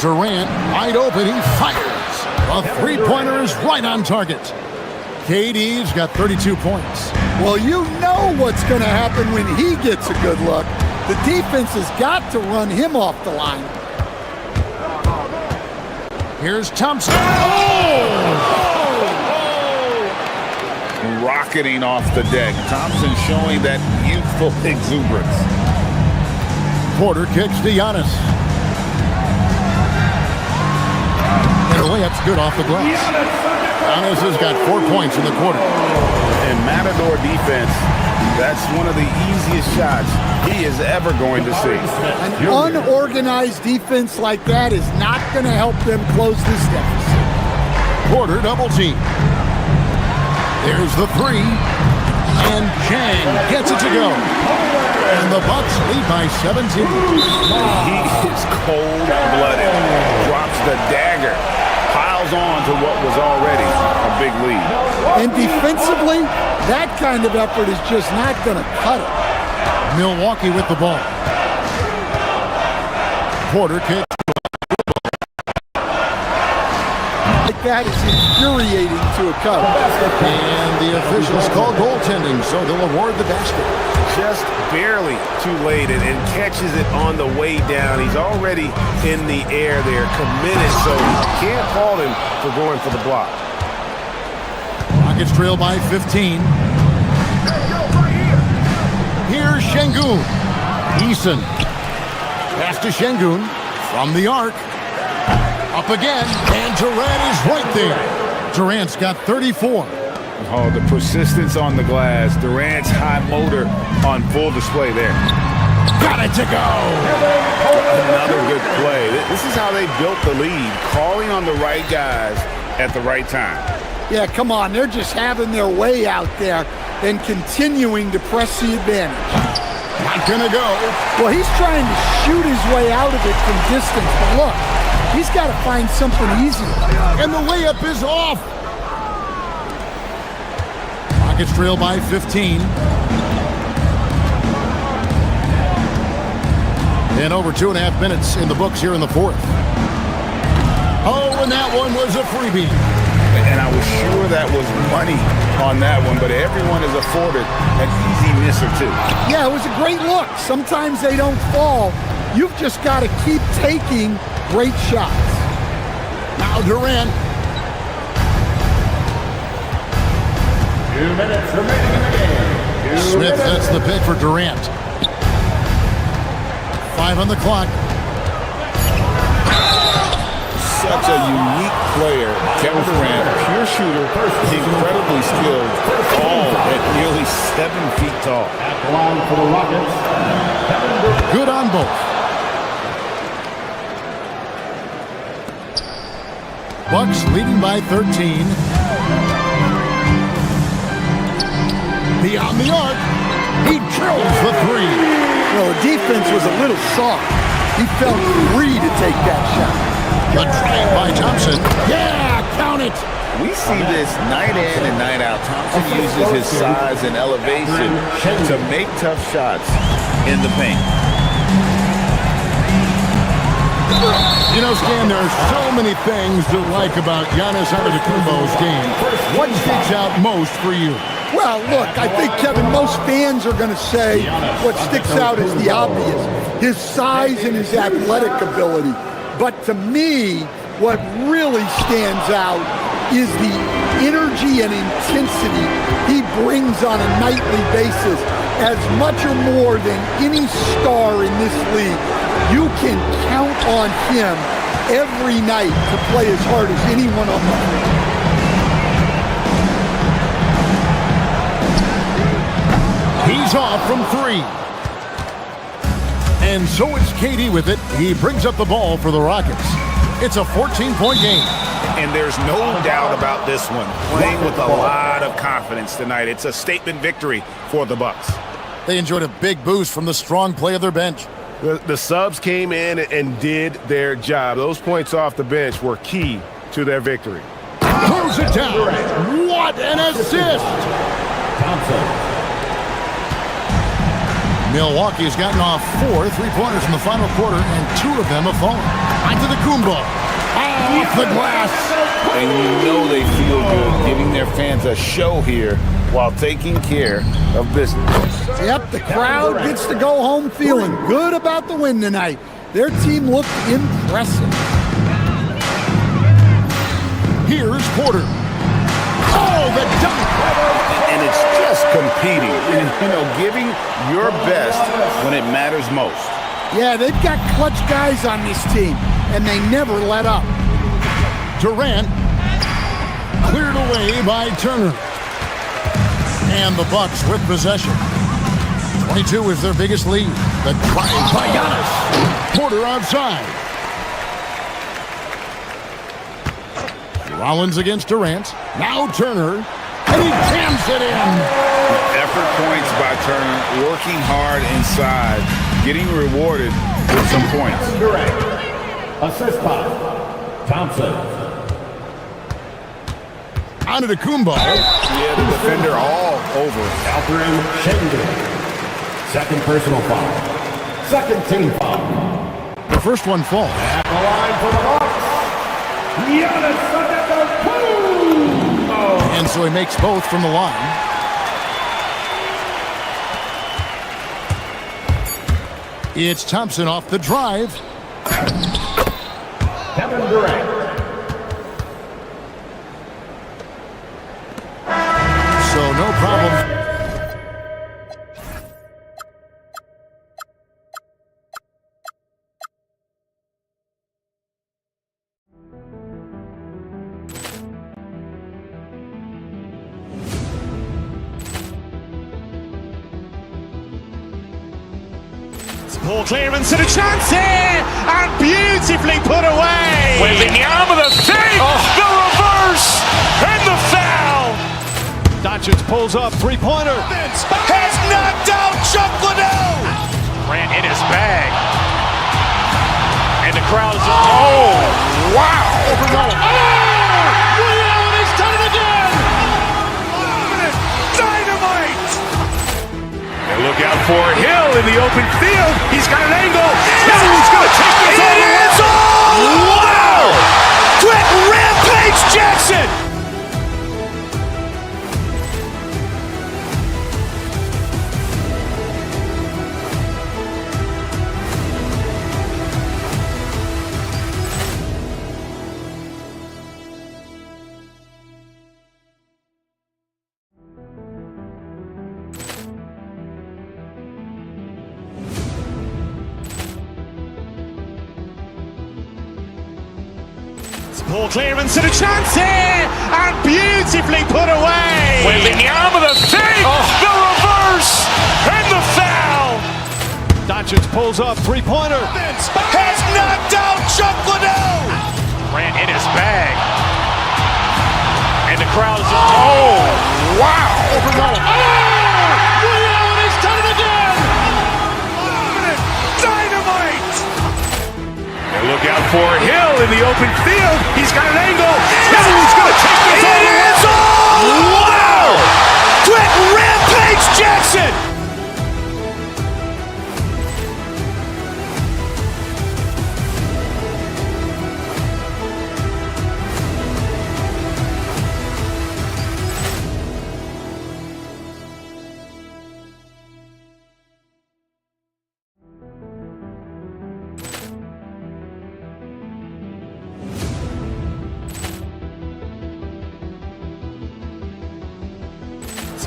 Durant wide open. He fires. A three-pointer is right on target. KD's got 32 points. Well, you know what's going to happen when he gets a good look. The defense has got to run him off the line. Here's Thompson. Rocketing off the deck. Thompson showing that youthful exuberance. Porter kicks to Giannis. And the layup's good off the glass. Giannis has got 4 points in the quarter. And Matador defense, that's one of the easiest shots he is ever going to see. An unorganized defense like that is not going to help them close this deficit. Porter double team. There's the three. And Jang gets it to go. And the Bucks lead by 17. He is cold-blooded. Drops the dagger. Piles on to what was already a big lead. And defensively, that kind of effort is just not going to cut it. Milwaukee with the ball. Porter kicks. Like that is infuriating to a Cub. And the officials call goaltending, so they'll award the basket. Just barely too late and catches it on the way down. He's already in the air there, committed, so you can't fault him for going for the block. Rockets trail by 15. Here's Şengün. Eason. Pass to Şengün from the arc. Up again, and Durant is right there. Durant's got 34. Oh, the persistence on the glass. Durant's high motor on full display there. Got it to go. Another good play. This is how they built the lead, calling on the right guys at the right time. Yeah, come on. They're just having their way out there and continuing to press the advantage. Not gonna go. Well, he's trying to shoot his way out of it from distance, but look, he's got to find something easier. And the layup is off. Rockets trail by 15. And over 2.5 minutes in the books here in the fourth. Oh, and that one was a freebie. And I was sure that was money on that one, but everyone is afforded an easy miss or two. Yeah, it was a great look. Sometimes they don't fall. You've just got to keep taking great shots. Now Durant. 2 minutes remaining in the game. Smith sets the pick for Durant. 5 on the clock. Such a unique player. Kevin Durant, pure shooter, incredibly skilled, all at nearly 7 feet tall. At the line for the Rockets. Good on both. Bucks leading by 13. Beyond the arc. He drills the three. Well, the defense was a little soft. He felt free to take that shot. Good try by Thompson. Yeah, count it. We see this night in and night out. Thompson uses his size and elevation to make tough shots in the paint. You know, Stan, there are so many things to like about Giannis Antetokounmpo's game. What sticks out most for you? Well, look, I think, Kevin, most fans are going to say what sticks out is the obvious, his size and his athletic ability. But to me, what really stands out is the energy and intensity he brings on a nightly basis, as much or more than any star in this league. You can count on him every night to play as hard as anyone on the floor. He's off from 3. And so it's KD with it. He brings up the ball for the Rockets. It's a 14-point game. And there's no doubt about this one. Playing with a lot of confidence tonight. It's a statement victory for the Bucks. They enjoyed a big boost from the strong play of their bench. The subs came in and did their job. Those points off the bench were key to their victory. Throws it down. What an assist! Milwaukee has gotten off 4 3-pointers in the final quarter, and 2 of them have fallen. Onto the Kumbo. Off the glass. And you know they feel good giving their fans a show here while taking care of business. Yep, the crowd gets to go home feeling good about the win tonight. Their team looked impressive. Here's Porter. Oh, the dunk! And it's just competing and, giving your best when it matters most. Yeah, they've got clutch guys on this team, and they never let up. Durant cleared away by Turner. And the Bucks with possession. 22 is their biggest lead. The drive by Giannis. Porter outside. Rollins against Durant. Now Turner. And he jams it in. Effort points by Turner, working hard inside, getting rewarded with some points. Durant. Assist by Thompson. Onto the Kumbo. Yeah, the defender all over. Alperin Schengen. Second personal foul. Second team foul. The first one falls. At the line for the Bucks. Giannis Antetokounmpo. And so he makes both from the line. It's Thompson off the drive. Kevin Durant. So no problem. Poor clearance and a chance here, and beautifully put away. Wembanyama the save, the reverse, and the foul. Doncic pulls up, three-pointer. Has knocked out Chuck Liddell. Ran in his bag. And the crowd is, oh, wow. He's done it again. Dynamite. And look out for Hill in the open field. He's got an angle. He's going to take this all the way. Wow! Quick Rampage Jackson. Poor clearance and a chance here, and beautifully put away. Wembanyama the save, the reverse, and the foul. Doncic pulls up, three-pointer. Has knocked out Chuck Liddell. Ran in his bag. And the crowd is, oh, wow. He's done it again. Dynamite. And look out for Hill in the open field. He's got an angle. He's going to take this all the way. Wow! Quick Rampage Jackson.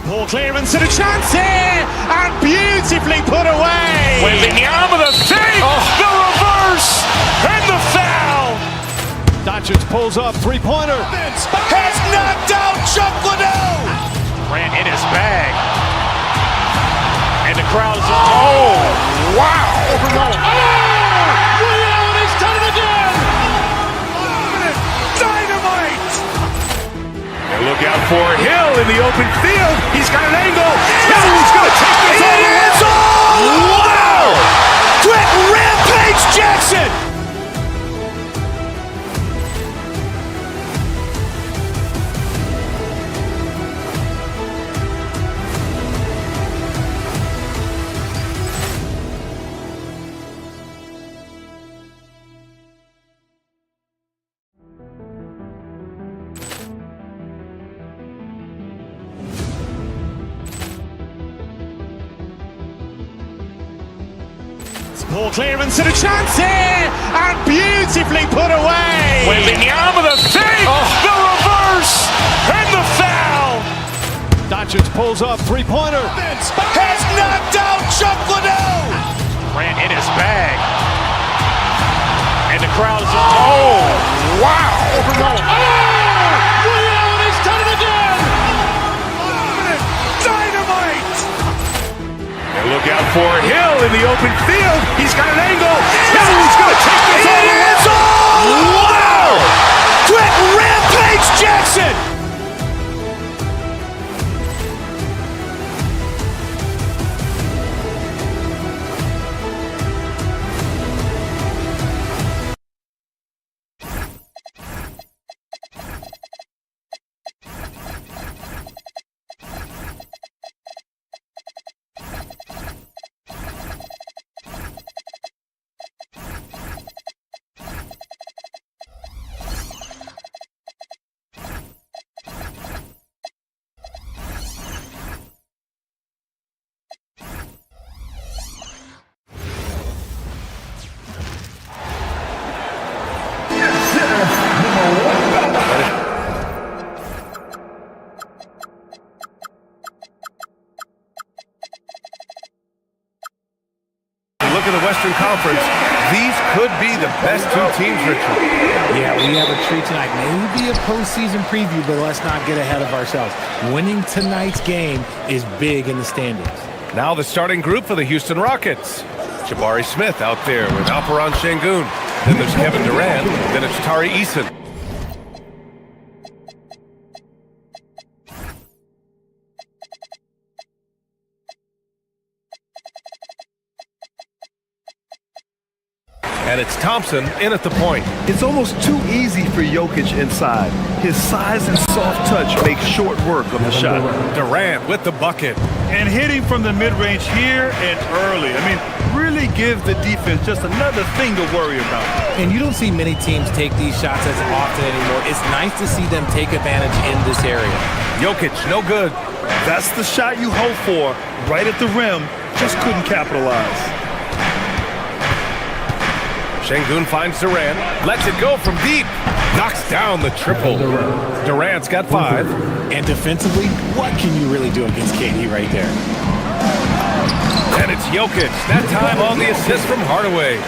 Poor clearance and a chance here, and beautifully put away. Wembanyama the save, the reverse, and the foul. Doncic pulls up, three-pointer. Has knocked out Chuck Liddell. Ran in his bag. And the crowd is, wow. Ray Allen has done it again. Dynamite. And look out for Hill in the open field. He's got an angle. He's going to take this all the way. Wow. Quick Rampage Jackson. Poor clearance and a chance here, and beautifully put away. Wembanyama the save, the reverse, and the foul. Doncic pulls up, three-pointer. Has knocked out Chuck Liddell. Ran in his bag. And the crowd is, wow. Ray Allen has done it again. Dynamite. And look out for Hill in the open field. He's got an angle. He's going to take this all the way. Wow. Quick Rampage Jackson. Look at the Western Conference. These could be the best two teams, Richard. Yeah, we have a treat tonight. Maybe a postseason preview, but let's not get ahead of ourselves. Winning tonight's game is big in the standings. Now the starting group for the Houston Rockets. Jabari Smith out there with Alperen Şengün. Then there's Kevin Durant. Then it's Tari Eason. And it's Thompson in at the point. It's almost too easy for Jokic inside. His size and soft touch make short work of the shot. Durant with the bucket. And hitting from the mid-range here and early. I mean, really give the defense just another thing to worry about. And you don't see many teams take these shots as often anymore. It's nice to see them take advantage in this area. Jokic, no good. That's the shot you hope for. Right at the rim, just couldn't capitalize. Şengün finds Durant, lets it go from deep, knocks down the triple. Durant's got 5. And defensively, what can you really do against KD right there? And it's Jokic, that time on the assist from Hardaway.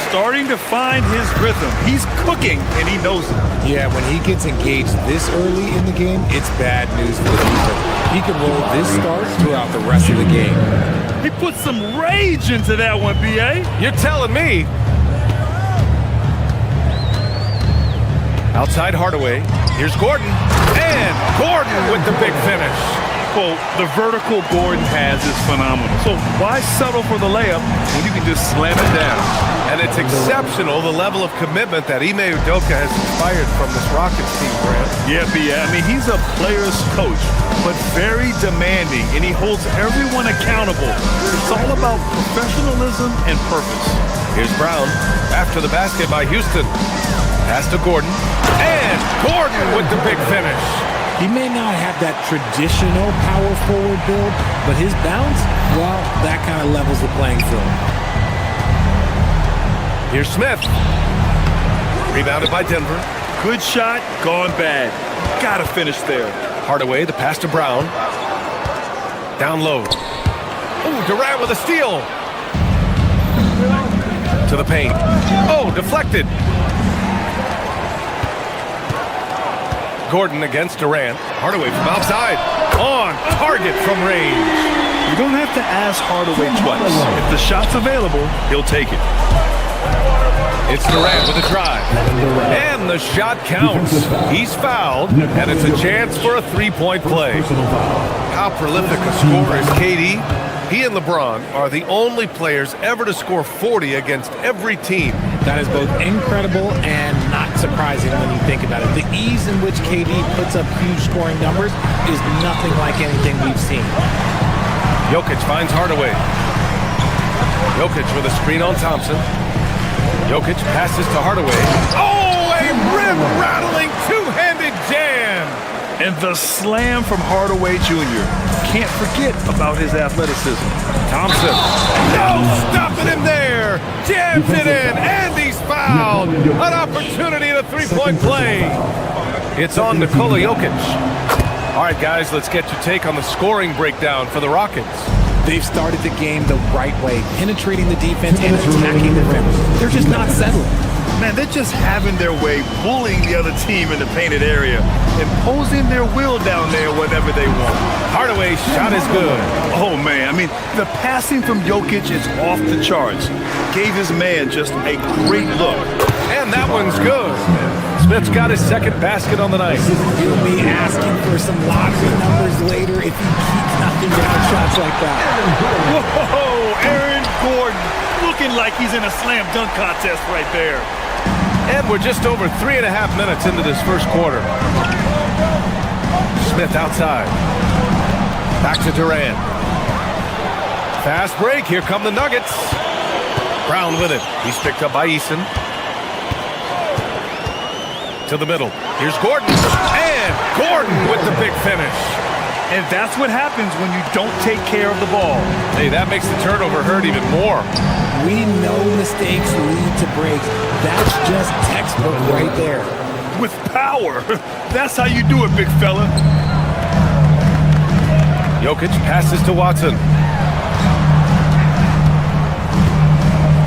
Starting to find his rhythm. He's cooking, and he knows it. Yeah, when he gets engaged this early in the game, it's bad news for the defense. He can roll this start throughout the rest of the game. He put some rage into that one, B.A. You're telling me. Outside Hardaway, here's Gordon, and Gordon with the big finish. Well, the vertical Gordon has is phenomenal. So why settle for the layup when you can just slam it down? And it's exceptional, the level of commitment that Ime Udoka has inspired from this Rockets team, Grant. Yeah, B.A. I mean, he's a player's coach, but very demanding, and he holds everyone accountable. It's all about professionalism and purpose. Here's Brown, after the basket by Houston. Pass to Gordon, and Gordon with the big finish. He may not have that traditional power forward build, but his bounce, well, that kind of levels the playing field. Here's Smith. Rebounded by Denver. Good shot, gone bad. Gotta finish there. Hardaway, the pass to Brown. Down low. Ooh, Durant with a steal. To the paint. Oh, deflected. Gordon against Durant. Hardaway from outside. On target from range. You don't have to ask Hardaway twice. If the shot's available, he'll take it. It's Durant with a drive. And the shot counts. He's fouled, and it's a chance for a three-point play. How prolific a scorer is KD? He and LeBron are the only players ever to score 40 against every team. That is both incredible and not surprising when you think about it. The ease in which KD puts up huge scoring numbers is nothing like anything we've seen. Jokic finds Hardaway. Jokic with a screen on Thompson. Jokic passes to Hardaway. Oh, a rim-rattling two-handed jam! And the slam from Hardaway Jr. Can't forget about his athleticism. Thompson. No stopping him there. Jams it in, and he's fouled. An opportunity in a three-point play. It's on Nikola Jokic. All right, guys, let's get your take on the scoring breakdown for the Rockets. They've started the game the right way, penetrating the defense and attacking the rim. They're just not settling. Man, they're just having their way, bullying the other team in the painted area, imposing their will down there whenever they want. Hardaway's shot is good. Oh, man, I mean, the passing from Jokic is off the charts. Gave his man just a great look. And that one's good. Smith's got his second basket on the night. You'll be asking for some lottery numbers later if he keeps knocking down shots like that. Whoa, Aaron Gordon looking like he's in a slam dunk contest right there. And we're just over 3.5 minutes into this first quarter. Smith outside. Back to Durant. Fast break. Here come the Nuggets. Brown with it. He's picked up by Eason. To the middle. Here's Gordon. And Gordon with the big finish. And that's what happens when you don't take care of the ball. Hey, that makes the turnover hurt even more. We know mistakes lead to breaks. That's just textbook right there. With power. That's how you do it, big fella. Jokic passes to Watson.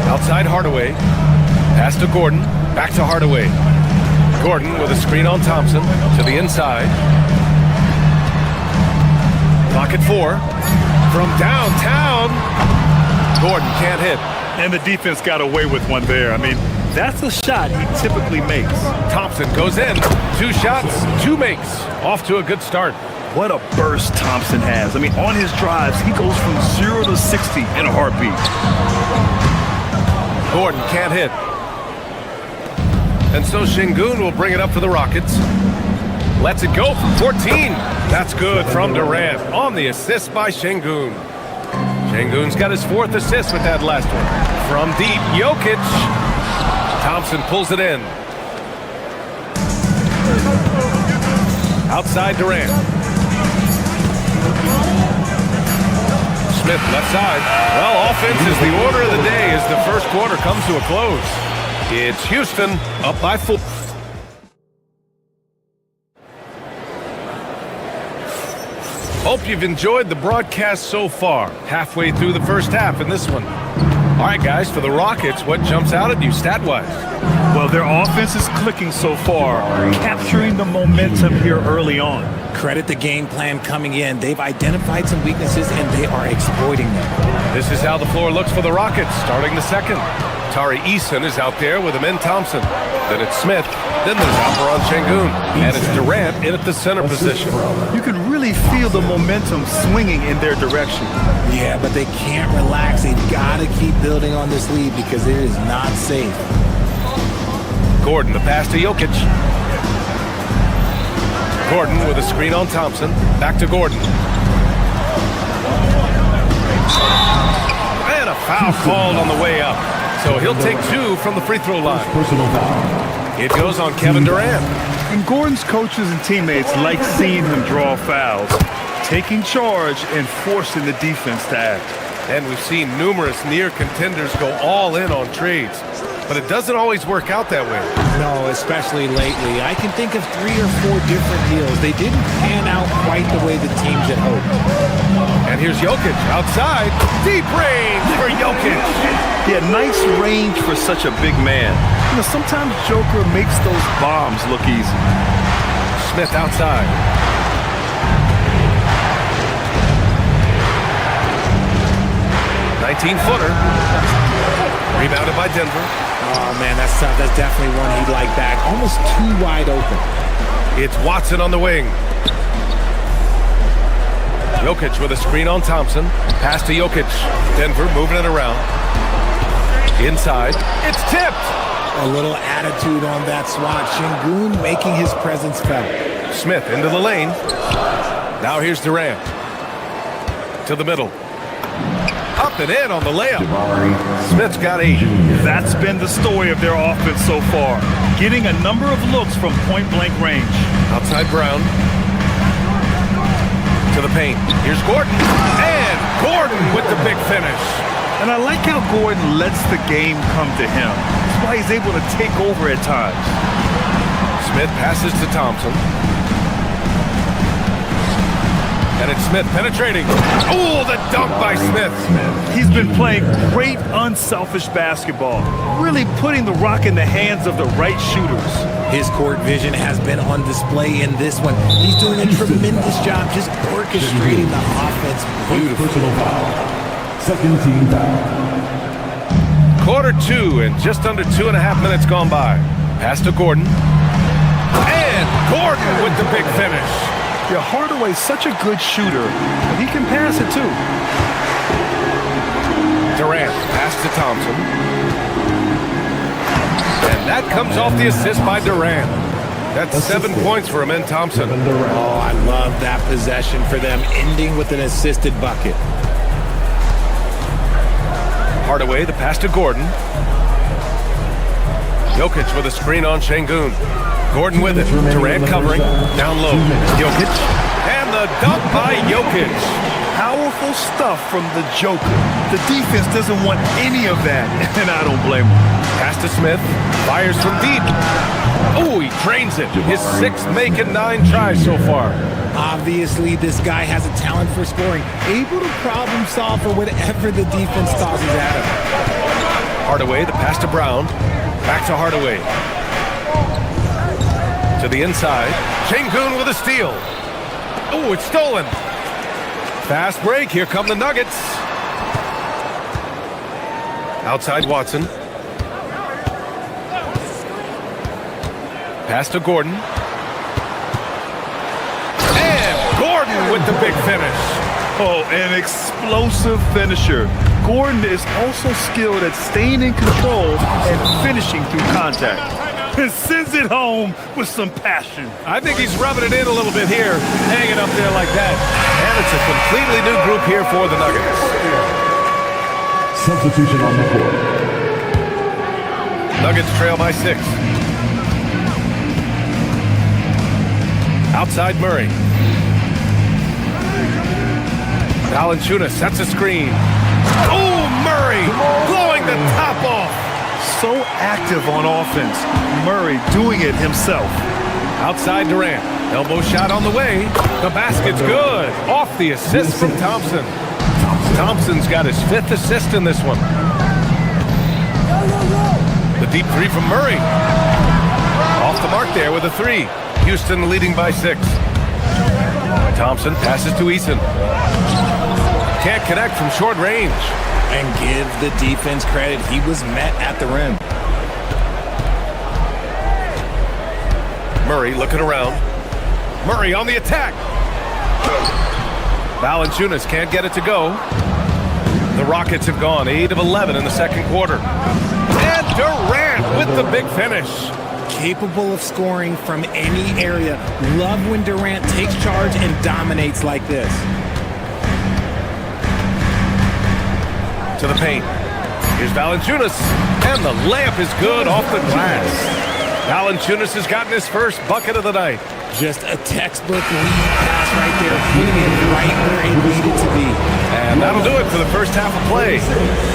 Outside Hardaway. Pass to Gordon. Back to Hardaway. Gordon with a screen on Thompson to the inside. Clock at 4. From downtown. Gordon can't hit. And the defense got away with one there. I mean, that's a shot he typically makes. Thompson goes in. 2 shots, 2 makes. Off to a good start. What a burst Thompson has. I mean, on his drives, he goes from 0 to 60 in a heartbeat. Gordon can't hit. And so Şengün will bring it up for the Rockets. Lets it go from 14. That's good from Durant on the assist by Şengün. Şengün's got his 4th assist with that last one. From deep, Jokic. Thompson pulls it in. Outside Durant. Smith left side. Well, offense is the order of the day as the first quarter comes to a close. It's Houston up by 4. Hope you've enjoyed the broadcast so far. Halfway through the first half in this one. All right, guys, for the Rockets, what jumps out at you stat-wise? Well, their offense is clicking so far, capturing the momentum here early on. Credit the game plan coming in. They've identified some weaknesses, and they are exploiting them. This is how the floor looks for the Rockets, starting the second. Tari Eason is out there with Amin Thompson. Then it's Smith. Then there's Alperon Şengün. And it's Durant in at the center position. You can really feel the momentum swinging in their direction. Yeah, but they can't relax. They've got to keep building on this lead because it is not safe. Gordon, the pass to Jokic. Gordon with a screen on Thompson. Back to Gordon. And a foul called on the way up. So he'll take 2 from the free throw line. It goes on Kevin Durant. And Gordon's coaches and teammates like seeing him draw fouls, taking charge and forcing the defense to act. And we've seen numerous near contenders go all in on trades. But it doesn't always work out that way. No, especially lately. I can think of 3 or 4 different deals. They didn't pan out quite the way the teams had hoped. And here's Jokic outside. Deep range for Jokic. Yeah, nice range for such a big man. You know, sometimes Joker makes those bombs look easy. Smith outside. "19-footer. Rebounded by Denver. Oh, man, that's tough. That's definitely one he'd like back. Almost too wide open. It's Watson on the wing. Jokic with a screen on Thompson. Pass to Jokic. Denver moving it around. Inside. It's tipped. A little attitude on that swat. Şengün making his presence felt. Smith into the lane. Now here's Durant. To the middle. Up and in on the layup. Smith's got 8. That's been the story of their offense so far. Getting a number of looks from point-blank range. Outside Brown. To the paint. Here's Gordon. And Gordon with the big finish. And I like how Gordon lets the game come to him. That's why he's able to take over at times. Smith passes to Thompson. And it's Smith penetrating. Oh, the dunk by Smith. He's been playing great unselfish basketball, really putting the rock in the hands of the right shooters. His court vision has been on display in this one. He's doing a tremendous job just orchestrating the offense beautifully. Personal foul. Second team foul. Quarter 2 and just under 2.5 minutes gone by. Pass to Gordon. And Gordon with the big finish. Yeah, Hardaway's such a good shooter, but he can pass it too. Durant pass to Thompson. And that comes off the assist by Durant. That's 7 points for him and Thompson. Oh, I love that possession for them, ending with an assisted bucket. Hardaway, the pass to Gordon. Jokic with a screen on Şengün. Gordon with it. Durant covering. Down low. Jokic. And the dunk by Jokic. Powerful stuff from the Joker. The defense doesn't want any of that, and I don't blame him. Pass to Smith. Fires from deep. Oh, he drains it. His 6th make and 9 tries so far. Obviously, this guy has a talent for scoring, able to problem solve for whatever the defense tosses at him. Hardaway, the pass to Brown. Back to Hardaway. To the inside. Şengün with a steal. Oh, it's stolen. Fast break. Here come the Nuggets. Outside Watson. Pass to Gordon. And Gordon with the big finish. Oh, an explosive finisher. Gordon is also skilled at staying in control and finishing through contact. And sends it home with some passion. I think he's rubbing it in a little bit here, hanging up there like that. And it's a completely new group here for the Nuggets. Substitution on the court. Nuggets trail by 6. Outside Murray. Valanciunas sets a screen. Oh, Murray blowing the top off. So active on offense. Murray doing it himself. Outside Durant. Elbow shot on the way. The basket's good. Off the assist from Thompson. Thompson's got his 5th assist in this one. The deep 3 from Murray. Off the mark there with a 3. Houston leading by 6. Thompson passes to Eason. Can't connect from short range. And give the defense credit. He was met at the rim. Murray looking around. Murray on the attack. Valanciunas can't get it to go. The Rockets have gone 8 of 11 in the second quarter. And Durant with the big finish. Capable of scoring from any area. Love when Durant takes charge and dominates like this. To the paint. Here's Valanciunas. And the layup is good off the glass. Valanciunas has gotten his first bucket of the night. Just a textbook lead pass right there, putting it right where it needed to be. And that'll do it for the first half of play.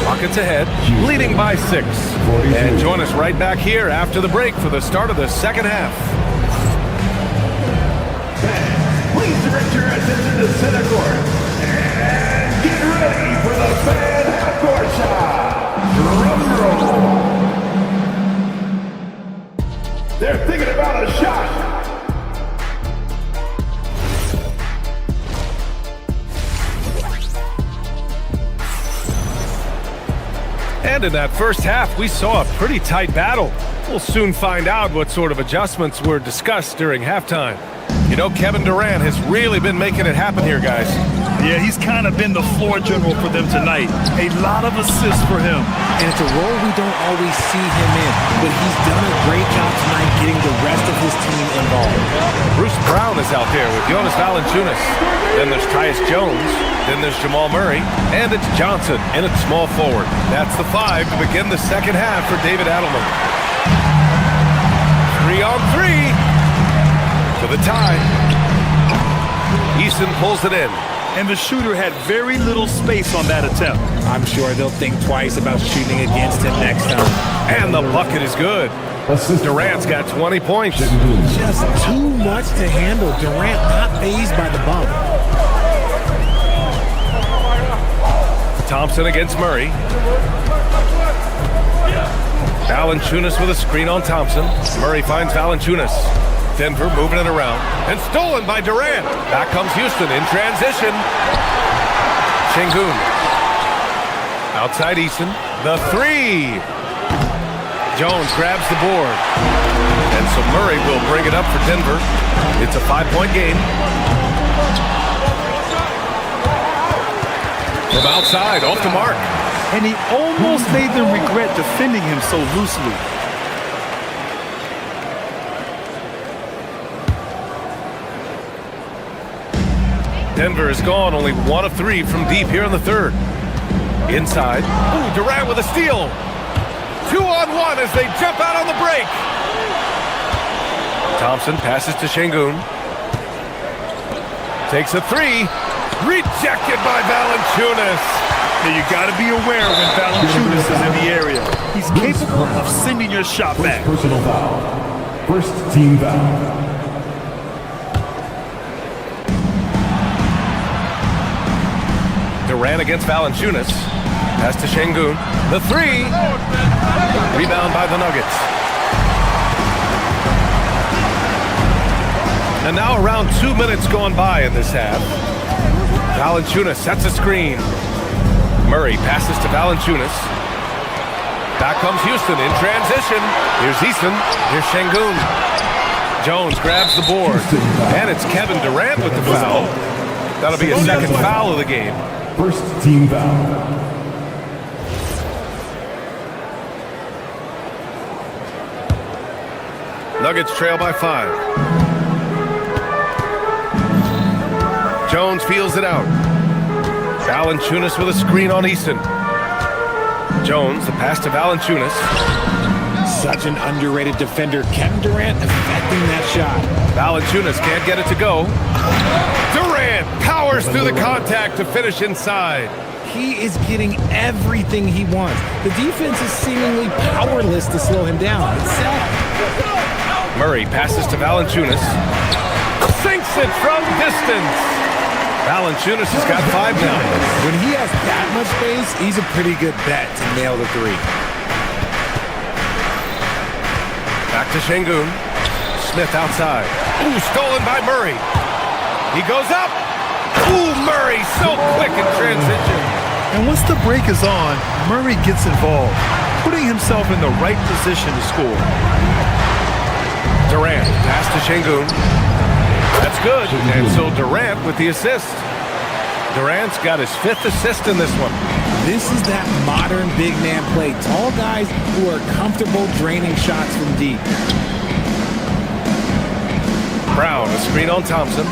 Rockets ahead, leading by 6. And join us right back here after the break for the start of the second half. Please direct your attention to center court. They're thinking about a shot. And in that first half, we saw a pretty tight battle. We'll soon find out what sort of adjustments were discussed during halftime. You know, Kevin Durant has really been making it happen here, guys. Yeah, he's kind of been the floor general for them tonight. A lot of assists for him. And it's a role we don't always see him in, but he's done a great job tonight getting the rest of his team involved. Bruce Brown is out there with Jonas Valanciunas. Then there's Tyus Jones. Then there's Jamal Murray. And it's Johnson in at small forward. That's the 5 to begin the second half for David Adelman. 3-on-3 for the tie. Eason pulls it in. And the shooter had very little space on that attempt. I'm sure they'll think twice about shooting against him next time. And the bucket is good. Durant's got 20 points. Just too much to handle. Durant not fazed by the bump. Thompson against Murray. Valanciunas with a screen on Thompson. Murray finds Valanciunas. Denver moving it around. And stolen by Durant. Back comes Houston in transition. Şengün. Outside Eason. The 3. Jones grabs the board. And so Murray will bring it up for Denver. It's a 5-point game. From outside, off the mark. And he almost made them regret defending him so loosely. Denver is gone, only 1 of 3 from deep here in the third. Inside. Ooh, Durant with a steal. 2-on-1 as they jump out on the break. Thompson passes to Şengün. Takes a 3. Rejected by Valanciunas. Now you got to be aware when Valanciunas is in the area. He's capable of sending your shot back. Personal foul. First team foul. Durant against Valanciunas. Pass to Şengün. The 3. Rebound by the Nuggets. And now around 2 minutes gone by in this half. Valanciunas sets a screen. Murray passes to Valanciunas. Back comes Houston in transition. Here's Eason. Here's Şengün. Jones grabs the board. And it's Kevin Durant with the foul. That'll be a second foul of the game. First team foul. Nuggets trail by 5. Jones feels it out. Valanciunas with a screen on Eason. Jones, the pass to Valanciunas. Such an underrated defender. Kevin Durant affecting that shot. Valanciunas can't get it to go. Durant powers through the contact to finish inside. He is getting everything he wants. The defense is seemingly powerless to slow him down. It's sad. Murray passes to Valanciunas. Sinks it from distance. Valanciunas has got 5 now. When he has that much space, he's a pretty good bet to nail the 3. Back to Şengün. Smith outside. Ooh, stolen by Murray. He goes up. Ooh, Murray so quick in transition. And once the break is on, Murray gets involved, putting himself in the right position to score. Durant, pass to Şengün. That's good. And so Durant with the assist. Durant's got his 5th assist in this one. This is that modern big man play. Tall guys who are comfortable draining shots from deep. Brown, a screen on Thompson.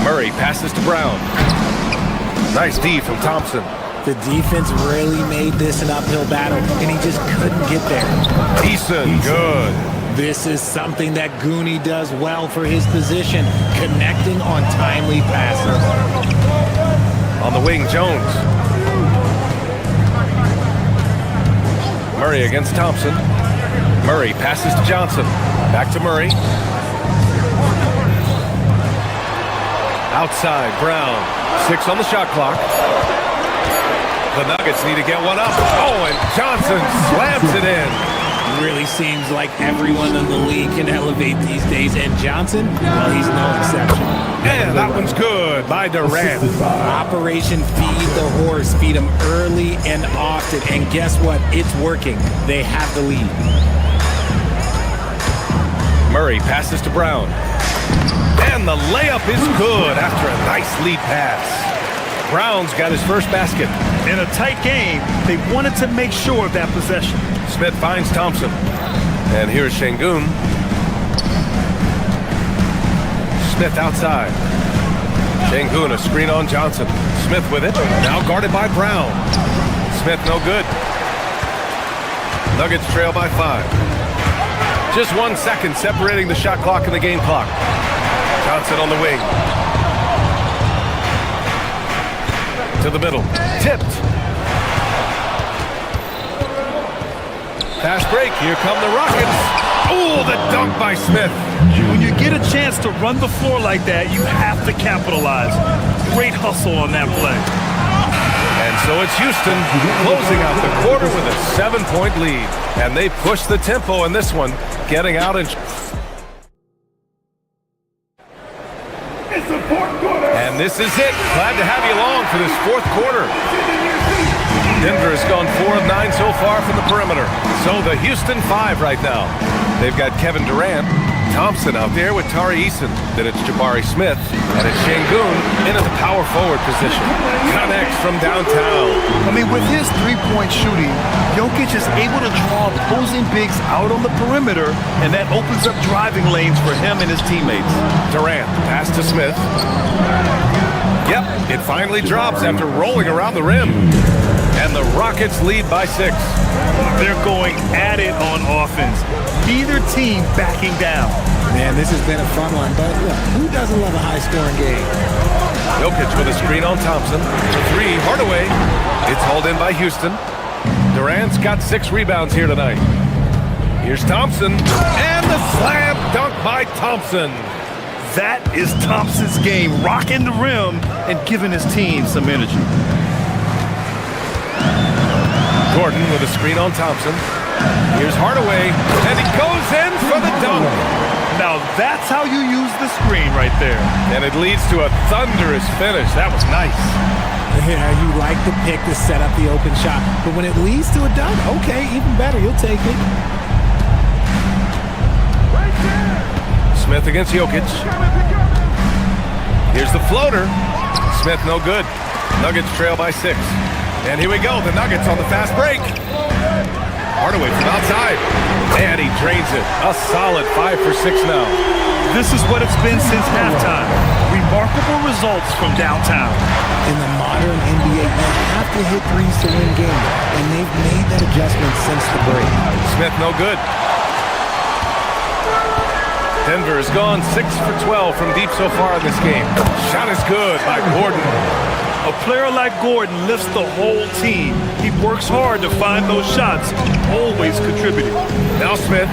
Murray passes to Brown. Nice D from Thompson. The defense really made this an uphill battle, and he just couldn't get there. Eason, good. This is something that Goonie does well for his position, connecting on timely passes. On the wing, Jones. Murray against Thompson. Murray passes to Johnson. Back to Murray. Outside, Brown. 6 on the shot clock. The Nuggets need to get one up. Oh, and Johnson slams it in. Really seems like everyone in the league can elevate these days, and Johnson, well, he's no exception. And that one's good by Durant. Operation Feed the Horse. Feed him early and often, and guess what? It's working. They have the lead. Murray passes to Brown. And the layup is good after a nice lead pass. Brown's got his first basket. In a tight game, they wanted to make sure of that possession. Smith finds Thompson. And here's Şengün. Smith outside. Şengün, a screen on Johnson. Smith with it. Now guarded by Brown. Smith no good. Nuggets trail by 5. Just 1 second separating the shot clock and the game clock. Johnson on the wing. To the middle. Tipped. Fast break. Here come the Rockets. Oh, the dunk by Smith. When you get a chance to run the floor like that, you have to capitalize. Great hustle on that play. And so it's Houston closing out the quarter with a 7-point lead. And they push the tempo in this one, getting out in... And this is it. Glad to have you along for this fourth quarter. Denver has gone 4 of 9 so far from the perimeter. So the Houston 5 right now. They've got Kevin Durant, Thompson out there with Tari Eason. Then it's Jabari Smith, and it's Şengün in at the power forward position. Connects from downtown. I mean, with his three-point shooting, Jokic is able to draw opposing bigs out on the perimeter, and that opens up driving lanes for him and his teammates. Durant, pass to Smith. Yep, it finally drops after rolling around the rim. And the Rockets lead by 6. They're going at it on offense. Either team backing down. Man, this has been a fun one, but look, who doesn't love a high-scoring game? Jokic with a screen on Thompson. 3, Hardaway. It's hauled in by Houston. Durant's got 6 rebounds here tonight. Here's Thompson. And the slam dunk by Thompson. That is Thompson's game, rocking the rim and giving his team some energy. Gordon with a screen on Thompson. Here's Hardaway, and he goes in for the dunk. Now that's how you use the screen right there. And it leads to a thunderous finish. That was nice. Yeah, you like the pick to set up the open shot, but when it leads to a dunk, okay, even better, you'll take it. Smith against Jokic. Here's the floater. Smith no good. Nuggets trail by 6. And here we go, the Nuggets on the fast break. Hardaway from outside. And he drains it. A solid 5 for 6 now. This is what it's been since halftime. Remarkable results from downtown. In the modern NBA, you have to hit threes to win games, and they've made that adjustment since the break. Smith no good. Denver has gone 6 for 12 from deep so far in this game. Shot is good by Gordon. A player like Gordon lifts the whole team. He works hard to find those shots, always contributing. Now Smith.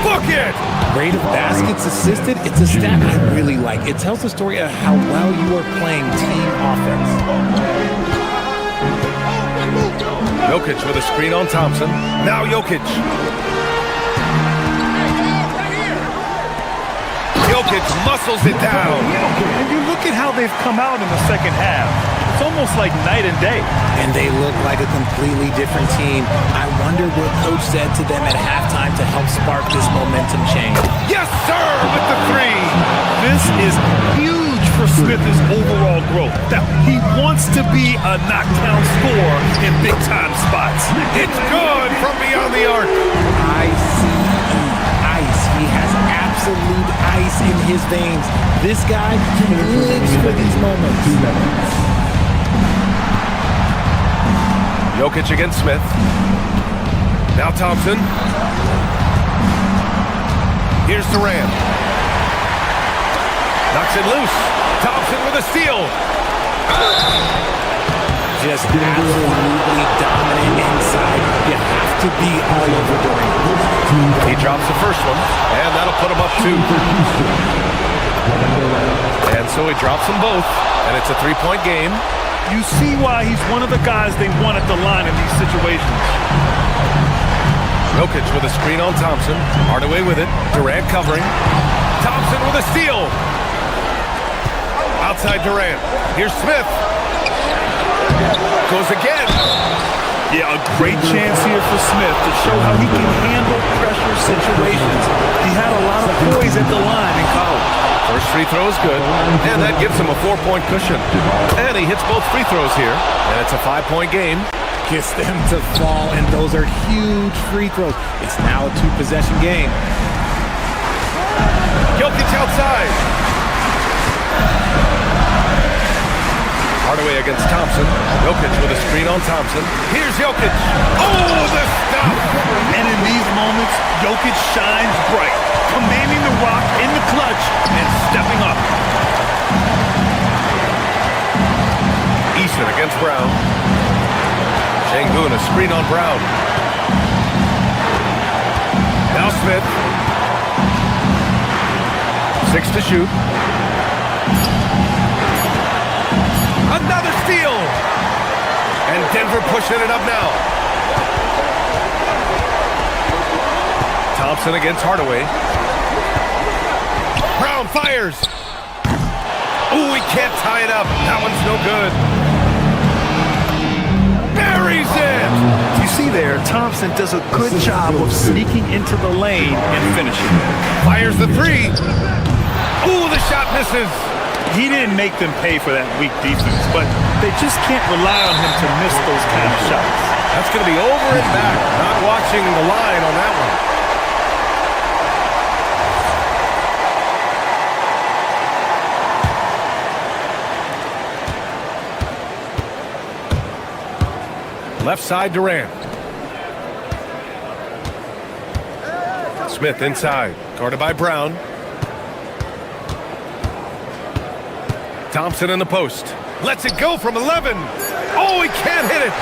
Book it! Rate of baskets assisted, it's a stat I really like. It tells the story of how well you are playing team offense. Jokic with a screen on Thompson. Now Jokic. Jokic muscles it down. And you look at how they've come out in the second half. It's almost like night and day. And they look like a completely different team. I wonder what Coach said to them at halftime to help spark this momentum change. Yes, sir, with the 3. This is huge for Smith's overall growth. Now, he wants to be a knockdown scorer in big-time spots. It's good from beyond the arc. ICE. He has absolute ice in his veins. This guy lives for these moments. Jokic against Smith. Now Thompson. Here's Durant. Knocks it loose. Thompson with a steal. Just absolutely dominant inside. You have to be all over Durant. He drops the first one, and that'll put him up 2. And so he drops them both, and it's a three-point game. You see why he's one of the guys they want at the line in these situations. Jokic with a screen on Thompson. Hardaway with it. Durant covering. Thompson with a steal. Outside Durant. Here's Smith. Goes again. Yeah, a great chance here for Smith to show how he can handle pressure situations. He had a lot of poise at the line in college. First free throw is good, and that gives him a 4-point cushion. And he hits both free throws here, and it's a 5-point game. Gets them to fall, and those are huge free throws. It's now a 2-possession game. Jokic outside. Hardaway against Thompson. Jokic with a screen on Thompson. Here's Jokic. Oh, the stop! And in these moments, Jokic shines bright, commanding the rock in the clutch and stepping up. Easton against Brown. Şengün, a screen on Brown. Now Smith. 6 to shoot. Another steal! And Denver pushing it up now. Thompson against Hardaway. Brown fires. Ooh, he can't tie it up. That one's no good. Buries it! You see there, Thompson does a good job of sneaking into the lane and finishing. Fires the three. Ooh, the shot misses. He didn't make them pay for that weak defense, but they just can't rely on him to miss those kind of shots. That's going to be over and back. Not watching the line on that one. Left side Durant. Smith inside. Guarded by Brown. Thompson in the post. Lets it go from 11. Oh, he can't hit it.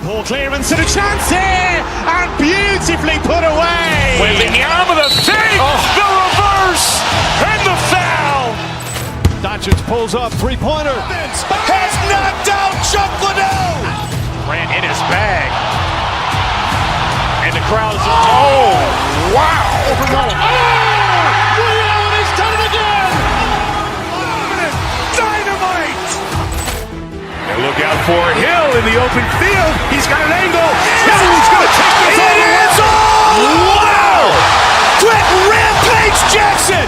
Ball clearance and a chance here, and beautifully put away. Wembanyama with a save, the reverse, and the foul. Doncic pulls up, three-pointer. Has knocked out Chuck Liddell. Grant in his bag. And the crowd is, oh, wow. Leon has done it again. Dynamite. And look out for Hill in the open field. He's got an angle. He's going to take this all the way. It's all. Wow. Quick Rampage Jackson.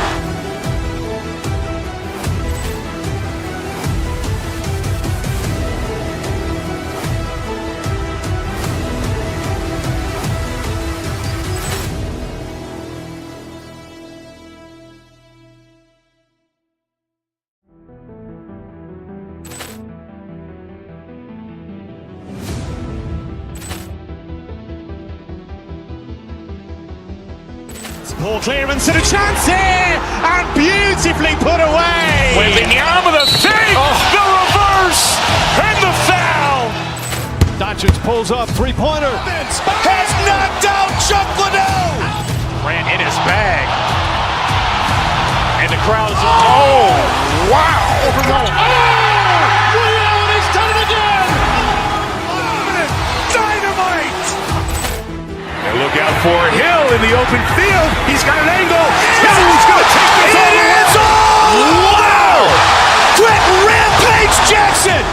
Ball clearance and a chance here, and beautifully put away. Wembanyama with a save, the reverse, and the foul. Doncic pulls up, three-pointer. Has knocked out Chuck Liddell. Grant in his bag. And the crowd is, oh, wow. Leon has done it again. Dynamite. And look out for Hill in the open field. He's got an angle. He's going to take this all the way. It's all. Wow. Quick Rampage Jackson.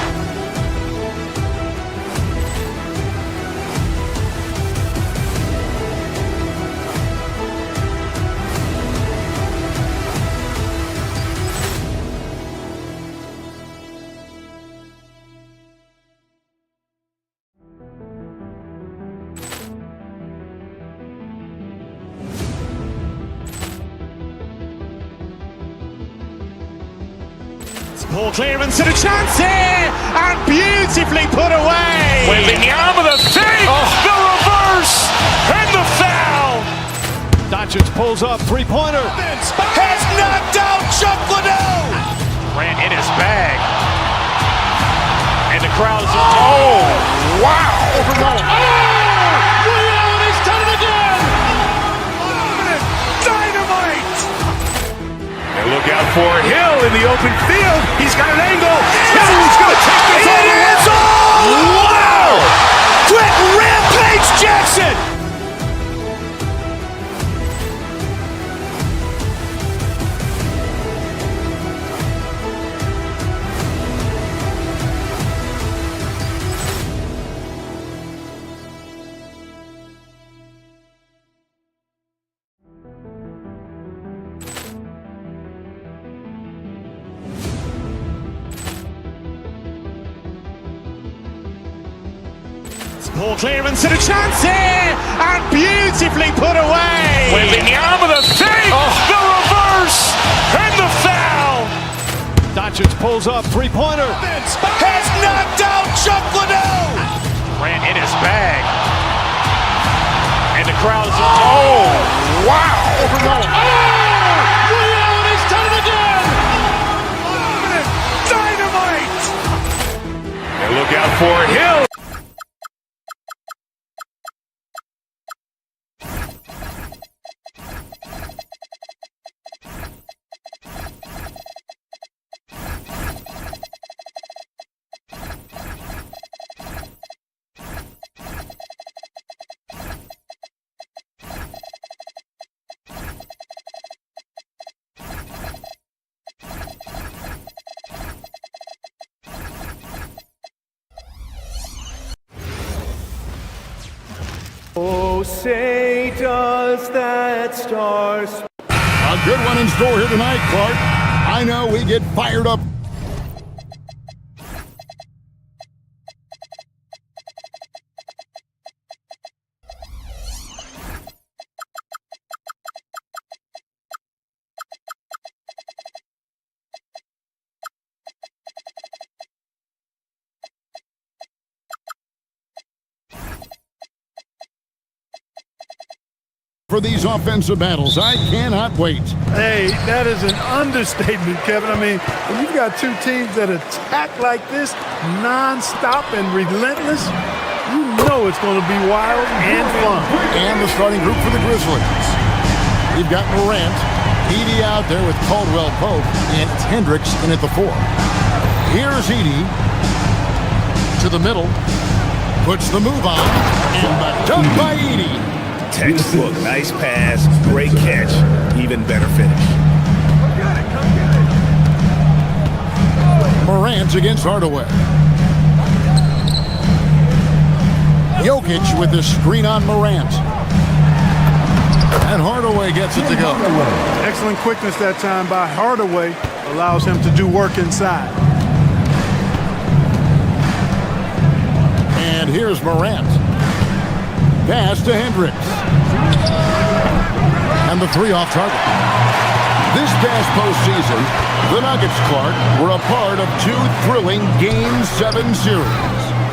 Ball clearance and a chance here, and beautifully put away. Wembanyama with a save, the reverse. reverse and the foul. Doncic pulls up, three-pointer. Has knocked out Chuck Liddell. Ran in his bag. And the crowd is, oh, wow. He's done it again. Dynamite. And look out for Hill in the open field. He's got an angle. Hill's going to take this all the way. Wow. Quick Rampage Jackson. Poor clearance and a chance here, and beautifully put away. Wembanyama the fake, the reverse, and the foul. Doncic pulls up, three-pointer. Has knocked out Chuck Liddell. Ran in his bag. And the crowd is, oh, wow. He's done it again. Dynamite. And look out for Hill. Oh, say does that star... A good one in store here tonight, Clark. I know we get fired up. For these offensive battles, I cannot wait. Hey, that is an understatement, Kevin. I mean, when you've got two teams that attack like this, nonstop and relentless, you know it's going to be wild and fun. And the starting group for the Grizzlies. We've got Morant, Edey out there with Caldwell Pope, and Hendricks in at the 4. Here's Edey to the middle, puts the move on, and the dunk by Edey. Textbook, nice pass, great catch, even better finish. Morant against Hardaway. Jokic with the screen on Morant. And Hardaway gets it to go. Excellent quickness that time by Hardaway. Allows him to do work inside. And here's Morant. Pass to Hendricks. And the 3 off target. This past postseason, the Nuggets, Clark, were a part of 2 thrilling Game 7 series.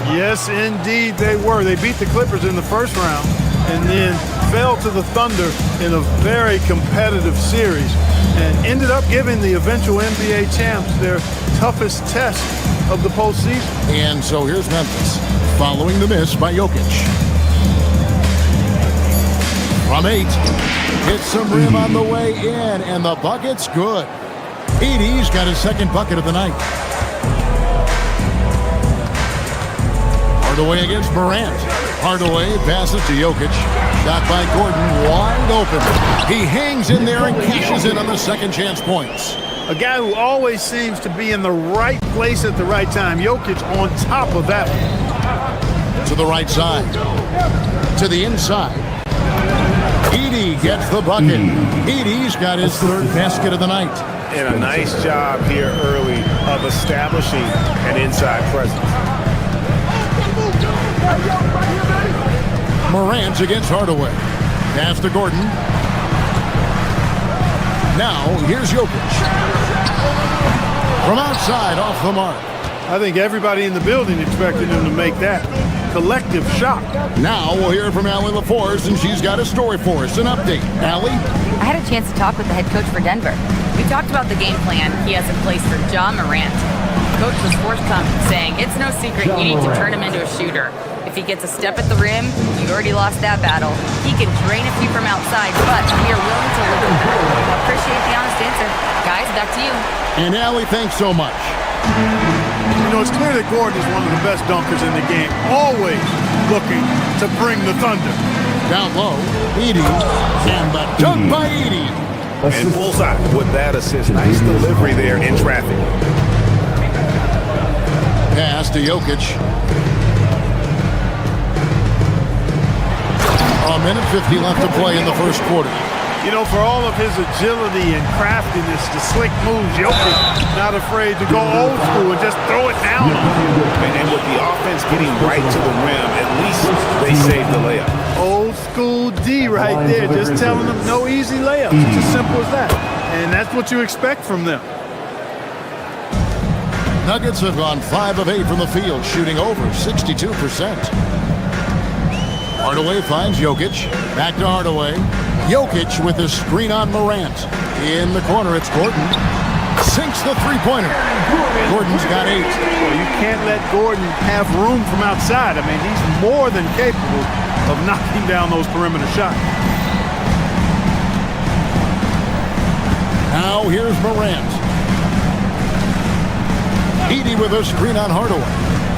Yes, indeed they were. They beat the Clippers in the first round and then fell to the Thunder in a very competitive series and ended up giving the eventual NBA champs their toughest test of the postseason. And so here's Memphis, following the miss by Jokic. From 8, hits some rim on the way in, and the bucket's good. Edey's got his second bucket of the night. Hardaway against Morant. Hardaway passes to Jokic. Shot by Gordon, wide open. He hangs in there and cashes in on the second chance points. A guy who always seems to be in the right place at the right time. Jokic on top of that one. To the right side. To the inside. Edey gets the bucket. Edey's got his third basket of the night. And a nice job here early of establishing an inside presence. Morant against Hardaway. Pass to Gordon. Now, here's Jokic. From outside, off the mark. I think everybody in the building expected him to make that. collective shock. Now we'll hear from Allie LaForce, and she's got a story for us. An update. Allie? I had a chance to talk with the head coach for Denver. We talked about the game plan he has in place for Ja Morant. Coach was forthcoming, saying it's no secret you need to turn him into a shooter. If he gets a step at the rim, you already lost that battle. He can drain a few from outside, but we are willing to live with that. Appreciate the honest answer. Guys, back to you. And Allie, thanks so much. You know, it's clear that Gordon is one of the best dunkers in the game, always looking to bring the thunder. Down low, Edie, and the dunk by Edie. And bullseye with that assist. Nice delivery there in traffic. Pass to Jokic. A minute 50 left to play in the first quarter. You know, for all of his agility and craftiness, the slick moves, Jokic not afraid to go old school and just throw it down. And with the offense getting right to the rim, at least they saved the layup. Old school D right there, just telling them no easy layups. It's as simple as that. And that's what you expect from them. Nuggets have gone 5 of 8 from the field, shooting over 62%. Hardaway finds Jokic. Back to Hardaway. Jokic with a screen on Morant. In the corner, it's Gordon. Sinks the three-pointer. Gordon's got 8. Well, you can't let Gordon have room from outside. I mean, he's more than capable of knocking down those perimeter shots. Now here's Morant. Edie with a screen on Hardaway.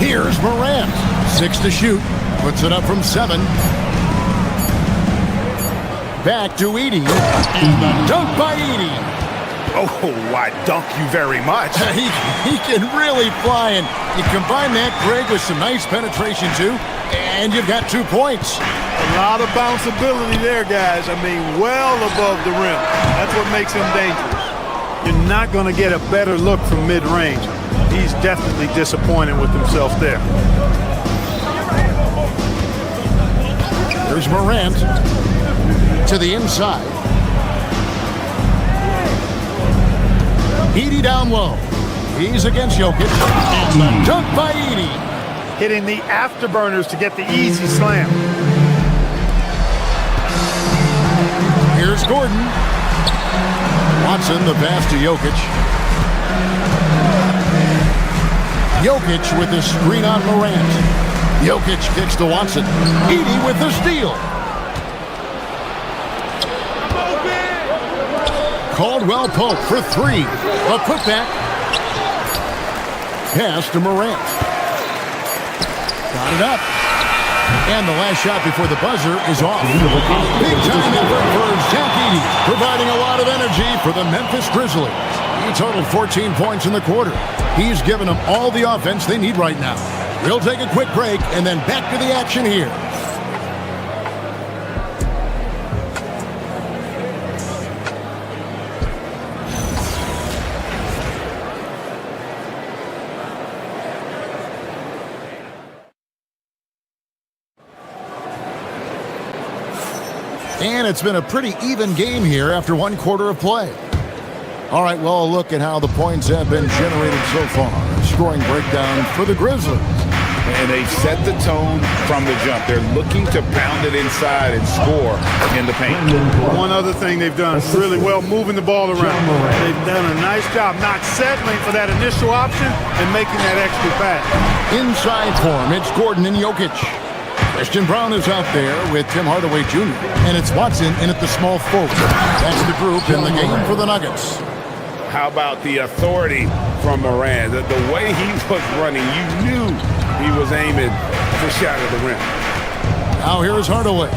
Here's Morant. 6 to shoot. Puts it up from 7. Back to Edie. And the dunk by Edie. Oh, I dunk you very much. He can really fly, and you combine that, Greg, with some nice penetration, too, and you've got 2 points. A lot of bounceability there, guys. I mean, well above the rim. That's what makes him dangerous. You're not going to get a better look from mid-range. He's definitely disappointed with himself there. There's Morant to the inside. Edie down low. He's against Jokic. And the dunk by Edie. Hitting the afterburners to get the easy slam. Here's Gordon. Watson, the pass to Jokic. Jokic with the screen on Morant. Jokic kicks to Watson. Edie with the steal. Caldwell Pope for 3. A putback. Pass to Morant. Got it up. And the last shot before the buzzer is off. Big time effort for Zach Edey, providing a lot of energy for the Memphis Grizzlies. He totaled 14 points in the quarter. He's given them all the offense they need right now. We'll take a quick break and then back to the action here. And it's been a pretty even game here after 1 quarter of play. All right, well, a look at how the points have been generated so far. Scoring breakdown for the Grizzlies. And they've set the tone from the jump. They're looking to pound it inside and score in the paint. One other thing they've done really well, moving the ball around. They've done a nice job not settling for that initial option and making that extra pass. Inside form, it's Gordon and Jokic. Christian Brown is out there with Tim Hardaway Jr. And it's Watson in at the small forward. That's the group in the game for the Nuggets. How about the authority from Morant? The way he was running, you knew he was aiming for shot at the rim. Now here is Hardaway.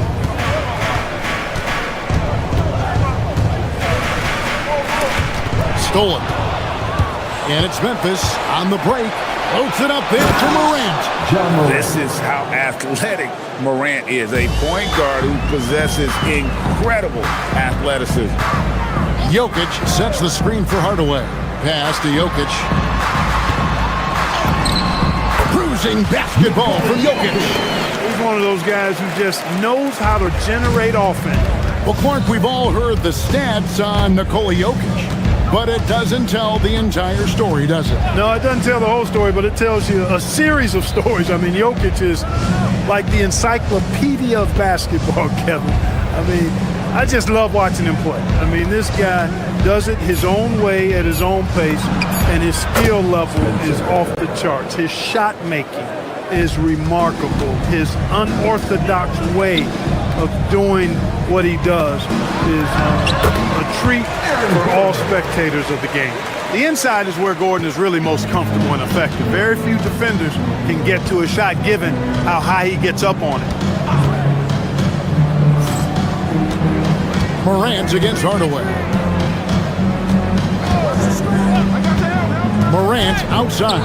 Stolen. And it's Memphis on the break. Floats it up there to Morant. This is how athletic Morant is. A point guard who possesses incredible athleticism. Jokic sets the screen for Hardaway. Pass to Jokic. Cruising basketball from Jokic. He's one of those guys who just knows how to generate offense. Well, Clark, we've all heard the stats on Nikola Jokic. But it doesn't tell the entire story, does it? No, it doesn't tell the whole story, but it tells you a series of stories. I mean, Jokic is like the encyclopedia of basketball, Kevin. I mean, I just love watching him play. I mean, this guy does it his own way at his own pace, and his skill level is off the charts. His shot making is remarkable. His unorthodox way of doing what he does is a treat for all spectators of the game. The inside is where Gordon is really most comfortable and effective. Very few defenders can get to a shot given how high he gets up on it. Morant against Hardaway. Morant outside.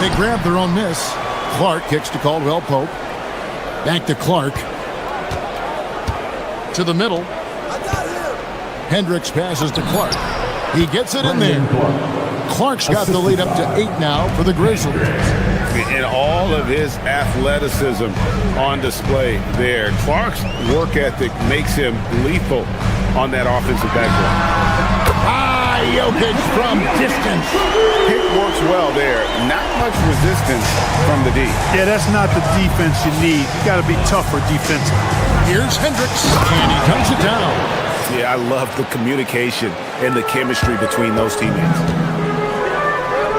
They grab their own miss. Clark kicks to Caldwell Pope. Back to Clark. To the middle. Hendricks passes to Clark. He gets it in there. Clark's got the lead up to 8 now for the Grizzlies. And all of his athleticism on display there. Clark's work ethic makes him lethal on that offensive backboard. Jokic from distance. It works well there. Not much resistance from the D. Yeah, that's not the defense you need. You got to be tougher defensively. Here's Hendricks, and he comes it down. Yeah, I love the communication and the chemistry between those teammates.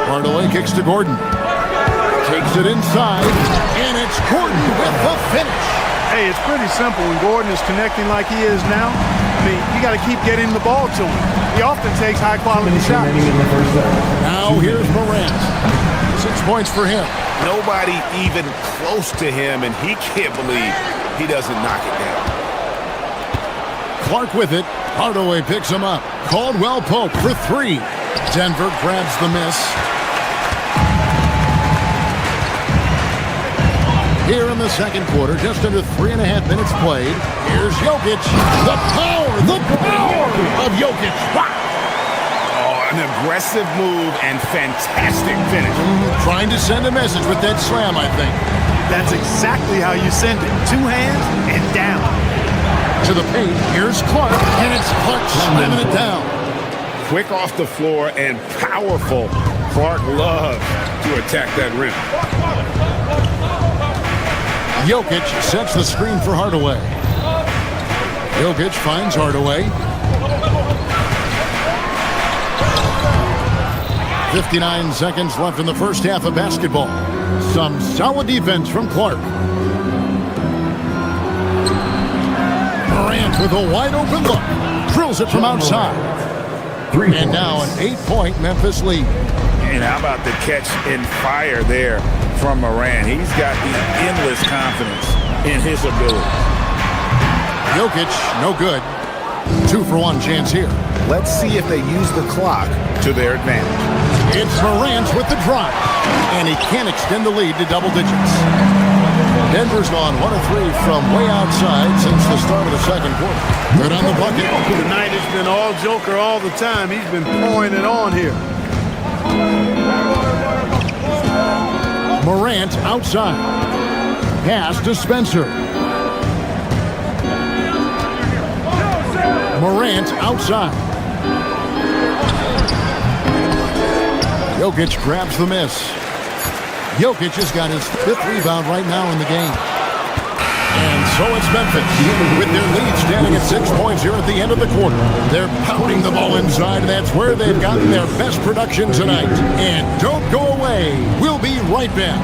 Hardaway kicks to Gordon. Takes it inside, and it's Gordon with the finish. Hey, it's pretty simple. When Gordon is connecting like he is now, I mean, you got to keep getting the ball to him. He often takes high-quality shots. Now here's Morant. 6 points for him. Nobody even close to him, and he can't believe he doesn't knock it down. Clark with it. Hardaway picks him up. Caldwell Pope for 3. Denver grabs the miss. Here in the second quarter, just under 3.5 minutes played. Here's Jokic. The power of Jokic. Wow. Oh, an aggressive move and fantastic finish. Trying to send a message with that slam, I think. That's exactly how you send it. 2 hands and down. To the paint, here's Clark, and it's Clark slamming it down. Quick off the floor and powerful. Clark loves to attack that rim. Jokic sets the screen for Hardaway. Jokic finds Hardaway. 59 seconds left in the first half of basketball. Some solid defense from Clark. Morant with a wide open look. Drills it from outside. And now an 8-point Memphis lead. And how about the catch and fire there from Morant? He's got the endless confidence in his ability. Jokic, no good. 2-for-1 chance here. Let's see if they use the clock to their advantage. It's Morant with the drive, and he can't extend the lead to double digits. Denver's gone 1 of 3 from way outside since the start of the second quarter. Good on the bucket. Tonight has been all Joker all the time. He's been pouring it on here. Morant outside. Pass to Spencer. Morant outside. Jokic grabs the miss. Jokic has got his 5th rebound right now in the game. And so it's Memphis with their lead standing at 6 points here at the end of the quarter. They're pounding the ball inside, and that's where they've gotten their best production tonight. And don't go away. We'll be right back.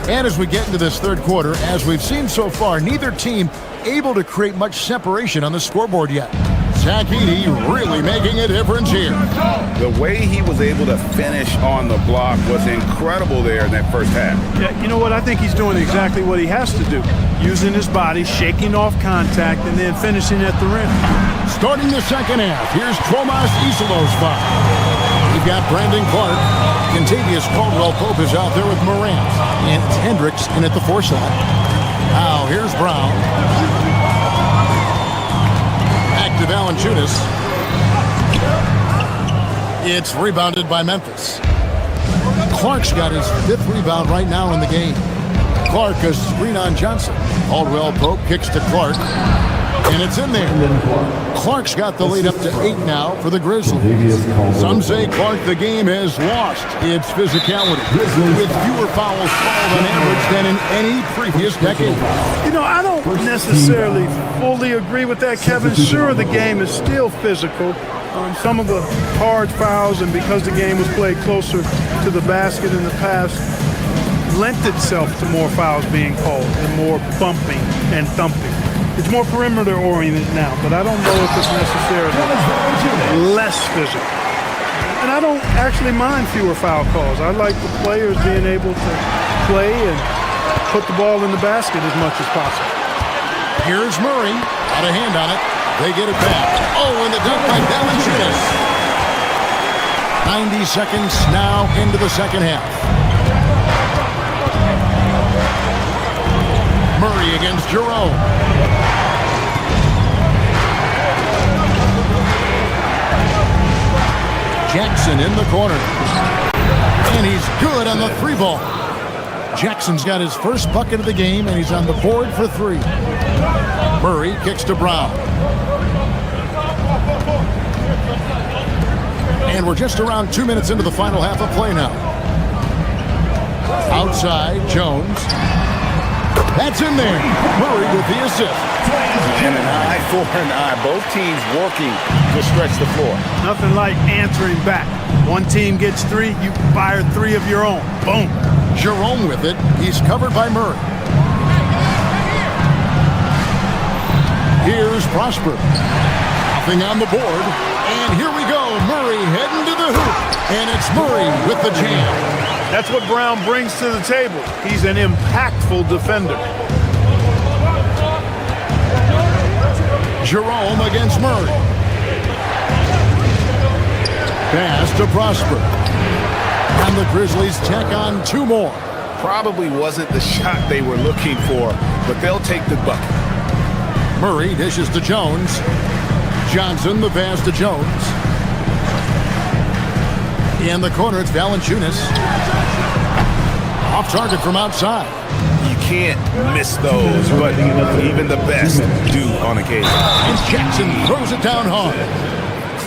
And as we get into this third quarter, as we've seen so far, neither team able to create much separation on the scoreboard yet. Zach Edey really making a difference here. The way he was able to finish on the block was incredible there in that first half. Yeah, you know what? I think he's doing exactly what he has to do. Using his body, shaking off contact, and then finishing at the rim. Starting the second half, here's Tomas Isolo's foul. We've got Brandon Clark. Contavious Caldwell Pope is out there with Morant. And it's Hendricks in at the 4 slot. Now here's Brown. Back to Valanciunas. It's rebounded by Memphis. Clark's got his 5th rebound right now in the game. Clark, a screen on Johnson. Caldwell Pope kicks to Clark, and it's in there. Clark's got the lead up to 8 now for the Grizzlies. Some say Clark, the game has lost its physicality, with fewer fouls called on average than in any previous decade. You know, I don't necessarily fully agree with that, Kevin. Sure, the game is still physical. Some of the hard fouls, and because the game was played closer to the basket in the past, lent itself to more fouls being called and more bumping and thumping. It's more perimeter oriented now, but I don't know if it's necessarily less physical. And I don't actually mind fewer foul calls. I like the players being able to play and put the ball in the basket as much as possible. Here's Murray, got a hand on it. They get it back. Oh, and the dunk by Valanciunas. 90 seconds now into the second half. Murray against Jerome. Jackson in the corner. And he's good on the 3-ball. Jackson's got his first bucket of the game, and he's on the board for 3. Murray kicks to Brown. And we're just around 2 minutes into the final half of play now. Outside, Jones. That's in there. Murray with the assist. And an eye for an eye. Both teams working to stretch the floor. Nothing like answering back. One team gets 3, you fire 3 of your own. Boom. Jerome with it. He's covered by Murray. Here's Prosper. Nothing on the board. And here we go. Murray heading to the hoop. And it's Murray with the jam. That's what Brown brings to the table. He's an impactful defender. Jerome against Murray. Pass to Prosper. And the Grizzlies tack on 2 more. Probably wasn't the shot they were looking for, but they'll take the bucket. Murray dishes to Jones. Johnson, the pass to Jones. In the corner, it's Valanciunas. Off target from outside. You can't miss those, but even the best do on occasion. And Jackson throws it down hard.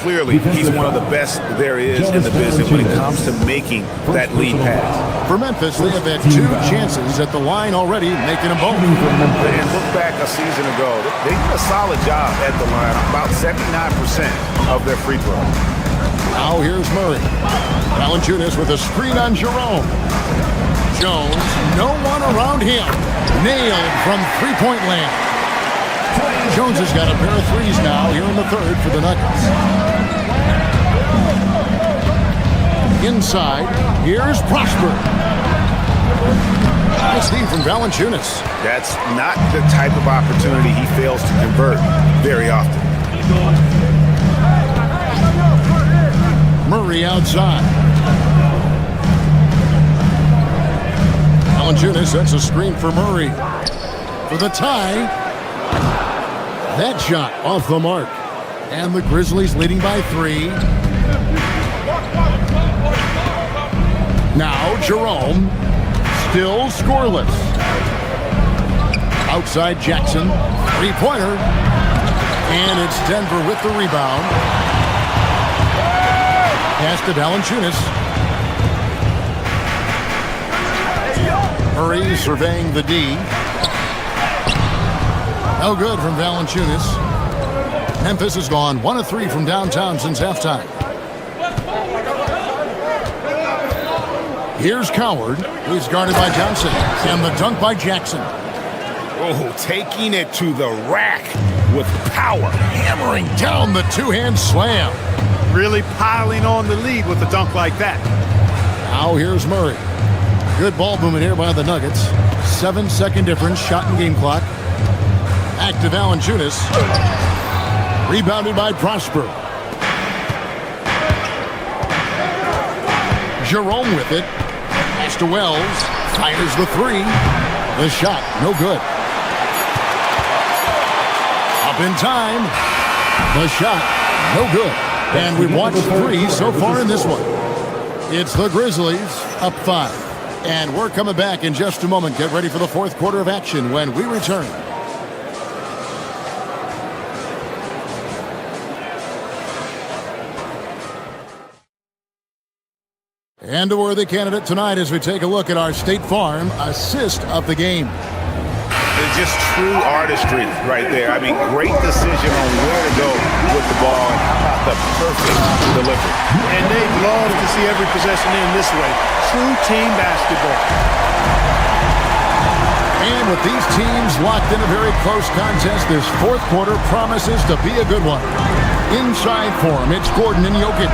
Clearly, he's one of the best there is in the business when it comes to making that lead pass. For Memphis, they have had 2 chances at the line already, making them both. And look back a season ago, they did a solid job at the line, about 79% of their free throws. Now here's Murray. Valanciunas with a screen on Jerome. Jones, no one around him. Nailed from 3-point land. Jones has got a pair of 3s now here in the 3rd for the Nuggets. Inside, here's Prosper. Nice steam from Valanciunas. That's not the type of opportunity he fails to convert very often. Murray outside. Valanciunas sets a screen for Murray. For the tie. That shot off the mark. And the Grizzlies leading by 3. Now Jerome. Still scoreless. Outside Jackson. 3-pointer. And it's Denver with the rebound. Pass to Valanciunas. Murray surveying the D. No good from Valanciunas. Memphis has gone 1 of 3 from downtown since halftime. Here's Coward. He's guarded by Johnson. And the dunk by Jackson. Oh, taking it to the rack with power. Hammering down the 2-hand slam. Really piling on the lead with a dunk like that. Now here's Murray. Good ball movement here by the Nuggets. 7-second difference, shot and game clock. Back to Valanciunas. Rebounded by Prosper. Jerome with it. Pass to Wells. Fires the 3. The shot, no good. Up in time. The shot, no good. And we've watched 3 so far in this one. It's the Grizzlies up 5. And we're coming back in just a moment. Get ready for the fourth quarter of action when we return. And a worthy candidate tonight as we take a look at our State Farm assist of the game. It's just true artistry right there. I mean, great decision on where to go with the ball and how about the perfect delivery. And they love to see every possession in this way. True team basketball. And with these teams locked in a very close contest, this fourth quarter promises to be a good one. Inside for him, it's Gordon and Jokic.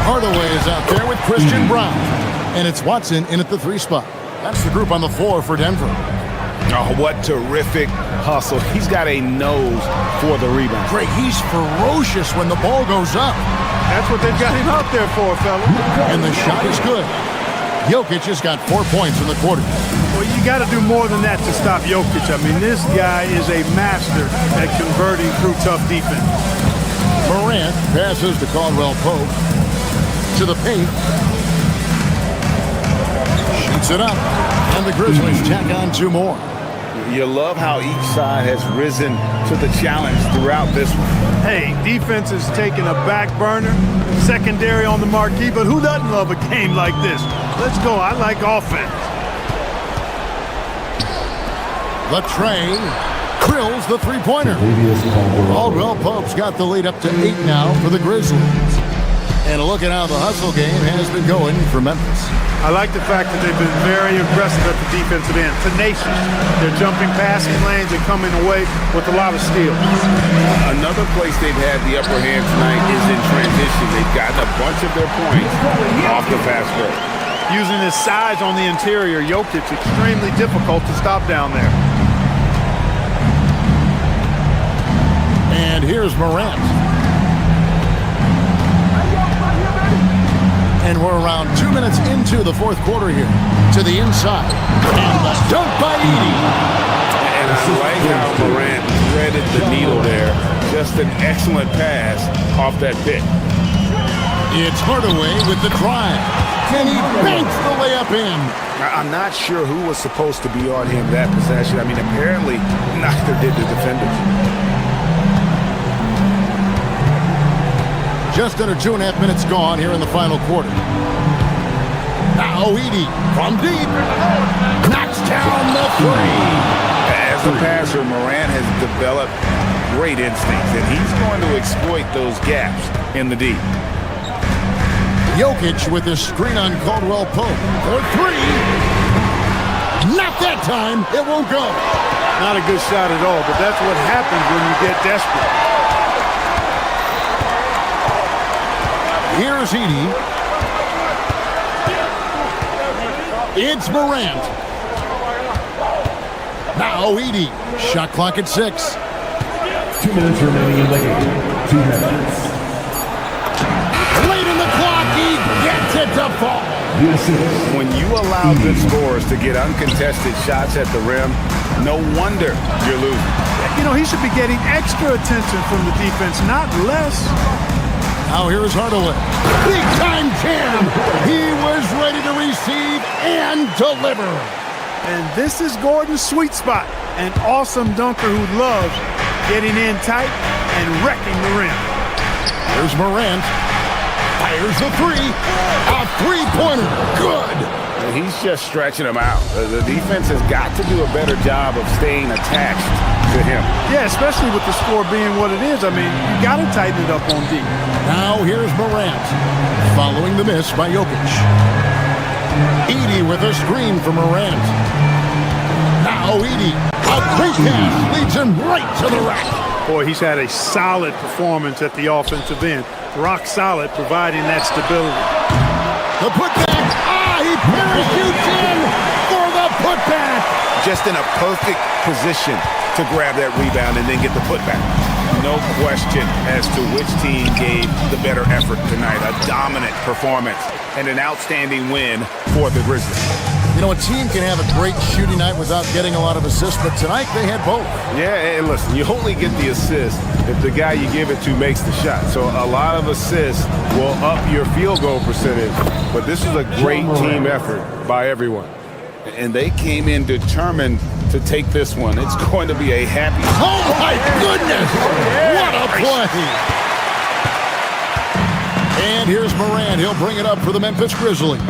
Hardaway is out there with Christian Brown. And it's Watson in at the 3 spot. That's the group on the floor for Denver. Oh, what terrific hustle. He's got a nose for the rebound. Greg, he's ferocious when the ball goes up. That's what they've got him out there for, fella. And the shot is good. Jokic has got 4 points in the quarter. Well, you got to do more than that to stop Jokic. I mean, this guy is a master at converting through tough defense. Morant passes to Caldwell Pope. To the paint. Shoots it up. And the Grizzlies tack on 2 more. You love how each side has risen to the challenge throughout this one. Hey, defense is taking a back burner, secondary on the marquee, but who doesn't love a game like this? Let's go. I like offense. The train drills the 3-pointer. Caldwell Pope's got the lead up to 8 now for the Grizzlies. And a look at how the hustle game has been going for Memphis. I like the fact that they've been very aggressive at the defensive end. Tenacious. They're jumping passing lanes and coming away with a lot of steals. Another place they've had the upper hand tonight is in transition. They've gotten a bunch of their points off the fast break. Using his size on the interior, Jokic, extremely difficult to stop down there. And here's Morant. And we're around 2 minutes into the fourth quarter here. To the inside. And the dunk by Edey. And I like how Morant threaded the needle there. Just an excellent pass off that pick. It's Hardaway with the drive. And he banks the layup in. I'm not sure who was supposed to be on him that possession. I mean, apparently neither did the defenders. Just under 2.5 minutes gone here in the final quarter. Now Edey from deep. Knocks down the 3. As a passer, Morant has developed great instincts, and he's going to exploit those gaps in the deep. Jokic with his screen on Caldwell Pope for 3. Not that time. It won't go. Not a good shot at all, but that's what happens when you get desperate. Here's Edey. It's Morant. Now Edey. Shot clock at 6. 2 minutes remaining in the game. 2 minutes. Late in the clock, he gets it to fall. When you allow good scorers to get uncontested shots at the rim, no wonder you're losing. You know, he should be getting extra attention from the defense, not less. Now here's Hardaway. Big time jam. He was ready to receive and deliver. And this is Gordon's sweet spot. An awesome dunker who loves getting in tight and wrecking the rim. Here's Morant. Fires the 3. A 3-pointer. Good. He's just stretching them out. The defense has got to do a better job of staying attached to him. Yeah, especially with the score being what it is. I mean, you got to tighten it up on D. Now here's Morant. Following the miss by Jokic. Edey with a screen for Morant. Now Edey. A quick pass leads him right to the rack. Boy, he's had a solid performance at the offensive end. Rock solid, providing that stability. The putback. He parachutes in for the putback. Just in a perfect position to grab that rebound and then get the putback. No question as to which team gave the better effort tonight. A dominant performance and an outstanding win for the Grizzlies. You know, a team can have a great shooting night without getting a lot of assists, but tonight they had both. Yeah, and listen, you only get the assist if the guy you give it to makes the shot. So a lot of assists will up your field goal percentage, but this is a great team effort by everyone. And they came in determined to take this one. It's going to be a happy... Oh, my goodness! What a play! And here's Morant. He'll bring it up for the Memphis Grizzlies.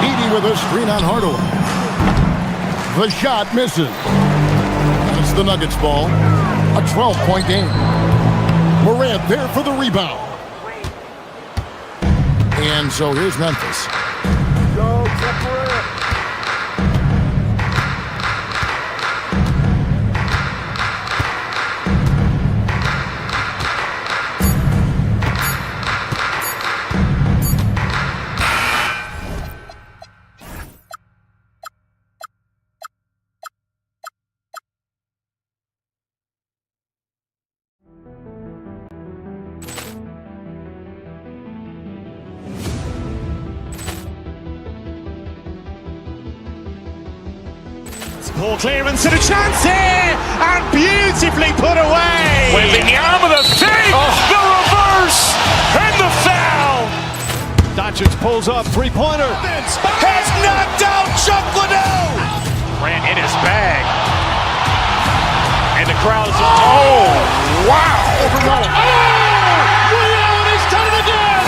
Edey with a screen on Hardaway. The shot misses. It's the Nuggets ball. A 12-point game. Morant there for the rebound. And so here's Memphis. Go, separate. Poor clearance and a chance here, and beautifully put away. Wembanyama with a fake, the reverse, and the foul. Doncic pulls up, three-pointer. Has knocked out Chuck Liddell. Ran in his bag. And the crowd is, oh, wow. He's done it again.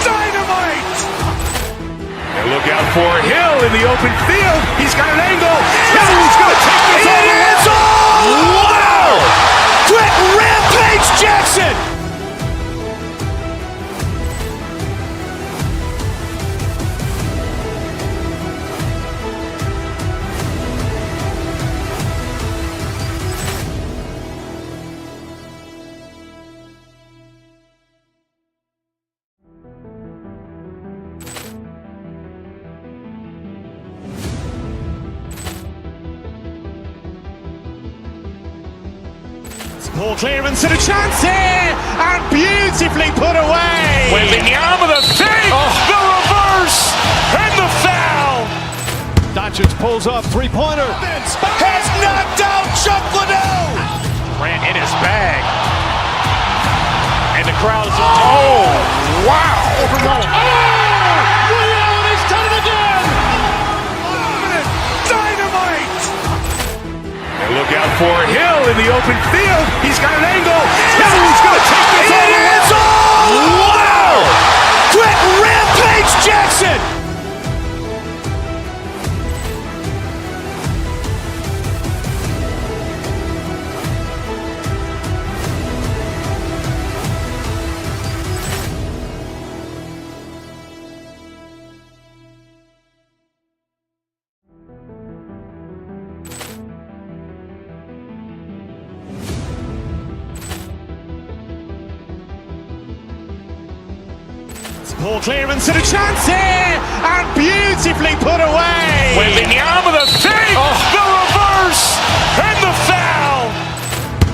Dynamite. And look out for Hill in the open field. He's got an angle. He's going to take this all the way. Wow! Quick Rampage Jackson. Poor clearance and a chance here, and beautifully put away. Wembanyama with a fake, the reverse, and the foul. Doncic pulls up, three-pointer. Has knocked out Chuck Liddell. Ran in his bag. And the crowd is, oh, wow. He's done it again. Dynamite. And look out for Hill in the open field. He's got an angle. He's going to take this all the way. Wow! Quick Rampage Jackson. Poor clearance and a chance here, and beautifully put away. Wembanyama with a fake, the reverse, and the foul.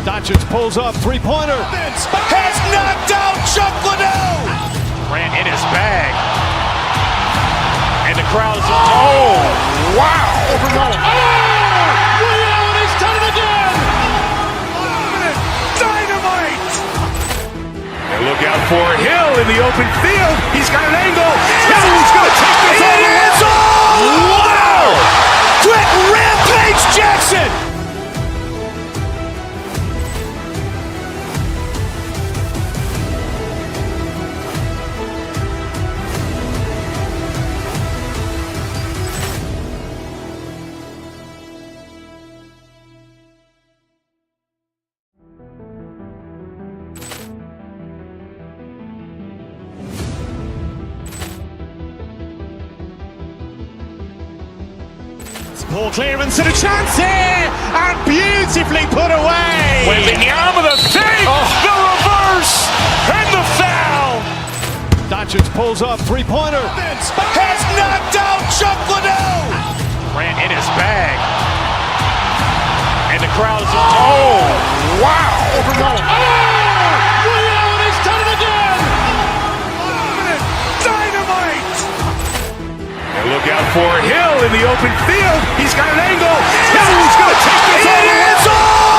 Doncic pulls up, three-pointer. Has knocked out Chuck Liddell. Ran in his bag. And the crowd is, oh, wow. He's done it again. Dynamite. And look out for Hill in the open field. He's got an angle. He's going to take this all the way. Wow! Quick Rampage Jackson. Poor clearance and a chance here, and beautifully put away. Wembanyama with a fake, the reverse, and the foul. Doncic pulls up, three-pointer. Has knocked out Chuck Liddell. Ran in his bag. And the crowd is, oh, wow. for Hill in the open field. He's got an angle. Hill's going to take this all the way.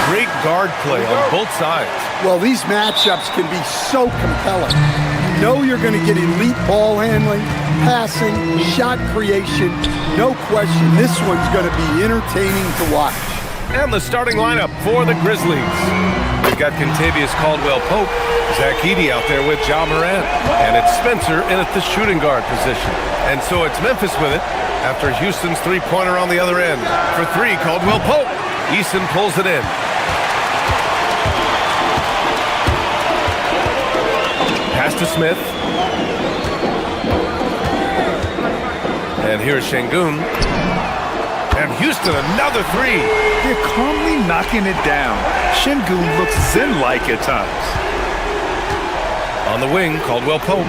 Great guard play on both sides. Well, these matchups can be so compelling. You know you're going to get elite ball handling, passing, shot creation. No question, this one's going to be entertaining to watch. And the starting lineup for the Grizzlies. We've got Kentavious Caldwell-Pope, Zach Edey out there with Ja Morant, and it's Spencer in at the shooting guard position. And so it's Memphis with it after Houston's three-pointer on the other end. For three, Caldwell-Pope. Easton pulls it in. Pass to Smith. And here's Şengün. And Houston, another three. They're calmly knocking it down. Şengün looks zen-like at times. On the wing, Caldwell-Pope.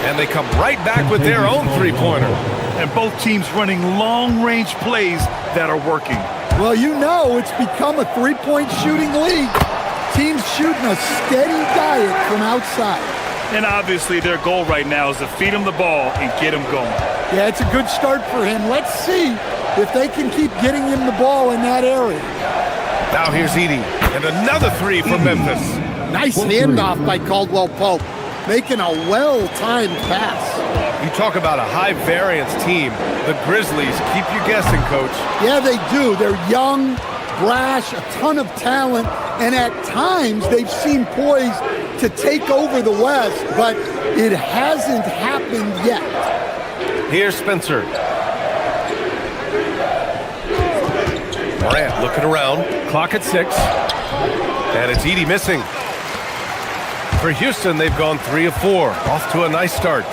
And they come right back with their own three-pointer. And both teams running long-range plays that are working. Well, you know it's become a three-point shooting league. Teams shooting a steady diet from outside. And obviously their goal right now is to feed him the ball and get him going. Yeah, it's a good start for him. Let's see if they can keep getting him the ball in that area. Now here's Edey. And another three from Memphis. Nice handoff by Caldwell-Pope, making a well-timed pass. You talk about a high-variance team. The Grizzlies keep you guessing, Coach. Yeah, they do. They're young, brash, a ton of talent, and at times they've seemed poised to take over the West, but it hasn't happened yet. Here's Spencer. Morant looking around. Clock at 6. And it's Edey missing. For Houston, they've gone 3 of 4. Off to a nice start.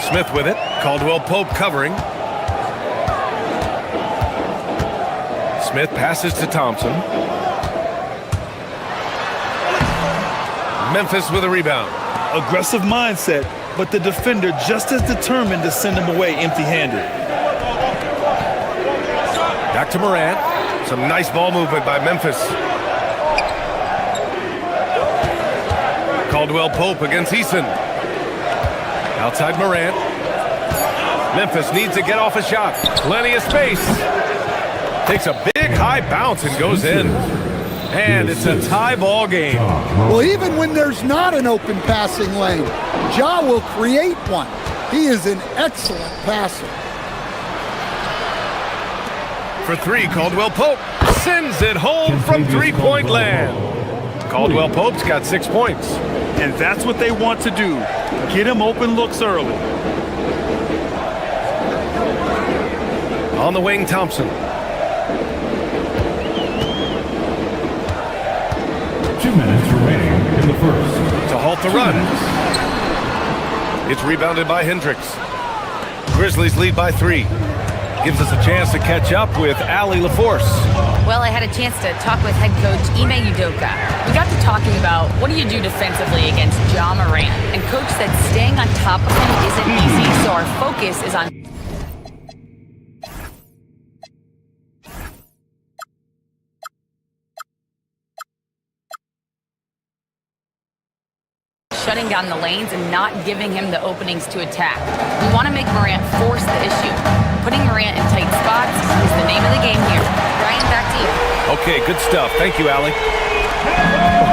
Smith with it. Caldwell-Pope covering. Smith passes to Thompson. Memphis with a rebound. Aggressive mindset, but the defender just as determined to send him away empty-handed. Back to Morant. Some nice ball movement by Memphis. Caldwell-Pope against Easton. Outside Morant. Memphis needs to get off a shot. Plenty of space. Takes a big high bounce and goes in. And it's a tie ball game. Well, even when there's not an open passing lane, Ja will create one. He is an excellent passer. For three, Caldwell-Pope sends it home from three-point land. Caldwell-Pope's got 6 points. And that's what they want to do. Get him open looks early. On the wing, Thompson. 2 minutes remaining in the first. To halt the run. It's rebounded by Hendricks. Grizzlies lead by 3. Gives us a chance to catch up with Allie LaForce. Well, I had a chance to talk with head coach Ime Udoka. We got to talking about what do you do defensively against Ja Morant. And coach said staying on top of him isn't easy, so our focus is on shutting down the lanes and not giving him the openings to attack. We want to make Morant force the issue. Putting Morant in tight spots is the name of the game here. Brian, back to you. Okay, good stuff. Thank you, Allie.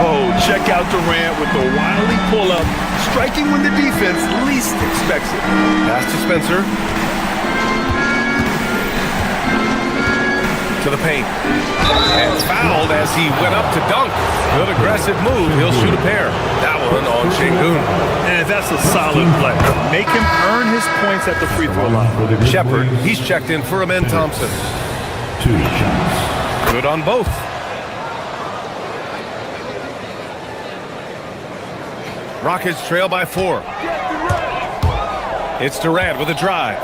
Oh, check out Durant with the wily pull-up, striking when the defense least expects it. Pass to Spencer. To the paint. And fouled as he went up to dunk. Good aggressive move. He'll shoot a pair. That one on Şengün. And that's a solid play. Make him earn his points at the free throw line. Shepard, he's checked in for Amen Thompson. 2 shots. Good on both. Rockets trail by 4. It's Durant with a drive.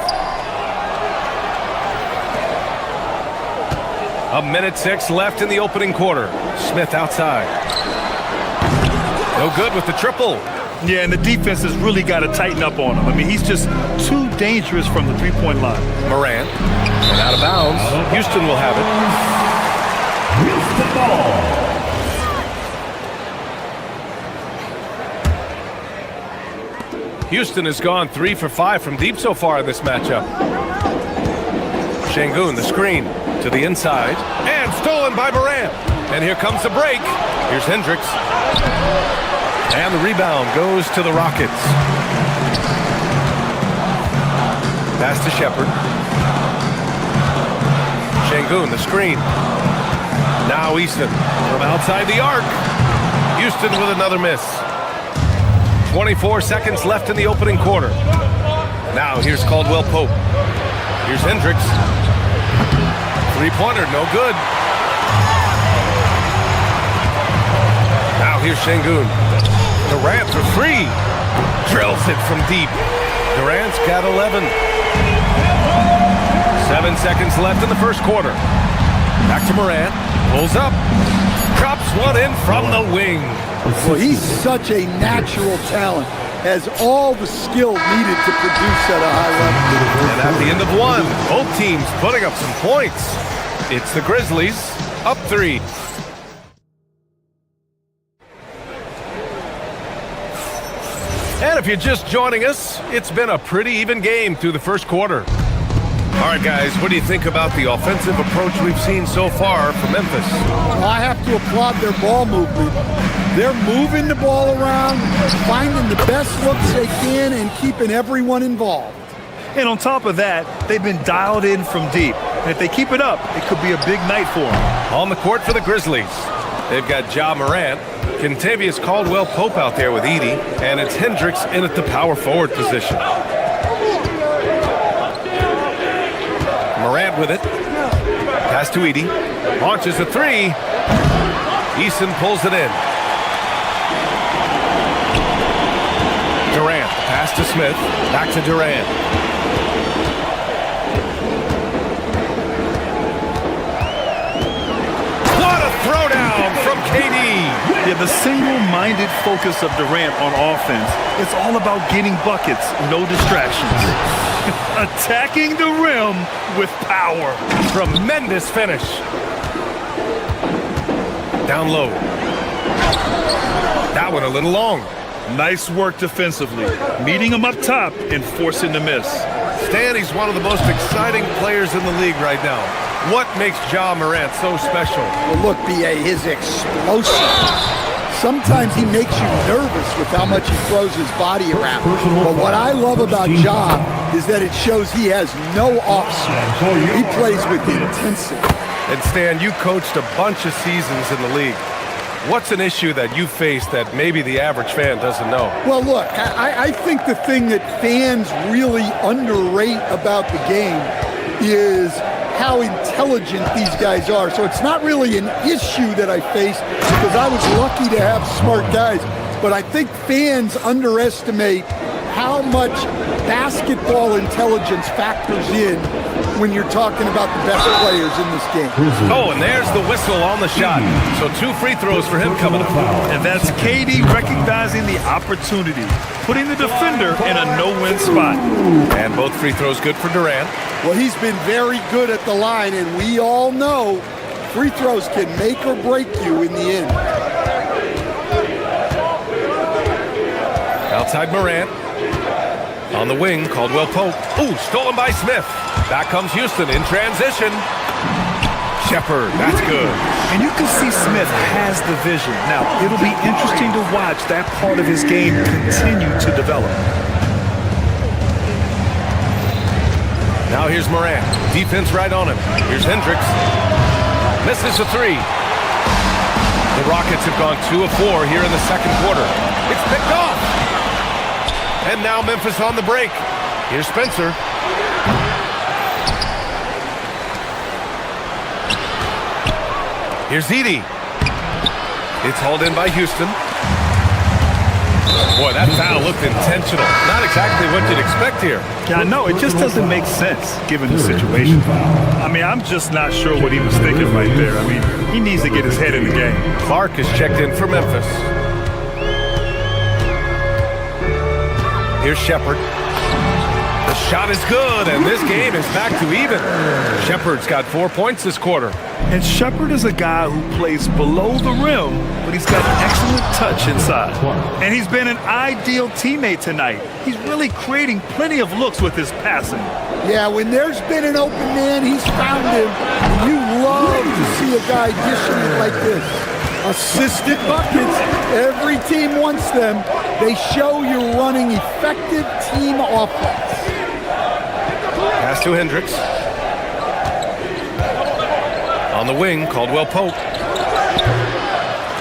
1:06 left in the opening quarter. Smith outside. No good with the triple. Yeah, and the defense has really got to tighten up on him. I mean, he's just too dangerous from the three-point line. Morant. And out of bounds. Houston will have it. eBasketball. Houston has gone 3 for 5 from deep so far in this matchup. Şengün, the screen to the inside, and stolen by Morant. And here comes the break. Here's Hendricks. And the rebound goes to the Rockets. Pass to Shepard. Şengün, the screen. Now Easton from outside the arc. Houston with another miss. 24 seconds left in the opening quarter. Now here's Caldwell Pope. Here's Hendricks. Three-pointer, no good. Now here's Şengün. Durant for free. Drills it from deep. Durant's got 11. 7 seconds left in the first quarter. Back to Morant. Pulls up. Drops one in from the wing. Well, he's such a natural talent. Has all the skill needed to produce at a high level. And at the end of one, both teams putting up some points. It's the Grizzlies up 3. And if you're just joining us, it's been a pretty even game through the first quarter. All right, guys, what do you think about the offensive approach we've seen so far from Memphis? Well, I have to applaud their ball movement. They're moving the ball around, finding the best looks they can, and keeping everyone involved. And on top of that, they've been dialed in from deep. And if they keep it up, it could be a big night for them. On the court for the Grizzlies, they've got Ja Morant, Kentavious Caldwell-Pope out there with Edey, and it's Hendricks in at the power forward position. Morant with it. Pass to Edey. Launches a three. Easton pulls it in. Durant. Pass to Smith. Back to Durant. What a throwdown from KD. Yeah, the single-minded focus of Durant on offense. It's all about getting buckets, no distractions. Attacking the rim with power. Tremendous finish. Down low. That one a little long. Nice work defensively. Meeting him up top and forcing the miss. Stan, he's one of the most exciting players in the league right now. What makes Ja Morant so special? Well, look, B.A., his explosive. Sometimes he makes you nervous with how much he throws his body around. But what I love about Ja is that it shows he has no off-swing. He plays with intensity. And Stan, you coached a bunch of seasons in the league. What's an issue that you face that maybe the average fan doesn't know? Well, look, I think the thing that fans really underrate about the game is how intelligent these guys are. So it's not really an issue that I face because I was lucky to have smart guys. But I think fans underestimate how much basketball intelligence factors in when you're talking about the best players in this game. Oh, and there's the whistle on the shot. So 2 free throws for him coming up. And that's KD recognizing the opportunity, putting the defender in a no-win spot. And both free throws good for Durant. Well, he's been very good at the line, and we all know free throws can make or break you in the end. Outside Morant. On the wing, Caldwell Pope. Ooh, stolen by Smith. Back comes Houston in transition. Shepard, that's good. And you can see Smith has the vision. Now, it'll be interesting to watch that part of his game continue to develop. Now here's Morant. Defense right on him. Here's Hendricks. Misses a three. The Rockets have gone 2 of 4 here in the second quarter. It's picked off. And now Memphis on the break. Here's Spencer. Here's Edey. It's hauled in by Houston. Boy, that foul looked intentional. Not exactly what you'd expect here. Yeah, no, it just doesn't make sense given the situation. I mean, I'm just not sure what he was thinking right there. I mean, he needs to get his head in the game. Clark is checked in for Memphis. Here's Shepard. The shot is good, and this game is back to even. Shepard's got 4 points this quarter. And Shepherd is a guy who plays below the rim, but he's got an excellent touch inside. And he's been an ideal teammate tonight. He's really creating plenty of looks with his passing. Yeah, when there's been an open man, he's found him. You love to see a guy dishing it like this. Assisted buckets. Every team wants them. They show you're running effective team offense. Pass to Hendricks. On the wing, Caldwell Pope.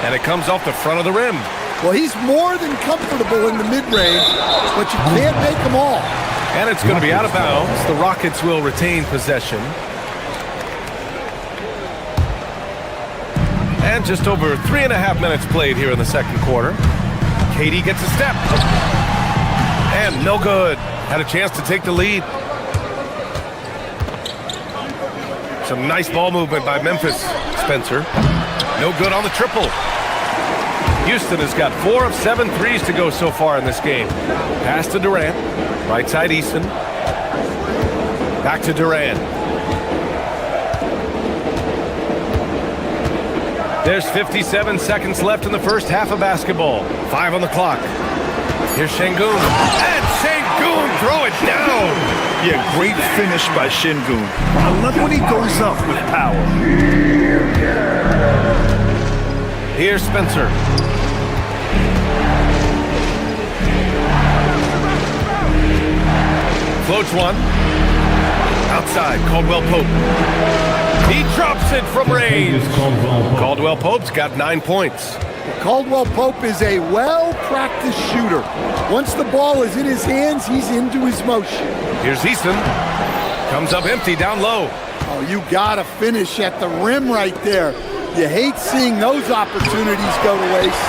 And it comes off the front of the rim. Well, he's more than comfortable in the mid-range, but you can't make them all. And it's going to be out of bounds. The Rockets will retain possession. And just over 3.5 minutes played here in the second quarter. KD gets a step. And no good. Had a chance to take the lead. Some nice ball movement by Memphis. Spencer. No good on the triple. Houston has got 4 of 7 threes to go so far in this game. Pass to Durant. Right side Easton. Back to Durant. There's 57 seconds left in the first half of basketball. 5 on the clock. Here's Şengün. And Şengün throw it down. Yeah, great finish by Şengün. I love when he goes up with power. Here's Spencer. Floats one. Outside, Caldwell Pope. He drops it from range. Caldwell Pope's got 9 points. Caldwell Pope is a well-practiced shooter. Once the ball is in his hands, he's into his motion. Here's Easton. Comes up empty down low. Oh, you gotta finish at the rim right there. You hate seeing those opportunities go to waste.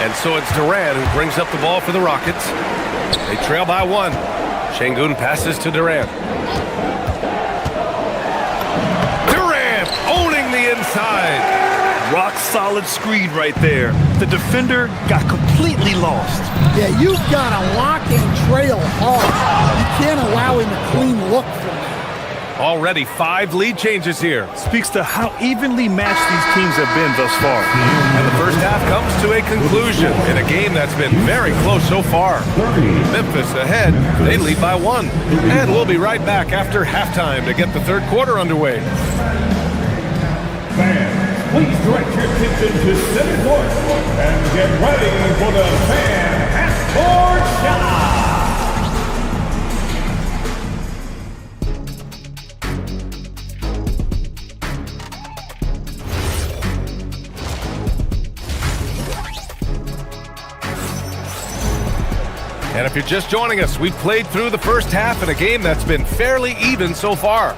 And so it's Durant who brings up the ball for the Rockets. They trail by 1. Şengün passes to Durant. Durant owning the inside. Rock solid screen right there. The defender got completely lost. Yeah, you've got to lock and trail hard. You can't allow him a clean look from that. Already 5 lead changes here. Speaks to how evenly matched these teams have been thus far. And the first half comes to a conclusion in a game that's been very close so far. Memphis ahead. They lead by 1. And we'll be right back after halftime to get the third quarter underway. Fans, please direct your attention to center court and get ready for the fan half-court shot. And if you're just joining us, we've played through the first half in a game that's been fairly even so far.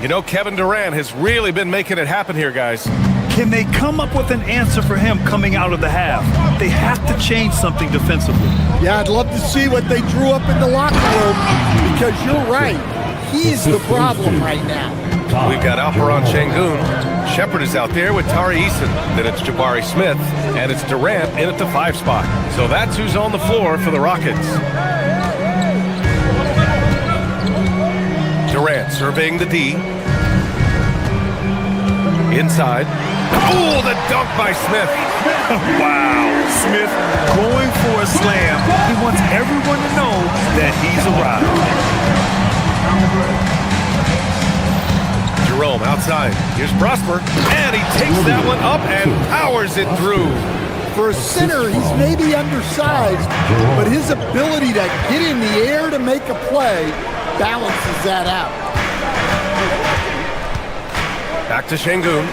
You know, Kevin Durant has really been making it happen here, guys. Can they come up with an answer for him coming out of the half? They have to change something defensively. Yeah, I'd love to see what they drew up in the locker room, because you're right. He's the problem right now. We've got Alperen Şengün. Shepherd is out there with Tari Eason. Then it's Jabari Smith, and it's Durant in at the 5 spot. So that's who's on the floor for the Rockets. Durant surveying the D. Inside. Oh, the dunk by Smith. Wow. Smith going for a slam. He wants everyone to know that he's arrived. Jerome outside. Here's Prosper. And he takes that one up and powers it through. For a center, he's maybe undersized, but his ability to get in the air to make a play balances that out. Back to Şengün.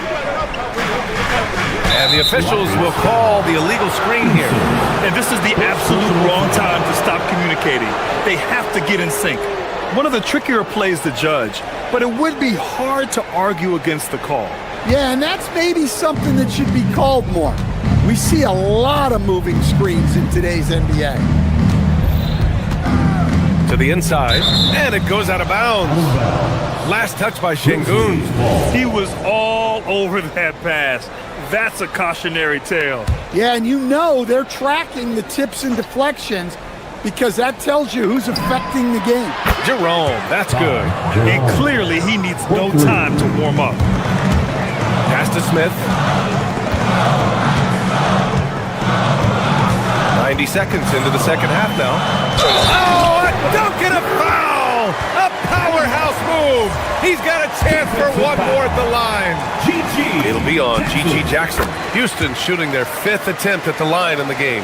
And the officials will call the illegal screen here. And this is the absolute wrong time to stop communicating. They have to get in sync. One of the trickier plays to judge, but it would be hard to argue against the call. Yeah, and that's maybe something that should be called more. We see a lot of moving screens in today's NBA. To the inside, and it goes out of bounds. Last touch by Şengün. He was all over that pass. That's a cautionary tale. Yeah, and you know they're tracking the tips and deflections, because that tells you who's affecting the game. Jerome, that's good. And clearly he needs no time to warm up. Pass to Smith. 90 seconds into the second half now. Oh, a dunk and a foul! A powerhouse move! He's got a chance for one more at the line. It'll be on G.G. Jackson. Houston shooting their 5th attempt at the line in the game.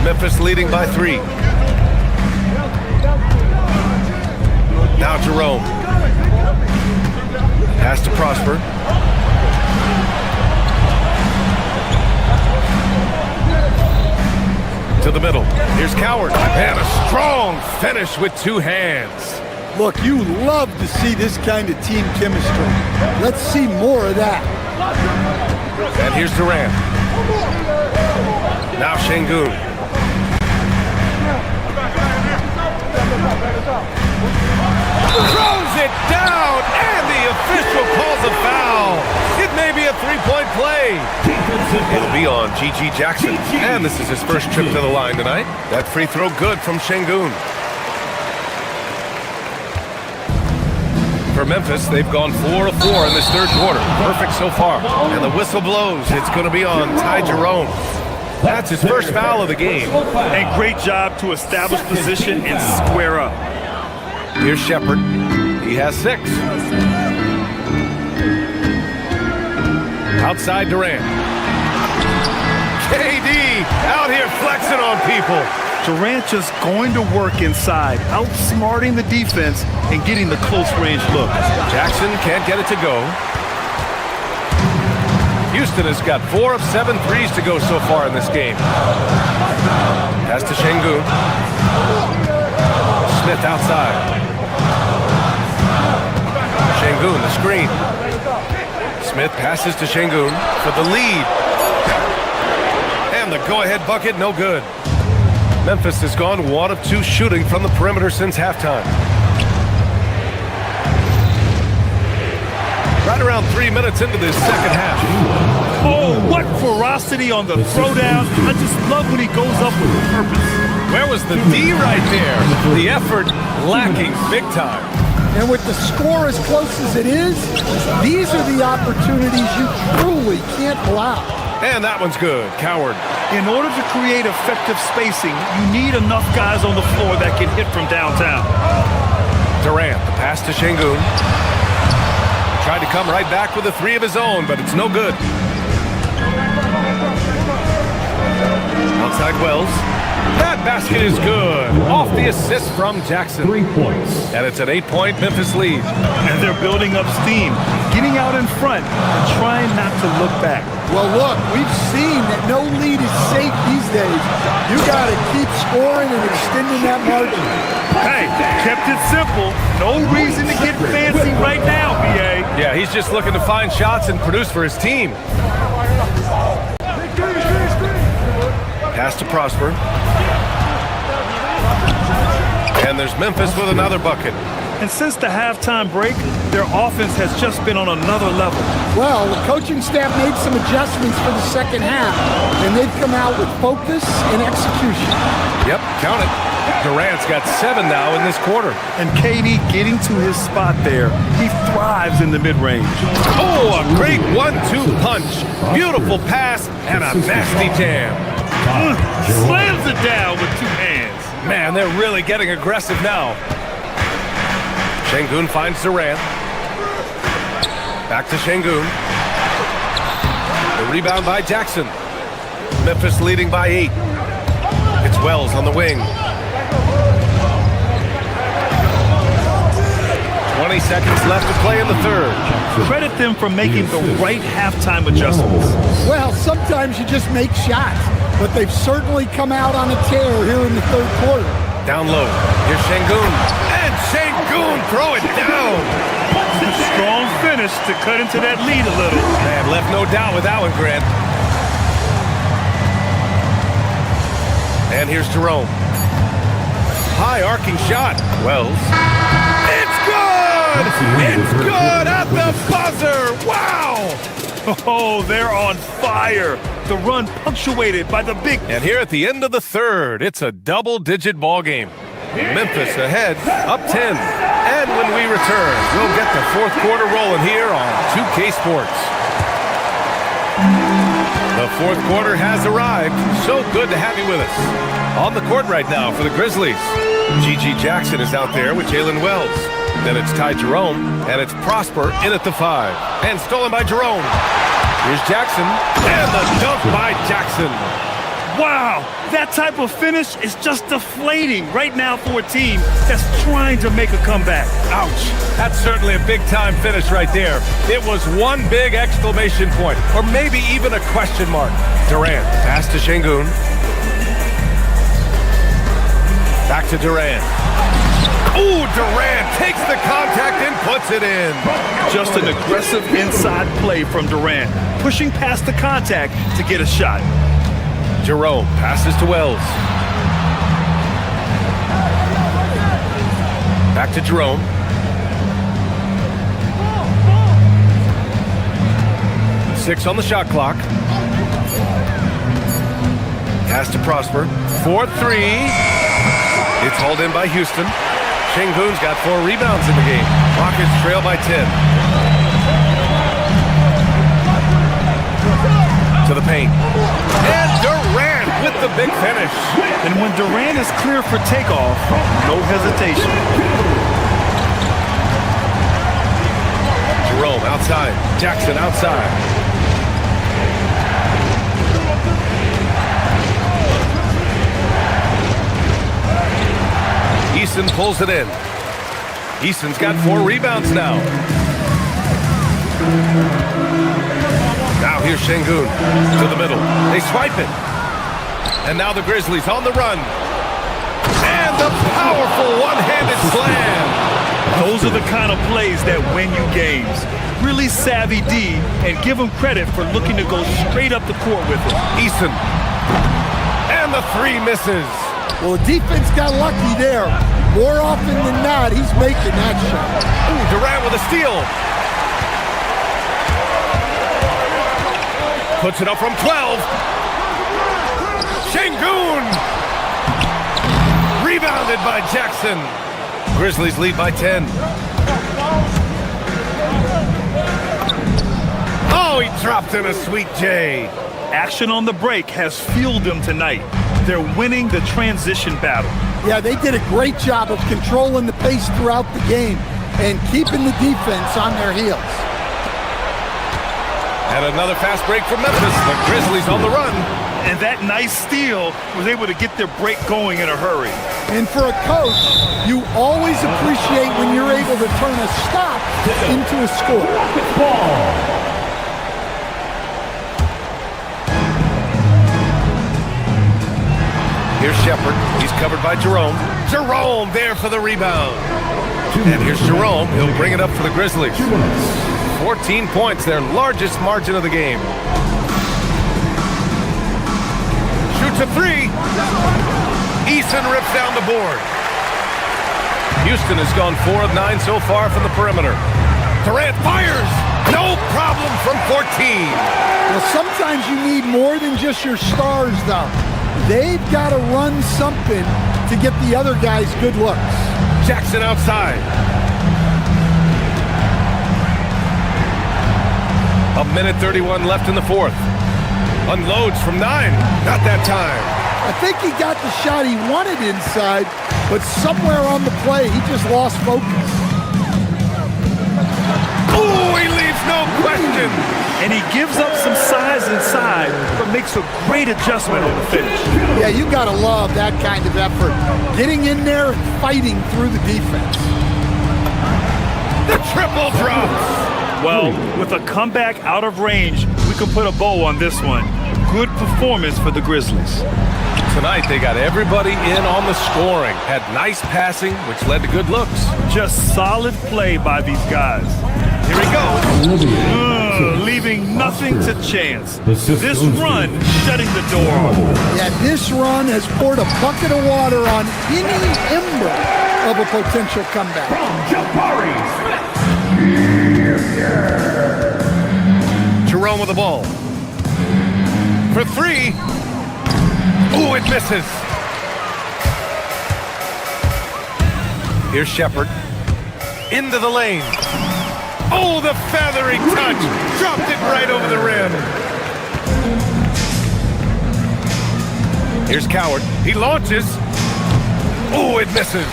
Memphis leading by 3. Now Jerome. Pass to Prosper. To the middle. Here's Coward. And a strong finish with 2 hands. Look, you love to see this kind of team chemistry. Let's see more of that. And here's Durant. Now Şengün. Throws it down, and the official calls a foul. It may be a 3-point play. It'll be on G.G. Jackson. And this is his first trip to the line tonight. That free throw good from Şengün. For Memphis, they've gone 4 of 4 in this third quarter. Perfect so far. And the whistle blows. It's going to be on Ty Jerome. That's his first foul of the game. And great job to establish position and square up. Here's Shepherd. He has 6. Outside Durant. KD out here flexing on people. Durant just going to work inside, outsmarting the defense and getting the close-range look. Jackson can't get it to go. Houston has got 4 of 7 threes to go so far in this game. Pass to Şengün. Smith outside. Şengün, the screen. Smith passes to Şengün for the lead. And the go-ahead bucket, no good. Memphis has gone 1 of 2 shooting from the perimeter since halftime. Right around 3 minutes into this second half. Oh, what ferocity on the throwdown. I just love when he goes up with purpose. Where was the D right there? The effort lacking big time. And with the score as close as it is, these are the opportunities you truly can't allow. And that one's good. Coward. In order to create effective spacing, you need enough guys on the floor that can hit from downtown. Durant, the pass to Şengün. Tried to come right back with a 3 of his own, but it's no good. Outside Wells. That basket is good. Off the assist from Jackson. 3 points. And it's an 8-point Memphis lead. And they're building up steam, getting out in front, and trying not to look back. Well, look, we've seen that no lead is safe these days. You got to keep scoring and extending that margin. Hey, kept it simple. No reason to get fancy right now, B.A. Yeah, he's just looking to find shots and produce for his team. Pass to Prosper. And there's Memphis with another bucket. And since the halftime break, their offense has just been on another level. Well, the coaching staff made some adjustments for the second half, and they've come out with focus and execution. Yep, count it. Durant's got 7 now in this quarter. And KD getting to his spot there. He thrives in the mid-range. Oh, a great 1-2 punch. Beautiful pass and a nasty jam. Slams it down with 2 hands. Man, they're really getting aggressive now. Şengün finds Durant. Back to Şengün. The rebound by Jackson. Memphis leading by 8. It's Wells on the wing. 20 seconds left to play in the third. Credit them for making the right halftime adjustments. Well, sometimes you just make shots, but they've certainly come out on a tear here in the third quarter. Down low. Here's Şengün. And Şengün throw it down. Strong finish to cut into that lead a little. Man, left no doubt with that one, Grant. And here's Jerome. High arcing shot. Wells. It's good! It's good at the buzzer! Wow! Oh, they're on fire. The run punctuated by the big... And here at the end of the third, it's a double-digit ball game. Memphis ahead, up 10. And when we return, we'll get the fourth quarter rolling here on 2K Sports. fourth quarter has arrived. So good to have you with us. On the court right now for the Grizzlies, G.G. Jackson is out there with Jalen Wells. Then it's Ty Jerome, and it's Prosper in at the 5. And stolen by Jerome. Here's Jackson, and the dunk by Jackson. Wow, that type of finish is just deflating right now for a team that's trying to make a comeback. Ouch. That's certainly a big-time finish right there. It was one big exclamation point, or maybe even a question mark. Durant, pass to Şengün. Back to Durant. Ooh, Durant takes the contact and puts it in. Just an aggressive inside play from Durant, pushing past the contact to get a shot. Jerome passes to Wells. Back to Jerome. Six on the shot clock. Pass to Prosper. 4-3. It's hauled in by Houston. Şengün's got 4 rebounds in the game. Rockets trail by 10. To the paint. And Durant with the big finish. And when Durant is clear for takeoff, no hesitation. Jerome outside. Jackson outside. Eason pulls it in. Eason's got 4 rebounds now. Now here's Şengün to the middle. They swipe it. And now the Grizzlies on the run. And the powerful one-handed slam. Those are the kind of plays that win you games. Really savvy D, and give him credit for looking to go straight up the court with it. Eason. And the 3 misses. Well, the defense got lucky there. More often than not, he's making that shot. Ooh, Durant with a steal. Puts it up from 12. Şengün. Rebounded by Jackson. Grizzlies lead by 10. Oh, he dropped in a sweet J. Action on the break has fueled them tonight. They're winning the transition battle. Yeah, they did a great job of controlling the pace throughout the game and keeping the defense on their heels. And another fast break from Memphis. The Grizzlies on the run. And that nice steal was able to get their break going in a hurry. And for a coach, you always appreciate when you're able to turn a stop into a score. Here's Shepard. He's covered by Jerome. Jerome there for the rebound. And here's Jerome. He'll bring it up for the Grizzlies. 14 points, their largest margin of the game. Shoots a 3. Eason rips down the board. Houston has gone 4 of 9 so far from the perimeter. Durant fires. No problem from 14. Well, sometimes you need more than just your stars, though. They've got to run something to get the other guys good looks. Jackson outside. A minute 31 left in the fourth. Unloads from 9. Not that time. I think he got the shot he wanted inside, but somewhere on the play, he just lost focus. Ooh, he leaves no question. And he gives up some size inside, but makes a great adjustment on the finish. Yeah, you got to love that kind of effort. Getting in there and fighting through the defense. The triple drops. Well, with a comeback out of range, we can put a bow on this one. Good performance for the Grizzlies. Tonight, they got everybody in on the scoring. Had nice passing, which led to good looks. Just solid play by these guys. Here he goes. Leaving nothing to chance. This run shutting the door off. Yeah, this run has poured a bucket of water on any ember of a potential comeback. Jerome with the ball. For 3. Ooh, it misses. Here's Shepard. Into the lane. Oh, the feathery touch. Dropped it right over the rim. Here's Coward. He launches. Oh, it misses.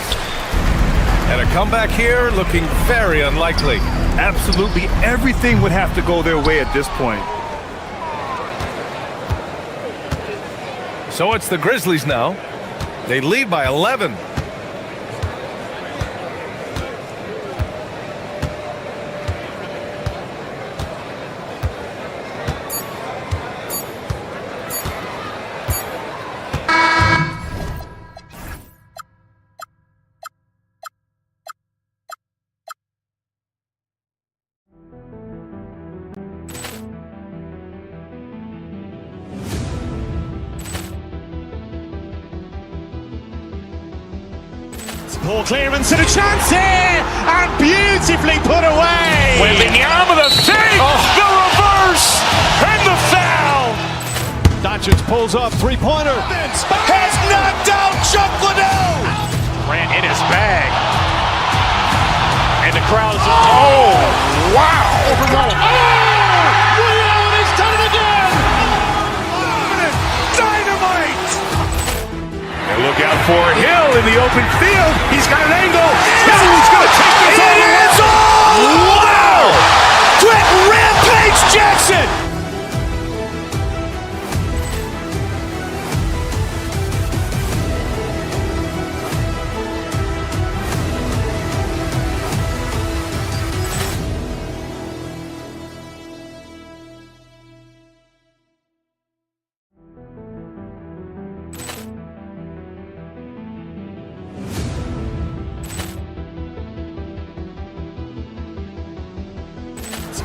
And a comeback here looking very unlikely. Absolutely everything would have to go their way at this point. So it's the Grizzlies now. They lead by 11. Poor clearance and a chance here, and beautifully put away. Wembanyama the save, the reverse, and the foul. Doncic pulls up, three-pointer. Has knocked out Chuck Liddell. Ran in his bag, and the crowd is wow! Ray Allen has done it again. Dynamite! And look out for Hill in the open field. He's got an angle. He's going to take this all the way. Wow! Brett Rampage Jackson.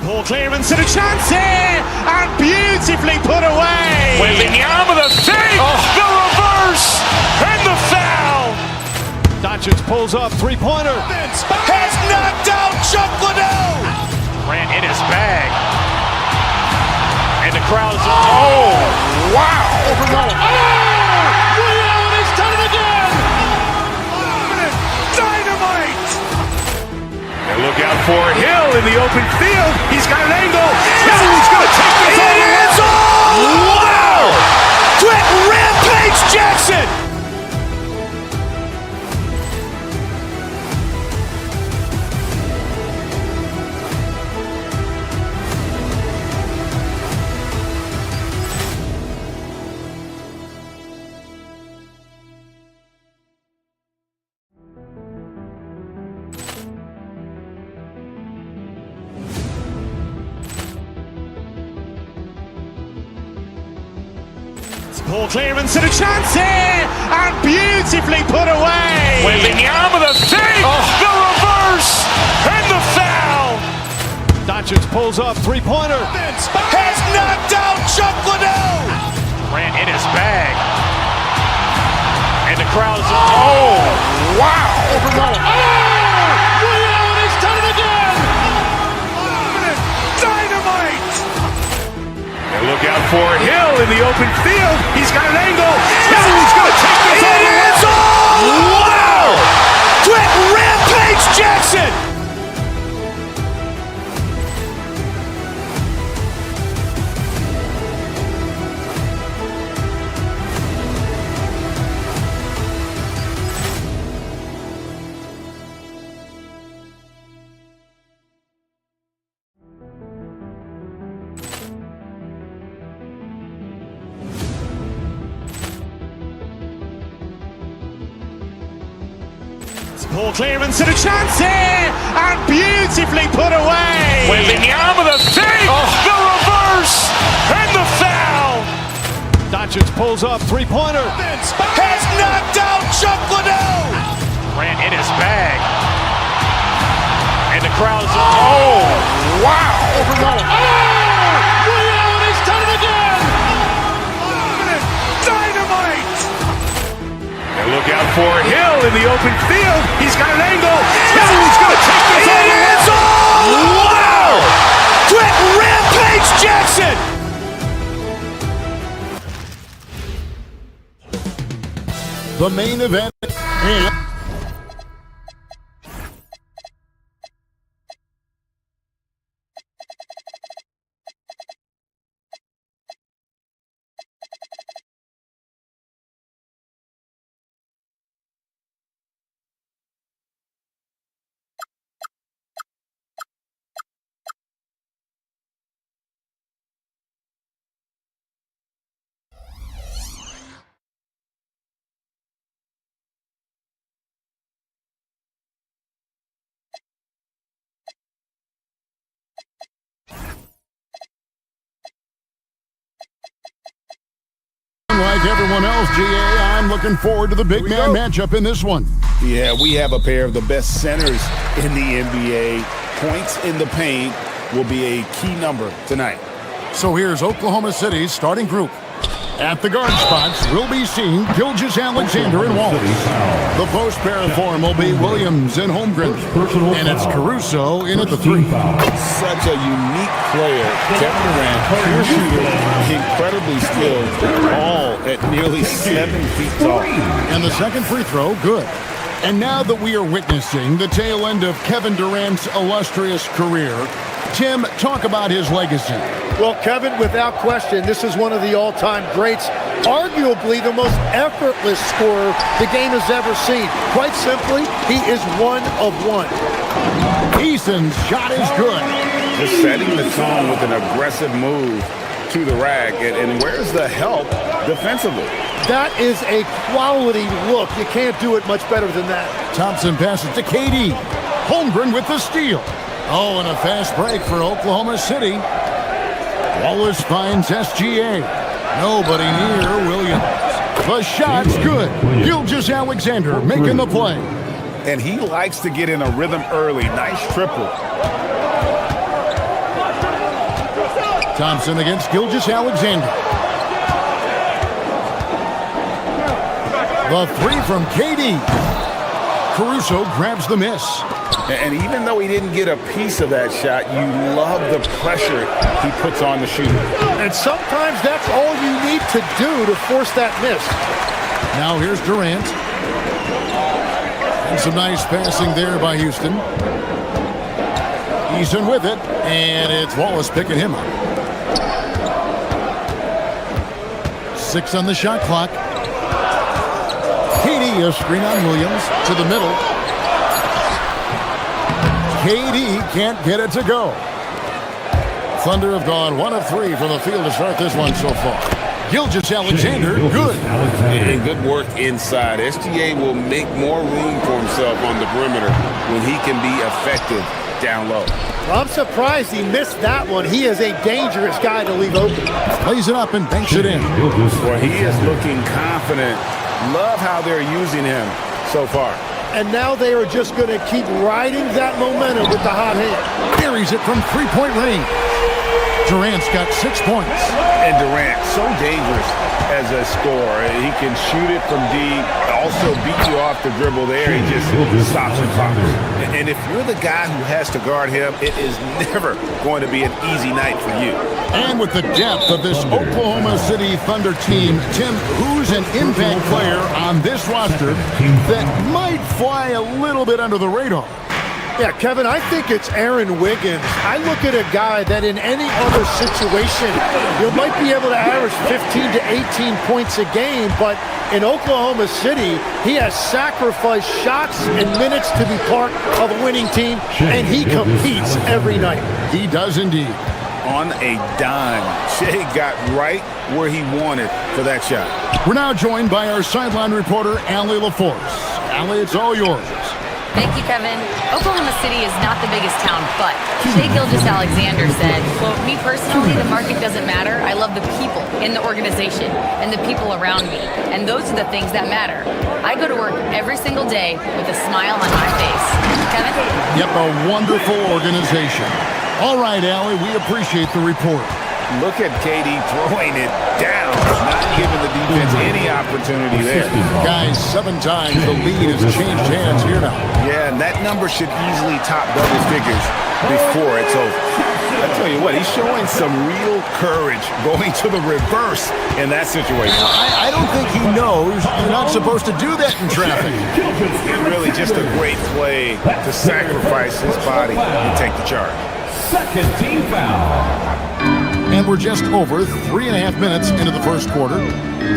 Poor clearance and a chance here, and beautifully put away. Wembanyama the save, the reverse, and the foul. Doncic pulls up, three-pointer. Has knocked out Chuck Liddell. Ran in his bag, and the crowd is wow! Ray Allen has done it again. Dynamite! And look out for Hill in the open field. He's got an angle. He's going to take this all the way. Wow! Brett Rampage Jackson. Poor clearance and a chance here, and beautifully put away. Wembanyama the save, the reverse, and the foul. Doncic pulls up, three-pointer. Has knocked out Chuck Liddell. Ran in his bag, and the crowd is wow! Ray Allen has done it again. Dynamite! And look out for Hill in the open field. He's got an angle. He's going to take this all the way. Wow! Brett Rampage Jackson. Poor clearance and a chance here, and beautifully put away. Wembanyama the save, the reverse, and the foul. Doncic pulls up, three-pointer. Has knocked out Chuck Liddell. Ran in his bag, and the crowd is wow! Ray Allen has done it again. Dynamite! And look out for Hill in the open field. He's got an angle. He's going to take this all the way. Wow! Brett Rampage Jackson. The main event. like everyone else, GA, I'm looking forward to the big man matchup in this one. Yeah, we have a pair of the best centers in the NBA. Points in the paint will be a key number tonight. So here's Oklahoma City's starting group. At the guard spots, we'll be seeing Gilgeous-Alexander and Wallace. The post pair form will be Williams and Holmgren. And it's Caruso in at the 3. Such a unique player. Kevin Durant, pure shooter, incredibly skilled, all at nearly 7 feet tall. And the second free throw, good. And now that we are witnessing the tail end of Kevin Durant's illustrious career, Tim, talk about his legacy. Well, Kevin, without question, this is one of the all-time greats, arguably the most effortless scorer the game has ever seen. Quite simply, he is one of one. Eason's shot is good. Just setting the tone with an aggressive move to the rack. And where's the help defensively? That is a quality look. You can't do it much better than that. Thompson passes to KD. Holmgren with the steal. Oh, and a fast break for Oklahoma City. Wallace finds SGA. Nobody near Williams. The shot's good. Gilgeous-Alexander making the play. And he likes to get in a rhythm early. Nice triple. Thompson against Gilgeous-Alexander. The 3 from KD. Caruso grabs the miss. And even though he didn't get a piece of that shot, you love the pressure he puts on the shooter. And sometimes that's all you need to do to force that miss. Now here's Durant. And some nice passing there by Houston. Eason with it, and it's Wallace picking him up. 6 on the shot clock. KD, a screen on Williams to the middle. KD can't get it to go. Thunder have gone 1 of 3 from the field to start this one so far. Gilgeous-Alexander, good. And good work inside. SGA will make more room for himself on the perimeter when he can be effective down low. Well, I'm surprised he missed that one. He is a dangerous guy to leave open. Plays it up and banks it in. Well, he is looking confident. Love how they're using him so far. And now they are just going to keep riding that momentum with the hot hand. Carries it from 3-point range. Durant's got 6 points. And Durant, so dangerous as a scorer. He can shoot it from deep, also beat you off the dribble there. He just stops and pops. And if you're the guy who has to guard him, it is never going to be an easy night for you. And with the depth of this Oklahoma City Thunder team, Tim, who's an impact player on this roster that might fly a little bit under the radar? Yeah, Kevin, I think it's Aaron Wiggins. I look at a guy that in any other situation, you might be able to average 15 to 18 points a game, but in Oklahoma City, he has sacrificed shots and minutes to be part of a winning team, and he competes every night. He does indeed. On a dime, Shea got right where he wanted for that shot. We're now joined by our sideline reporter, Allie LaForce. Allie, it's all yours. Thank you, Kevin. Oklahoma City is not the biggest town, but Shea Gilgeous-Alexander said, quote, "Me personally, the market doesn't matter. I love the people in the organization and the people around me. And those are the things that matter. I go to work every single day with a smile on my face." Kevin? Yep, a wonderful organization. All right, Allie, we appreciate the report. Look at KD throwing it down, not giving the defense any opportunity there. Guys, 7 times the lead has changed hands here now. Yeah, and that number should easily top double figures before it's over. I tell you what, he's showing some real courage going to the reverse in that situation. I don't think he knows you're not supposed to do that in traffic. Really just a great play to sacrifice his body and take the charge. Second team foul. And we're just over 3.5 minutes into the first quarter.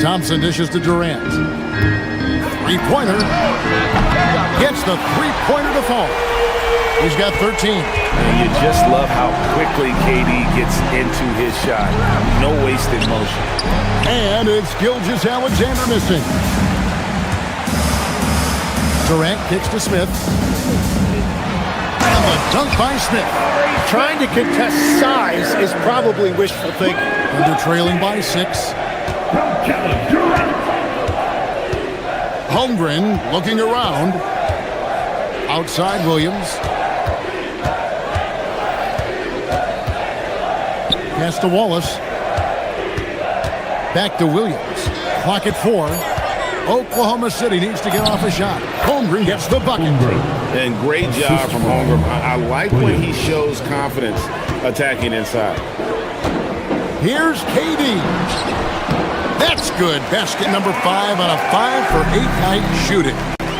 Thompson dishes to Durant. Three-pointer. Gets the three-pointer to fall. He's got 13. And you just love how quickly KD gets into his shot. No wasted motion. And it's Gilgeous-Alexander missing. Durant kicks to Smith. And the dunk by Smith. Trying to contest size is probably wishful thinking. Under trailing by 6. Holmgren looking around. Outside Williams. Pass to Wallace. Back to Williams. Clock at 4. Oklahoma City needs to get off a shot. Holmgren gets the bucket. And great job from Holmgren. I like when he shows confidence attacking inside. Here's KD. That's good. Basket number 5 on a 5-for-8 night shooting.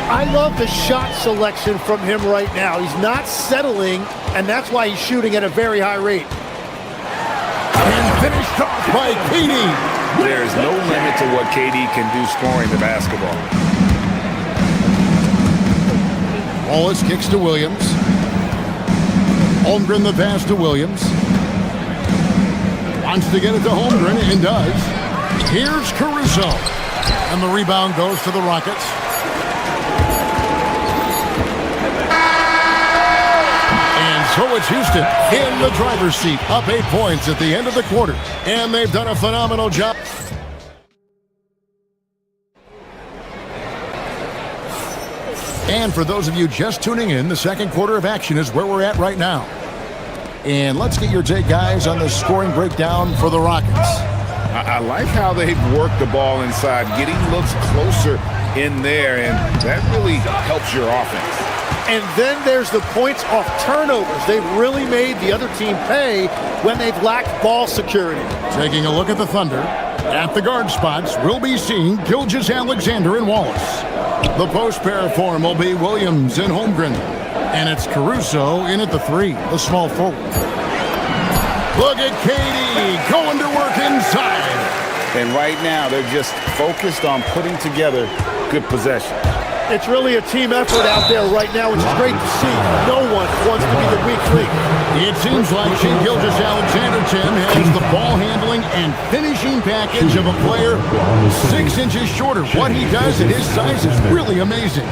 I love the shot selection from him right now. He's not settling, and that's why he's shooting at a very high rate. And finished off by KD. There's no limit to what KD can do scoring the basketball. Wallace kicks to Williams. Holmgren the pass to Williams. Wants to get it to Holmgren and does. Here's Caruso. And the rebound goes to the Rockets. And so it's Houston in the driver's seat, up 8 points at the end of the quarter. And they've done a phenomenal job. And for those of you just tuning in, the second quarter of action is where we're at right now. And let's get your take, guys, on the scoring breakdown for the Rockets. I like how they've worked the ball inside, getting looks closer in there, and that really helps your offense. And then there's the points off turnovers. They've really made the other team pay when they've lacked ball security. Taking a look at the Thunder. At the guard spots, we'll be seeing Gilgeous-Alexander and Wallace. The post pair form will be Williams and Holmgren. And it's Caruso in at the 3, the small forward. Look at KD going to work inside. And right now, they're just focused on putting together good possession. It's really a team effort out there right now, which is great to see. No one wants to be the weak link. It seems like Shai Gilgeous-Alexander, Tim, has the ball handling and finishing package of a player 6 inches shorter. What he does at his size is really amazing.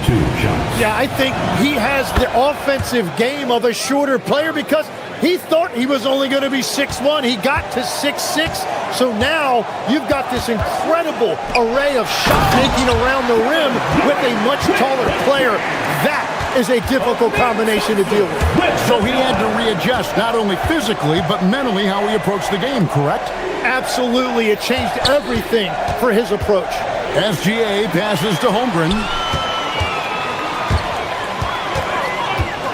Yeah, I think he has the offensive game of a shorter player because he thought he was only going to be 6'1". He got to 6'6". So now you've got this incredible array of shot making around the rim with a much taller player. That is a difficult combination to deal with. So he had to readjust not only physically but mentally how he approached the game, correct? Absolutely. It changed everything for his approach. SGA passes to Holmgren.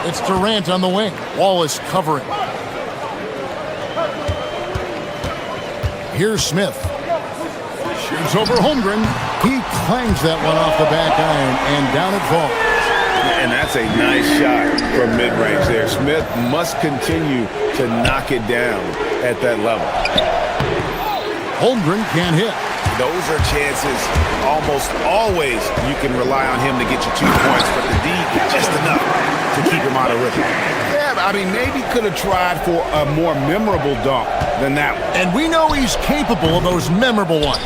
It's Durant on the wing. Wallace covering. Here's Smith. Shoots over Holmgren. He clangs that one off the back iron, and down it falls. And that's a nice shot from mid-range there. Smith must continue to knock it down at that level. Holmgren can't hit. Those are chances almost always you can rely on him to get you 2 points, but the D just enough to keep him out of rhythm. Yeah, I mean, maybe could have tried for a more memorable dunk than that one. And we know he's capable of those memorable ones.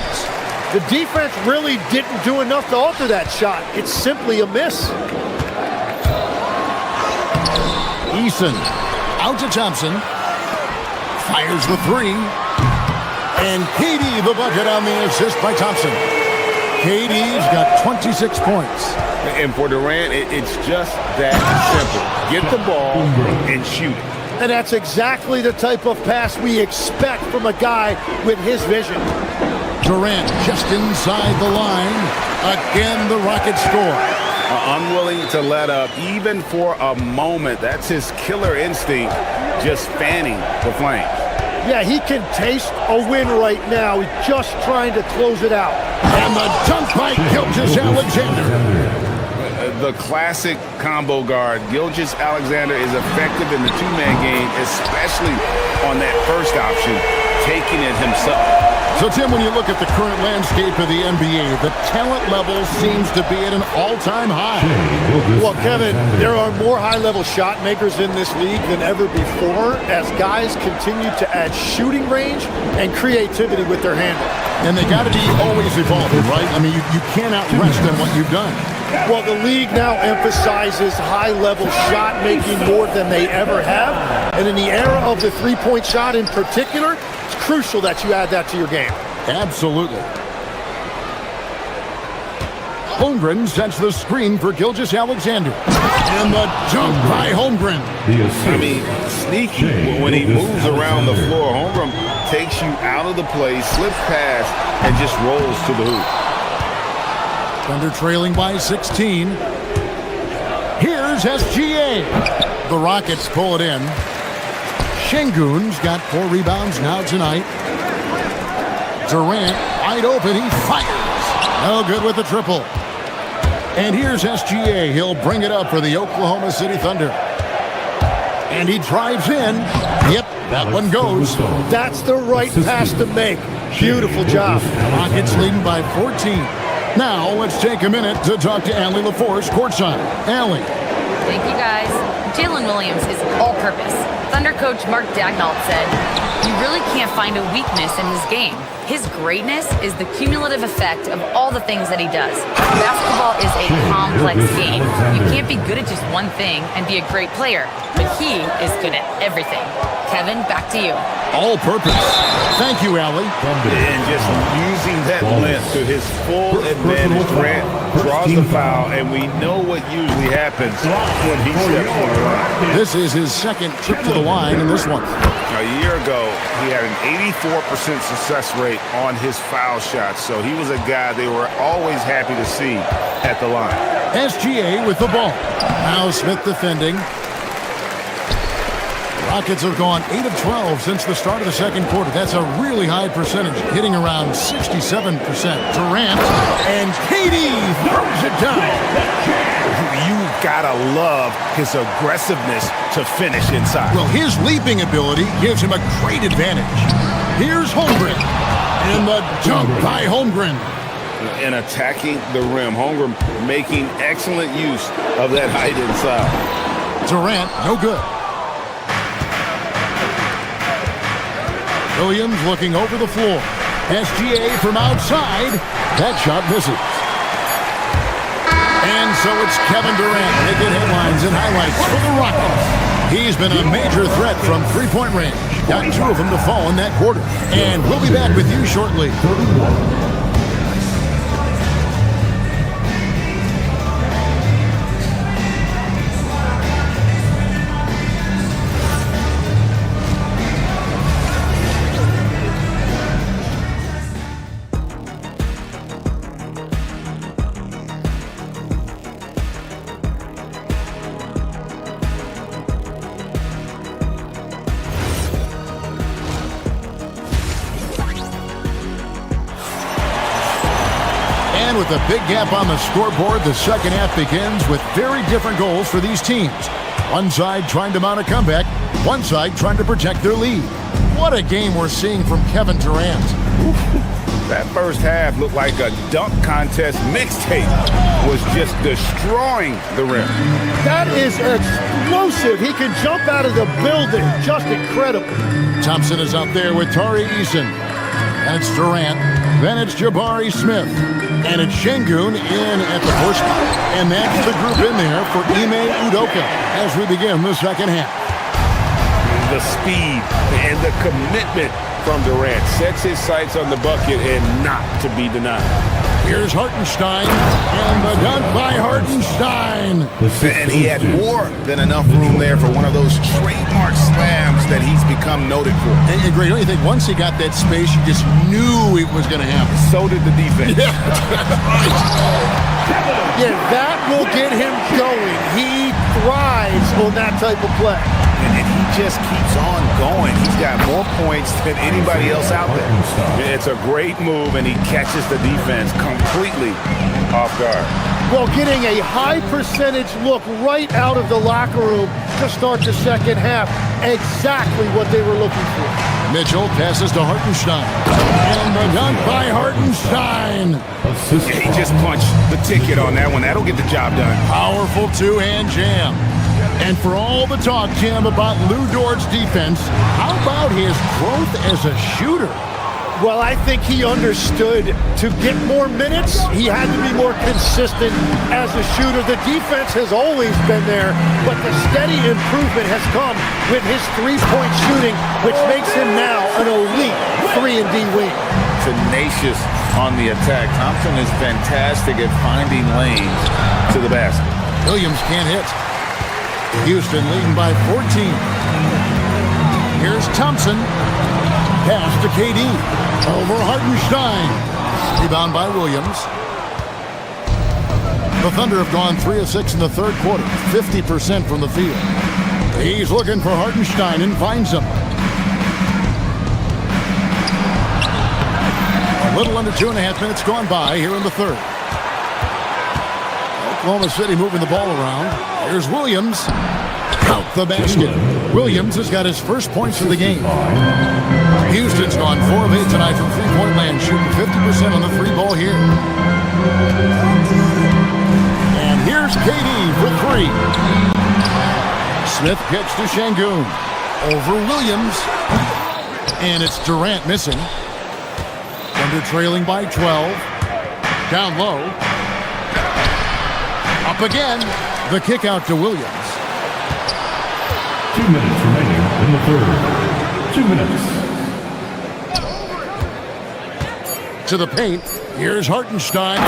The defense really didn't do enough to alter that shot. It's simply a miss. Eason out to Thompson. Fires the 3. And KD the bucket on the assist by Thompson. KD's got 26 points. And for Durant, it's just that simple. Get the ball and shoot it. And that's exactly the type of pass we expect from a guy with his vision. Durant just inside the line. Again, the Rockets score. Unwilling to let up even for a moment. That's his killer instinct, just fanning the flames. Yeah, he can taste a win right now. He's just trying to close it out. And the dunk by Gilgeous-Alexander. The classic combo guard. Gilgeous-Alexander is effective in the two-man game, especially on that first option, taking it himself. So, Tim, when you look at the current landscape of the NBA, the talent level seems to be at an all-time high. Well, Kevin, there are more high-level shot makers in this league than ever before as guys continue to add shooting range and creativity with their handle. And they got to be always evolving, right? I mean, you cannot rest on what you've done. Well, the league now emphasizes high-level shot making more than they ever have. And in the era of the three-point shot in particular, it's crucial that you add that to your game. Absolutely. Holmgren sets the screen for Gilgeous-Alexander. And the dunk by Holmgren. I mean, sneaky when he moves around the floor. Holmgren takes you out of the play, slips past, and just rolls to the hoop. Thunder trailing by 16. Here's SGA. The Rockets pull it in. Şengün's got 4 rebounds now tonight. Durant wide open. He fires. No good with the triple. And here's SGA. He'll bring it up for the Oklahoma City Thunder. And he drives in. Yep, that one goes. That's the right pass to make. Beautiful job. Rockets leading by 14. Now let's take a minute to talk to Allie LaForce courtside. Allie. Thank you, guys. Jalen Williams is all-purpose. Thunder coach Mark Daigneault said, "You really can't find a weakness in his game. His greatness is the cumulative effect of all the things that he does. Basketball is a complex game. You can't be good at just one thing and be a great player, but he is good at everything." Kevin, back to you. All purpose. Thank you, Allie. And just using that length to his full advantage. Grant draws the foul, and we know what usually happens when he steps on the line. This is his second trip to the line in this one. A year ago, he had an 84% success rate on his foul shots, so he was a guy they were always happy to see at the line. SGA with the ball. Now Smith defending. Rockets have gone 8 of 12 since the start of the second quarter. That's a really high percentage, hitting around 67%. Durant and KD throws it down. You've got to love his aggressiveness to finish inside. Well, his leaping ability gives him a great advantage. Here's Holmgren. And the dunk by Holmgren. And attacking the rim. Holmgren making excellent use of that height inside. Durant, no good. Williams looking over the floor. SGA from outside. That shot misses. And so it's Kevin Durant making headlines and highlights for the Rockets. He's been a major threat from three-point range. Got 2 of them to fall in that quarter. And we'll be back with you shortly. With a big gap on the scoreboard, the second half begins with very different goals for these teams. One side trying to mount a comeback, one side trying to protect their lead. What a game we're seeing from Kevin Durant. That first half looked like a dunk contest mixtape. Was just destroying the rim. That is explosive. He can jump out of the building. Just incredible. Thompson is out there with Tari Eason. And it's Durant. Then it's Jabari Smith. And it's Şengün in at the first spot. And that's the group in there for Ime Udoka as we begin the second half. The speed and the commitment from Durant sets his sights on the bucket and not to be denied. Here's Hartenstein, and the dunk by Hartenstein. And he had more than enough room there for one of those trademark slams that he's become noted for. And Greg, don't you think once he got that space, you just knew it was going to happen? So did the defense. Yeah, that will get him going. He thrives on that type of play. And he just keeps on going. He's got more points than anybody else out there. It's a great move, and he catches the defense completely off guard. Well, getting a high percentage look right out of the locker room to start the second half. Exactly what they were looking for. Mitchell passes to Hartenstein. And the dunk by Hartenstein. He just punched the ticket on that one. That'll get the job done. Powerful two-hand jam. And for all the talk, Jim, about Lou Dort's defense, how about his growth as a shooter? Well, I think he understood to get more minutes, he had to be more consistent as a shooter. The defense has always been there, but the steady improvement has come with his three-point shooting, which makes him now an elite 3-and-D wing. tenacious on the attack. Thompson is fantastic at finding lanes to the basket. Williams can't hit. Houston leading by 14. Here's Thompson. Pass to KD. Over Hartenstein. Rebound by Williams. The Thunder have gone 3 of 6 in the third quarter. 50% from the field. He's looking for Hartenstein and finds him. A little under 2.5 minutes gone by here in the third. Oklahoma City moving the ball around. Here's Williams. Out the basket. Williams has got his first points of the game. Houston's gone 4 of 8 tonight from three-point land, shooting 50% on the three ball here. And here's KD for 3. Smith kicks to Şengün. Over Williams. And it's Durant missing. Thunder trailing by 12. Down low. Up again. The kick out to Williams. 2 minutes remaining in the third. 2 minutes. To the paint. Here's Hartenstein.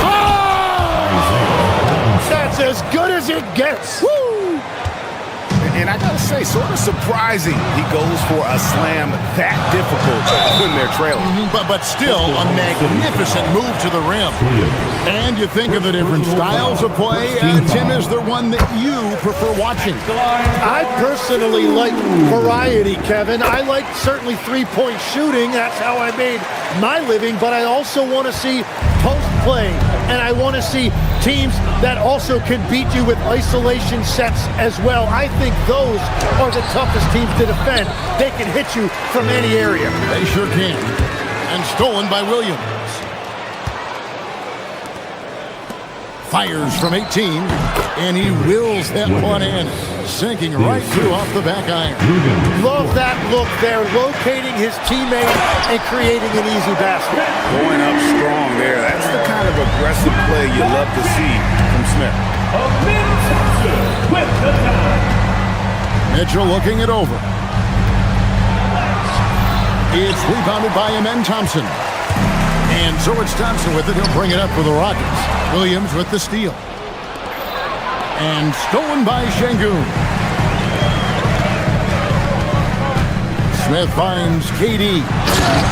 That's as good as it gets. Woo! And I gotta say, sort of surprising he goes for a slam that difficult when they're trailing. But still a magnificent move to the rim. And you think of the different styles of play, and Tim, is there one that you prefer watching? I personally like variety, Kevin. I like certainly three-point shooting. That's how I made my living. But I also want to see post play, and I want to see teams that also can beat you with isolation sets as well. I think those are the toughest teams to defend. They can hit you from any area. They sure can. And stolen by Williams. Fires from 18, and he wills that one in, sinking right through off the back iron. Love that look there, locating his teammate and creating an easy basket. Going up strong there. That's the kind of aggressive play you love to see from Smith. Mitchell looking it over. It's rebounded by Amen Thompson. And so it's Thompson with it. He'll bring it up for the Rockets. Williams with the steal. And stolen by Şengün. Smith finds KD.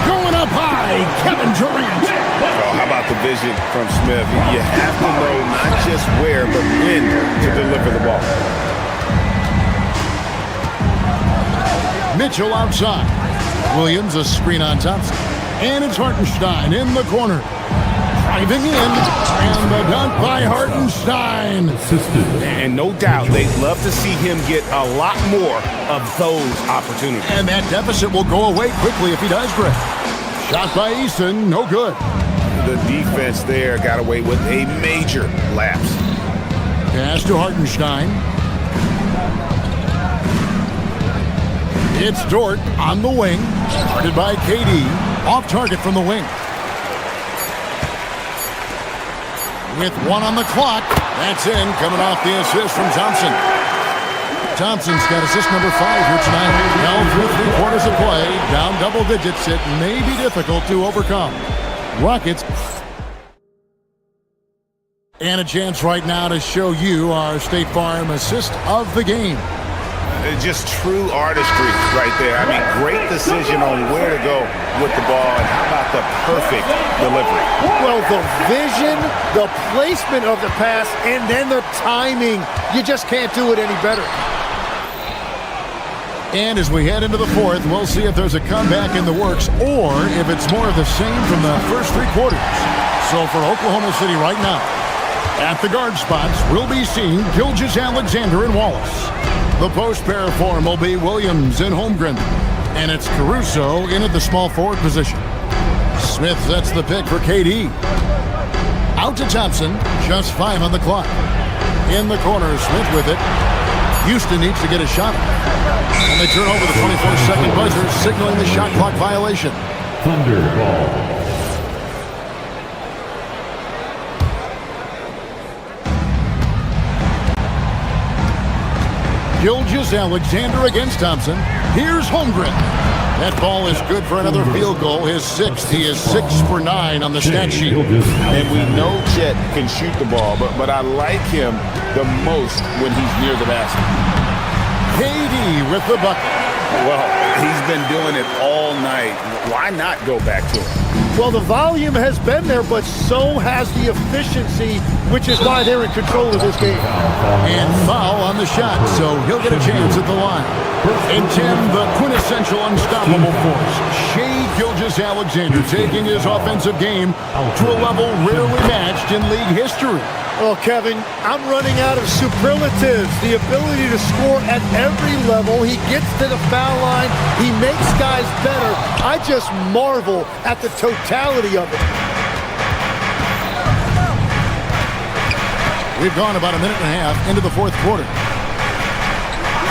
Going up high, Kevin Durant. Oh, how about the vision from Smith? You have to know not just where, but when to deliver the ball. Mitchell outside. Williams a screen on Thompson. And it's Hartenstein in the corner. Driving in. And the dunk by Hartenstein. And no doubt they'd love to see him get a lot more of those opportunities. And that deficit will go away quickly if he does, Greg. Shot by Easton, no good. The defense there got away with a major lapse. Pass to Hartenstein. It's Dort on the wing. Guarded by KD. Off target from the wing. With 1 on the clock. That's in. Coming off the assist from Thompson. Thompson's got assist number 5 here tonight. Now through 3 quarters of play. Down double digits. It may be difficult to overcome. Rockets. And a chance right now to show you our State Farm assist of the game. Just true artistry right there. I mean, great decision on where to go with the ball, and how about the perfect delivery? Well, the vision, the placement of the pass, and then the timing. You just can't do it any better. And as we head into the fourth, we'll see if there's a comeback in the works or if it's more of the same from the first 3 quarters. So for Oklahoma City right now, at the guard spots, we'll be seeing Gilgeous-Alexander and Wallace. The post pair form will be Williams and Holmgren. And it's Caruso in at the small forward position. Smith sets the pick for KD. Out to Thompson, just 5 on the clock. In the corner, Smith with it. Houston needs to get a shot. And they turn over the 24-second buzzer, signaling the shot clock violation. Thunder ball. Gilgeous-Alexander against Thompson. Here's Holmgren. That ball is good for another field goal. His sixth. He is 6 for 9 on the stat sheet. And we know Chet can shoot the ball, but I like him the most when he's near the basket. KD with the bucket. Well, he's been doing it all night. Why not go back to him? Well, the volume has been there, but so has the efficiency, which is why they're in control of this game. And foul on the shot, so he'll get a chance at the line. And Tim, the quintessential unstoppable force, Shai Gilgeous-Alexander, taking his offensive game to a level rarely matched in league history. Oh, Kevin, I'm running out of superlatives. The ability to score at every level. He gets to the foul line. He makes guys better. I just marvel at the totality of it. We've gone about a minute and a half into the fourth quarter.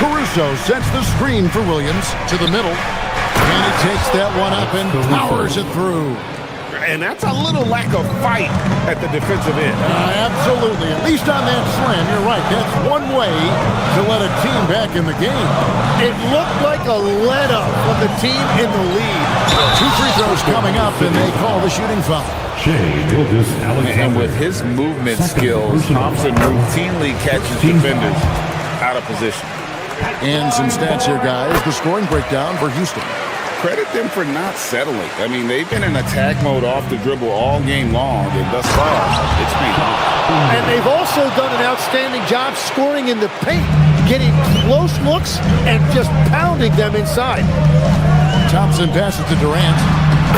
Caruso sets the screen for Williams to the middle. And he takes that one up and powers it through. And that's a little lack of fight at the defensive end. Absolutely. At least on that slam, you're right. That's one way to let a team back in the game. It looked like a let-up from the team in the lead. 2 free throws coming up, and they call the shooting foul. And with his movement skills, Thompson routinely catches defenders out of position. And some stats here, guys. The scoring breakdown for Houston. Credit them for not settling. I mean, they've been in attack mode off the dribble all game long, and thus far, it's been good. And they've also done an outstanding job scoring in the paint, getting close looks and just pounding them inside. Thompson passes to Durant.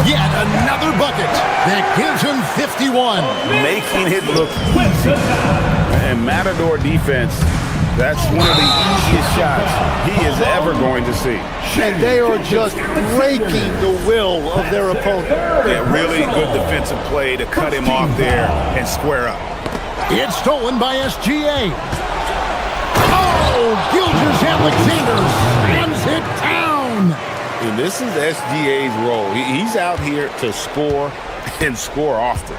Yet another bucket that gives him 51. Making it look easy. And Matador defense, that's one of the easiest shots he is ever going to see. And they are just breaking the will of their opponent. Yeah, really good defensive play to cut him off there and square up. It's stolen by SGA. Oh, Gilgeous-Alexander slams it down. And this is SGA's role. He's out here to score and score often.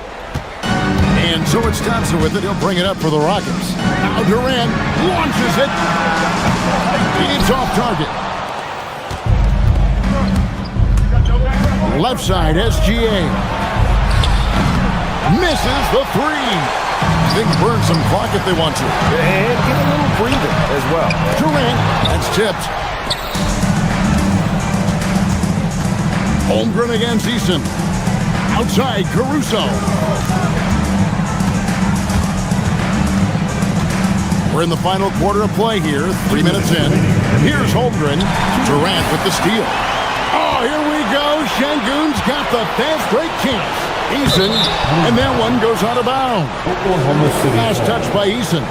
And so it's Thompson with it. He'll bring it up for the Rockets. Now Durant launches it. It's off target. Left side, SGA. Misses the three. They can burn some clock if they want to. And get a little breather as well. Durant, that's tipped. Holmgren against Eason. Outside, Caruso. We're in the final quarter of play here, 3 minutes in. Here's Holmgren. Durant with the steal. Oh, here we go. Şengün's got the fast break chance. Eason, and that one goes out of bounds. Last touch by Eason.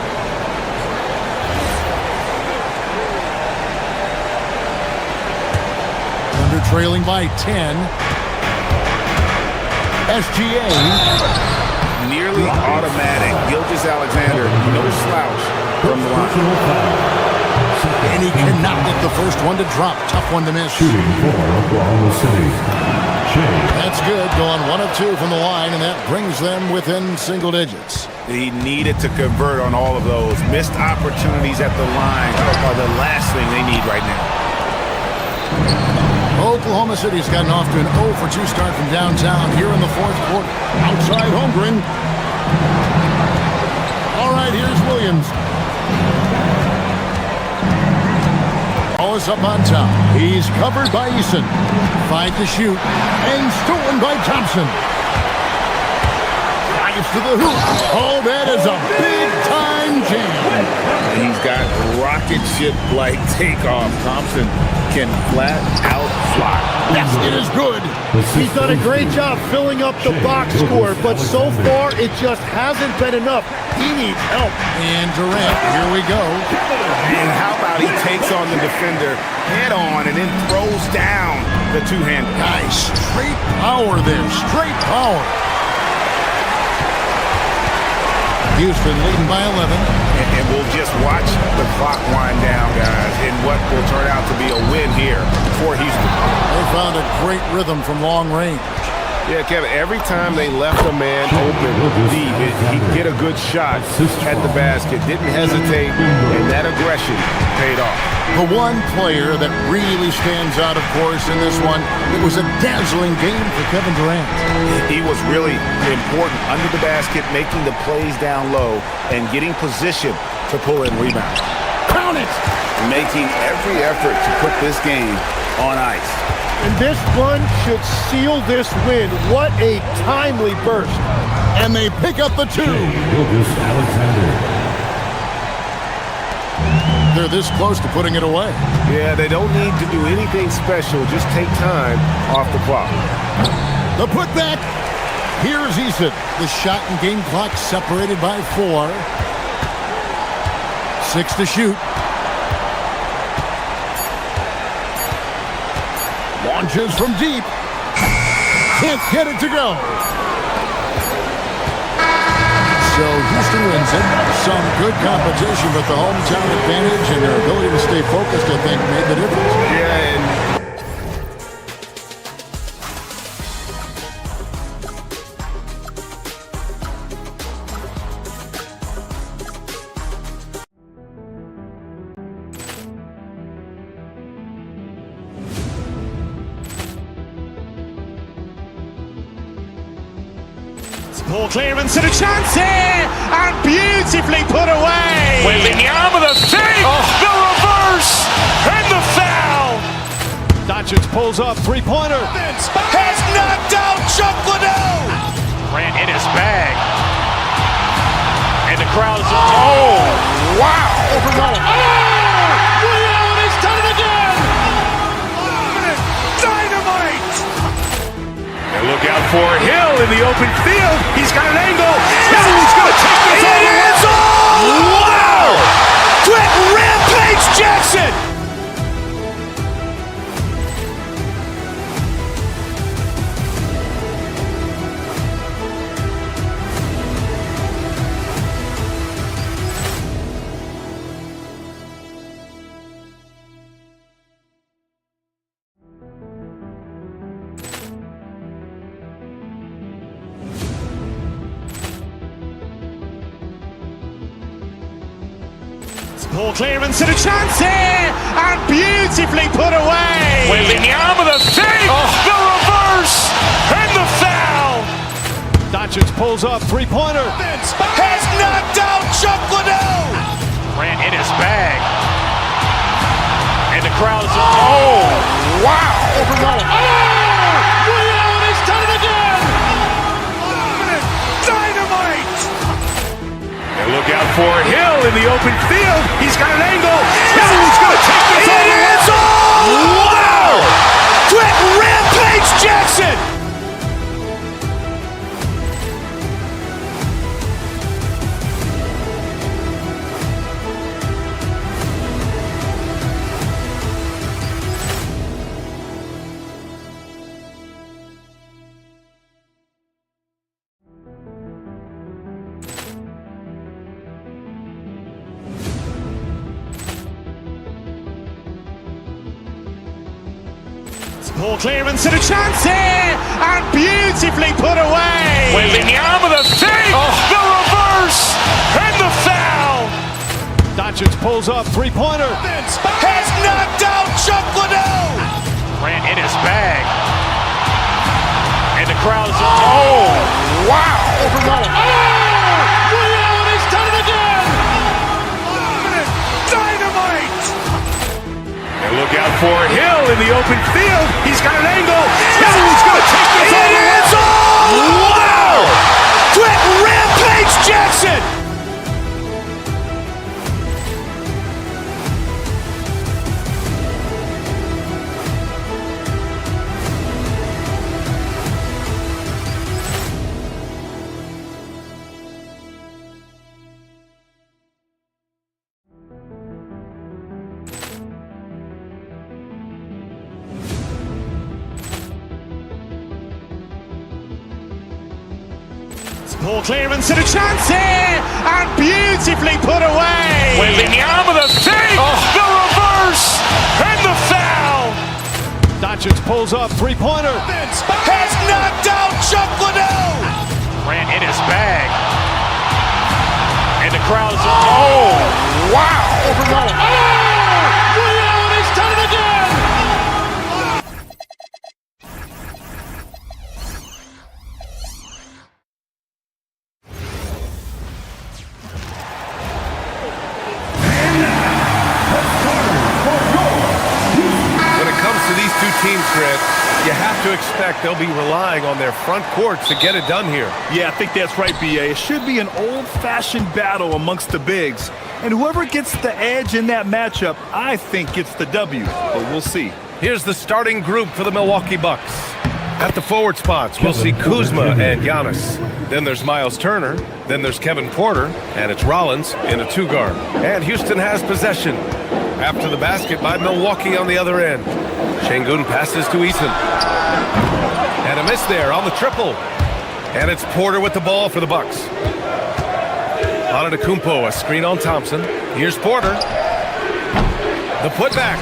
Under trailing by 10. SGA. Nearly automatic. Gilgeous-Alexander, no slouch from the line. And he cannot get the first one to drop. Tough one to miss. That's good. Going 1 of 2 from the line, and that brings them within single digits. He needed to convert on all of those. Missed opportunities at the line are the last thing they need right now. Oklahoma City's gotten off to an 0 for 2 start from downtown here in the fourth quarter. Outside Holmgren. All right, here's Williams. Ball is up on top. He's covered by Eason. 5 to shoot. And stolen by Thompson. Drives to the hoop. Oh, that is a big-time jam. He's got rocket ship-like takeoff. Thompson can flat out fly. Yes, it is good. He's done a great job filling up the box score, but so far it just hasn't been enough. He needs help. And Durant, here we go. And how about he takes on the defender head on and then throws down the two-hander. Nice. Straight power there. Straight power. Houston leading by 11. And we'll just watch the clock wind down, guys, in what will turn out to be a win here for Houston. They found a great rhythm from long range. Yeah, Kevin, every time they left a man open deep, he'd get a good shot at the basket. Didn't hesitate, and that aggression paid off. The one player that really stands out, of course, in this one, it was a dazzling game for Kevin Durant. He was really important under the basket, making the plays down low and getting position to pull in rebounds. Count it! Making every effort to put this game on ice. And this one should seal this win. What a timely burst. And they pick up the 2. They're this close to putting it away. Yeah, they don't need to do anything special. Just take time off the clock. The putback. Here's Eason. The shot and game clock separated by 4. 6 to shoot. Launches from deep. Can't get it to go. So Houston wins it. Some good competition, but the hometown advantage and their ability to stay focused, I think, made the difference. Yeah, and Ball clearance and a chance here, and beautifully put away. Wembanyama the save, the reverse, and the foul. Doncic pulls up, three-pointer. Has knocked out Chuck Liddell. Grant in his bag. And the crowd is, oh, wow. Allen has done it again! Dynamite. And look out for Hill in the open field. He's got an angle. He's going to take this all the way. Wow! Quick Rampage Jackson. Ball clearance and a chance here, and beautifully put away. Wembanyama the save, the reverse, and the foul. Doncic pulls up, three-pointer. Has knocked out Chuck Liddell. Grant in his bag. And the crowd is, oh, wow. Allen has done it again! Dynamite. And look out for Hill in the open field. He's got an angle. He's going to take this all the way. Wow! Quick Rampage Jackson. Ball clearance and a chance here, and beautifully put away. Wembanyama the save, the reverse, and the foul. Doncic pulls up, three-pointer. Has knocked out Chuck Liddell. Grant in his bag. And the crowd is, oh, wow. Allen has done it again! Dynamite. And look out for Hill in the open field. He's got an angle. He's going to take this all the way. Wow! Quick Rampage Jackson. Ball clearance and a chance here, and beautifully put away. Wembanyama the save, the reverse, and the foul. Doncic pulls up, three-pointer. Has knocked out Chuck Liddell. Grant in his bag. And the crowd is, oh, wow. Allen teams, Grant, you have to expect they'll be relying on their front court to get it done here. Yeah, I think that's right, B.A. It should be an old-fashioned battle amongst the bigs. And whoever gets the edge in that matchup, I think gets the W. But we'll see. Here's the starting group for the Milwaukee Bucks. At the forward spots, we'll see Kuzma and Giannis. Then there's Miles Turner. Then there's Kevin Porter. And it's Rollins in a two-guard. And Houston has possession. After the basket by Milwaukee on the other end. Şengün passes to Eaton. And a miss there on the triple. And it's Porter with the ball for the Bucks. Antetokounmpo, a screen on Thompson. Here's Porter. The putback.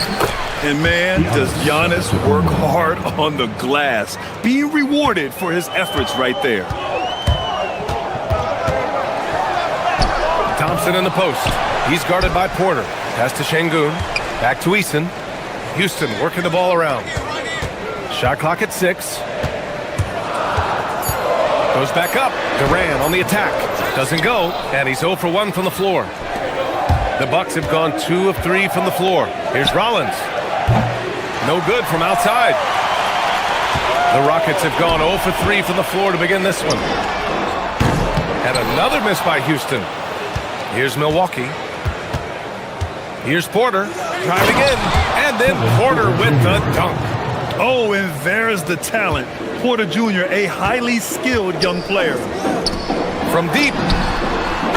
And man, does Giannis work hard on the glass. Being rewarded for his efforts right there. Thompson in the post. He's guarded by Porter. Pass to Şengün. Back to Eason. Houston working the ball around. Shot clock at 6. Goes back up. Durant on the attack. Doesn't go. And he's 0 for 1 from the floor. The Bucks have gone 2 of 3 from the floor. Here's Rollins. No good from outside. The Rockets have gone 0 for 3 from the floor to begin this one. And another miss by Houston. Here's Milwaukee. Here's Porter driving in. And then Porter with the dunk. Oh, and there's the talent. Porter Jr., a highly skilled young player. From deep.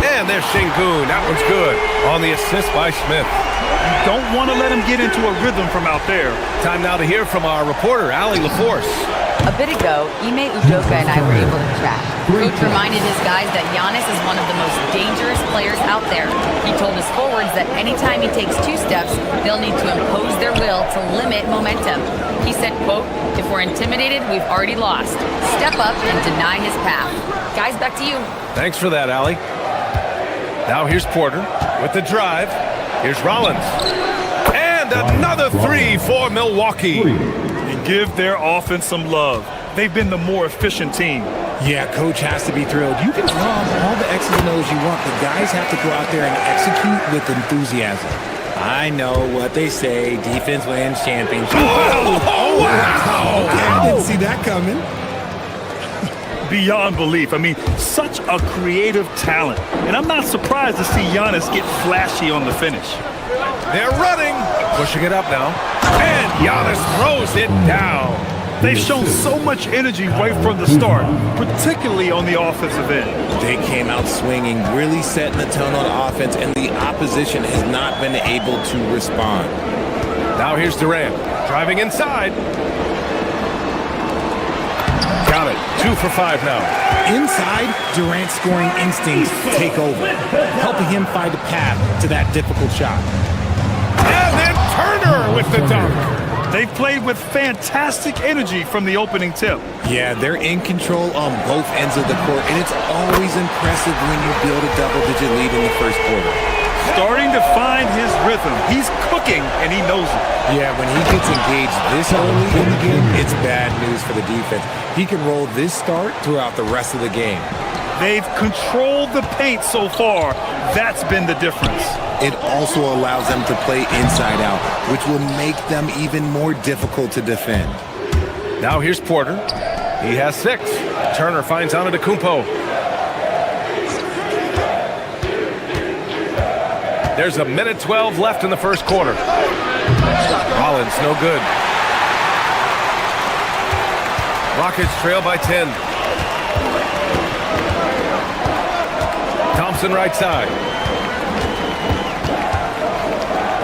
And there's Şengün. That one's good. On the assist by Smith. You don't want to let him get into a rhythm from out there. Time now to hear from our reporter, Allie LaForce. A bit ago, Ime Udoka and I were able to chat. Coach reminded his guys that Giannis is one of the most dangerous players out there. He told his forwards that anytime he takes 2 steps, they'll need to impose their will to limit momentum. He said, quote, "If we're intimidated, we've already lost. Step up and deny his path." Guys, back to you. Thanks for that, Allie. Now here's Porter with the drive. Here's Rollins. And another 3 for Milwaukee. And give their offense some love. They've been the more efficient team. Yeah, coach has to be thrilled. You can draw all the X's and O's you want, but guys have to go out there and execute with enthusiasm. I know what they say, defense wins championships. Oh, wow! Okay, I didn't see that coming. Beyond belief. I mean, such a creative talent. And I'm not surprised to see Giannis get flashy on the finish. They're running. Pushing it up now. And Giannis throws it down. They've shown so much energy right from the start, particularly on the offensive end. They came out swinging, really setting the tone on offense, and the opposition has not been able to respond. Now here's Durant, driving inside. Got it, 2 for 5 now. Inside, Durant's scoring instincts take over, helping him find a path to that difficult shot. And then Turner with the dunk. They've played with fantastic energy from the opening tip. Yeah, they're in control on both ends of the court, and it's always impressive when you build a double-digit lead in the first quarter. Starting to find his rhythm. He's cooking, and he knows it. Yeah, when he gets engaged this early in the game, it's bad news for the defense. He can roll this start throughout the rest of the game. They've controlled the paint so far. That's been the difference. It also allows them to play inside out, which will make them even more difficult to defend. Now here's Porter. He has 6. Turner finds Antetokounmpo. There's 1:12 left in the first quarter. Rollins, no good. Rockets trail by 10. Thompson right side.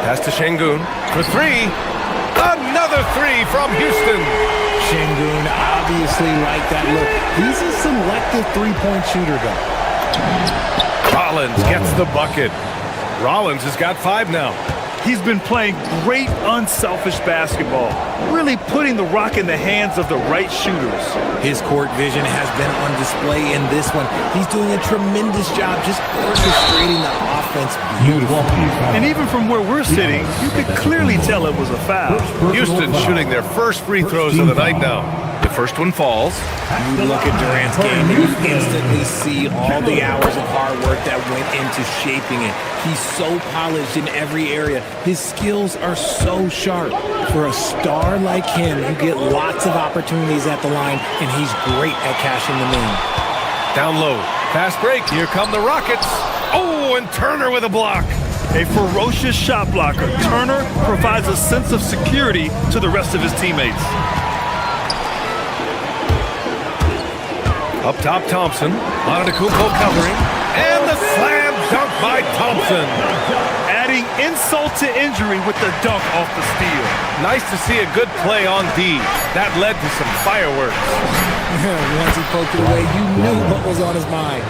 Pass to Şengün for 3. Another 3 from Houston. Şengün obviously like that look. He's a selective three-point shooter, though. Rollins gets the bucket. Rollins has got 5 now. He's been playing great, unselfish basketball, really putting the rock in the hands of the right shooters. His court vision has been on display in this one. He's doing a tremendous job just orchestrating the offense beautifully. And even from where we're sitting, you could clearly tell it was a foul. Houston shooting their first free throws of the night now. If first one falls. You look at Durant's game, and you instantly see all the hours of hard work that went into shaping it. He's so polished in every area. His skills are so sharp. For a star like him, you get lots of opportunities at the line, and he's great at cashing them in. Down low. Fast break. Here come the Rockets. Oh, and Turner with a block. A ferocious shot blocker, Turner provides a sense of security to the rest of his teammates. Up top, Thompson. Antetokounmpo covering. And the slam dunk by Thompson. Adding insult to injury with the dunk off the steal. Nice to see a good play on D. That led to some fireworks. Once he poked it away, you knew what was on his mind.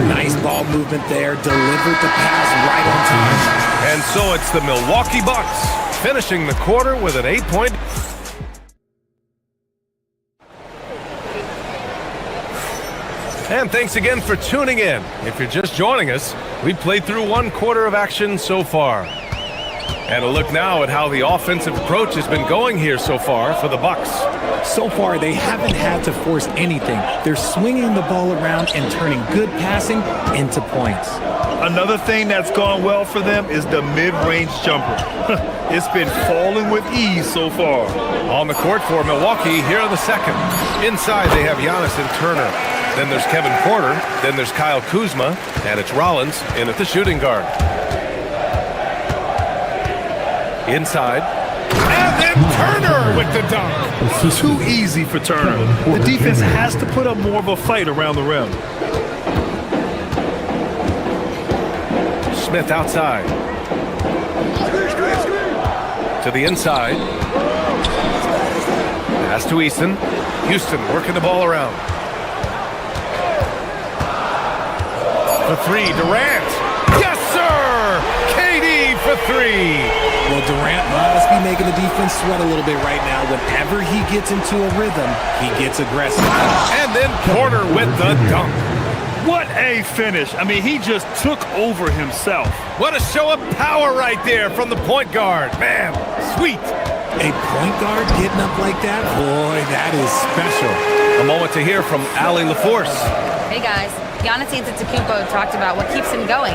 Nice ball movement there, delivered the pass right on time. And so it's the Milwaukee Bucks finishing the quarter with an 8-point. And thanks again for tuning in. If you're just joining us, we played through one quarter of action so far. And a look now at how the offensive approach has been going here so far for the Bucks. So far, they haven't had to force anything. They're swinging the ball around and turning good passing into points. Another thing that's gone well for them is the mid-range jumper. It's been falling with ease so far. On the court for Milwaukee here in the second. Inside they have Giannis and Turner. Then there's Kevin Porter. Then there's Kyle Kuzma. And it's Rollins in at the shooting guard. Inside. And then Turner with the dunk. Too easy for Turner. The defense has to put up more of a fight around the rim. Smith outside. To the inside. Pass to Easton. Houston working the ball around. For three, Durant. Yes, sir! KD for three. Well, Durant must be making the defense sweat a little bit right now. Whenever he gets into a rhythm, he gets aggressive. And then Porter with the dunk. What a finish. I mean, he just took over himself. What a show of power right there from the point guard. Man, sweet. A point guard getting up like that? Boy, that is special. A moment to hear from Allie LaForce. Hey guys, Giannis Antetokounmpo talked about what keeps him going.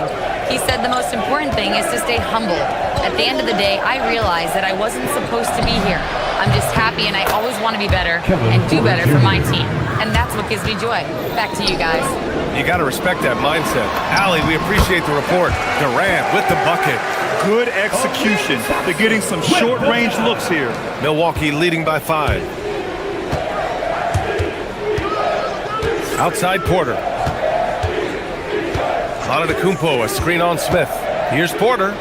He said the most important thing is to stay humble. At the end of the day, I realized that I wasn't supposed to be here. I'm just happy and I always want to be better and do better for my team. And that's what gives me joy. Back to you guys. You got to respect that mindset. Allie, we appreciate the report. Durant with the bucket. Good execution. They're getting some short-range looks here. Milwaukee leading by 5. Outside Porter. Antetokounmpo, a screen on Smith. Here's Porter.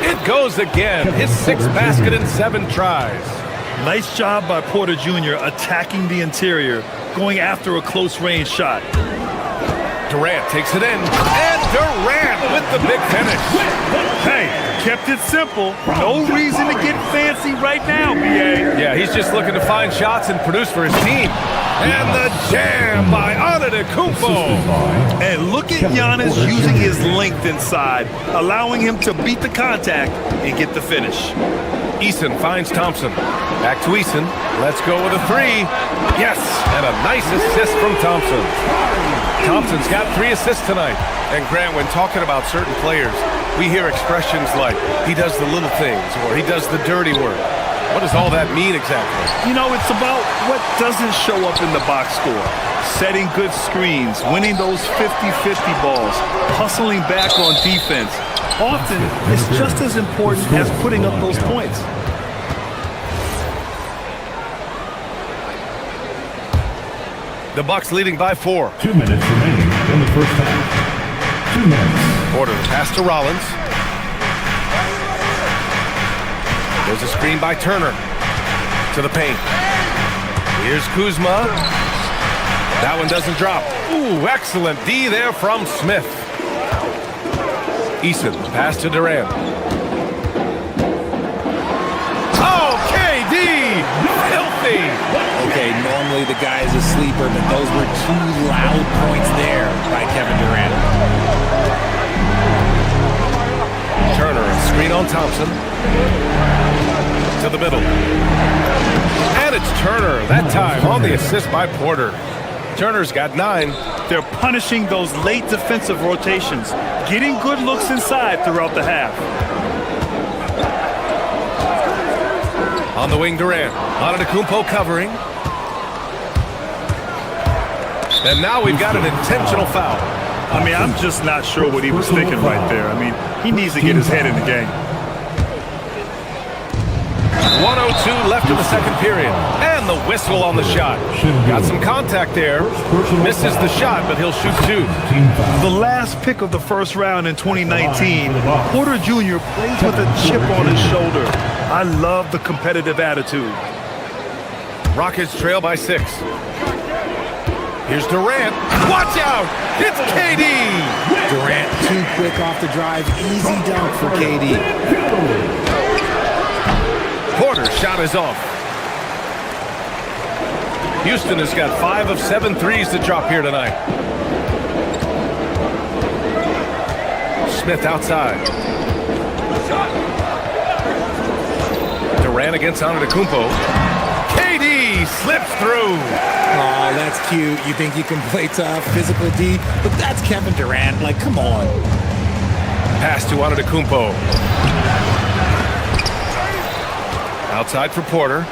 It goes again. His 6th basket in 7 tries. Nice job by Porter Jr. attacking the interior, going after a close-range shot. Durant takes it in. And Durant with the big finish. Hey, kept it simple. No reason to get fancy right now, B.A. Yeah, he's just looking to find shots and produce for his team. And the jam by Antetokounmpo. And look at Giannis using his length inside, allowing him to beat the contact and get the finish. Eason finds Thompson. Back to Eason. Let's go with a 3. Yes, and a nice assist from Thompson. Thompson's got 3 assists tonight. And Grant, when talking about certain players, we hear expressions like, he does the little things, or he does the dirty work. What does all that mean exactly? You know, it's about what doesn't show up in the box score. Setting good screens, winning those 50-50 balls, hustling back on defense. Often, it's just as important as putting up those points. The Bucks leading by 4. 2 minutes remaining in the first half. 2 minutes. Porter pass to Rollins. There's a screen by Turner to the paint. Here's Kuzma. That one doesn't drop. Ooh, excellent D there from Smith. Eason pass to Durant. Oh, KD! Filthy! Okay, normally the guy is a sleeper, but those were 2 loud points there by Kevin Durant. Turner, a screen on Thompson. To the middle. And it's Turner, that time on the assist by Porter. Turner's got 9. They're punishing those late defensive rotations, getting good looks inside throughout the half. On the wing, Durant. Antetokounmpo covering. And now we've got an intentional foul. I mean, I'm just not sure what he was thinking right there. I mean, he needs to get his head in the game. 1:02 left in the second period. And the whistle on the shot. Got some contact there. Misses the shot, but he'll shoot 2. The last pick of the first round in 2019, Porter Jr. plays with a chip on his shoulder. I love the competitive attitude. Rockets trail by 6. Here's Durant. Watch out! It's KD! Durant too quick off the drive. Easy dunk for KD. Porter's shot is off. Houston has got 5 of 7 threes to drop here tonight. Smith outside. Durant against Antetokounmpo. KD slips through. Oh, that's cute. You think you can play tough, physical D, but that's Kevin Durant. Like, come on. Pass to Antetokounmpo. Outside for Porter.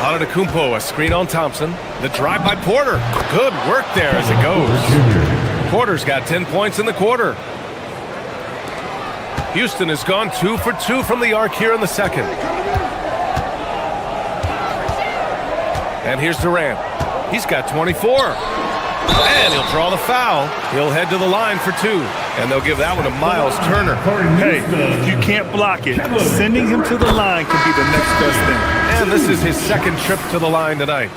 Antetokounmpo, a screen on Thompson. The drive by Porter. Good work there as it goes. Porter's got 10 points in the quarter. Houston has gone 2 for 2 from the arc here in the second. And here's Durant. He's got 24. And he'll draw the foul. He'll head to the line for 2. And they'll give that one to Miles Turner. Hey, if you can't block it, sending him to the line can be the next best thing. And this is his second trip to the line tonight.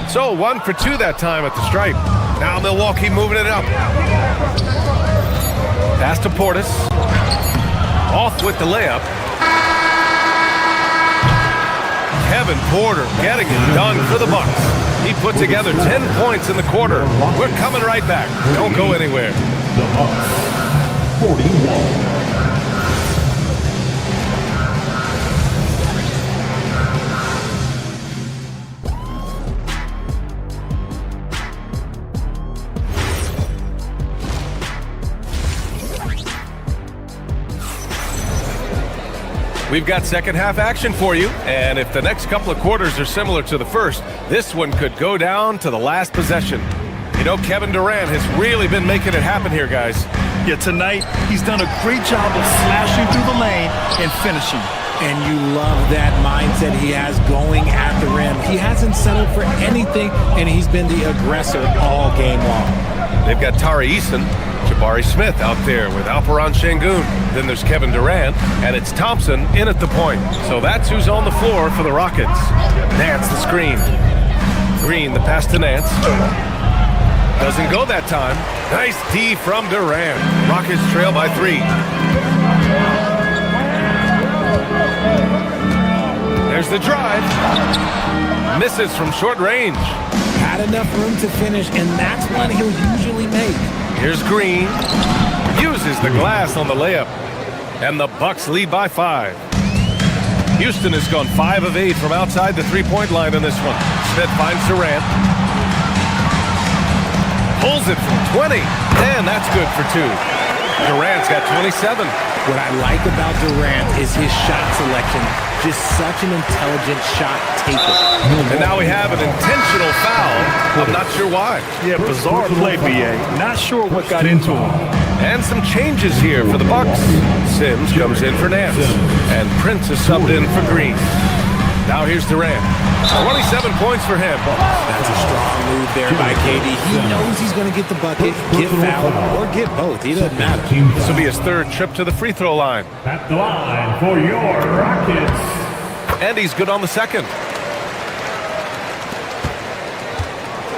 So 1 for 2 that time at the stripe. Now Milwaukee moving it up. Pass to Portis. Off with the layup. Kevin Porter getting it done for the Bucks. He put together 10 points in the quarter. We're coming right back. Don't go anywhere. The Bucks, 41. We've got second half action for you, and if the next couple of quarters are similar to the first, this one could go down to the last possession. You know, Kevin Durant has really been making it happen here, guys. Yeah, tonight he's done a great job of slashing through the lane and finishing. And you love that mindset he has going at the rim. He hasn't settled for anything, and he's been the aggressor all game long. They've got Tari Eason, Jabari Smith out there with Alperen Şengün. Then there's Kevin Durant, and it's Thompson in at the point. So that's who's on the floor for the Rockets. Nance the screen. Green the pass to Nance. Doesn't go that time. Nice D from Durant. Rockets trail by 3. There's the drive. Misses from short range. Had enough room to finish, and that's one he'll usually make. Here's Green. Uses the glass on the layup. And the Bucks lead by 5. Houston has gone 5 of 8 from outside the three-point line in this one. Smith finds Durant. Pulls it from 20. And that's good for 2. Durant's got 27. What I like about Durant is his shot selection. Just such an intelligent shot taker. And now we have an intentional foul. I'm not sure why. Yeah, bizarre play, B.A. Not sure what got into him. And some changes here for the Bucks. Sims comes in for Nance. And Prince is subbed in for Green. Now here's Durant. 27 points for him. That's a strong move there by KD. He knows he's going to get the bucket, get fouled, or get both. He doesn't matter. This will be his third trip to the free throw line. At the line for your Rockets. And he's good on the second.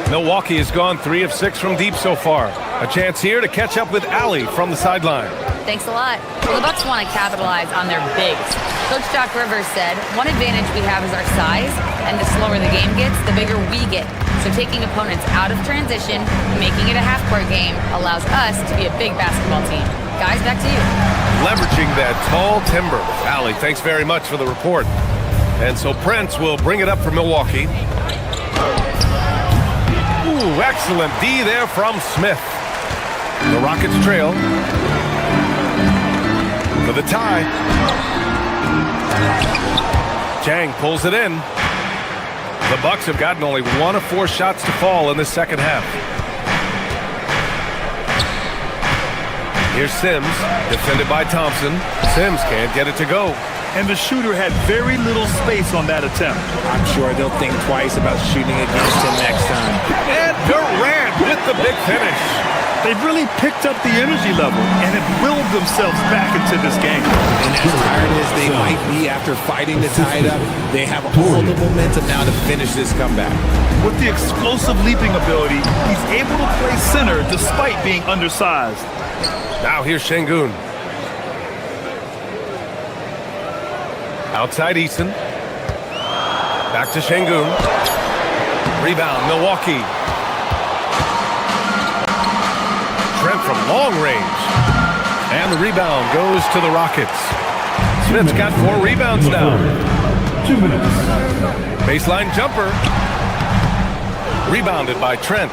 Milwaukee has gone 3 of 6 from deep so far. A chance here to catch up with Allie from the sideline. Thanks a lot. Well, the Bucks want to capitalize on their bigs. Coach Doc Rivers said, one advantage we have is our size, and the slower the game gets, the bigger we get. So taking opponents out of transition, making it a half-court game, allows us to be a big basketball team. Guys, back to you. leveraging that tall timber. Allie, thanks very much for the report. And so Prince will bring it up for Milwaukee. Ooh, excellent D there from Smith. The Rockets trail for the tie. Chang pulls it in. The Bucks have gotten only 1 of 4 shots to fall in the second half. Here's Sims, defended by Thompson. Sims can't get it to go. And the shooter had very little space on that attempt. I'm sure they'll think twice about shooting against him next time. And Durant with the big finish. They've really picked up the energy level and have willed themselves back into this game. And as tired as they might be after fighting to tie it up, they have all the momentum now to finish this comeback. With the explosive leaping ability, he's able to play center despite being undersized. Now here's Şengün. Outside Eason. Back to Şengün. Rebound, Milwaukee. Trent from long range. And the rebound goes to the Rockets. Smith's got 4 rebounds now. 2 minutes. Baseline jumper. Rebounded by Trent.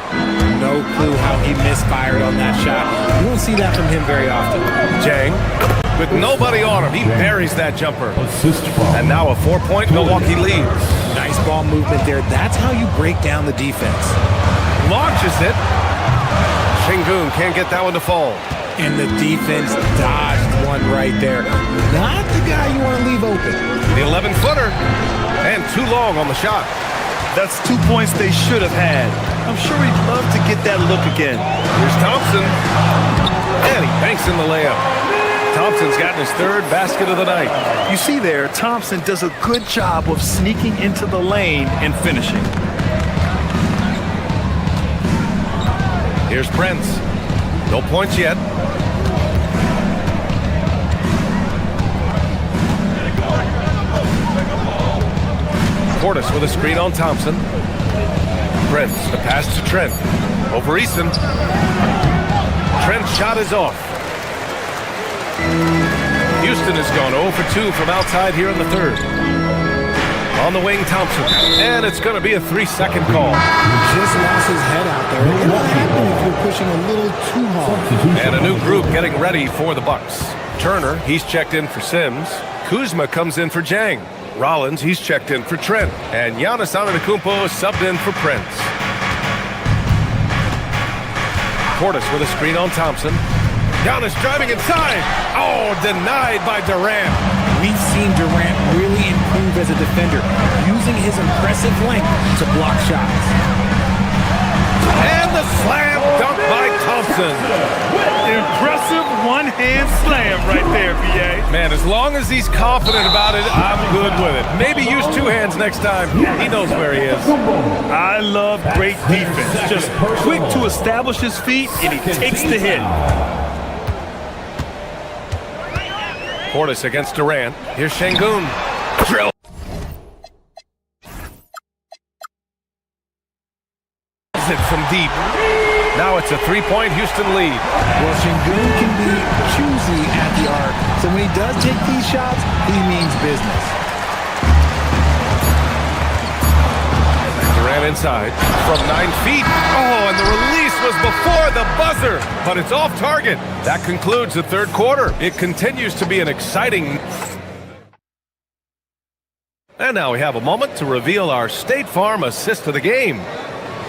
No clue how he misfired on that shot. You don't see that from him very often. Jang, with nobody on him, he buries that jumper. And now a 4-point Milwaukee lead. Nice ball movement there. That's how you break down the defense. Launches it. Şengün can't get that one to fall. And the defense dodged one right there. Not the guy you want to leave open. The 11-footer. And too long on the shot. That's 2 points they should have had. I'm sure he'd love to get that look again. Here's Thompson. And he banks in the layup. Thompson's gotten his 3rd basket of the night. You see there, Thompson does a good job of sneaking into the lane and finishing. Here's Prince. No points yet. Portis with a screen on Thompson. Prince, the pass to Trent. Over Eason. Trent's shot is off. Houston has gone 0 for 2 from outside here in the 3rd. On the wing, Thompson. And it's going to be a 3-second call. Just lost his head out there. It'll happen if you're pushing a little too hard. And a new group getting ready for the Bucks. Turner, he's checked in for Sims. Kuzma comes in for Jang. Rollins, he's checked in for Trent. And Giannis Antetokounmpo is subbed in for Prince. Portis with a screen on Thompson. Giannis driving inside. Oh, denied by Durant. We've seen Durant really improve as a defender, using his impressive length to block shots. And the slam dunk by Thompson. Impressive one-hand slam right there, B.A. Man, as long as he's confident about it, I'm good with it. Maybe use 2 hands next time. He knows where he is. I love great defense. Just quick to establish his feet, and he takes the hit. Portis against Durant. Here's Şengün. Drill. It from deep. Now it's a 3-point Houston lead. Well, Şengün can be choosy at the arc, so when he does take these shots, he means business. Durant inside from 9 feet. Oh, and the release was before the buzzer, but it's off target. That concludes the 3rd quarter. It continues to be an exciting... And now we have a moment to reveal our State Farm assist of the game.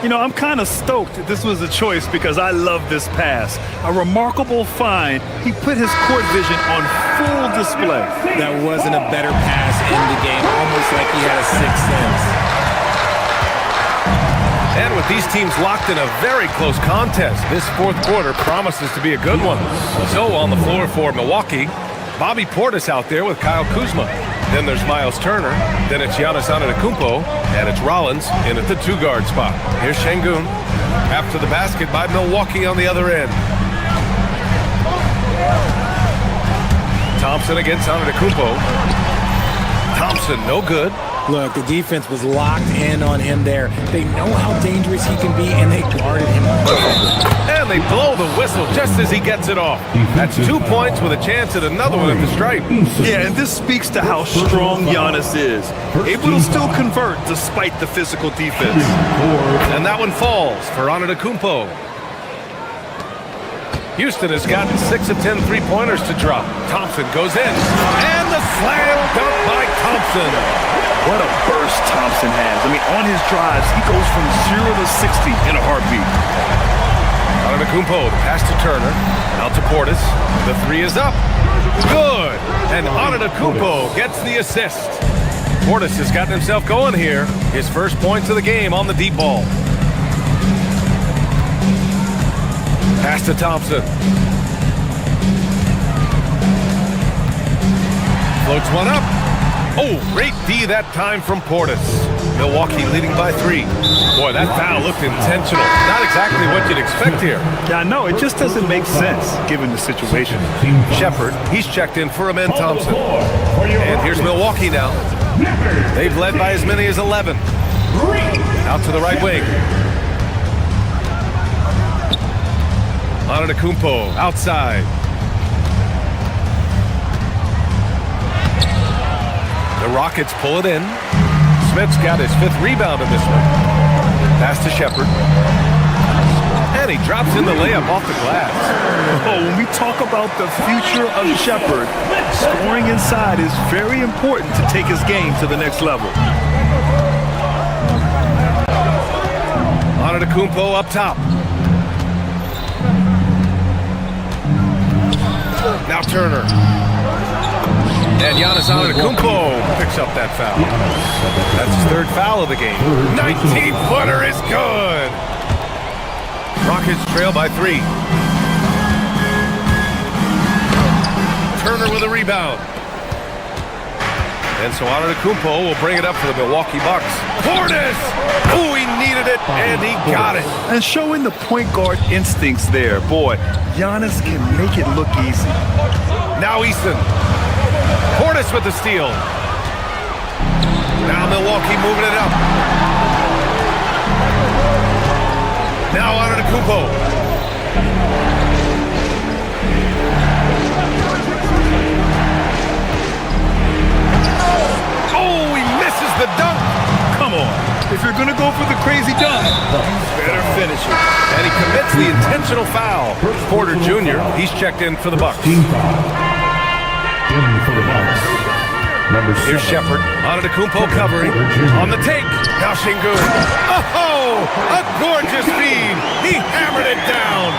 You know, I'm kind of stoked this was a choice because I love this pass. A remarkable find. He put his court vision on full display. That wasn't a better pass in the game, almost like he had a 6th sense. And with these teams locked in a very close contest, this 4th quarter promises to be a good one. So on the floor for Milwaukee, Bobby Portis out there with Kyle Kuzma. Then there's Miles Turner. Then it's Giannis Antetokounmpo. And it's Rollins in at the 2-guard spot. Here's Şengün. After the basket by Milwaukee on the other end. Thompson against Antetokounmpo. Thompson, no good. Look, the defense was locked in on him there. They know how dangerous he can be, and they guarded him perfectly. And they blow the whistle just as he gets it off. That's 2 points with a chance at another one at the stripe. Yeah, and this speaks to how strong Giannis is. Able to still convert despite the physical defense. And that one falls for Antetokounmpo. Houston has gotten 6 of 10 three-pointers to drop. Thompson goes in. And the slam dunk by Thompson. What a burst Thompson has. I mean, on his drives, he goes from 0 to 60 in a heartbeat. Antetokounmpo, the pass to Turner. Out to Portis. The three is up. Good. And Antetokounmpo gets the assist. Portis has gotten himself going here. His first points of the game on the deep ball. Pass to Thompson. Floats one up. Oh, great D that time from Portis. Milwaukee leading by 3. Boy, that foul looked intentional. Not exactly what you'd expect here. Yeah, I know. It just doesn't make sense given the situation. Shepard, he's checked in for Amen Thompson. And here's Milwaukee now. They've led by as many as 11. Out to the right wing. Antetokounmpo outside. The Rockets pull it in. Smith's got his 5th rebound in this one. Pass to Shepard. And he drops in the layup off the glass. Oh, when we talk about the future of Shepard, scoring inside is very important to take his game to the next level. Antetokounmpo up top. Now Turner. And Giannis Antetokounmpo picks up that foul. That's his 3rd foul of the game. 19-footer is good. Rockets trail by 3. Turner with a rebound. And so Antetokounmpo will bring it up for the Milwaukee Bucks. Portis! Oh, he needed it, and he got it. And showing the point guard instincts there. Boy, Giannis can make it look easy. Now Easton. Portis with the steal. Now Milwaukee moving it up. Now Antetokounmpo. Oh, he misses the dunk. Come on. If you're going to go for the crazy dunk, you better finish it. And he commits the intentional foul. Porter Jr., he's checked in for the Bucks. Here's Shepard. Antetokounmpo covering. On the take. Now Şengün. Oh, a gorgeous feed. He hammered it down.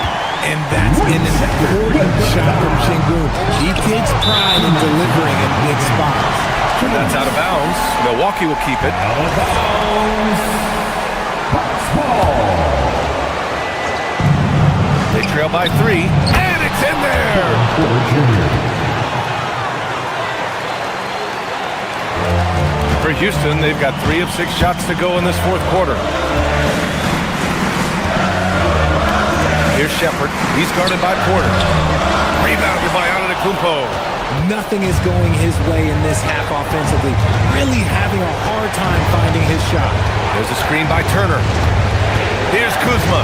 And that's an important shot from Şengün. He takes pride in delivering in big spots. That's out of bounds. Milwaukee will keep it. Out of bounds. Bucks ball. They trail by 3. And it's in there. For Houston, they've got 3 of 6 shots to go in this 4th quarter. Here's Shepard. He's guarded by Porter. Rebounded by Antetokounmpo. Nothing is going his way in this half offensively. Really having a hard time finding his shot. There's a screen by Turner. Here's Kuzma.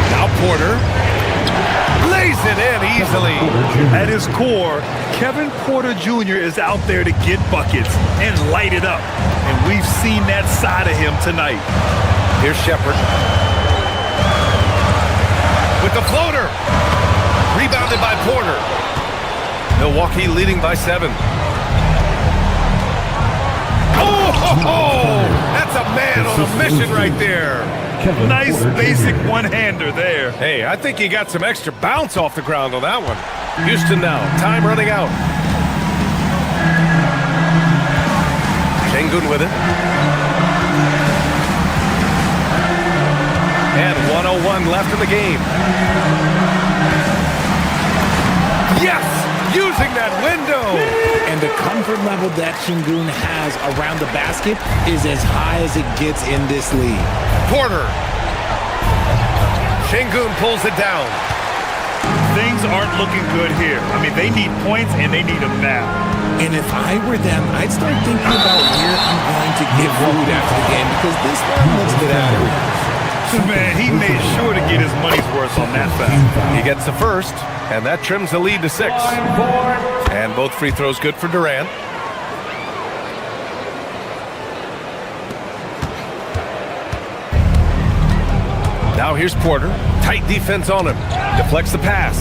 Now Porter. Lays it in easily. At his core, Kevin Porter Jr. is out there to get buckets and light it up. And we've seen that side of him tonight. Here's Shepard. With the floater. Rebounded by Porter. Milwaukee leading by 7. Oh, that's a man on a mission right there. Nice basic one-hander there. Hey, I think he got some extra bounce off the ground on that one. Houston now, time running out. Şengün with it. And 1:01 left in the game. Yes! Using that window! And the comfort level that Şengün has around the basket is as high as it gets in this league. Porter. Şengün pulls it down. Things aren't looking good here. I mean, they need points, and they need them now. And if I were them, I'd start thinking about where I'm going to get food after the game because this line looks good out of here. Man, he made sure to get his money's worth on that foul. He gets the first, and that trims the lead to 6. And both free throws good for Durant. Now here's Porter. Tight defense on him. Deflects the pass.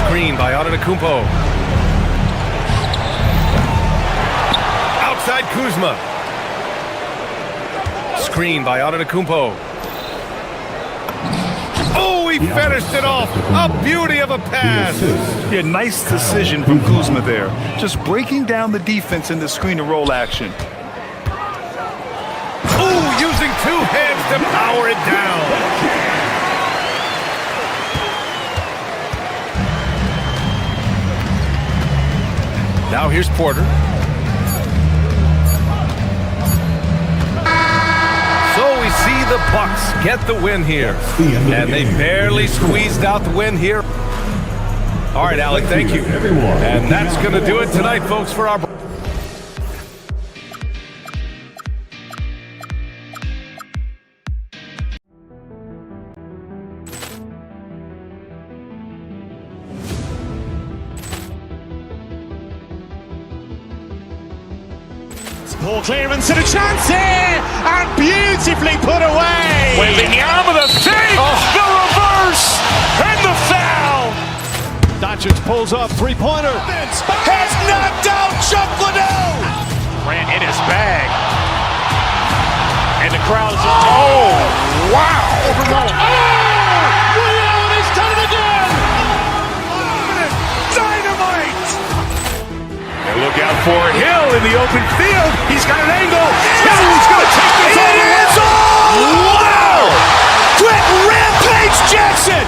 Screen by Antetokounmpo. Outside Kuzma. Screen by Antetokounmpo. Oh, he finished it off. A beauty of a pass. Yeah, nice decision from Kuzma there. Just breaking down the defense in the screen and roll action. Oh, using 2 hands to power it down. Now here's Porter. So we see the Bucks get the win here. And they barely squeezed out the win here. All right, Alec, thank you. And that's going to do it tonight, folks, for our... Poor clearance and a chance here, and beautifully put away. Wembanyama the fake, the reverse, and the foul. Doncic pulls up, three-pointer. Has knocked out Chuck Liddell. Ran in his bag, and the crowd is wow! He's done it again. Dynamite! And look out for Hill in the open field. He's got an angle. He's going to take this all the way. Wow! Quit Rampage Jackson!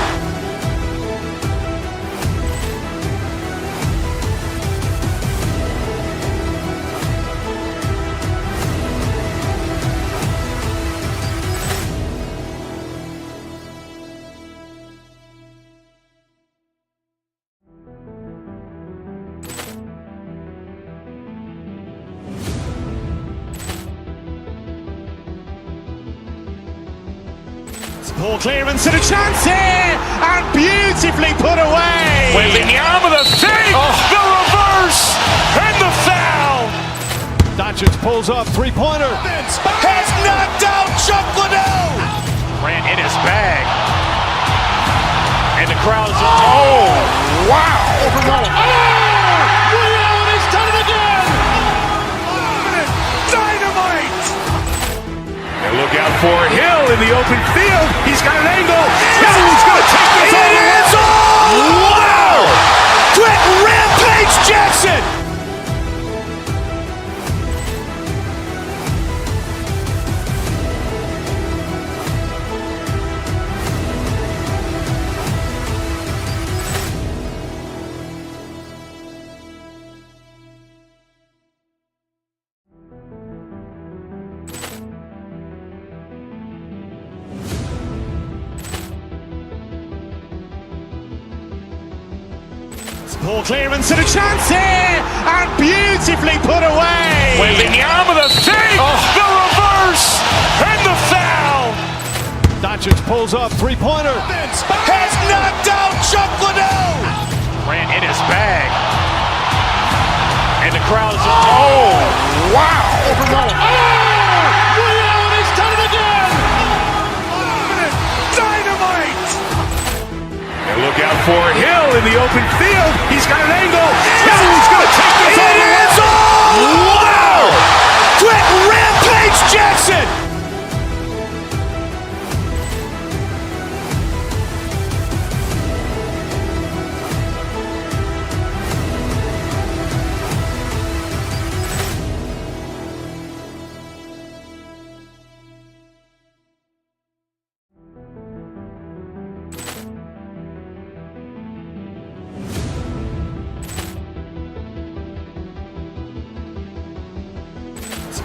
Poor clearance and a chance here, and beautifully put away. Wembanyama the fake, the reverse, and the foul. Doncic pulls up, three-pointer. Has knocked out Chuck Liddell. Ran in his bag, and the crowd is wow! He's done it again. Dynamite! And look out for Hill in the open field. He's got an angle. He's going to take this all the way. Wow! Quit Rampage Jackson! Poor clearance and a chance here, and beautifully put away. Wembanyama the fake, the reverse, and the foul. Doncic pulls up, three-pointer. Has knocked out Chuck Liddell. Ran in his bag, and the crowd is wow! He's done it again. Dynamite! And look out for Hill in the open field. He's got an angle. He's going to take this all the way. Wow! Quit Rampage Jackson!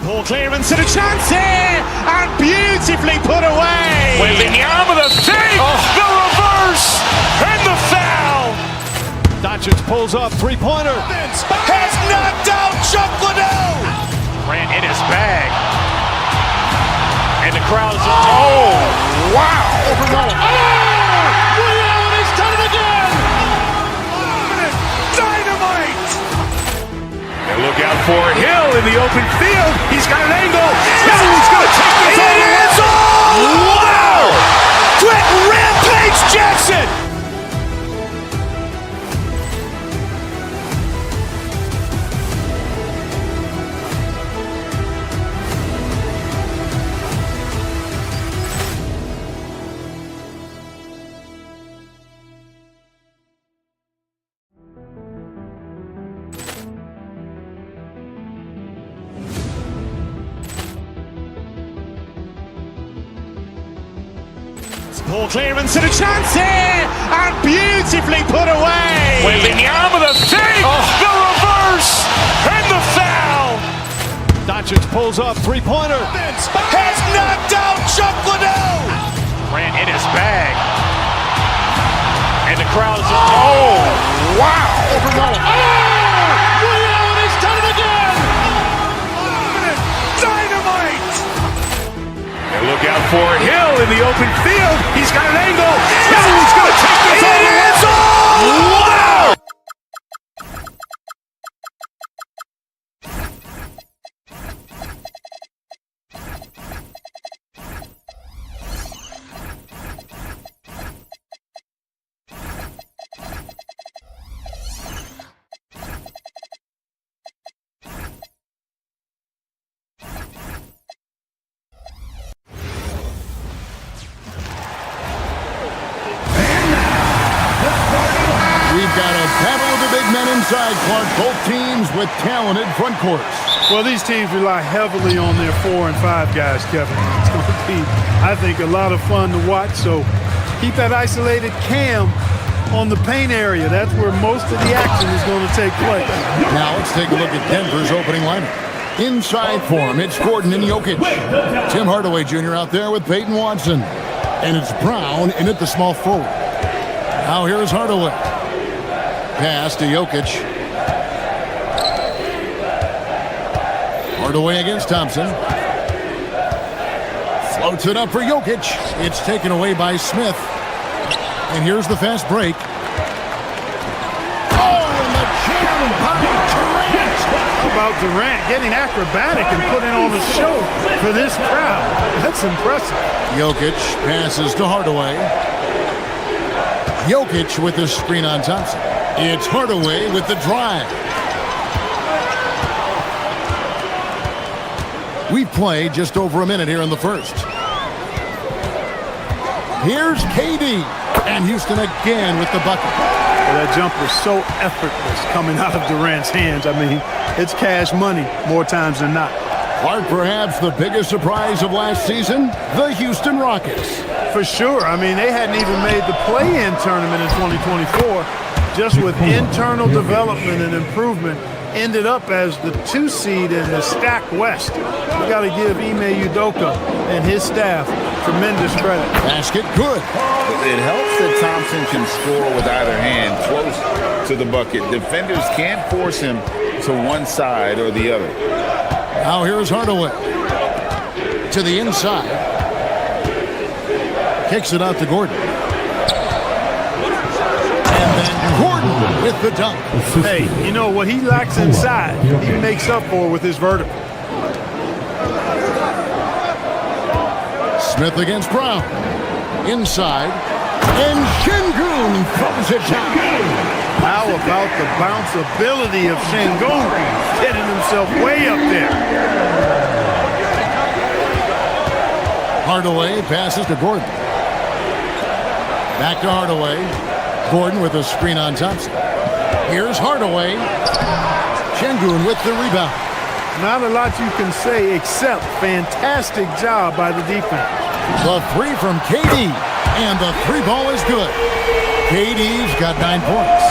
Poor clearance and a chance here, and beautifully put away. Wembanyama the fake, the reverse, and the foul. Doncic pulls up, three-pointer. Has knocked out Chuck Liddell. Ran in his bag. And the crowd is, oh, wow. Ray Allen has done it again. Dynamite. And look out for Hill in the open field. He's got an angle. He's going to take this all the way. Wow. Quick Rampage Jackson. Poor clearance and a chance here, and beautifully put away. Wembanyama the fake, the reverse, and the foul. Doncic pulls up, three-pointer. Has knocked out Chuck Liddell. Ran in his bag. And the crowd is, oh, wow. Ray Allen has done it again. Dynamite. And look out for Hill in the open field. He's got an angle. He's going to take this all the way. Wow. We've got a battle of the big men inside, Clark. Both teams with talented front courts. Well, these teams rely heavily on their 4 and 5 guys, Kevin. It's going to be, I think, a lot of fun to watch. So keep that isolated cam on the paint area. That's where most of the action is going to take place. Now let's take a look at Denver's opening lineup. Inside for him, it's Gordon and Jokic. Tim Hardaway Jr. out there with Peyton Watson. And it's Brown in at the small forward. Now here's Hardaway. Pass to Jokic. Hardaway against Thompson. Floats it up for Jokic. It's taken away by Smith. And here's the fast break. Oh, and the jam by Durant. How about Durant getting acrobatic and putting on a show for this crowd? That's impressive. Jokic passes to Hardaway. Jokic with the screen on Thompson. It's Hardaway with the drive. We've played just over a minute here in the first. Here's KD. And Houston again with the bucket. Well, that jumper so effortless coming out of Durant's hands. I mean, it's cash money more times than not. Clark, perhaps the biggest surprise of last season, the Houston Rockets. For sure. I mean, they hadn't even made the play-in tournament in 2024. Just with internal development and improvement, ended up as the 2 seed in the stacked West. We got to give Ime Udoka and his staff tremendous credit. Basket good. It helps that Thompson can score with either hand close to the bucket. Defenders can't force him to one side or the other. Now here's Hardaway. To the inside. Kicks it out to Gordon. Gordon with the dunk. Hey, you know what he lacks inside, he makes up for with his vertical. Smith against Brown. Inside. And Şengün throws it down. How about the bounce ability of Şengün getting himself way up there? Hardaway passes to Gordon. Back to Hardaway. Gordon with a screen on Thompson. Here's Hardaway. Şengün with the rebound. Not a lot you can say except fantastic job by the defense. The 3 from KD. And the three ball is good. KD's got 9 points.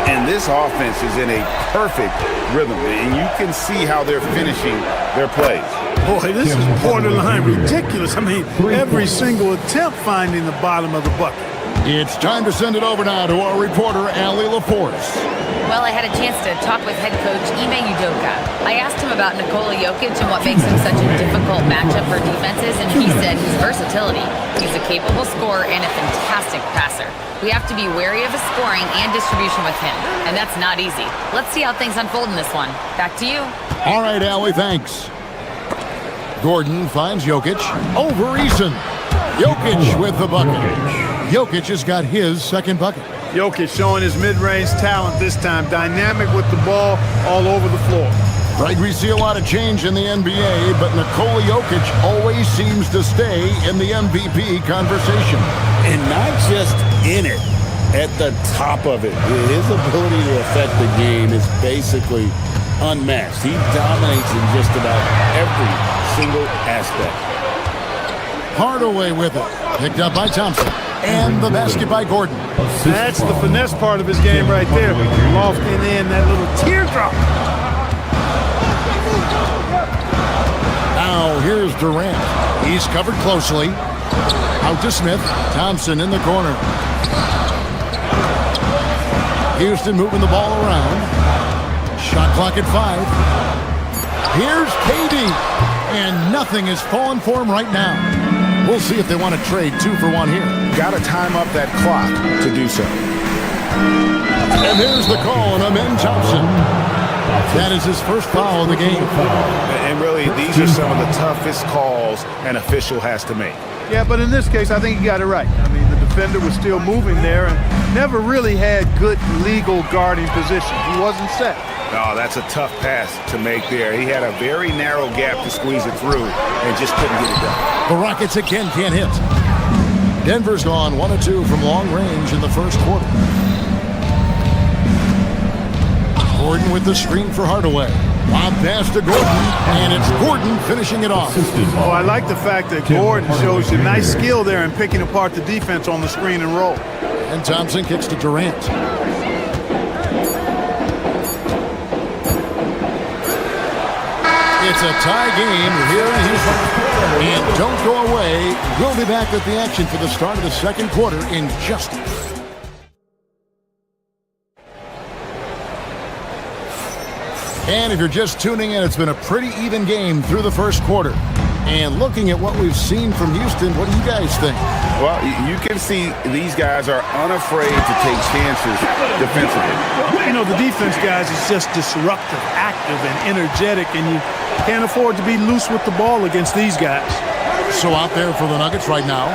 And this offense is in a perfect rhythm, and you can see how they're finishing their plays. Boy, this is borderline ridiculous. I mean, every single attempt finding the bottom of the bucket. It's time to send it over now to our reporter, Allie LaForce. Well, I had a chance to talk with head coach Ime Udoka. I asked him about Nikola Jokic and what makes him such a difficult matchup for defenses, and he said his versatility. He's a capable scorer and a fantastic passer. We have to be wary of his scoring and distribution with him, and that's not easy. Let's see how things unfold in this one. Back to you. All right, Allie, thanks. Gordon finds Jokic over Eason. Jokic with the bucket. Jokic has got his second bucket. Jokic showing his mid-range talent this time. Dynamic with the ball all over the floor. Right, we see a lot of change in the NBA, but Nikola Jokic always seems to stay in the MVP conversation. And not just in it, at the top of it. His ability to affect the game is basically unmatched. He dominates in just about every single aspect. Hardaway with it. Picked up by Thompson. And the basket by Gordon. That's the finesse part of his game right there. Lofting in that little teardrop. Now here's Durant. He's covered closely. Out to Smith. Thompson in the corner. Houston moving the ball around. Shot clock at 5. Here's KD. And nothing is falling for him right now. We'll see if they want to trade 2 for 1 here. Got to time up that clock to do so. And there's the call on Amen Thompson. That is his first foul of the game. And really, these are some of the toughest calls an official has to make. Yeah, but in this case, I think he got it right. I mean, the defender was still moving there and never really had good legal guarding position. He wasn't set. Oh, that's a tough pass to make there. He had a very narrow gap to squeeze it through and just couldn't get it done. The Rockets again can't hit. Denver's gone 1 of 2 from long range in the first quarter. Gordon with the screen for Hardaway. Lob pass to Gordon, and it's Gordon finishing it off. Oh, I like the fact that Gordon shows you nice skill there in picking apart the defense on the screen and roll. And Thompson kicks to Durant. It's a tie game here in Houston. And don't go away. We'll be back with the action for the start of the second quarter in just a minute. And if you're just tuning in, it's been a pretty even game through the first quarter. And looking at what we've seen from Houston, what do you guys think? Well, you can see these guys are unafraid to take chances defensively. You know, the defense, guys, is just disruptive, active, and energetic, and you can't afford to be loose with the ball against these guys. So out there for the Nuggets right now.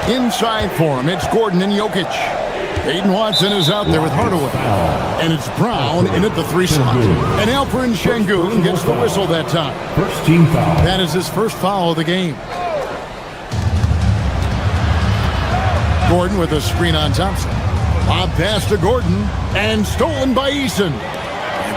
Inside for him, it's Gordon and Jokic. Aiden Watson is out there with Hardaway. And it's Brown in at the 3 slot. And Alperen Şengün gets the whistle that time. First team foul. That is his first foul of the game. Gordon with a screen on Thompson. Lob pass to Gordon. And stolen by Eason.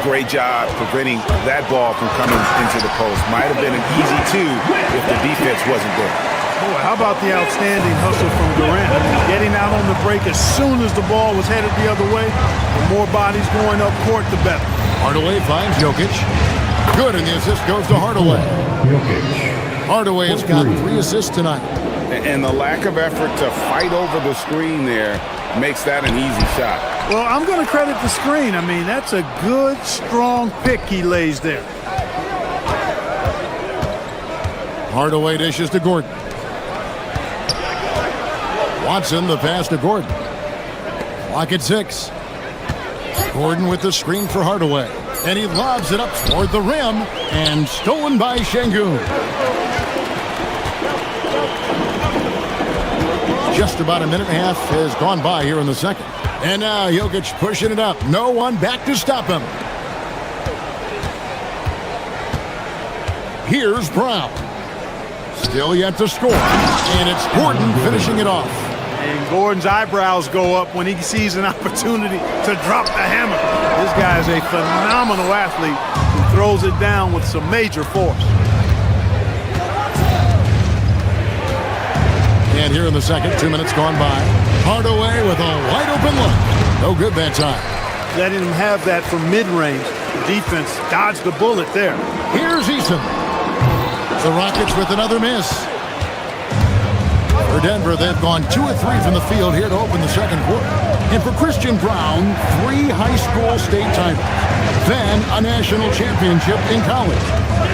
Great job preventing that ball from coming into the post. Might have been an easy 2 if the defense wasn't there. Boy, how about the outstanding hustle from Durant? Getting out on the break as soon as the ball was headed the other way. The more bodies going up court, the better. Hardaway finds Jokic. Good, and the assist goes to Hardaway. Hardaway has got 3 assists tonight. And the lack of effort to fight over the screen there makes that an easy shot. Well, I'm going to credit the screen. I mean, that's a good, strong pick he lays there. Hardaway dishes to Gordon. Watson, the pass to Gordon. Clock at 6. Gordon with the screen for Hardaway. And he lobs it up toward the rim. And stolen by Şengün. Just about a minute and a half has gone by here in the second. And now Jokic pushing it up. No one back to stop him. Here's Brown. Still yet to score. And it's Gordon finishing it off. And Gordon's eyebrows go up when he sees an opportunity to drop the hammer. This guy is a phenomenal athlete who throws it down with some major force. And here in the second, 2 minutes gone by. Hardaway with a wide-open look. No good that time. Letting him have that from mid-range. The defense dodged the bullet there. Here's Eason. The Rockets with another miss. For Denver, they've gone 2 of 3 from the field here to open the second quarter. And for Christian Brown, 3 high school state titles. Then a national championship in college.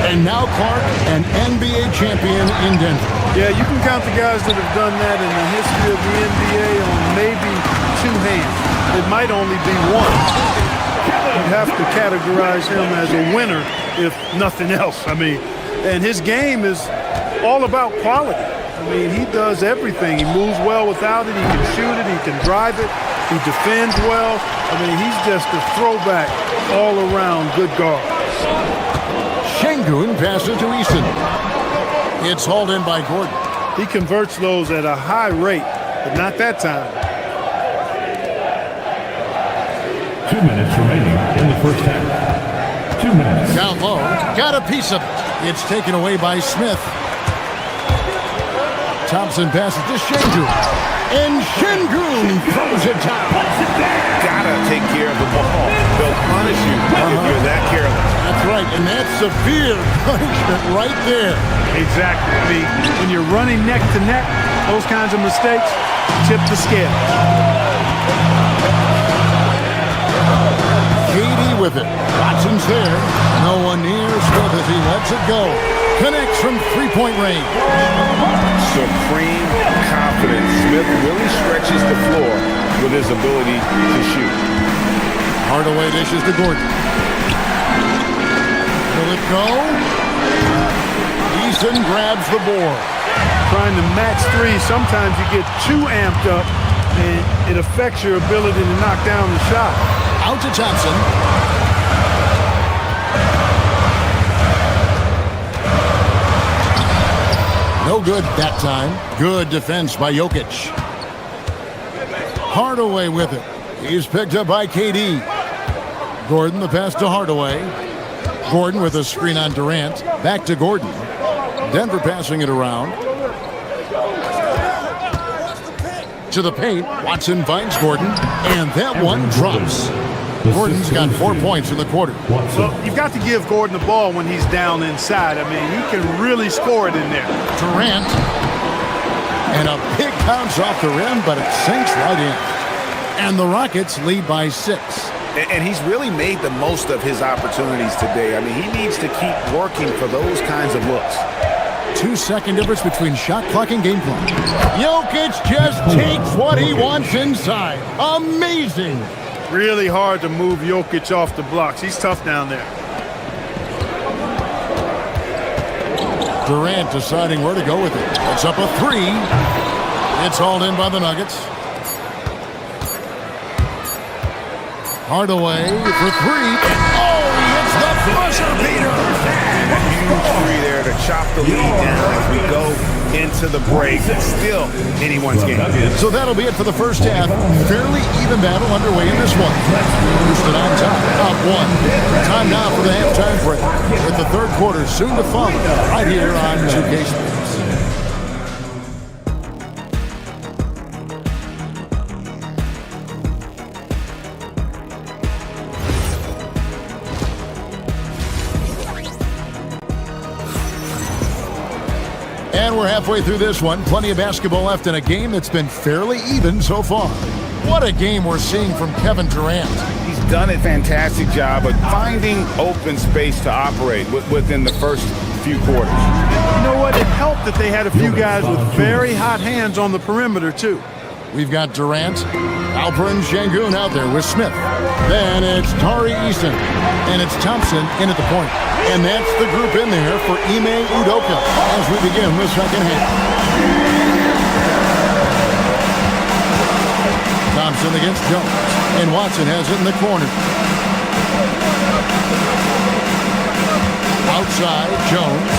And now Clark, an NBA champion in Denver. Yeah, you can count the guys that have done that in the history of the NBA on maybe 2 hands. It might only be 1. You'd have to categorize him as a winner, if nothing else. I mean, and his game is all about quality. I mean, he does everything. He moves well without it. He can shoot it. He can drive it. He defends well. I mean, he's just a throwback all-around good guard. Şengün passes to Eason. It's hauled in by Gordon. He converts those at a high rate, but not that time. 2 minutes remaining in the first half. 2 minutes. Down low, got a piece of it. It's taken away by Smith. Thompson passes to Şengün. And Şengün throws it down. Gotta take care of the ball. They'll punish you if you're that careless. That's right, and that's severe punishment right there. Exactly. I mean, when you're running neck to neck, those kinds of mistakes tip the scale. KD with it. Watson's there. No one near Smith as he lets it go. Connects from three-point range. Supreme confidence. Smith really stretches the floor with his ability to shoot. Hardaway dishes to Gordon. Will it go? Eason grabs the board. Trying to match 3, sometimes you get too amped up and it affects your ability to knock down the shot. Out to Thompson. No good that time. Good defense by Jokic. Hardaway with it. He's picked up by KD. Gordon, the pass to Hardaway. Gordon with a screen on Durant. Back to Gordon. Denver passing it around. To the paint. Watson finds Gordon. And that one drops. Gordon's got 4 points in the quarter. Well, you've got to give Gordon the ball when he's down inside. I mean, he can really score it in there. Durant. And a big bounce off the rim, but it sinks right in. And the Rockets lead by 6. And he's really made the most of his opportunities today. I mean, he needs to keep working for those kinds of looks. 2-second difference between shot clock and game clock. Jokic just takes what he wants inside. Amazing. Really hard to move Jokic off the blocks. He's tough down there. Durant deciding where to go with it. It's up a 3. It's hauled in by the Nuggets. Hardaway for 3. Oh, it's the buzzer beater. A huge 3 there to chop the lead down as we go into the break. It's still anyone's game. So that'll be it for the first half. Fairly even battle underway in this one. Houston on top, up 1. Time now for the halftime break, with the third quarter soon to follow right here on 2K Sports. And we're halfway through this one. Plenty of basketball left in a game that's been fairly even so far. What a game we're seeing from Kevin Durant. He's done a fantastic job of finding open space to operate within the first few quarters. You know what? It helped that they had a few guys with very hot hands on the perimeter, too. We've got Durant, Alperen Şengün out there with Smith. Then it's Tari Eason. And it's Thompson in at the point. And that's the group in there for Ime Udoka as we begin the second half. Thompson against Jones. And Watson has it in the corner. Outside, Jones.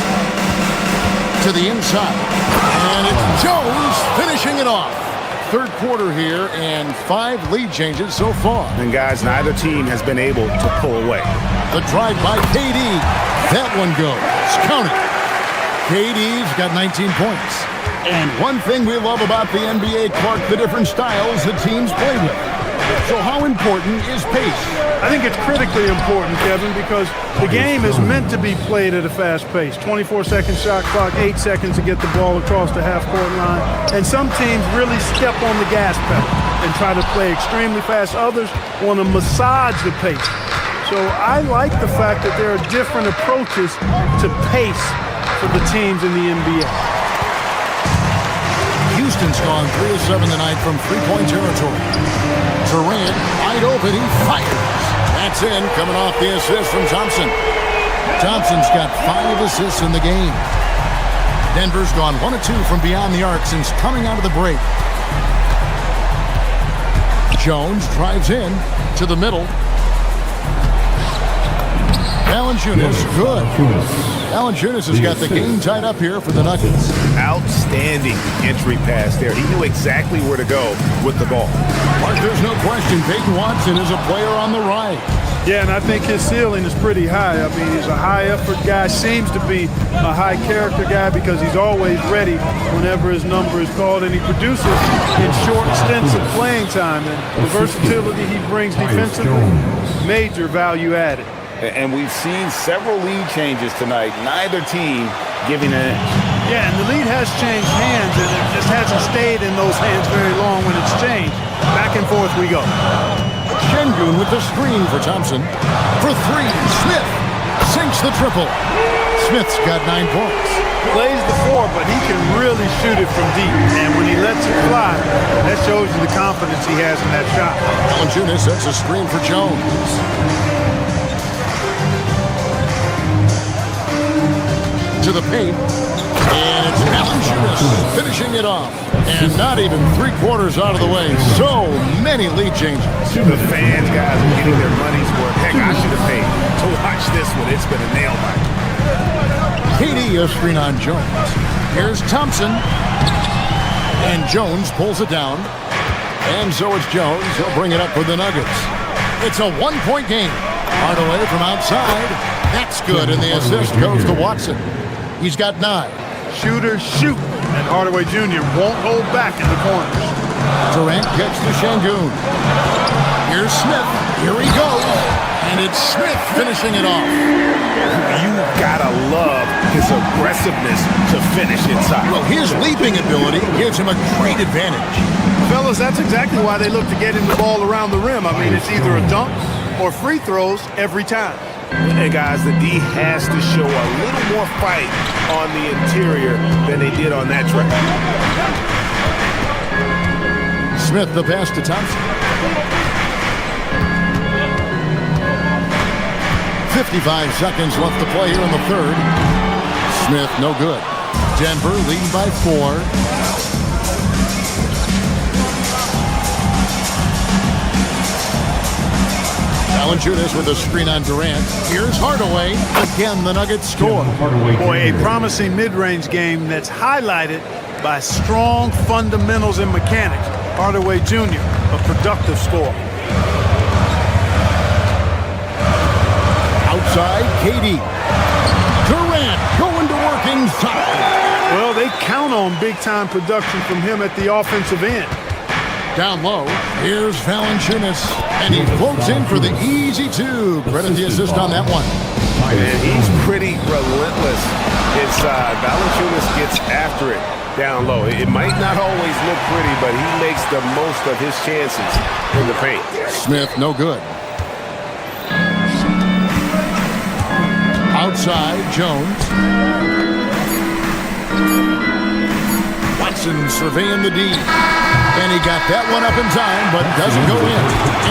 To the inside. And it's Jones finishing it off. Third quarter here and 5 lead changes so far. And guys, neither team has been able to pull away. The drive by KD. That one goes. Count it. KD's got 19 points. And one thing we love about the NBA, Clark, the different styles that teams play with. So how important is pace? I think it's critically important, Kevin, because the game is meant to be played at a fast pace. 24-second shot clock, 8 seconds to get the ball across the half-court line. And some teams really step on the gas pedal and try to play extremely fast. Others want to massage the pace. So I like the fact that there are different approaches to pace for the teams in the NBA. Houston's gone 3 of 7 tonight from three-point territory. Durant, wide open, he fires. That's in, coming off the assist from Thompson. Thompson's got 5 assists in the game. Denver's gone 1 of 2 from beyond the arc since coming out of the break. Jones drives in to the middle. Valanciunas, good. Valanciunas has got the game tied up here for the Nuggets. Outstanding entry pass there. He knew exactly where to go with the ball. Mark, there's no question Peyton Watson is a player on the rise. Yeah, and I think his ceiling is pretty high. I mean, he's a high-effort guy, seems to be a high-character guy because he's always ready whenever his number is called, and he produces in short stints of playing time. And the versatility he brings defensively, major value added. And we've seen several lead changes tonight. Neither team giving an inch. Yeah, and the lead has changed hands, and it just hasn't stayed in those hands very long when it's changed. Back and forth we go. Şengün with the screen for Thompson. For 3, Smith sinks the triple. Smith's got 9 points. Plays the 4, but he can really shoot it from deep. And when he lets it fly, that shows you the confidence he has in that shot. Valanciunas sets a screen for Jones. To the paint, and it's Valanciunas finishing it off, and not even 3/4 out of the way. So many lead changes. The fans, guys, are getting their money's worth. Heck, I should have paid to watch this one. It's been a nail biter. KD a screen on Jones. Here's Thompson, and Jones pulls it down, and so it's Jones. He'll bring it up for the Nuggets. It's a 1-point game. Hardaway from outside. That's good, and the assist goes to Watson. He's got 9. Shooters shoot, and Hardaway Jr. won't hold back in the corners. Durant gets to Şengün. Here's Smith. Here he goes, and it's Smith finishing it off. You gotta love his aggressiveness to finish inside. Well, his leaping ability gives him a great advantage. Fellas, that's exactly why they look to get him the ball around the rim. I mean, it's either a dunk or free throws every time. And guys, the D has to show a little more fight on the interior than they did on that track. Smith the pass to Thompson. 55 seconds left to play here in the third. Smith no good. Denver leading by 4. Valanciunas with a screen on Durant. Here's Hardaway. Again, the Nuggets score. Boy, a promising mid-range game that's highlighted by strong fundamentals and mechanics. Hardaway Jr., a productive scorer. Outside, KD. Durant going to work inside. Well, they count on big-time production from him at the offensive end. Down low, here's Valanciunas, and he floats in for the easy 2. Credit the assist on that one. And he's pretty relentless inside. Valanciunas gets after it down low. It might not always look pretty, but he makes the most of his chances in the paint. Smith, no good. Outside, Jones. Watson surveying the D. And he got that one up in time, but doesn't go in.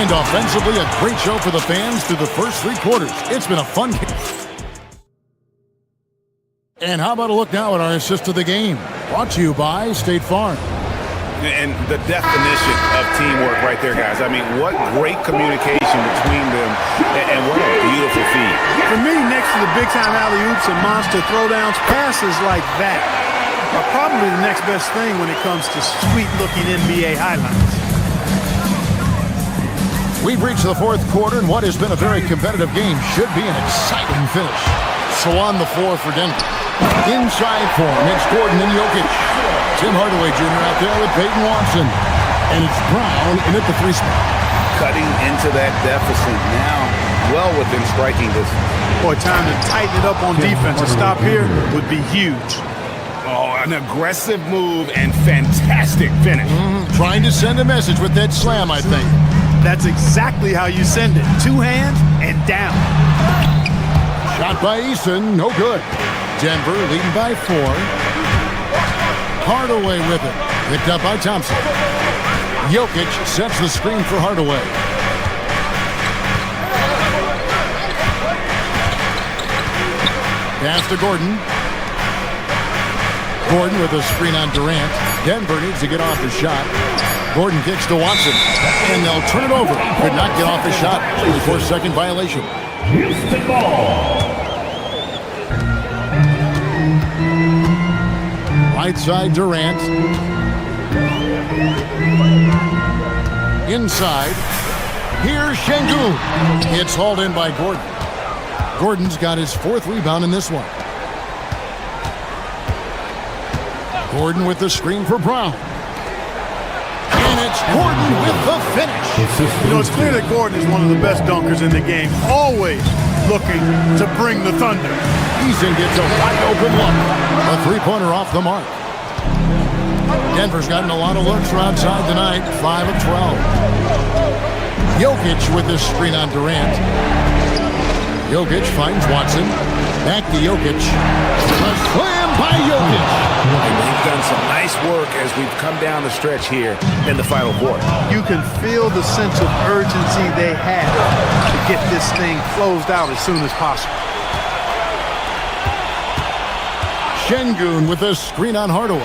And offensively, a great show for the fans through the first 3 quarters. It's been a fun game. And how about a look now at our assist of the game? Brought to you by State Farm. And the definition of teamwork right there, guys. I mean, what great communication between them, and what a beautiful feed. For me, next to the big-time alley-oops and monster throwdowns, passes like that are probably the next best thing when it comes to sweet-looking NBA highlights. We've reached the 4th quarter, and what has been a very competitive game should be an exciting finish. So on the floor for Denver. Inside for him, it's Gordon and Jokic. Tim Hardaway Jr. out there with Peyton Watson. And it's Brown in at the 3 spot. Cutting into that deficit now, well within striking distance. Boy, time to tighten it up on defense. A stop here would be huge. Oh, an aggressive move and fantastic finish. Trying to send a message with that slam, I think. That's exactly how you send it. 2 hands and down. Shot by Eason, no good. Denver leading by 4. Hardaway with it. Picked up by Thompson. Jokic sets the screen for Hardaway. Pass to Gordon. Gordon with a screen on Durant. Denver needs to get off his shot. Gordon kicks to Watson. And they'll turn it over. Could not get off his shot. 4-second violation. Houston ball. Right side Durant. Inside. Here's Şengün. It's hauled in by Gordon. Gordon's got his 4th rebound in this one. Gordon with the screen for Brown. And it's Gordon with the finish. You know, it's clear that Gordon is one of the best dunkers in the game. Always looking to bring the thunder. Eason gets a wide open look. A 3-pointer off the mark. Denver's gotten a lot of looks from outside tonight. 5 of 12. Jokic with the screen on Durant. Jokic finds Watson. Back to Jokic. A slam by Jokic. And they've done some nice work as we've come down the stretch here in the final quarter. You can feel the sense of urgency they have to get this thing closed out as soon as possible. Şengün with a screen on Hardaway.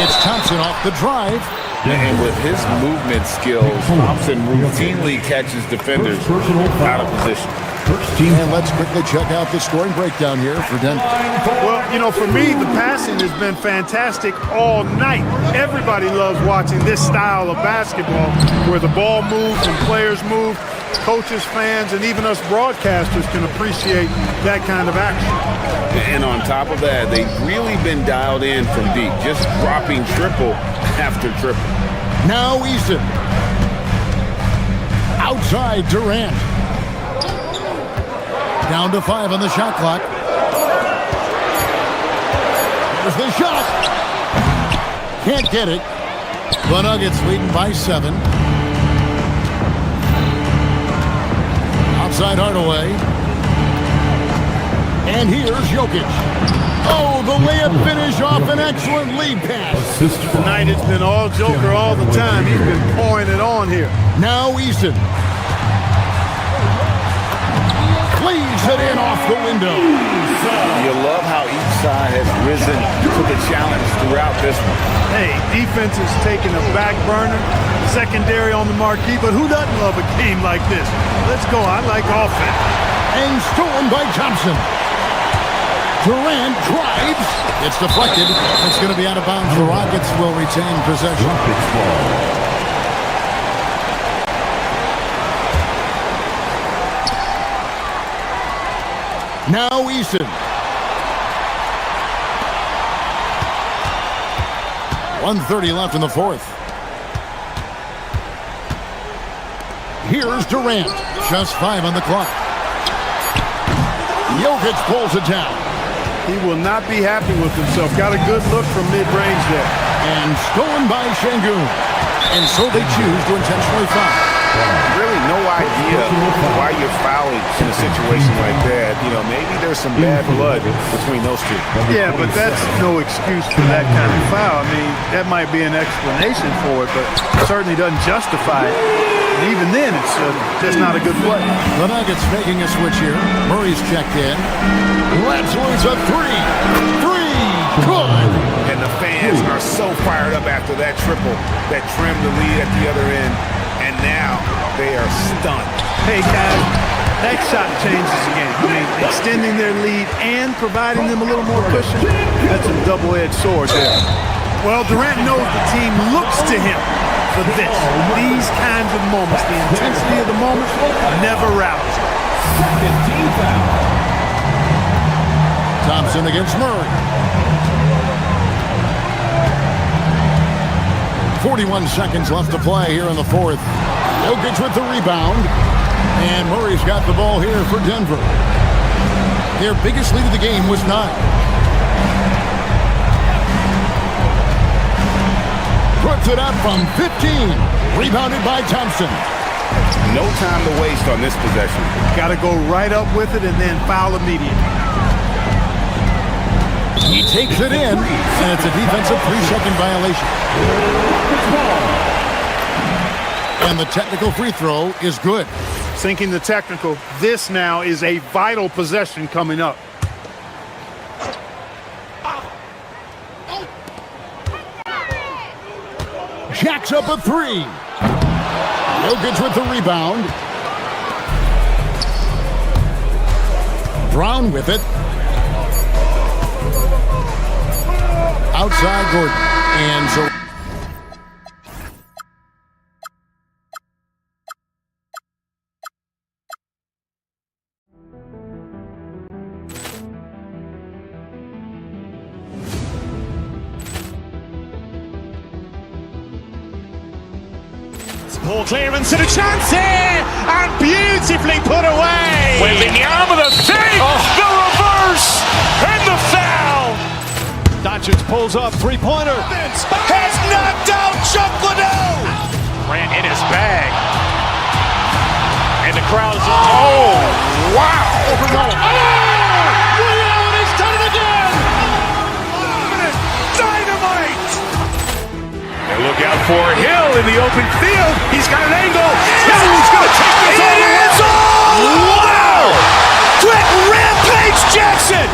It's Thompson off the drive. And with his movement skills, Thompson routinely catches defenders out of position. And let's quickly check out the scoring breakdown here for Denver. Well, you know, for me, the passing has been fantastic all night. Everybody loves watching this style of basketball where the ball moves and players move. Coaches, fans, and even us broadcasters can appreciate that kind of action. And on top of that, they've really been dialed in from deep, just dropping triple after triple. Now Eason. Outside Durant. Down to 5 on the shot clock. There's the shot. Can't get it. The Nuggets leading by 7. Outside Hardaway. And here's Jokic. Oh, the layup finish off an excellent lead pass. Tonight it's been all Joker all the time. He's been pouring it on here. Now Eason. Leaves it in off the window. You love how each side has risen to the challenge throughout this one. Hey, defense is taking a back burner, secondary on the marquee, but who doesn't love a game like this? Let's go. I like offense. And stolen by Thompson. Durant drives. It's deflected. It's going to be out of bounds. The Rockets will retain possession. Now Eason. 1:30 left in the 4th. Here's Durant. Just 5 on the clock. Jokic pulls it down. He will not be happy with himself. Got a good look from mid-range there. And stolen by Şengün. And so they choose to intentionally foul. Really no idea why you're fouling in a situation like that. You know, maybe there's some bad blood between those two. Yeah, but that's no excuse for that kind of foul. I mean, that might be an explanation for it, but it certainly doesn't justify it. And even then, it's just not a good play. The Nuggets making a switch here. Murray's checked in. Let's lose a 3. 3. Good. And the fans are so fired up after that triple that trimmed the lead at the other end. And now they are stunned. Hey, guys, that shot changes the game. I mean, extending their lead and providing them a little more cushion, that's a double-edged sword there. Well, Durant knows the team looks to him for this. These kinds of moments, the intensity of the moment, never rallies. 15 foul. Thompson against Murray. 41 seconds left to play here in the fourth. Jokic with the rebound. And Murray's got the ball here for Denver. Their biggest lead of the game was 9. Puts it up from 15. Rebounded by Thompson. No time to waste on this possession. Got to go right up with it and then foul immediately. He takes it in, and it's a defensive 3-second violation. And the technical free throw is good. Sinking the technical. This now is a vital possession coming up. Jacks up a 3. Jokic with the rebound. Brown with it. Outside Gordon. And so Ball clearance and a chance here, and beautifully put away. Wembanyama the save, the reverse, and the foul. Doncic pulls up, three-pointer. Has knocked out Chuck Liddell. Ran in his bag. And the crowd is, oh, wow. He's done it again. Dynamite. And look out for Hill in the open field. He's got an angle. He's going to take this all the way. Wow. Quick Rampage Jackson.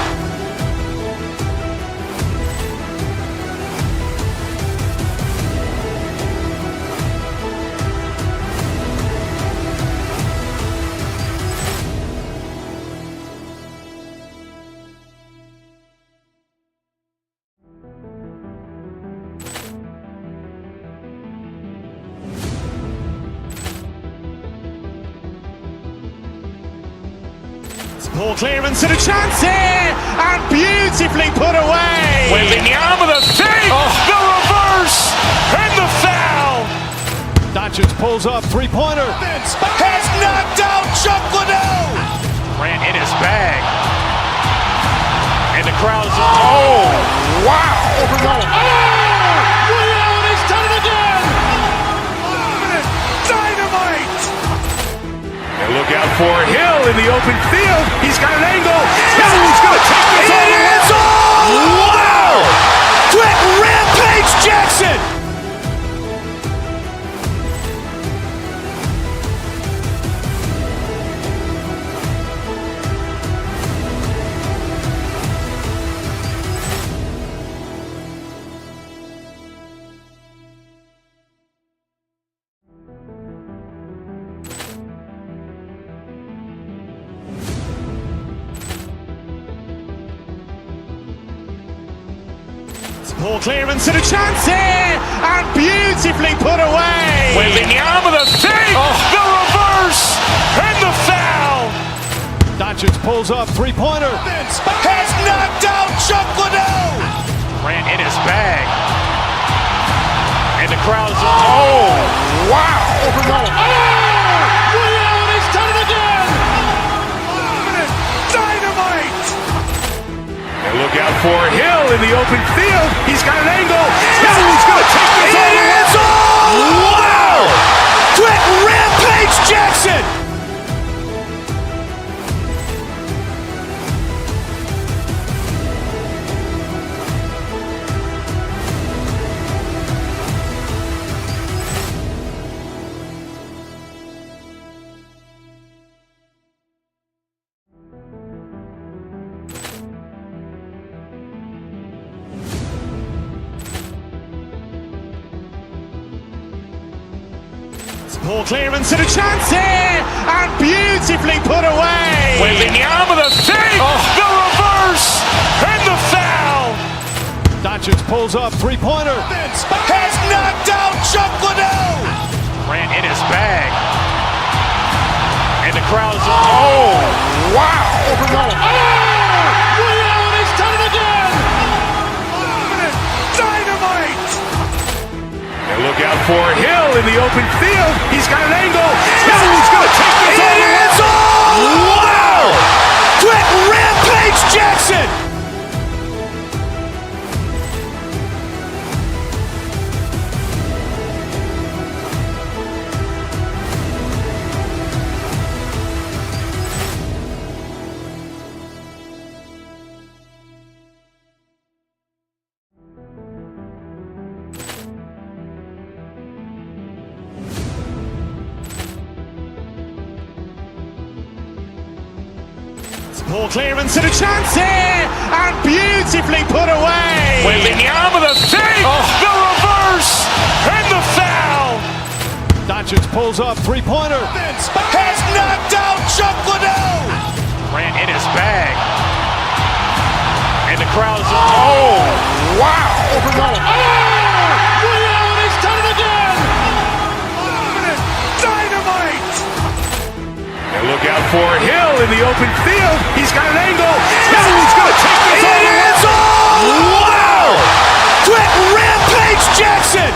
Ball clearance and a chance here, and beautifully put away. Wembanyama the save, the reverse, and the foul. Doncic pulls up, three-pointer. Has knocked out Chuck Liddell. Ran in his bag. And the crowd is, oh, wow. He's done it again. Dynamite. And look out for Hill in the open field. He's got an angle. He's going to take this all the way. Wow. Quick Rampage Jackson. Ball clearance and a chance here, and beautifully put away. Wembanyama the save, the reverse, and the foul. Doncic pulls up, three-pointer. Has knocked out Chuck Liddell. Ran in his bag. And the crowd is, oh, wow. He's done it again. Dynamite. And look out for Hill in the open field. He's got an angle. He's going to take this all the way. Wow. Quick Rampage Jackson. Ball clearance and a chance here, and beautifully put away. Wembanyama the save, the reverse, and the foul. Doncic pulls up, three-pointer. Has knocked out Chuck Liddell. Ran in his bag. And the crowd is, oh, wow. He's done it again. Dynamite. And look Look out for Hill in the open field. He's got an angle. Hill is going to take this all the way. It is all! Wow! Quick Rampage Jackson! Ball clearance and a chance here, and beautifully put away. Wembanyama the fake, the reverse, and the foul. Doncic pulls up, three-pointer. Has knocked out Chuck Liddell. Ran in his bag, and the crowd is wow! He's done it again. Dynamite! And look out for Hill in the open field. He's got an angle. Hill is going to take this all the way. It is all! Wow! Quick Rampage Jackson!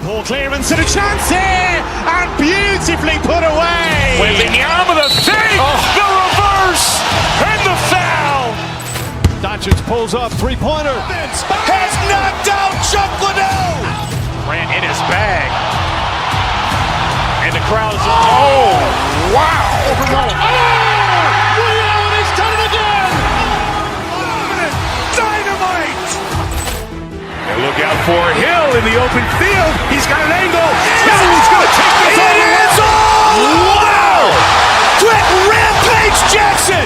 Ball clearance and a chance here, and beautifully put away. Wembanyama the fake, the reverse, and the foul. Doncic pulls up, three-pointer. Has knocked out Chuck Liddell. Ran in his bag, and the crowd is wow! He's done it again. Dynamite! And look out for Hill in the open field. He's got an angle. Hill is going to take this all the way. It is all! Wow! Quick Rampage Jackson!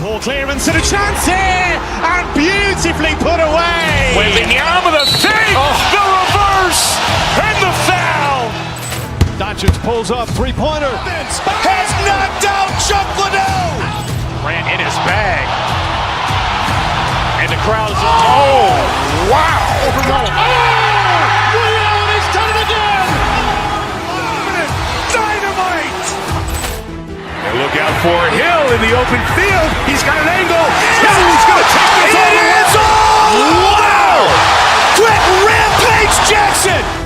Ball clearance and a chance here, and beautifully put away. Wembanyama the fake, the reverse, and the foul. Doncic pulls up, three-pointer. Has knocked out Chuck Liddell. Ran in his bag, and the crowd is wow! He's done it again. Dynamite! And look out for Hill in the open field. He's got an angle. Hill is going to take this all the way. It is all! Wow! Quick Rampage Jackson!